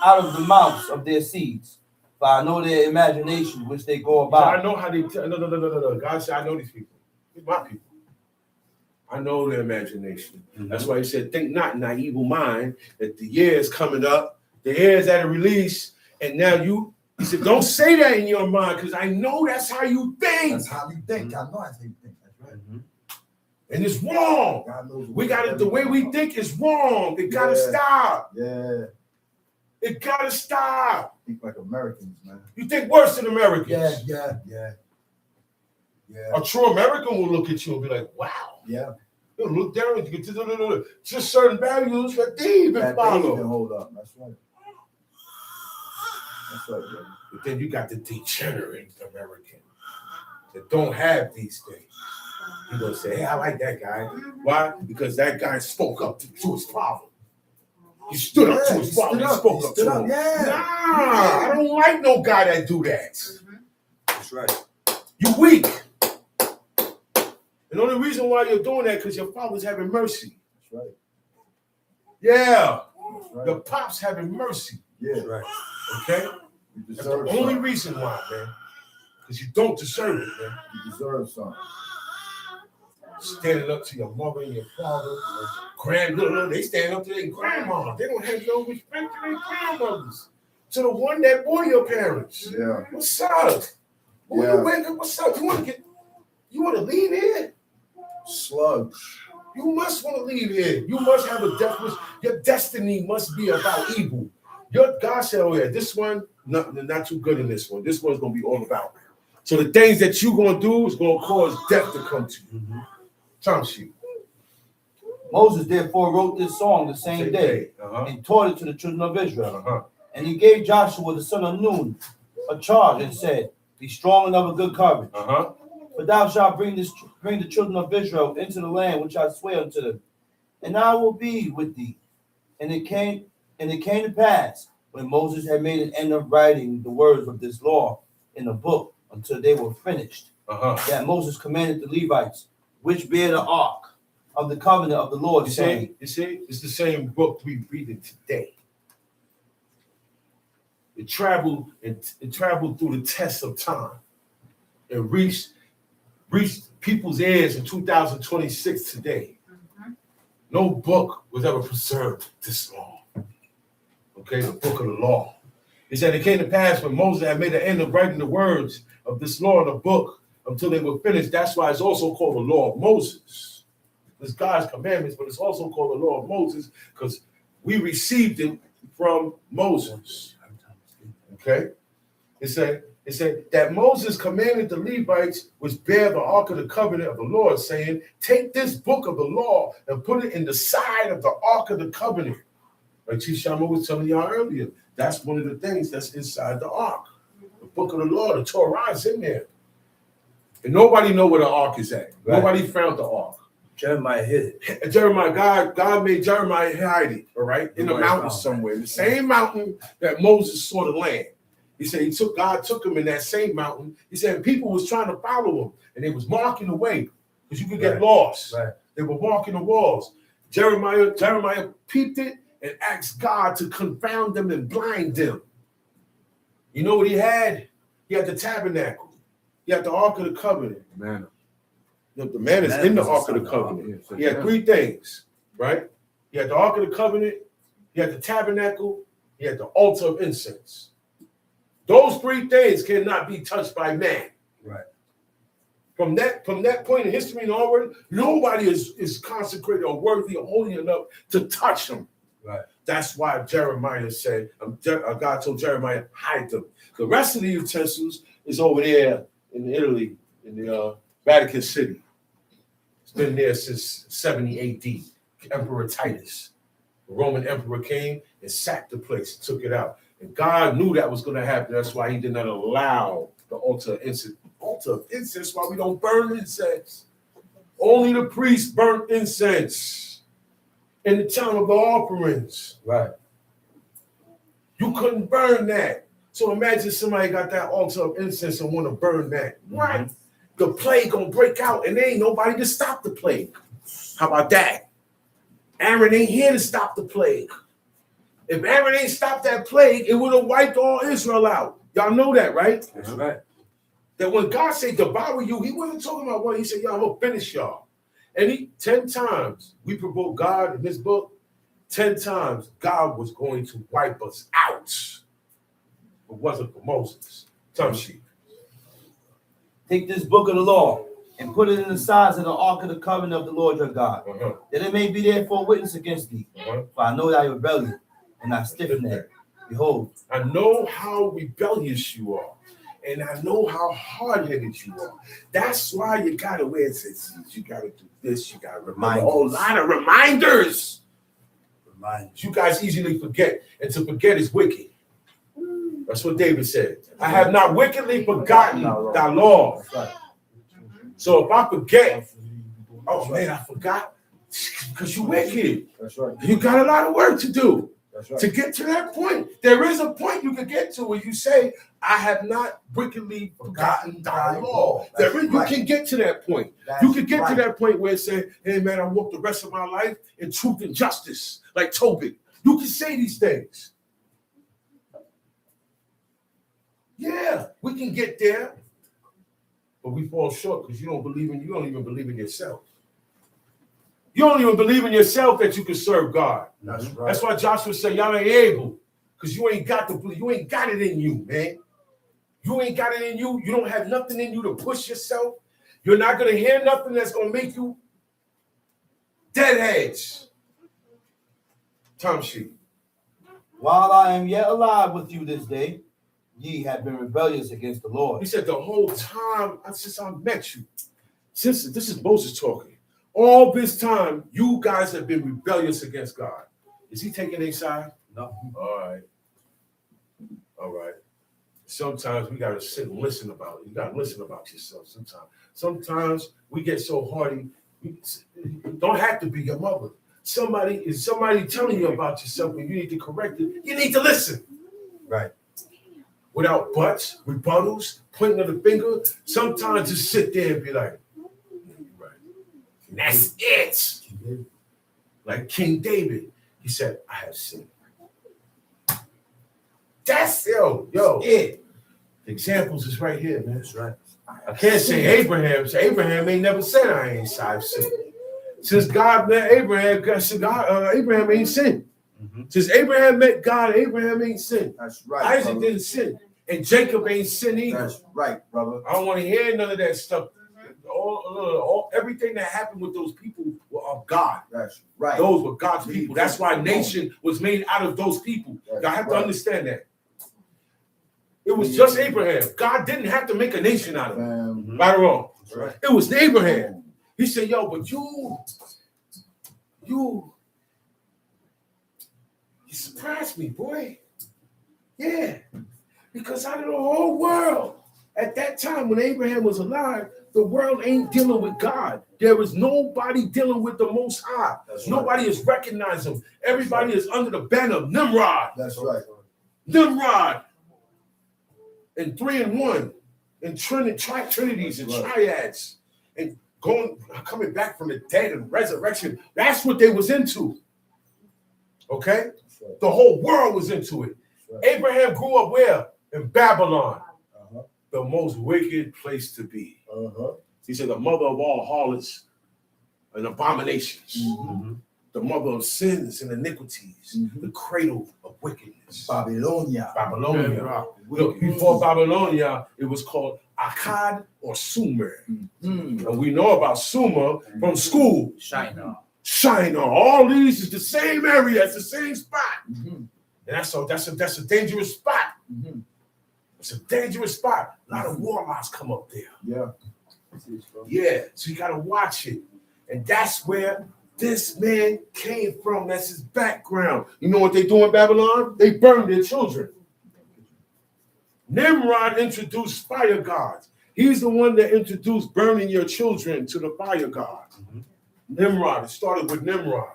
of the mouths of their seeds. For I know their imagination which they go about. I know how they no. God said, I know these people. These my people. I know their imagination. That's why he said, think not in thy evil mind that the year is coming up, the year is at a release, and now he said, don't say that in your mind, because I know that's how you think. That's how you think. I know that's how you think. That's right. And it's wrong. We got it. The way we think is wrong. It gotta stop. Yeah. It gotta stop. Think like Americans, man. You think worse than Americans. Yeah. A true American will look at you and be like, wow. Yeah. He'll look down and get to just certain values that they even follow. Hold up. That's right. That's right, brother. But then you got the degenerate American that don't have these things. You're going to say, hey, I like that guy. Why? Because that guy spoke up to his problem. He stood up to Yeah, his he father. stood He up. spoke He up stood to up, him. yeah. Nah, I don't like no guy that do that. That's right. You weak. And the only reason why you're doing that because your father's having mercy. That's right. Yeah. That's right. Your pop's having mercy. Yeah. That's right. Okay? You That's deserve the only something. reason why, man. Because you don't deserve it, man. You deserve something. Standing up to your mother and your father, grandmother, they stand up to their grandma. They don't have no respect to their grandmothers. To the one that bore your parents. Yeah. What's up? Yeah. What's up? You want to leave here? Slugs. You must want to leave here. You must have a death wish. Your destiny must be about evil. Your God said, oh yeah, this one, not too good in this one. This one's going to be all about. So the things that you're going to do is going to cause death to come to you. Time sheet. Moses therefore wrote this song the same day Uh-huh. and taught it to the children of Israel. Uh-huh. And he gave Joshua the son of Nun a charge and said, be strong and of a good courage. Uh-huh. For thou shalt bring the children of Israel into the land which I swear unto them, and I will be with thee. And it came to pass, when Moses had made an end of writing the words of this law in a book until they were finished, that Moses commanded the Levites, which bear the ark of the covenant of the Lord, saying, You see, it's the same book we reading today. It traveled through the test of time and reached people's ears in 2026 today. No book was ever preserved this long. Okay, the book of the law. It said it came to pass when Moses had made an end of writing the words of this law in a book until they were finished. That's why it's also called the law of Moses. It's God's commandments, but it's also called the law of Moses because we received it from Moses. Okay? It said that Moses commanded the Levites, which bear the ark of the covenant of the Lord, saying, take this book of the law and put it in the side of the ark of the covenant. Like Chief Shama was telling y'all earlier, that's one of the things that's inside the ark. The book of the law, the Torah is in there. And nobody know where the ark is at. Right. Nobody found the ark. Jeremiah hid it. And Jeremiah, God made Jeremiah hide it, all right, in the Nobody mountains found somewhere, in the same mountain that Moses saw the land. He said God took him in that same mountain. He said people was trying to follow him, and they was marking the way because you could get lost. Right. They were walking the walls. Jeremiah peeped it and asked God to confound them and blind them. You know what he had? He had the tabernacle. He had the Ark of the Covenant. Man. The man is in the Ark of the Covenant. He had three things, right? He had the Ark of the Covenant, he had the tabernacle, he had the altar of incense. Those three things cannot be touched by man. Right. From that point in history and onward, nobody is consecrated or worthy or holy enough to touch them. Right. That's why Jeremiah said, God told Jeremiah, hide them. The rest of the utensils is over there in Italy, in the Vatican City. It's been there since 70 AD. Emperor Titus, the Roman emperor, came and sacked the place, took it out. And God knew that was going to happen. That's why he did not allow the altar of incense. Altar of incense, why we don't burn incense. Only the priests burnt incense in the time of the offerings. Right. You couldn't burn that. So imagine somebody got that altar of incense and want to burn that. What? The plague gonna break out and there ain't nobody to stop the plague. How about that? Aaron ain't here to stop the plague. If Aaron ain't stopped that plague, it would have wiped all Israel out. Y'all know that, right? That's right. That when God said devour you, he wasn't talking about one. He said, I'm gonna finish y'all. And 10 times we provoke God in this book. 10 times God was going to wipe us out. It wasn't for Moses. Time sheet. Take this book of the law and put it in the sides of the ark of the covenant of the Lord your God, that it may be there for a witness against thee. For I know thy rebellion and thy stiff-neck. Behold, I know how rebellious you are, and I know how hard-headed you are. That's why you gotta wear it. You gotta do this. You gotta remind a whole lot of reminders. You guys easily forget, and to forget is wicked. That's what David said. I have not wickedly forgotten thy law. So if I forget, oh man, I forgot, because you're wicked. That's right. You got a lot of work to do. That's right. To get to that point, there is a point you can get to where you say, I have not wickedly forgotten thy law. You can get to that point. You can get to that point where it says, hey man, I walk the rest of my life in truth and justice, like Tobit. You can say these things. Yeah, we can get there. But we fall short because you don't even believe in yourself. You don't even believe in yourself that you can serve God. That's right. That's why Joshua said, y'all ain't able, because you ain't got it in you, man. You ain't got it in you. You don't have nothing in you to push yourself. You're not going to hear nothing that's going to make you deadheads. Time sheet. While I am yet alive with you this day, ye have been rebellious against the Lord. He said the whole time since I met you, since this is Moses talking, all this time, you guys have been rebellious against God. Is he taking a side? No. All right. Sometimes we got to sit and listen about it. You got to listen about yourself sometimes. Sometimes we get so hardy. It don't have to be your mother. Somebody telling you about yourself and you need to correct it. You need to listen. Right. Without buts, rebuttals, pointing of the finger. Sometimes just sit there and be like, right. And that's it. Like King David, he said, I have sinned. That's yo. It. The examples is right here, man. That's right. I can't say Abraham. So Abraham ain't never said I've sinned. Since God met Abraham, Abraham ain't sinned. Mm-hmm. Since Abraham met God, Abraham ain't sinned. That's right. Isaac brother. didn't sin. And Jacob ain't sin either. That's right, brother. I don't want to hear none of that stuff. Everything that happened with those people were of God. That's right. Those were God's people. That's why nation was made out of those people. That's Y'all have to right. understand that. It was just Abraham. God didn't have to make a nation out of him. Right or wrong? Right. It was Abraham. He said, yo, but you surprised me, boy. Yeah. Because out of the whole world, at that time when Abraham was alive, the world ain't dealing with God. There is nobody dealing with the Most High. That's Nobody is recognizing him. Everybody is under the banner of Nimrod. That's right. Nimrod. And 3 and 1. And trinities and triads. And coming back from the dead and resurrection. That's what they was into. Okay? Right. The whole world was into it. Right. Abraham grew up where? In Babylon. The most wicked place to be. He said the mother of all harlots and abominations. Mm-hmm. The mother of sins and iniquities. Mm-hmm. The cradle of wickedness. Babylonia. Look, before Babylonia, it was called Akkad or Sumer. Mm-hmm. And we know about Sumer from school. Shinar. All these is the same area. It's the same spot. Mm-hmm. And that's a dangerous spot. Mm-hmm. It's a dangerous spot. A lot of warlocks come up there. Yeah. Yeah, so you got to watch it. And that's where this man came from. That's his background. You know what they do in Babylon? They burn their children. Nimrod introduced fire gods. He's the one that introduced burning your children to the fire god. Nimrod. It started with Nimrod.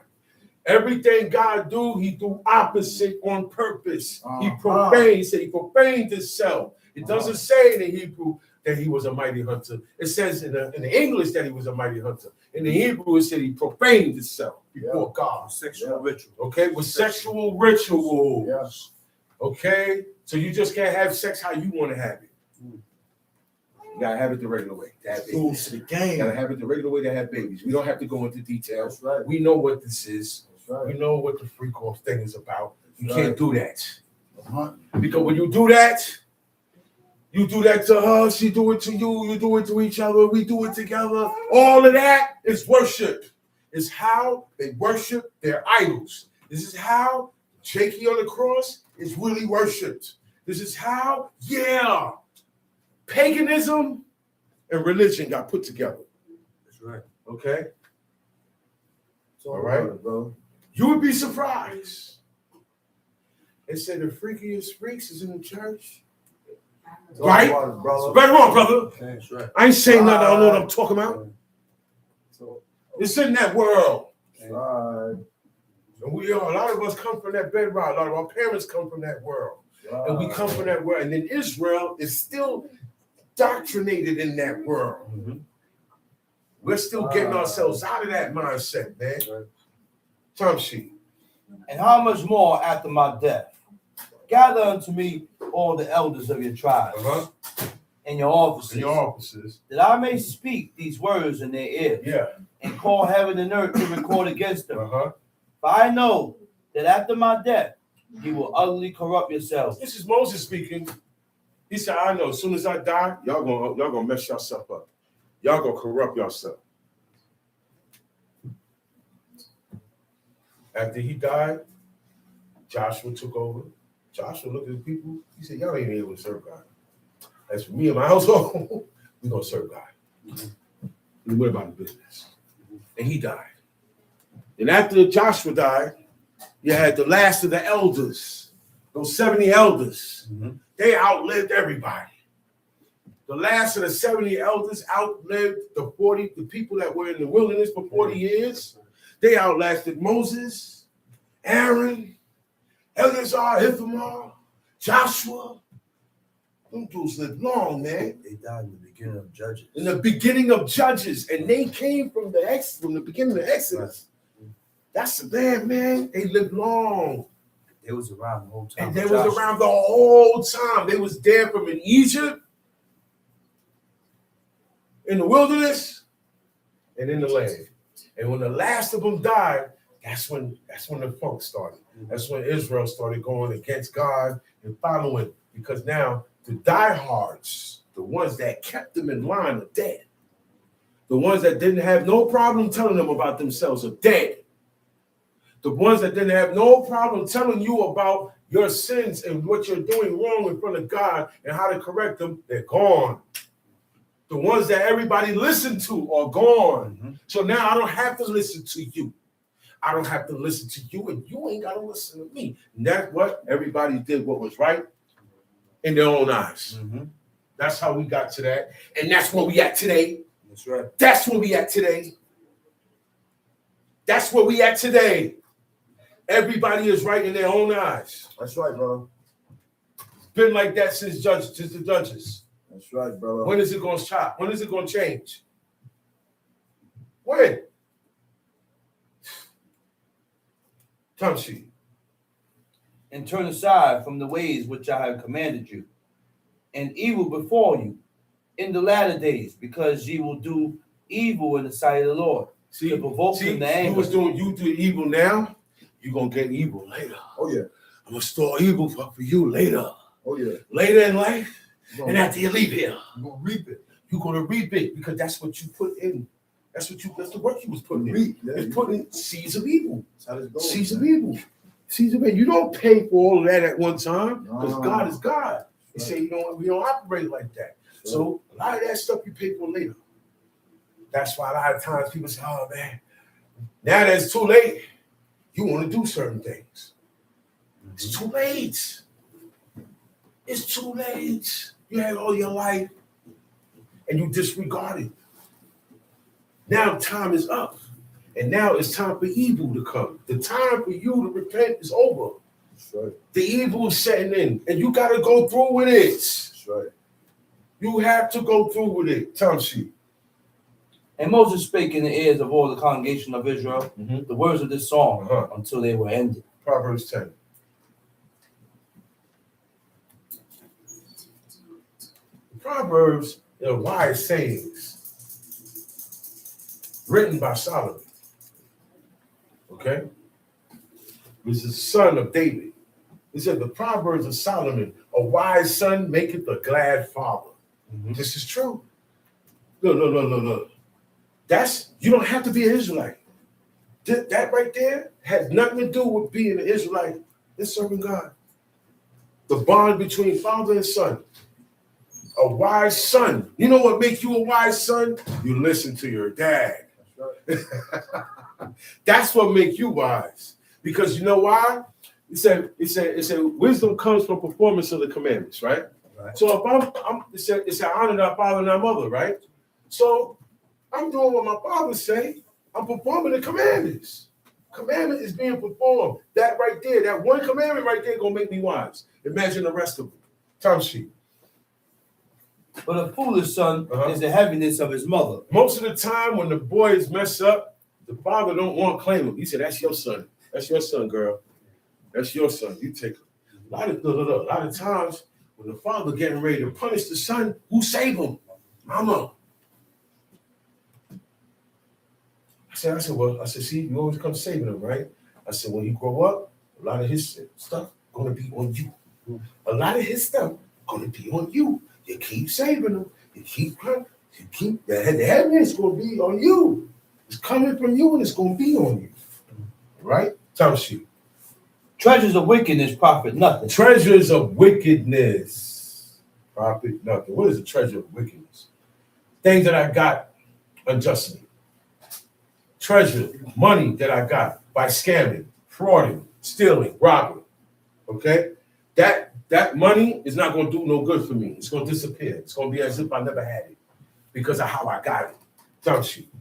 Everything God do, he do opposite on purpose. He profaned. He said he profaned himself. It doesn't say in the Hebrew that he was a mighty hunter. It says in the English that he was a mighty hunter. In the Hebrew, it said he profaned himself before God. Sexual ritual. Okay, with sexual rituals. Yes. Okay, so you just can't have sex how you want to have it. You gotta have it the regular way. To have Rules to the You game. gotta have it the regular way to have babies. We don't have to go into details. That's right. We know what this is. That's right. We know what the freak off thing is about. You Right. can't do that. Uh-huh. Because when you do that to her, she do it to you do it to each other, we do it together. All of that is worship. It's how they worship their idols. This is how Jakey on the cross is really worshipped. This is how, paganism and religion got put together. That's right. Okay? All right. right, bro. You would be surprised. They say the freakiest freaks is in the church. Right? Brother. Right or wrong, brother? That's right. I ain't saying nothing. I don't know what I'm talking about. So, It's in that world. all right. And a lot of us come from that bedrock. A lot of our parents come from that world. And we come from that world. And then Israel is still indoctrinated in that world. Mm-hmm. We're still getting ourselves out of that mindset, man. Time sheet. And how much more after my death? Gather unto me all the elders of your tribes and your officers, that I may speak these words in their ears, and call heaven and earth to record against them. For I know that after my death, you will utterly corrupt yourselves. This is Moses speaking. He said, I know as soon as I die, y'all gonna mess yourself up. Y'all gonna corrupt yourself. After he died, Joshua took over. Joshua looked at the people. He said, y'all ain't able to serve God. As for me and my household, we're going to serve God. We went about the business. And he died. And after Joshua died, you had the last of the elders, those 70 elders. They outlived everybody. The last of the 70 elders outlived the people that were in the wilderness for 40 years. They outlasted Moses, Aaron, Eleazar, Ithamar, Joshua. Them dudes lived long, man. They died in the beginning of Judges. In the beginning of Judges. And they came from the beginning of Exodus. That's the man. They lived long. They was around the whole time. And they was around the whole time. They was there from in Egypt, in the wilderness, and in the land. And when the last of them died, that's when the funk started. That's when Israel started going against God and following. Because now the diehards, the ones that kept them in line, are dead. The ones that didn't have no problem telling them about themselves are dead. The ones that didn't have no problem telling you about your sins and what you're doing wrong in front of God and how to correct them, they're gone. The ones that everybody listened to are gone. So now I don't have to listen to you. I don't have to listen to you, and you ain't got to listen to me. And that's what everybody did, what was right in their own eyes. That's how we got to that. And that's where we at today. That's right. That's where we at today. That's where we at today. Everybody is right in their own eyes. That's right, bro. It's been like that since the judges. That's right, brother. When is it going to stop? When is it going to change? When? Time sheet. And turn aside from the ways which I have commanded you, and evil before you in the latter days, because ye will do evil in the sight of the Lord. See, to provoke him to anger. You do evil now, you're going to get evil later. Oh, yeah. I'm going to store evil for you later. Oh, yeah. Later in life, and after you leave here, You're going to reap it. you're going to reap it because that's what you put in. That's the work you was putting in. Reap. Yeah. It's putting seeds of evil. That's how this goes. Seeds of evil. Seeds of evil. You don't pay for all of that at one time because No. God is God. He Right. said we don't operate like that. So a lot of that stuff you pay for later. That's why a lot of times people say, oh man, now that it's too late, you want to do certain things. It's too late. It's too late. You had all your life and you disregard it. Now time is up. And now it's time for evil to come. The time for you to repent is over. That's right. The evil is setting in. And you got to go through with it. That's right. You have to go through with it. Time sheet. And Moses spake in the ears of all the congregation of Israel the words of this song until they were ended. Proverbs 10. Proverbs are wise sayings written by Solomon. Okay? This is the son of David. He said the Proverbs of Solomon, a wise son maketh a glad father. This is true. Look. You don't have to be an Israelite. That right there has nothing to do with being an Israelite. It's serving God. The bond between father and son. A wise son. You know what makes you a wise son? You listen to your dad. That's right. That's what makes you wise. Because you know why? It said wisdom comes from performance of the commandments, right? So if it said honor thy father and thy mother, right? So I'm doing what my father say. I'm performing the commandments. commandment is being performed. That right there, that one commandment right there gonna make me wise. Imagine the rest of them. Time sheet. But a foolish son is the heaviness of his mother. Most of the time when the boys mess up, the father don't want to claim him. He said, that's your son. That's your son, girl. That's your son. You take him. A lot of times when the father getting ready to punish the son, who save him? Mama. I said, see, you always come saving him, right? I said, when he grow up, a lot of his stuff gonna be on you. A lot of his stuff gonna be on you. You keep saving him. You keep the heaviness gonna be on you. It's coming from you and it's gonna be on you. Right? Time sheet. Treasures of wickedness profit nothing. Treasures of wickedness profit nothing. What is a treasure of wickedness? Things that I got unjustly. Treasure, money that I got by scamming, frauding, stealing, robbing. Okay? That money is not going to do no good for me. It's going to disappear. It's going to be as if I never had it because of how I got it. Time sheet.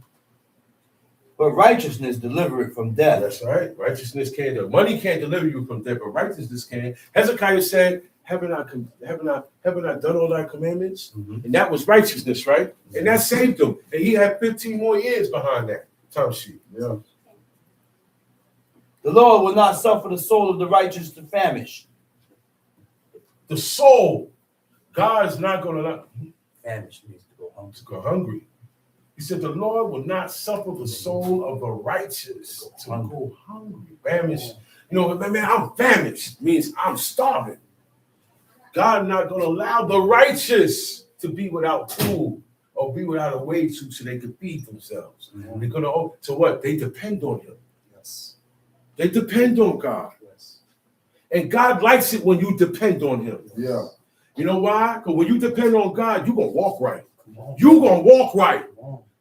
But righteousness deliver it from death. That's right. Righteousness can't. Money can't deliver you from death, but righteousness can. Hezekiah said, haven't I done all thy commandments? Mm-hmm. And that was righteousness, right? And that saved him. And he had 15 more years behind that. Time sheet. Yeah. The Lord will not suffer the soul of the righteous to famish. The soul. God is not going to allow. Famish means to go hungry. He said, the Lord will not suffer the soul of the righteous to go hungry. Famished. You know, man, I'm famished. Means I'm starving. God not going to allow the righteous to be without food or be without a way to so they can feed themselves. Mm-hmm. They're going to, so what? They depend on him. Yes. They depend on God. Yes. And God likes it when you depend on him. Yeah. You know why? Because when you depend on God, you're going to walk right. You're going to walk right.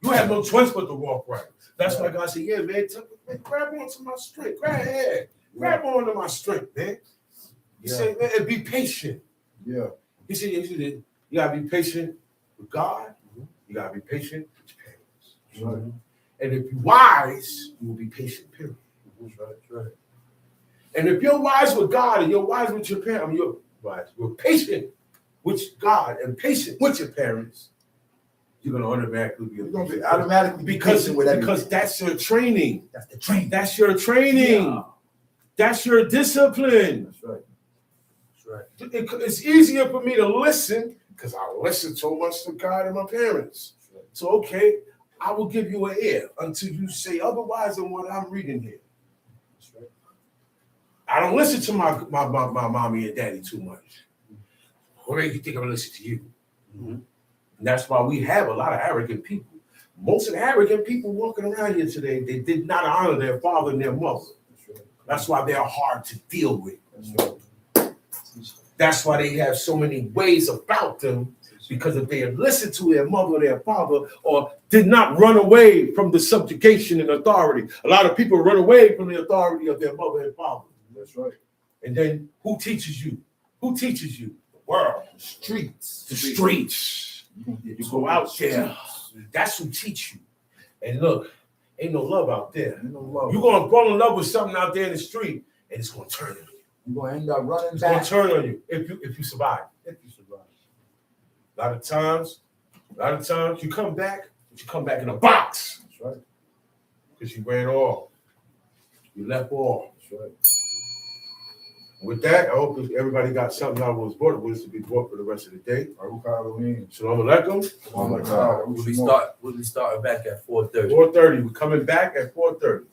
You have no choice but to walk right. That's why God said, yeah, man, grab onto my strength. Grab onto my strength, man. He said, man, and be patient. Yeah. He said, you got to be patient with God. You got to be patient with your parents. Right. And if you're wise, you will be patient, period. Right. And if you're wise with God and you're wise with your parents, you're patient with God and patient with your parents, you're going to automatically be patient with everything. Because that's your training. That's the training. That's your training. Yeah. That's your discipline. That's right. That's right. It's easier for me to listen because I listen so much to God and my parents. Right. So, okay, I will give you an ear until you say otherwise than what I'm reading here. That's right. I don't listen to my mommy and daddy too much. What do you think I'm going to listen to you? Mm-hmm. And that's why we have a lot of arrogant people. Most of the arrogant people walking around here today, they did not honor their father and their mother. That's why they're hard to deal with. That's why they have so many ways about them, because if they had listened to their mother or their father or did not run away from the subjugation and authority. A lot of people run away from the authority of their mother and father. That's right. And then who teaches you? Who teaches you? The world. The streets. The streets. You go out there. That's who teach you. And look, ain't no love out there. Ain't no love. You're going to fall in love with something out there in the street, and it's going to turn on you. You're going to end up running back. It's going to turn on you if you survive. If you survive. A lot of times you come back, but you come back in a box. That's right. Because you ran off. You left off. That's right. With that, I hope everybody got something out of what's brought with us to be brought for the rest of the day. Shalom alaikum. We'll be starting back at 4:30. 4:30. We're coming back at 4:30.